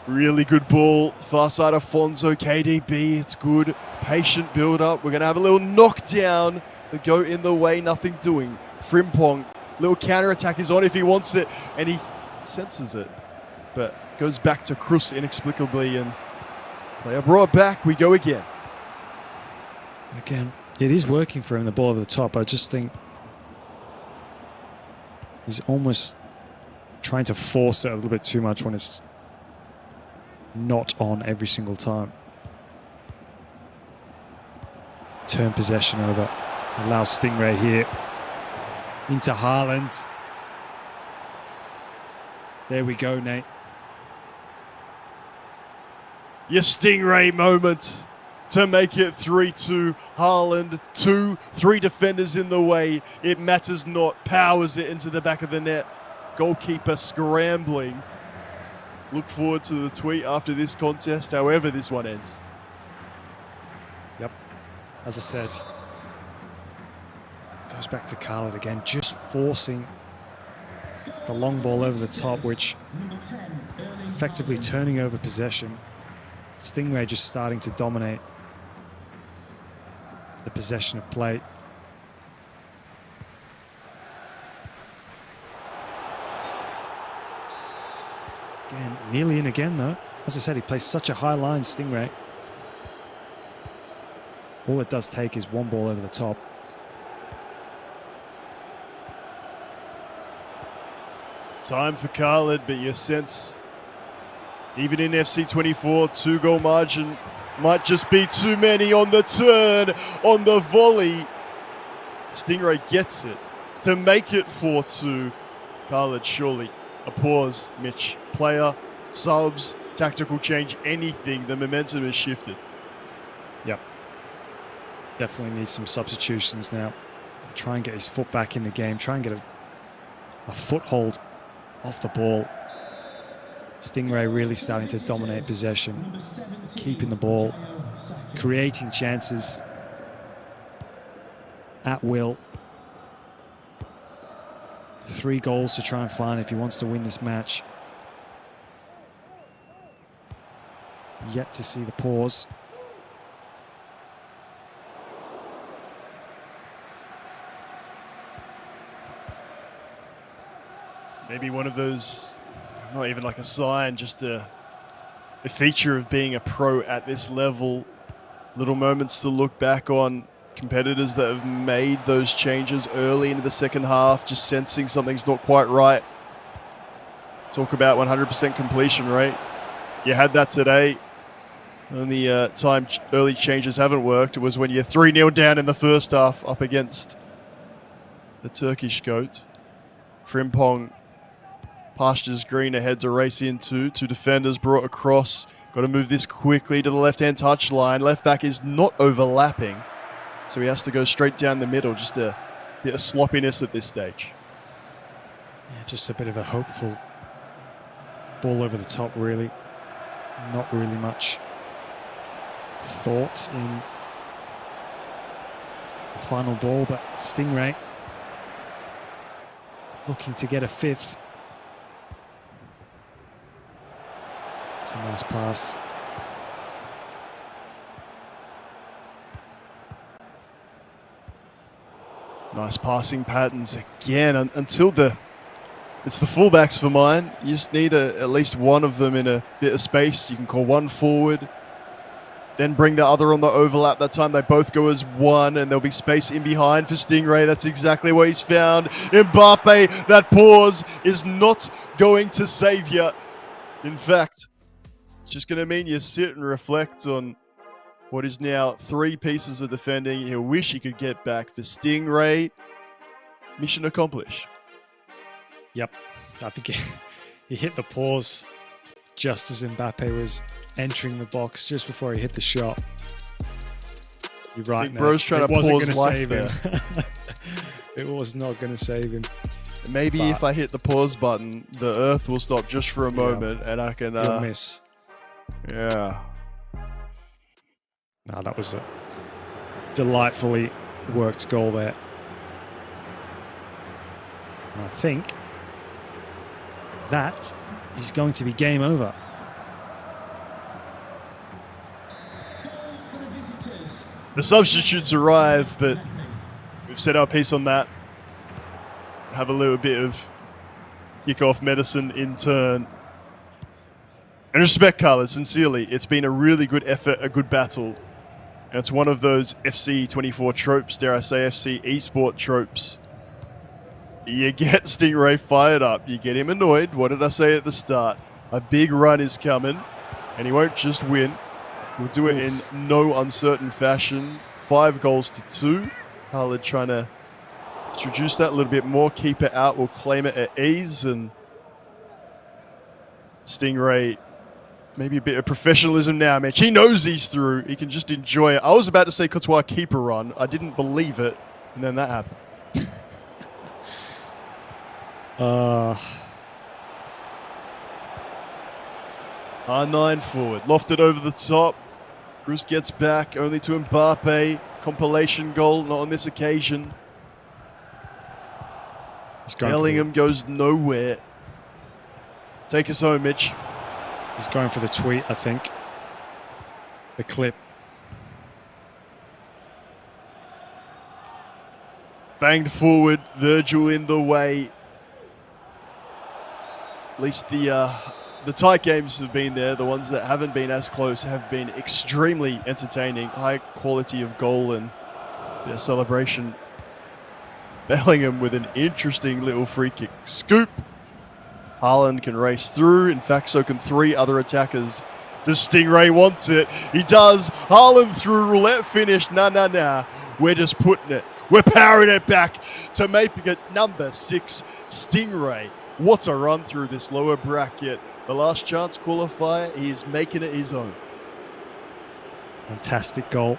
Really good ball. Far side Afonso, KDB. It's good. Patient build-up. We're going to have a little knockdown. The goat in the way, nothing doing. Frimpong, little counter-attack is on if he wants it, and he senses it. But goes back to Cruz inexplicably, and player brought back. We go again. Again, it is working for him, the ball over the top. I just think he's almost trying to force it a little bit too much when it's not on every single time. Turn possession over. Allows Stingray here. Into Haaland. There we go, Nate. Your Stingray moment to make it 3-2. Haaland, 3 defenders in the way. It matters not. Powers it into the back of the net. Goalkeeper scrambling. Look forward to the tweet after this contest, however this one ends. Yep. As I said, goes back to Khalid again, just forcing the long ball over the top, which effectively turning over possession. Stingray just starting to dominate the possession of play. Again, nearly in again though. As I said, he plays such a high line, Stingray. All it does take is one ball over the top. Time for Khalid, but you sense, even in FC 24, 2-goal margin might just be too many on the turn, on the volley. Stingray gets it to make it 4-2. Khalid, surely a pause, Mitch. Player, subs, tactical change, anything. The momentum has shifted. Yep. Definitely needs some substitutions now. Try and get his foot back in the game. Try and get a foothold off the ball. Stingray really starting to dominate possession, keeping the ball, creating chances at will. 3 goals to try and find if he wants to win this match. Yet to see the pause. Maybe one of those, not even like a sign, just a feature of being a pro at this level. Little moments to look back on. Competitors that have made those changes early into the second half, just sensing something's not quite right. Talk about 100% completion rate. You had that today. Only time early changes haven't worked was when you're 3-0 down in the first half up against the Turkish goat. Frimpong pastures green ahead to race into. 2 defenders brought across. Got to move this quickly to the left-hand touch line. Left back is not overlapping, so he has to go straight down the middle. Just a bit of sloppiness at this stage. Yeah, just a bit of a hopeful ball over the top, really. Not really much thought in the final ball, but Stingray looking to get a 5th. It's a nice pass. Nice passing patterns again until it's the fullbacks for mine. You just need at least one of them in a bit of space. You can call one forward, then bring the other on the overlap. That time they both go as one, and there'll be space in behind for Stingray. That's exactly what he's found. Mbappe, that pause is not going to save you. In fact, it's just going to mean you sit and reflect on what is now 3 pieces of defending. He'll wish he could get back. For Stingray, mission accomplished. Yep, I think he hit the pause just as Mbappe was entering the box, just before he hit the shot. You're right, I think bro's trying to pause life there. It was not going to save him. Maybe but if I hit the pause button, the earth will stop just for a moment, and I can... You'll miss. Yeah. No, that was a delightfully worked goal there. And I think that is going to be game over. The substitutes arrive, but we've said our piece on that. Have a little bit of kick-off medicine in turn. And respect, Carlos, sincerely. It's been a really good effort, a good battle. And it's one of those FC24 tropes, dare I say, FC Esports tropes. You get Stingray fired up. You get him annoyed. What did I say at the start? A big run is coming, and he won't just win. He'll do it in no uncertain fashion. 5-2. Khalid trying to introduce that a little bit more. Keep it out. We'll claim it at ease. And Stingray, maybe a bit of professionalism now, Mitch. He knows he's through. He can just enjoy it. I was about to say Courtois keeper run. I didn't believe it. And then that happened. R9 forward. Lofted over the top. Bruce gets back only to Mbappe. Compilation goal, not on this occasion. Bellingham goes nowhere. Take us home, Mitch. He's going for the tweet, I think. The clip. Banged forward. Virgil in the way. At least the tight games have been there. The ones that haven't been as close have been extremely entertaining. High quality of goal and celebration. Bellingham with an interesting little free kick scoop. Haaland can race through. In fact, so can 3 other attackers. Does Stingray want it? He does. Haaland through, roulette finish. Nah. We're just putting it. We're powering it back to making it number 6. Stingray. What a run through this lower bracket. The last chance qualifier, he is making it his own. Fantastic goal.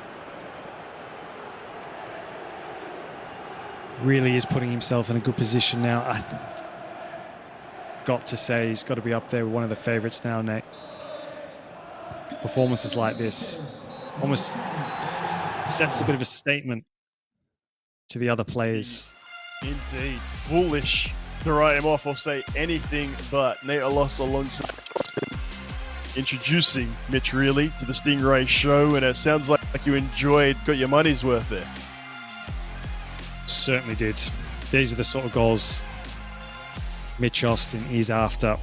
Really is putting himself in a good position now. I got to say he's got to be up there with one of the favourites now, Nate. Performances like this almost sets a bit of a statement to the other players. Indeed. Foolish to write him off or say anything but. Nate Alos alongside introducing Mitch really to the Stingray show, and it sounds like you got your money's worth there. Certainly did. These are the sort of goals Mitch Austin is after.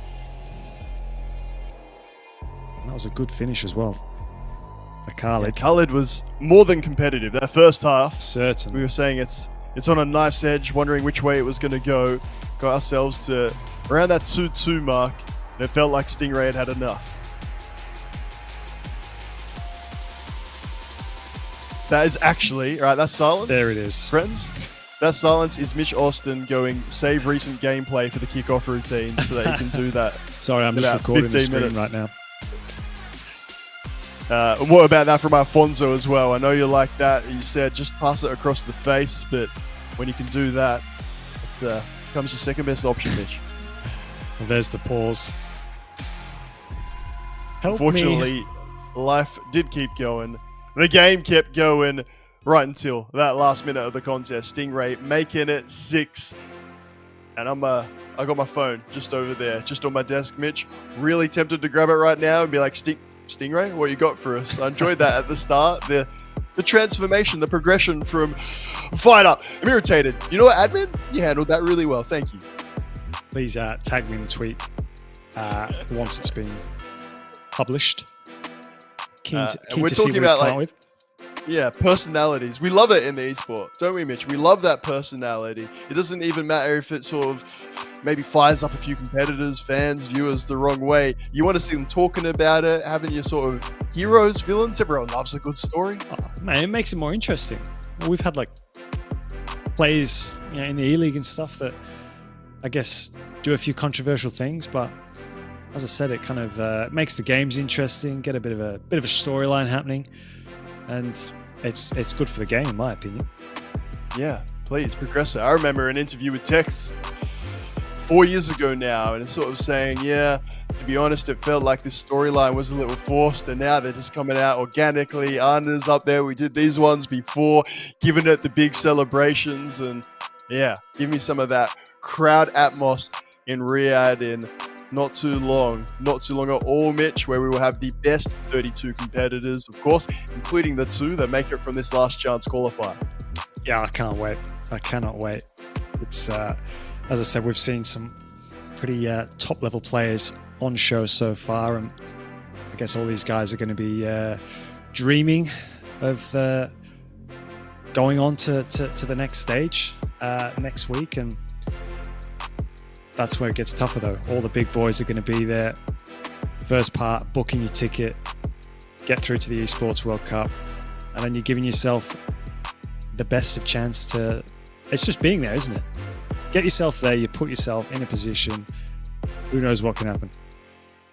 And that was a good finish as well for Khalid. Yeah, Khalid was more than competitive. That first half, certainly. We were saying it's on a knife's edge, wondering which way it was going to go. Got ourselves to around that 2-2 mark, and it felt like Stingray had enough. That is actually, right, that's silence. There it is. Friends, that silence is Mitch Austin going save recent gameplay for the kickoff routine so that he can do that. Sorry, I'm just recording the screen right now. What about that from Alfonso as well? I know you like that. You said just pass it across the face, but when you can do that, it becomes your second best option, Mitch. Well, there's the pause. Unfortunately, life did keep going. The game kept going right until that last minute of the contest. Stingray making it 6. And I got my phone just over there, just on my desk, Mitch. Really tempted to grab it right now and be like, Stingray, what you got for us? I enjoyed that at the start. The transformation, the progression from fired up. I'm irritated. You know what, admin? You handled that really well. Thank you. Please tag me in the tweet once it's been published. Keen to see what he's come out with. Yeah, personalities. We love it in the esport, don't we, Mitch? We love that personality. It doesn't even matter if it sort of maybe fires up a few competitors, fans, viewers the wrong way. You want to see them talking about it, having your sort of heroes, villains. Everyone loves a good story. Oh, man, it makes it more interesting. Well, we've had like players in the E-League and stuff that I guess do a few controversial things, but as I said, it kind of makes the games interesting, get a bit of a storyline happening, and it's good for the game, in my opinion. Yeah, please progress it. I remember an interview with Tex 4 years ago now, and it's sort of saying, yeah, to be honest, it felt like this storyline was a little forced, and now they're just coming out organically. Arna's up there. We did these ones before, giving it the big celebrations, and yeah, give me some of that crowd atmos in Riyadh in not too long at all, Mitch, where we will have the best 32 competitors, of course, including the 2 that make it from this last chance qualifier. Yeah, I can't wait. I cannot wait. It's, as I said, we've seen some pretty top level players on show so far, and I guess all these guys are going to be dreaming of the going on to the next stage next week, and that's where it gets tougher though. All the big boys are going to be there. First part, booking your ticket, get through to the Esports World Cup, and then you're giving yourself the best of chance to, it's just being there, isn't it? Get yourself there, you put yourself in a position, who knows what can happen.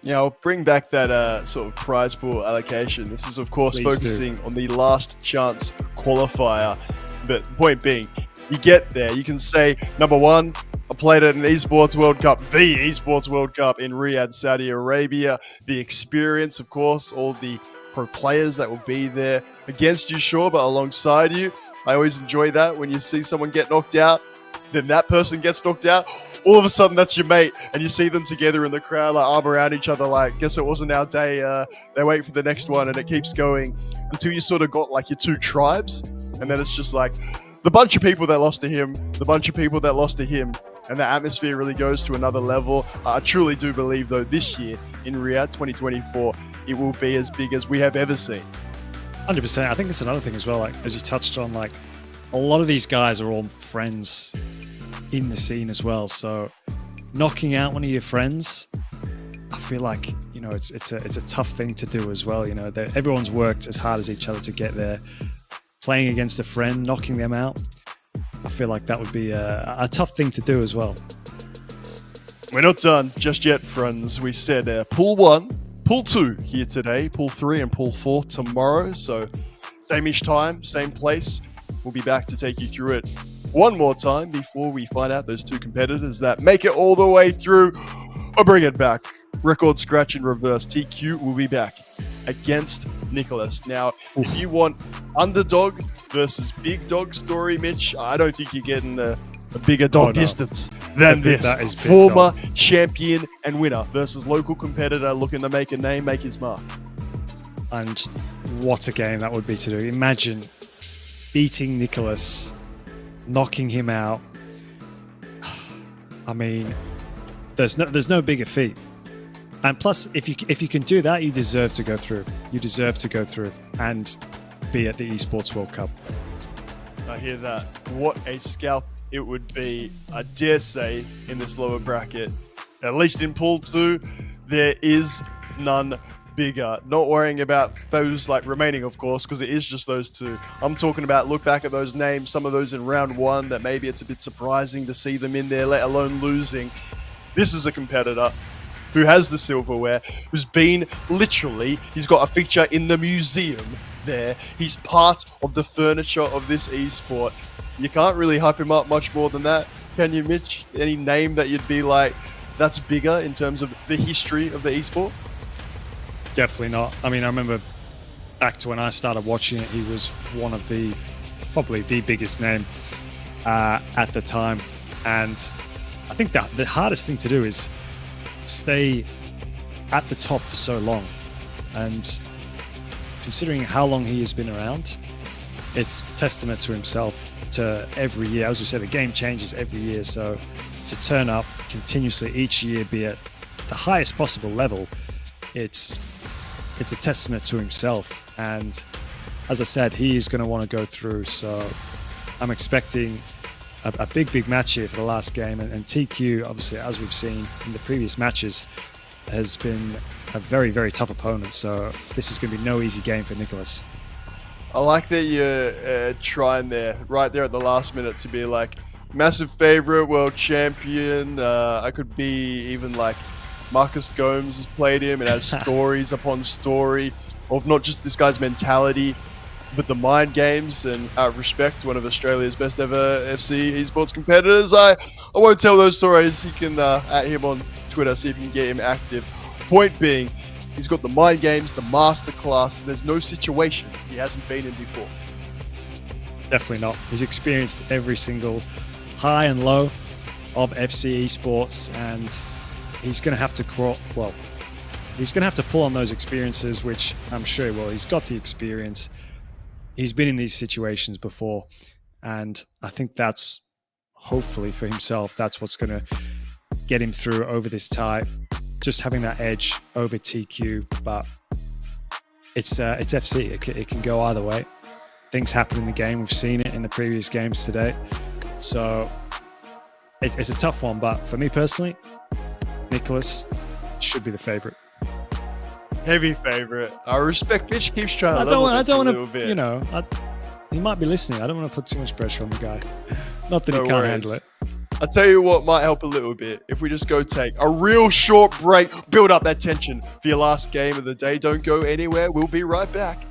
Yeah, I'll bring back that sort of prize pool allocation. This is, of course, Please focusing on the last chance qualifier. But the point being, you get there, you can say, number one, I played at an Esports World Cup, the Esports World Cup in Riyadh, Saudi Arabia. The experience, of course, all the pro players that will be there against you, sure, but alongside you. I always enjoy that when you see someone get knocked out, then that person gets knocked out. All of a sudden, that's your mate, and you see them together in the crowd, like arm around each other, like, guess it wasn't our day. They wait for the next one, and it keeps going until you sort of got like your two tribes, and then it's just like the bunch of people that lost to him, the bunch of people that lost to him, and the atmosphere really goes to another level. I truly do believe, though, this year in Riyadh 2024, it will be as big as we have ever seen. 100%. I think it's another thing as well, like as you touched on, like a lot of these guys are all friends in the scene as well. So knocking out one of your friends, I feel like, you know, it's a tough thing to do as well. You know, everyone's worked as hard as each other to get there. Playing against a friend, knocking them out, I feel like that would be a tough thing to do as well. We're not done just yet, friends. We said Pool 1, Pool 2 here today, Pool 3 and Pool 4 tomorrow. So same-ish time, same place. We'll be back to take you through it one more time before we find out those two competitors that make it all the way through or bring it back. Record scratch in reverse. TQ will be back against Nicholas. Now, if you want underdog versus big dog story, Mitch, I don't think you're getting a bigger dog distance than this. That is former champion and winner versus local competitor looking to make a name, make his mark. And what a game that would be to do. Imagine beating Nicholas, knocking him out. I mean, there's no bigger feat. And plus, if you can do that, you deserve to go through. You deserve to go through and be at the Esports World Cup. I hear that. What a scalp it would be, I dare say, in this lower bracket. At least in Pool 2, there is none bigger. Not worrying about those like remaining, of course, because it is just those two. I'm talking about look back at those names, some of those in round 1 that maybe it's a bit surprising to see them in there, let alone losing. This is a competitor who has the silverware, who's been literally, he's got a feature in the museum there. He's part of the furniture of this esport. You can't really hype him up much more than that, can you, Mitch? Any name that you'd be like, that's bigger in terms of the history of the esport? Definitely not. I mean, I remember back to when I started watching it, he was one of probably the biggest name at the time. And I think that the hardest thing to do is stay at the top for so long. And considering how long he has been around, it's testament to himself to every year. As we said, the game changes every year. So to turn up continuously each year, be at the highest possible level, it's a testament to himself. And as I said, he is going to want to go through. So I'm expecting a big match here for the last game. And TQ, obviously, as we've seen in the previous matches, has been a very, very tough opponent. So this is going to be no easy game for Nicholas. I like that you're trying there, right there at the last minute, to be like, massive favorite, world champion. I could be even like Marcus Gomes has played him and has stories upon story of not just this guy's mentality, but the mind games. And out of respect to one of Australia's best ever FC esports competitors, I won't tell those stories. You can at him on Twitter, see if you can get him active. Point being, he's got the mind games, the masterclass, and there's no situation he hasn't been in before. Definitely not. He's experienced every single high and low of FC esports, and he's going to have to he's going to have to pull on those experiences, which I'm sure he will. He's got the experience. He's been in these situations before, and I think that's hopefully for himself, that's what's going to get him through over this tie. Just having that edge over TQ, but it's FC. It can go either way. things happen in the game. We've seen it in the previous games today. So it's a tough one. But for me personally, Nicholas should be the favorite. Heavy favorite. I respect Mitch keeps trying to I level don't this a want little to, bit. you know, he might be listening. I don't want to put too much pressure on the guy. Not that No he can't worries. handle it. I'll tell you what might help a little bit. If we just go take a real short break, build up that tension for your last game of the day. Don't go anywhere. We'll be right back.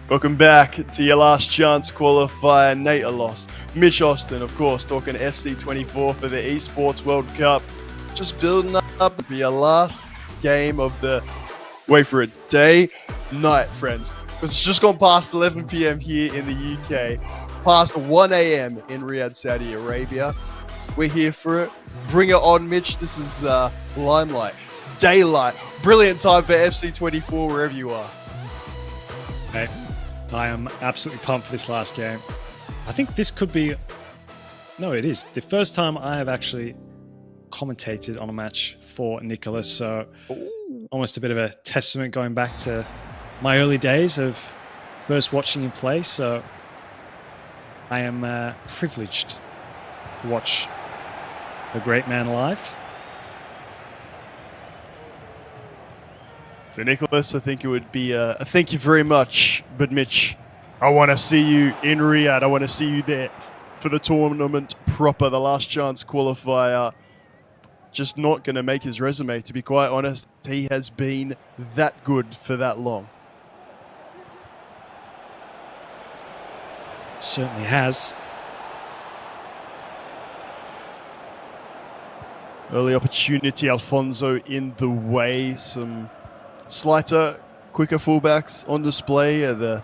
Welcome back to your last chance qualifier. Nate lost. Mitch Austin, of course, talking FC24 for the Esports World Cup. Just building up for your last game of the, wait for it, day, night, friends. Because it's just gone past 11 p.m. here in the UK, past 1 a.m. in Riyadh, Saudi Arabia. We're here for it. Bring it on, Mitch. This is Limelight, daylight, brilliant time for FC24 wherever you are. Hey, I am absolutely pumped for this last game. I think this could be, no, it is the first time I have actually commentated on a match for Nicholas. So almost a bit of a testament going back to my early days of first watching him play. So I am privileged to watch the great man live. For Nicholas, I think it would be a thank you very much. But Mitch, I want to see you in Riyadh. I want to see you there for the tournament proper, the last chance qualifier. Just not going to make his resume, to be quite honest. He has been that good for that long. Certainly has. Early opportunity, Alfonso in the way. Some slighter, quicker fullbacks on display. The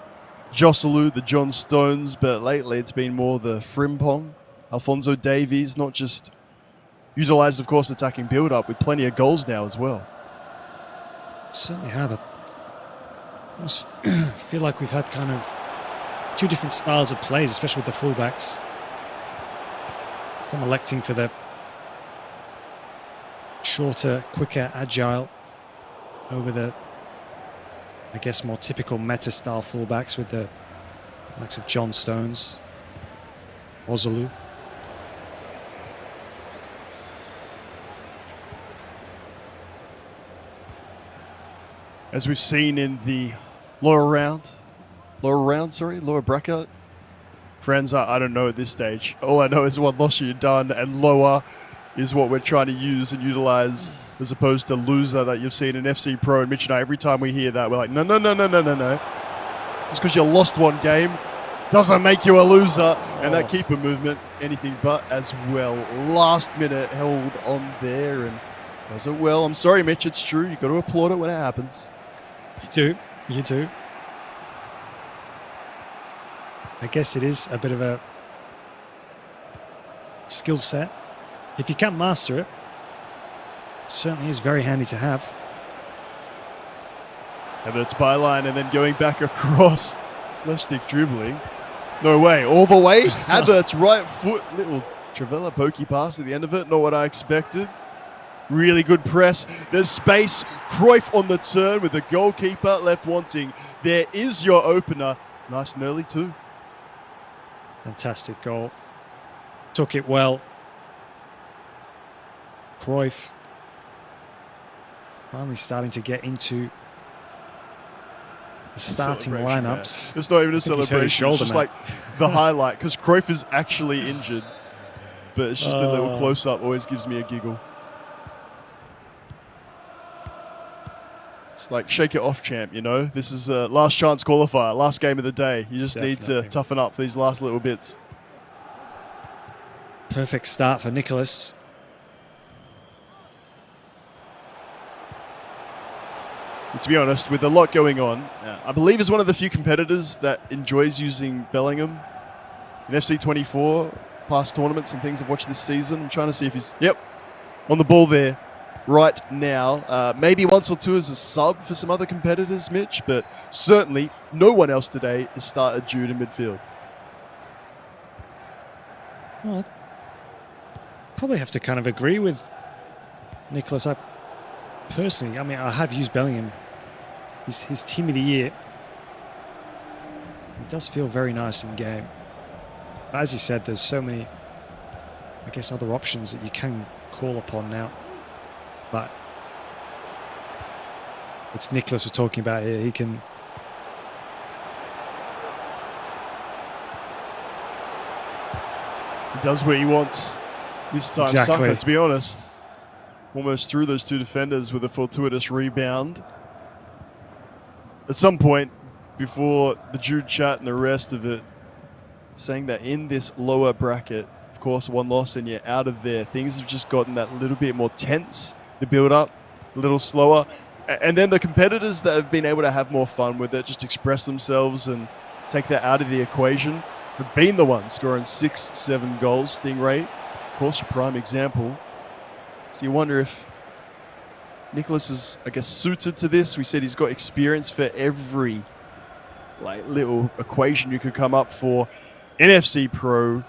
Joselu, the John Stones, but lately it's been more the Frimpong, Alfonso Davies, not just utilised, of course, attacking build-up with plenty of goals now as well. Certainly have. I almost feel like we've had kind of two different styles of plays, especially with the fullbacks. Some electing for the shorter, quicker, agile over the, I guess, more typical meta-style fullbacks with the likes of John Stones, Ozolu. As we've seen in the lower bracket. Friends, I don't know at this stage. All I know is what loss you've done, and lower is what we're trying to use and utilize, as opposed to loser that you've seen in FC Pro. And Mitch and I, every time we hear that, we're like, no. Just because you lost one game doesn't make you a loser. And that keeper movement, anything but as well. Last minute held on there and does it well. I'm sorry, Mitch, it's true. You've got to applaud it when it happens. You do. I guess it is a bit of a skill set. If you can't master it, it certainly is very handy to have. Havertz byline and then going back across. Left stick dribbling. No way. All the way. Havertz right foot. Little Travella pokey pass at the end of it. Not what I expected. Really good press. There's space. Cruyff on the turn with the goalkeeper left wanting. There is your opener. Nice and early too. Fantastic goal. Took it well. Cruyff finally starting to get into the starting lineups. It's not even a celebration. Shoulder, it's just like the highlight, because Cruyff is actually injured. But it's just a little close-up always gives me a giggle. It's like shake it off, champ, you know? This is a last chance qualifier, last game of the day. You just need to toughen up for these last little bits. Perfect start for Nicholas. To be honest, with a lot going on, I believe is one of the few competitors that enjoys using Bellingham. In FC24, past tournaments and things I've watched this season. I'm trying to see if he's, on the ball there right now. Maybe once or two as a sub for some other competitors, Mitch, but certainly no one else today has started Jude in midfield. Well, I probably have to kind of agree with Nicholas. I have used Bellingham. His team of the year. It does feel very nice in game. But as you said, there's so many, I guess, other options that you can call upon now. But it's Nicholas we're talking about here. He can... He does what he wants this time. Exactly. Saka, to be honest, almost through those two defenders with a fortuitous rebound. At some point, before the Jude chat and the rest of it, saying that in this lower bracket, of course, one loss and you're out of there, things have just gotten that little bit more tense. The build-up, a little slower. And then the competitors that have been able to have more fun with it, just express themselves and take that out of the equation, have been the ones scoring 6-7 goals. Stingray, of course, a prime example. So you wonder if Nicholas is, I guess, suited to this. We said he's got experience for every little equation you could come up for in FC Pro.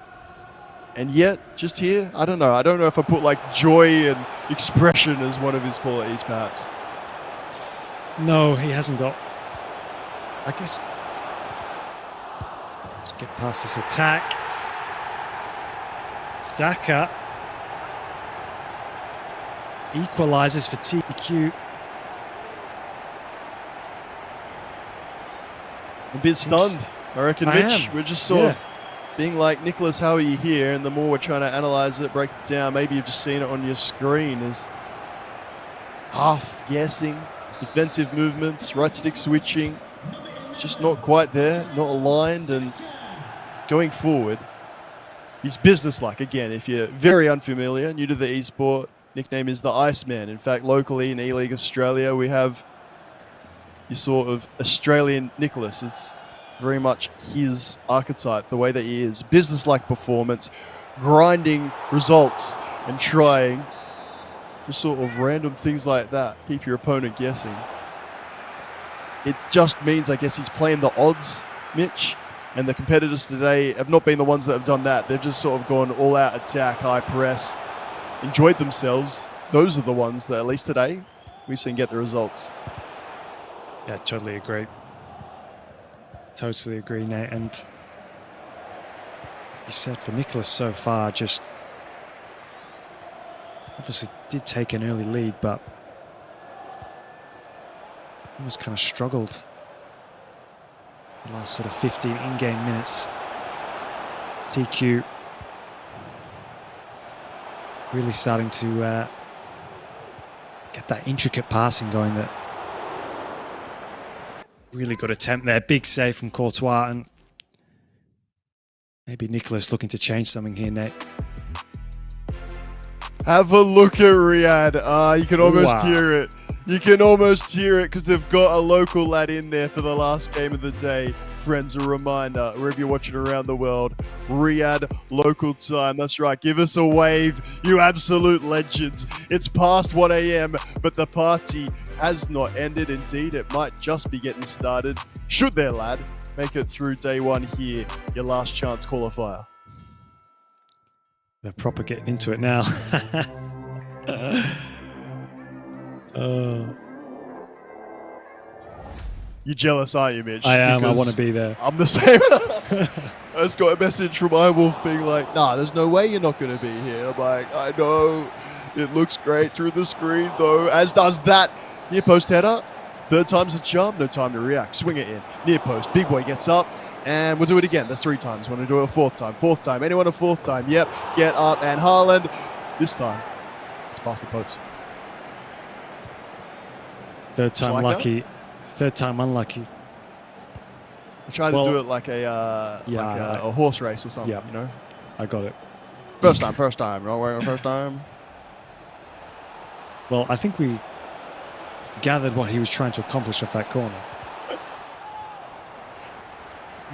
And yet, just here, I don't know. I don't know if I put joy and expression as one of his qualities, perhaps. No, he hasn't got... I guess... Let's get past this attack. Saka equalizes for TQ. A bit stunned, I reckon, Mitch. We're just sort of being like, Nicholas, how are you here? And the more we're trying to analyze it, break it down, maybe you've just seen it on your screen as half guessing, defensive movements, right stick switching. It's just not quite there, not aligned, and going forward, he's businesslike. Again, if you're very unfamiliar, new to the esport, nickname is the Iceman. In fact, locally in E-League Australia, we have your sort of Australian Nicholas. It's very much his archetype, the way that he is. Business-like performance, grinding results, and trying just sort of random things like that. Keep your opponent guessing. It just means, I guess, he's playing the odds, Mitch. And the competitors today have not been the ones that have done that. They've just sort of gone all-out attack, high press, enjoyed themselves. Those are the ones that, at least today, we've seen get the results. Yeah, totally agree. Totally agree, Nate. And you said for Nicholas so far, just obviously did take an early lead, but almost kind of struggled the last sort of 15 in-game minutes. TQ really starting to get that intricate passing going. That really good attempt there. Big save from Courtois, and maybe Nicholas looking to change something here, Nate. Have a look at Riyadh. You can almost hear it. You can almost hear it because they've got a local lad in there for the last game of the day. Friends, a reminder, wherever you're watching around the world, Riyadh local time. That's right. Give us a wave, you absolute legends. It's past 1 a.m., but the party has not ended. Indeed, it might just be getting started. Should their lad make it through day one here, your last chance qualifier. They're proper getting into it now. You're jealous, aren't you, Mitch? I am. I Because want to be there. I'm the same. I just got a message from iWolf being like, nah, there's no way you're not going to be here. I'm like, I know. It looks great through the screen, though, as does that near post header. Third time's a charm. No time to react. Swing it in. Near post. Big boy gets up. And we'll do it again. That's 3 times. Want to do it a 4th time. 4th time. Anyone a 4th time? Yep. Get up. And Haaland. This time, it's past the post. Third time Like lucky. That? Third time unlucky. I tried to do it like a horse race or something, yeah, you know? I got it. First time. Wrong way, first time. Well, I think we gathered what he was trying to accomplish off that corner.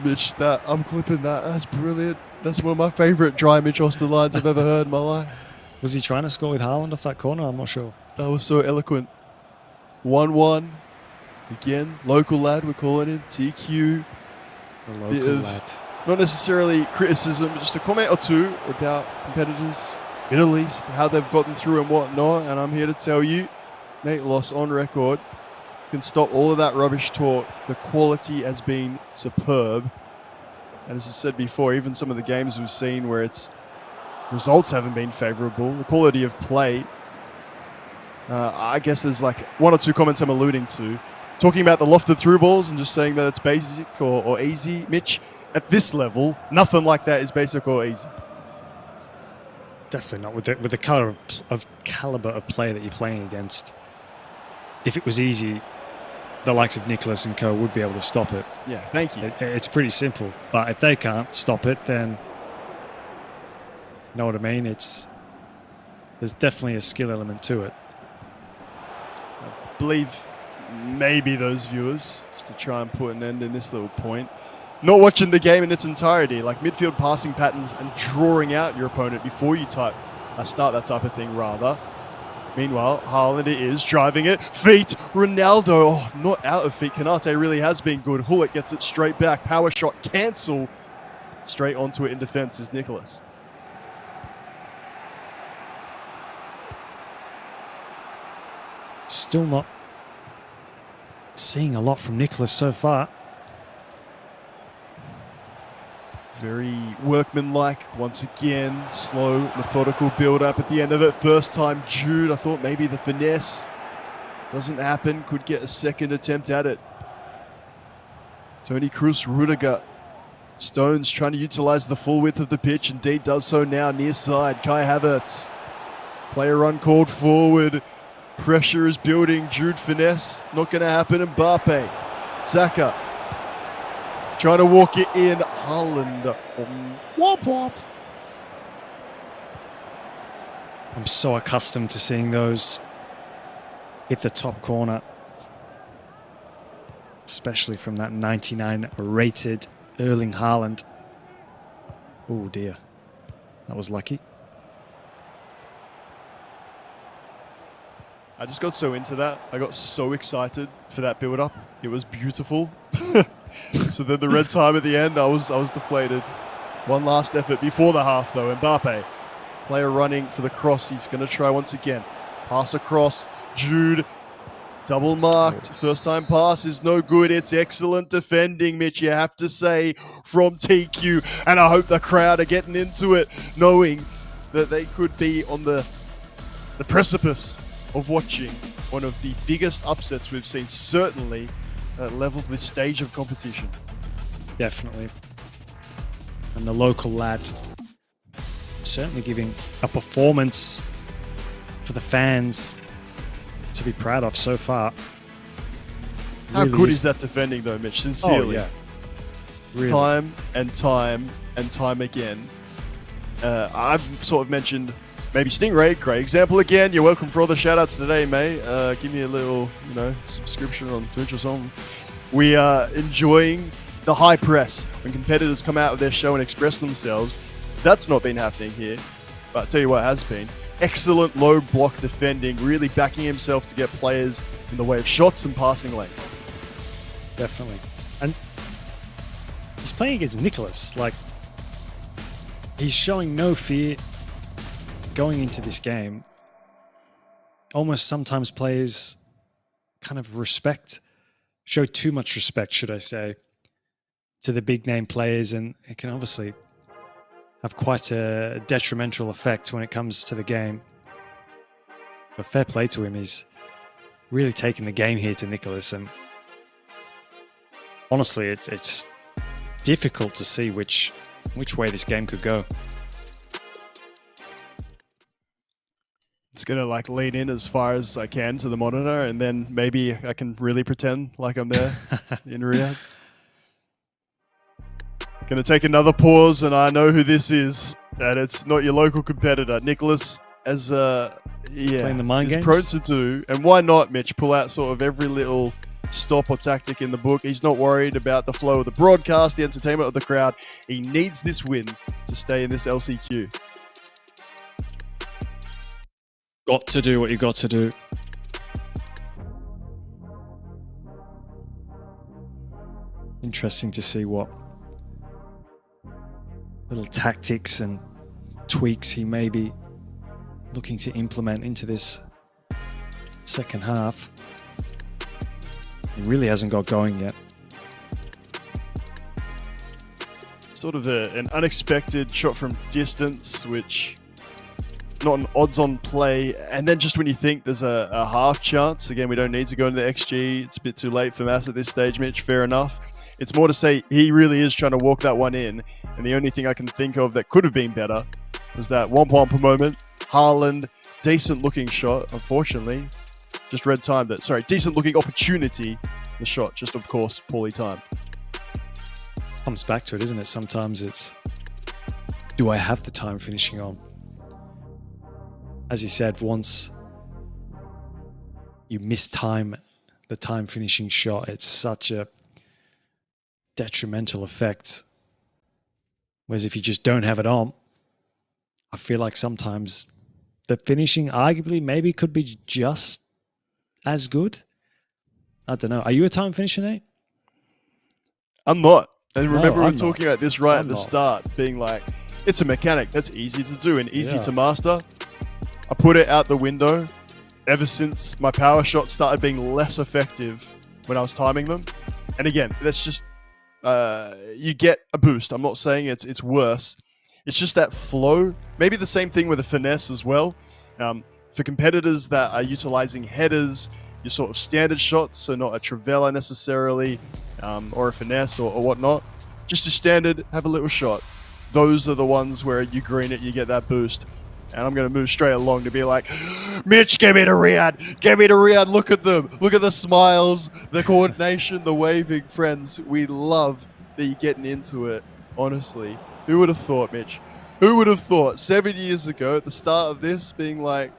Mitch, I'm clipping that. That's brilliant. That's one of my favourite dry Mitch Oster lines I've ever heard in my life. Was he trying to score with Haaland off that corner? I'm not sure. That was so eloquent. 1-1. Again, local lad, we're calling him. TQ. The local lad. Not necessarily criticism, but just a comment or two about competitors, Middle East, how they've gotten through and whatnot. And I'm here to tell you, Nate Loss on record can stop all of that rubbish talk. The quality has been superb. And as I said before, even some of the games we've seen where its results haven't been favourable, the quality of play, I guess there's like 1 or 2 comments I'm alluding to. Talking about the lofted through balls and just saying that it's basic or easy. Mitch, at this level, nothing like that is basic or easy. Definitely not with the caliber of play that you're playing against. If it was easy, the likes of Nicholas and co would be able to stop it. Yeah, thank you. It's pretty simple. But if they can't stop it, then you know what I mean? There's definitely a skill element to it. I believe maybe those viewers, just to try and put an end in this little point, not watching the game in its entirety, like midfield passing patterns and drawing out your opponent before you start that type of thing, rather. Meanwhile, Haaland it is, driving it. Feet, Ronaldo, oh, not out of feet. Kanate really has been good. Hullet gets it straight back. Power shot, cancel. Straight onto it in defense is Nicholas. Still not seeing a lot from Nicholas so far. Very workmanlike once again. Slow, methodical build up at the end of it. First time Jude. I thought maybe the finesse doesn't happen. Could get a second attempt at it. Toni Kroos, Rudiger. Stones trying to utilize the full width of the pitch. Indeed does so now near side. Kai Havertz. Player run called forward. Pressure is building. Jude finesse. Not going to happen. Mbappe. Saka. Trying to walk it in. Haaland. Wop wop. I'm so accustomed to seeing those hit the top corner. especially from that 99 rated Erling Haaland. Oh dear, that was lucky. I just got so into that. I got so excited for that build-up. It was beautiful. So then the red time at the end, I was deflated. One last effort before the half, though. Mbappe, player running for the cross. He's going to try once again. Pass across. Jude, double marked. First time pass is no good. It's excellent defending, Mitch, you have to say, from TQ. And I hope the crowd are getting into it, knowing that they could be on the precipice of watching one of the biggest upsets we've seen, certainly at level this stage of competition. Definitely. And the local lad certainly giving a performance for the fans to be proud of so far. How Really good is that defending, though, Mitch? Sincerely. Oh, yeah. Really. Time and time and time again. I've sort of mentioned maybe Stingray, great example again. You're welcome for all the shout-outs today, mate. Give me a little, subscription on Twitch or something. We are enjoying the high press when competitors come out of their show and express themselves. That's not been happening here, but I'll tell you what has been. Excellent low block defending, really backing himself to get players in the way of shots and passing lane. Definitely. And he's playing against Nicholas. Like, he's showing no fear going into this game. Almost sometimes players kind of show too much respect, should I say, to the big name players, and it can obviously have quite a detrimental effect when it comes to the game. But fair play to him. He's really taken the game here to Nicholas, and honestly, it's difficult to see which way this game could go. It's going to lean in as far as I can to the monitor, and then maybe I can really pretend like I'm there in Riyadh. Going to take another pause, and I know who this is, and it's not your local competitor. Nicholas, as playing the mind games, prone to do, and why not, Mitch, pull out sort of every little stop or tactic in the book. He's not worried about the flow of the broadcast, the entertainment of the crowd. He needs this win to stay in this LCQ. Got to do what you got to do. Interesting to see what little tactics and tweaks he may be looking to implement into this second half. He really hasn't got going yet. Sort of an unexpected shot from distance, which not an odds-on play. And then just when you think there's a half chance, again, we don't need to go into the XG. It's a bit too late for Mass at this stage, Mitch. Fair enough. It's more to say he really is trying to walk that one in. And the only thing I can think of that could have been better was that womp-womp moment. Haaland, decent-looking shot, unfortunately. Just red timed it. Sorry, decent-looking opportunity. The shot, just, of course, poorly timed. Comes back to it, isn't it? Sometimes it's, do I have the time finishing on? As you said, once you mistime the time finishing shot, it's such a detrimental effect. Whereas if you just don't have it on, I feel like sometimes the finishing arguably maybe could be just as good. I don't know. Are you a time finisher, Nate? I'm not. And remember, No, we I'm were talking not. about this right I'm at the not. start, being like, it's a mechanic that's easy to do and easy to master. I put it out the window ever since my power shots started being less effective when I was timing them. And again, that's just, you get a boost. I'm not saying it's worse. It's just that flow. Maybe the same thing with a finesse as well. For competitors that are utilizing headers, your sort of standard shots, so not a trivela necessarily, or a finesse or whatnot. Just a standard, have a little shot. Those are the ones where you green it, you get that boost. And I'm going to move straight along to be like, Mitch, get me to Riyadh. Get me to Riyadh. Look at them. Look at the smiles, the coordination, the waving. Friends, we love that you're getting into it, honestly. Who would have thought, Mitch? Who would have thought 7 years ago at the start of this being like,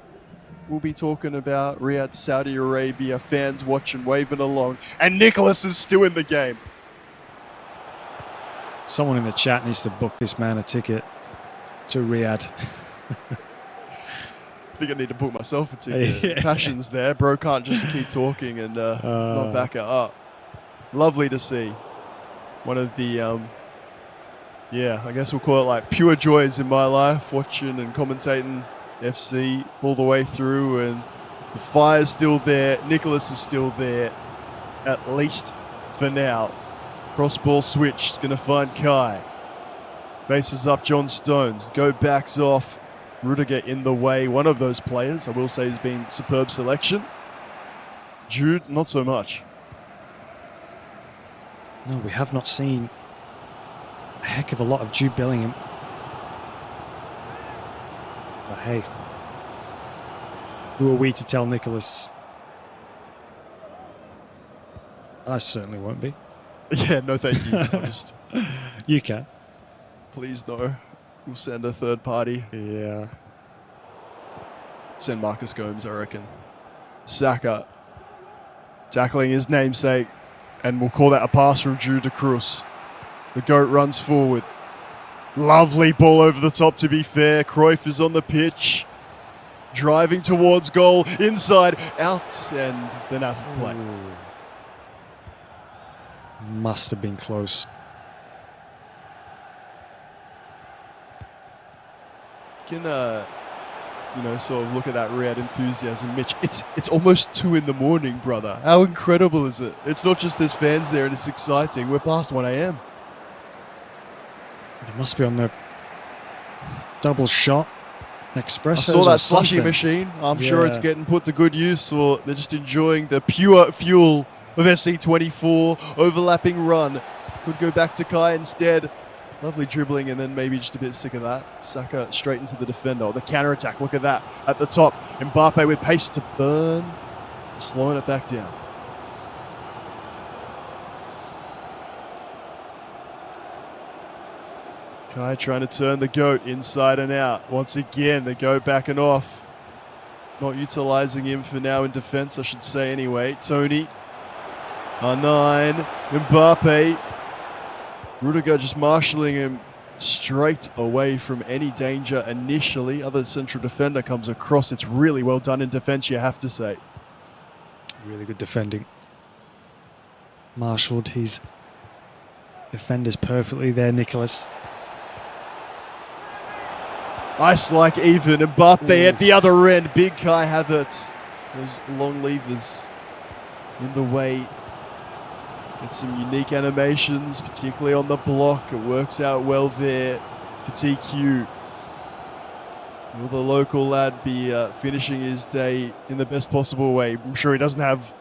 we'll be talking about Riyadh, Saudi Arabia, fans watching, waving along, and Nicholas is still in the game. Someone in the chat needs to book this man a ticket to Riyadh. I think I need to book myself a ticket. Yeah. Passion's there. Bro can't just keep talking and not back it up. Lovely to see. One of the, yeah, I guess we'll call it like pure joys in my life, watching and commentating FC all the way through, and the fire's still there. Nicholas is still there, at least for now. Cross ball switch is going to find Kai. Faces up John Stones. Go backs off. Rudiger in the way. One of those players, I will say, has been superb selection. Jude, not so much. No, we have not seen a heck of a lot of Jude Bellingham. But hey, who are we to tell Nicholas? I certainly won't be. Yeah, no thank you. I'll just, You can. please no. We'll send a third party. Yeah. Send Marcus Gomes, I reckon. Saka tackling his namesake, and we'll call that a pass from Jude de Cruz. The GOAT runs forward. Lovely ball over the top, to be fair. Cruyff is on the pitch. Driving towards goal. Inside, out, and then out of play. Ooh. Must have been close. Can sort of look at that Riyadh enthusiasm, Mitch. It's almost 2 in the morning, brother. How incredible is it? It's not just there's fans there and it's exciting. We're past 1 a.m. They must be on the double shot espressos. I saw that or slushy something. machine. I'm sure it's Yeah. getting put to good use, or they're just enjoying the pure fuel of FC24. Overlapping run. Could go back to Kai instead. Lovely dribbling, and then maybe just a bit sick of that. Saka straight into the defender. Or the counter-attack, look at that. At the top, Mbappe with pace to burn. Slowing it back down. Kai trying to turn the GOAT inside and out. Once again, the GOAT backing off. Not utilising him for now in defence, I should say anyway. Tony. R9. Mbappe. Rudiger just marshalling him straight away from any danger initially. Other central defender comes across. It's really well done in defence, you have to say. Really good defending. Marshalled his defenders perfectly there, Nicholas. Ice like even. Mbappe at the other end. Big Kai Havertz. Those long levers in the way. Get some unique animations, particularly on the block. It works out well there for TQ. Will the local lad be finishing his day in the best possible way? I'm sure he doesn't have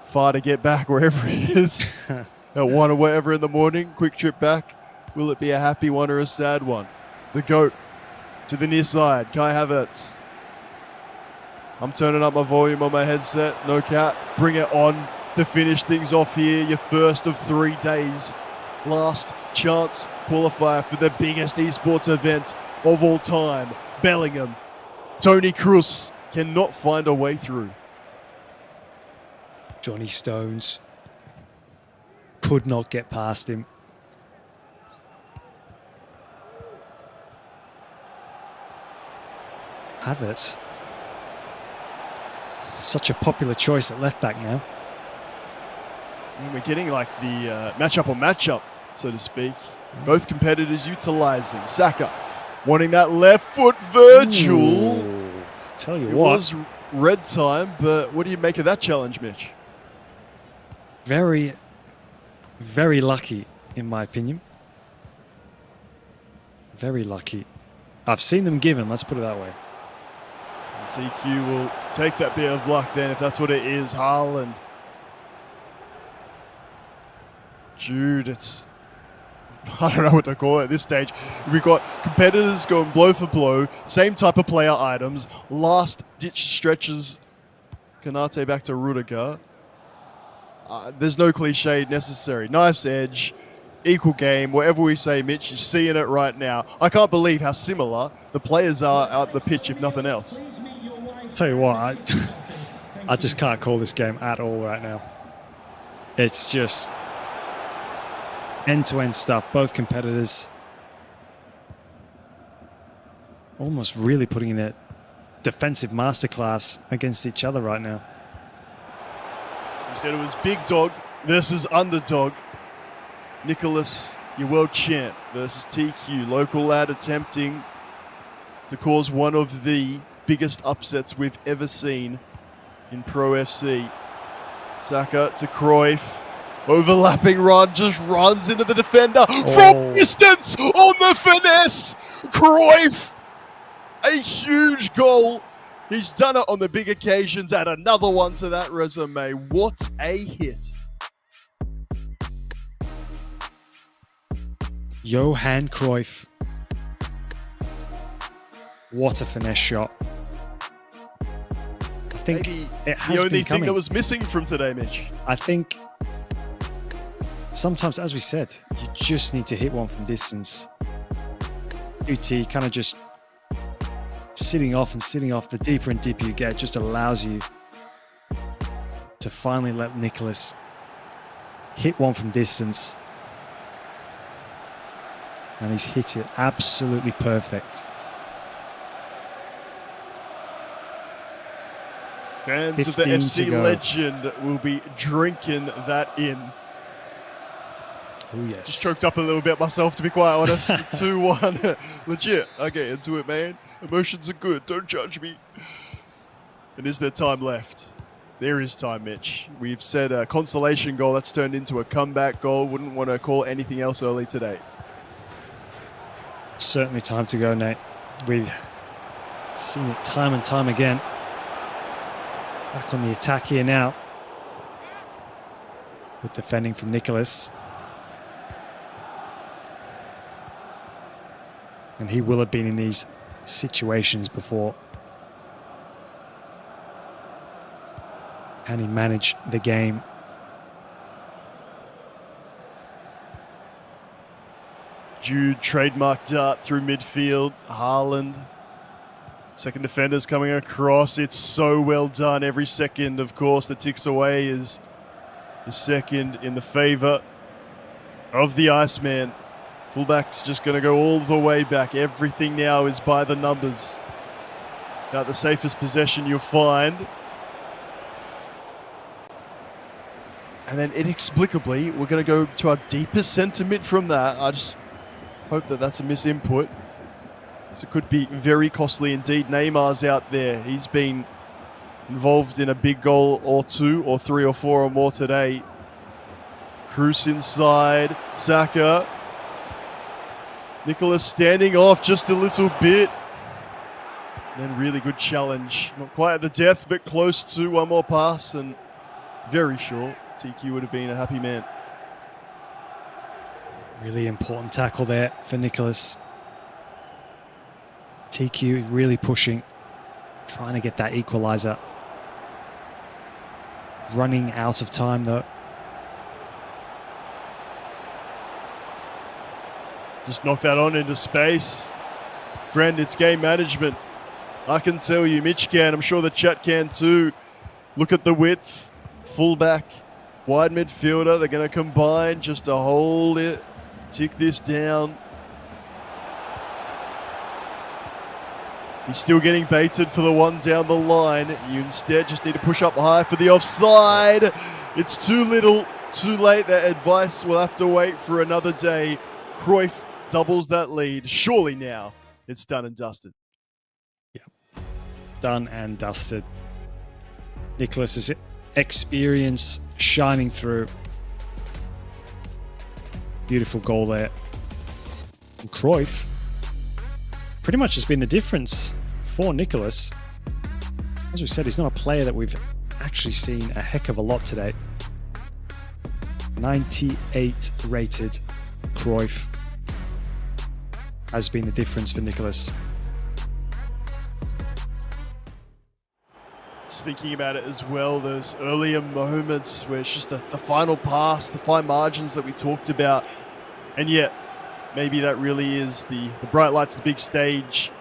far to get back wherever he is. At 1 or whatever in the morning, quick trip back. Will it be a happy one or a sad one? The GOAT to the near side, Kai Havertz. I'm turning up my volume on my headset, no cap. Bring it on to finish things off here. Your first of 3 days. Last chance qualifier for the biggest esports event of all time. Bellingham. Tony Kroos cannot find a way through. Johnny Stones could not get past him. Havertz. Such a popular choice at left back now. And we're getting like the matchup on matchup, so to speak. Both competitors utilising. Saka wanting that left foot. Virgil. Ooh, tell you It what, was red time, but what do you make of that challenge, Mitch? very, very lucky in my opinion. Very lucky. I've seen them given, let's put it that way. And TQ will take that bit of luck then, if that's what it is. Haaland. Jude, it's... I don't know what to call it at this stage. We've got competitors going blow for blow, same type of player items, last ditch stretches. Kanate back to Rudiger. There's no cliche necessary. Knife's edge, equal game, whatever we say, Mitch, you're seeing it right now. I can't believe how similar the players are out the pitch, if nothing else. Please meet your wife tell you what, I just can't call this game at all right now. It's just end-to-end stuff. Both competitors almost really putting in a defensive masterclass against each other right now. You said it was big dog versus underdog. Nicholas, your world champ, versus TQ, local lad attempting to cause one of the biggest upsets we've ever seen in Pro FC. Saka to Cruyff. Overlapping run, just runs into the defender from distance on the finesse. Cruyff, a huge goal. He's done it on the big occasions. Add another one to that resume. What a hit. Johan Cruyff. What a finesse shot. I think Maybe it has the only been coming. thing that was missing from today, Mitch. I think sometimes, as we said, you just need to hit one from distance. UT kind of just sitting off, the deeper and deeper you get, just allows you to finally let Nicholas hit one from distance. And he's hit it absolutely perfect. Fans of the 15 to FC go. legend will be drinking that in. Oh, yes. Just choked up a little bit myself, to be quite honest. 2-1. Legit. I get into it, man. Emotions are good. Don't judge me. And is there time left? There is time, Mitch. We've said a consolation goal. That's turned into a comeback goal. Wouldn't want to call anything else early today. Certainly time to go, Nate. We've seen it time and time again. Back on the attack here now. Good defending from Nicholas. And he will have been in these situations before. Can he manage the game? Jude trademark dart through midfield. Haaland. Second defender's coming across. It's so well done. Every second, of course, that ticks away is the second in the favour of the Iceman. Fullback's just going to go all the way back. Everything now is by the numbers. About the safest possession you'll find. And then inexplicably, we're going to go to our deepest centre mid from that. I just hope that that's a misinput. So it could be very costly indeed. Neymar's out there. He's been involved in a big goal or two or three or four or more today. Cruz inside. Saka. Nicholas standing off just a little bit. And then really good challenge. Not quite at the death, but close to. One more pass and very short. TQ would have been a happy man. Really important tackle there for Nicholas. TQ really pushing, trying to get that equaliser. Running out of time though. Just knock that on into space. Friend, it's game management. I can tell you, Mitch can. I'm sure the chat can too. Look at the width. Fullback, wide midfielder. They're going to combine just to hold it. Tick this down. He's still getting baited for the one down the line. You instead just need to push up high for the offside. It's too little, too late. That advice will have to wait for another day. Cruyff doubles that lead. Surely now it's done and dusted. Yep. Done and dusted. Nicholas's experience shining through. Beautiful goal there. And Cruyff pretty much has been the difference for Nicholas. As we said, he's not a player that we've actually seen a heck of a lot today. 98 rated Cruyff has been the difference for Nicholas. Just thinking about it as well, those earlier moments where it's just the final pass, the fine margins that we talked about. And yet, maybe that really is the bright lights, the big stage.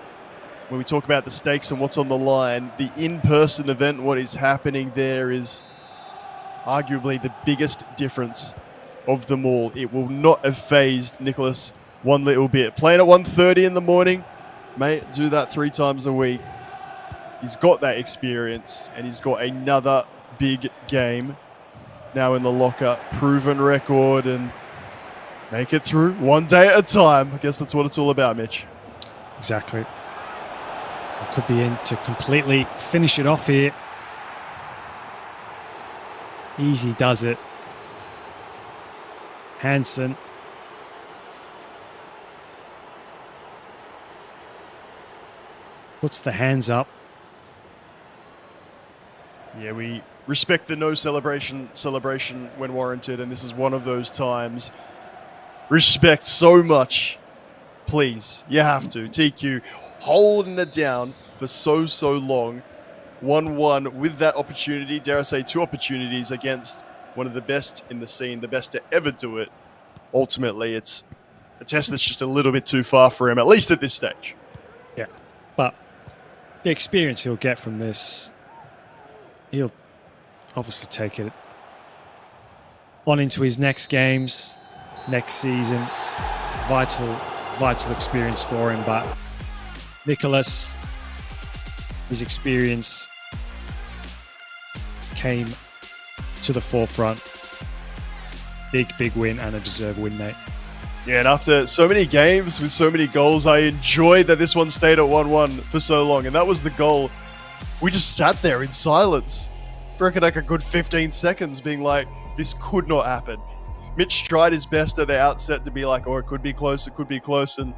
when we talk about the stakes and what's on the line, the in-person event, what is happening there is arguably the biggest difference of them all. It will not have phased Nicholas one little bit. Playing at 1:30 in the morning, mate, do that 3 times a week. He's got that experience, and he's got another big game now in the locker. Proven record, and make it through one day at a time. I guess that's what it's all about, Mitch. Exactly. It could be in to completely finish it off here. Easy does it. Hansen. Puts the hands up. Yeah, we respect the no celebration when warranted, and this is one of those times. Respect so much. Please, you have to. TQ holding it down for so long. 1-1 with that opportunity, dare I say 2 opportunities against one of the best in the scene, the best to ever do it. Ultimately, it's a test that's just a little bit too far for him, at least at this stage. Yeah, but the experience he'll get from this, he'll obviously take it on into his next games, next season. Vital experience for him. But Nicholas, his experience came to the forefront. Big win, and a deserved win, mate. Yeah, and after so many games with so many goals, I enjoyed that this one stayed at 1-1 for so long. And that was the goal. We just sat there in silence for like a good 15 seconds being like, this could not happen. Mitch tried his best at the outset to be like, oh, it could be close. And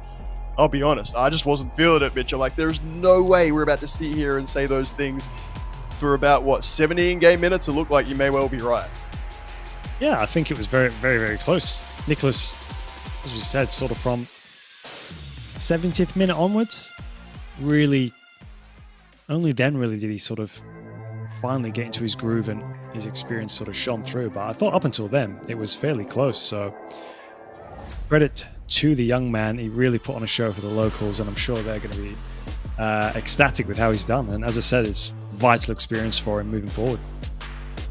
I'll be honest, I just wasn't feeling it, Mitch. I'm like, there's no way we're about to sit here and say those things for about, 70 in-game minutes. It looked like you may well be right. Yeah, I think it was very close. Nicholas, as we said, sort of from 70th minute onwards, really, only then really did he sort of finally get into his groove and his experience sort of shone through. But I thought up until then, it was fairly close. So credit to the young man. He really put on a show for the locals, and I'm sure they're going to be ecstatic with how he's done. And as I said, it's vital experience for him moving forward.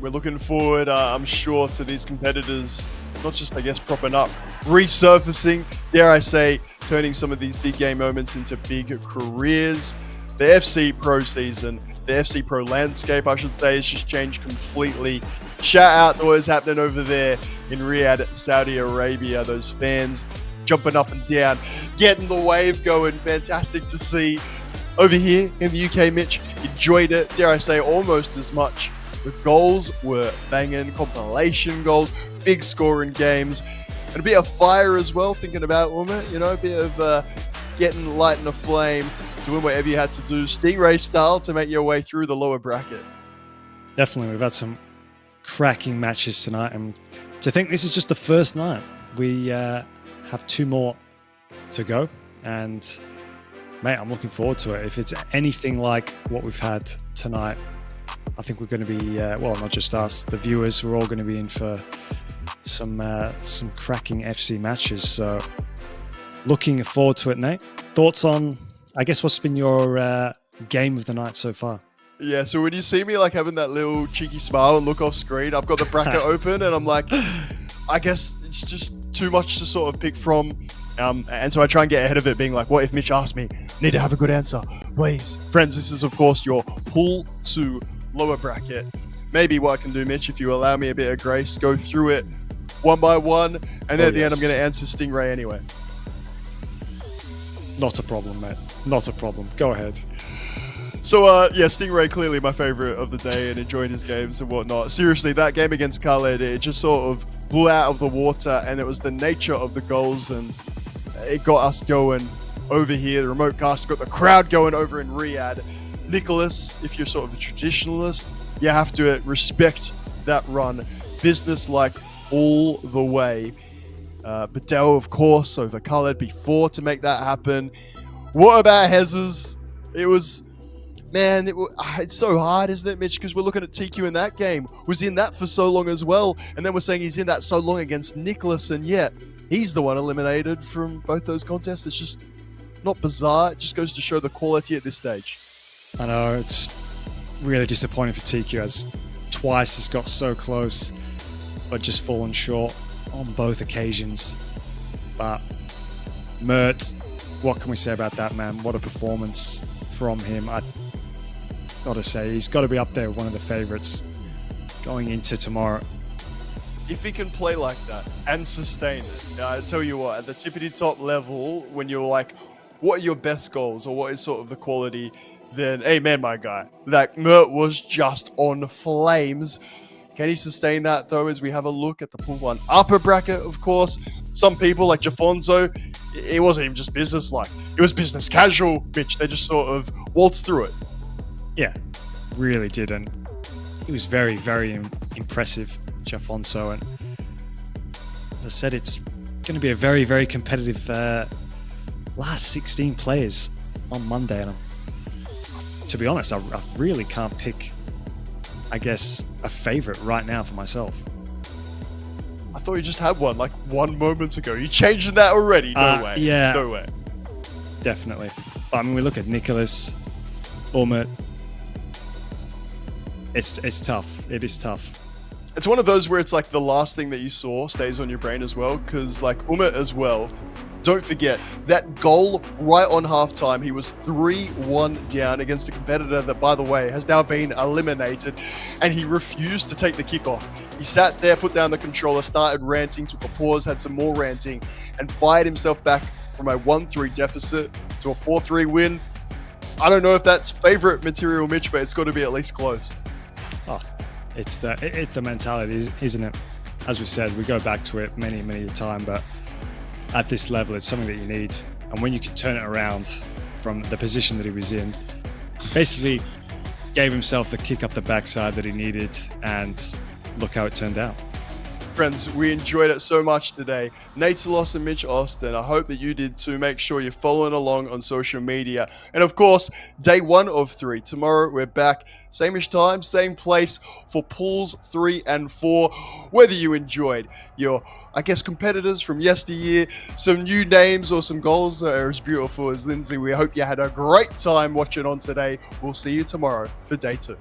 We're looking forward, I'm sure, to these competitors, not just, I guess, propping up, resurfacing, dare I say, turning some of these big game moments into big careers. The FC Pro season, the FC Pro landscape, I should say, has just changed completely. Shout out to what is happening over there in Riyadh, Saudi Arabia. Those fans jumping up and down, getting the wave going. Fantastic to see. Over here in the UK, Mitch, enjoyed it, dare I say, almost as much. The goals were banging, compilation goals, big scoring games, and a bit of fire as well, thinking about it, a bit of getting lighting a flame, doing whatever you had to do, Stingray style, to make your way through the lower bracket. Definitely, we've had some cracking matches tonight, and to think this is just the first night. We have 2 more to go, and mate, I'm looking forward to it. If it's anything like what we've had tonight, I think we're going to be, not just us, the viewers, we're all going to be in for some cracking FC matches. So looking forward to it, Nate. Thoughts on, I guess, what's been your game of the night so far? Yeah, so when you see me like having that little cheeky smile and look off screen, I've got the bracket open and I'm like, I guess it's just too much to sort of pick from. And so I try and get ahead of it, being like, what if Mitch asked me? Need to have a good answer, please. Friends, this is, of course, your Pool 2 lower bracket. Maybe what I can do, Mitch, if you allow me a bit of grace, go through it one by one, and then at the end I'm going to answer Stingray anyway. Not a problem, mate. Not a problem. Go ahead. So, Stingray, clearly my favorite of the day, and enjoying his games and whatnot. Seriously, that game against Khaled, it just sort of blew out of the water, and it was the nature of the goals, and it got us going over here. The remote cast got the crowd going over in Riyadh. Nicholas, if you're sort of a traditionalist, you have to respect that run. Business-like all the way. Badel, of course, over Khaled before to make that happen. What about Hez's? It was... Man, it's so hard, isn't it, Mitch? Because we're looking at TQ in that game. Was in that for so long as well. And then we're saying he's in that so long against Nicholas. And yet, he's the one eliminated from both those contests. It's just not bizarre. It just goes to show the quality at this stage. I know, it's really disappointing for TQ as twice he's got so close, but just fallen short on both occasions. But Mert, what can we say about that, man? What a performance from him. I gotta say, he's got to be up there with one of the favorites going into tomorrow. If he can play like that and sustain it, I tell you what, at the tippity top level, when you're like, what are your best goals or what is sort of the quality, then amen, my guy. That Mert was just on flames. Can he sustain that though, as we have a look at the pool one upper bracket, of course? Some people like Jafonso, it wasn't even just business like, it was business casual, Mitch. They just sort of waltzed through it. Yeah, really did. And he was very, very impressive, Jafonso. And as I said, it's going to be a very, very competitive last 16 players on Monday. And to be honest, I really can't pick, I guess, a favorite right now for myself. I thought you just had one like 1 moment ago. You changed that already? No way. Yeah. No way. Definitely. But I mean, we look at Nicholas, Umut. It's tough. It is tough. It's one of those where it's like the last thing that you saw stays on your brain as well, because like Umut as well, don't forget that goal right on halftime. He was 3-1 down against a competitor that, by the way, has now been eliminated, and he refused to take the kickoff. He sat there, put down the controller, started ranting, took a pause, had some more ranting, and fired himself back from a 1-3 deficit to a 4-3 win. I don't know if that's favorite material, Mitch, but it's got to be at least close. Oh, it's the mentality, isn't it? As we said, we go back to it many a time, but at this level, it's something that you need. And when you can turn it around from the position that he was in, basically gave himself the kick up the backside that he needed, and look how it turned out. Friends, we enjoyed it so much today. Nate Salos and Mitch Austin, I hope that you did too. Make sure you're following along on social media. And of course, day 1 of 3. Tomorrow, we're back. Same-ish time, same place for pools 3 and 4. Whether you enjoyed your, I guess, competitors from yesteryear, some new names or some goals that are as beautiful as Lindsay, we hope you had a great time watching on today. We'll see you tomorrow for day 2.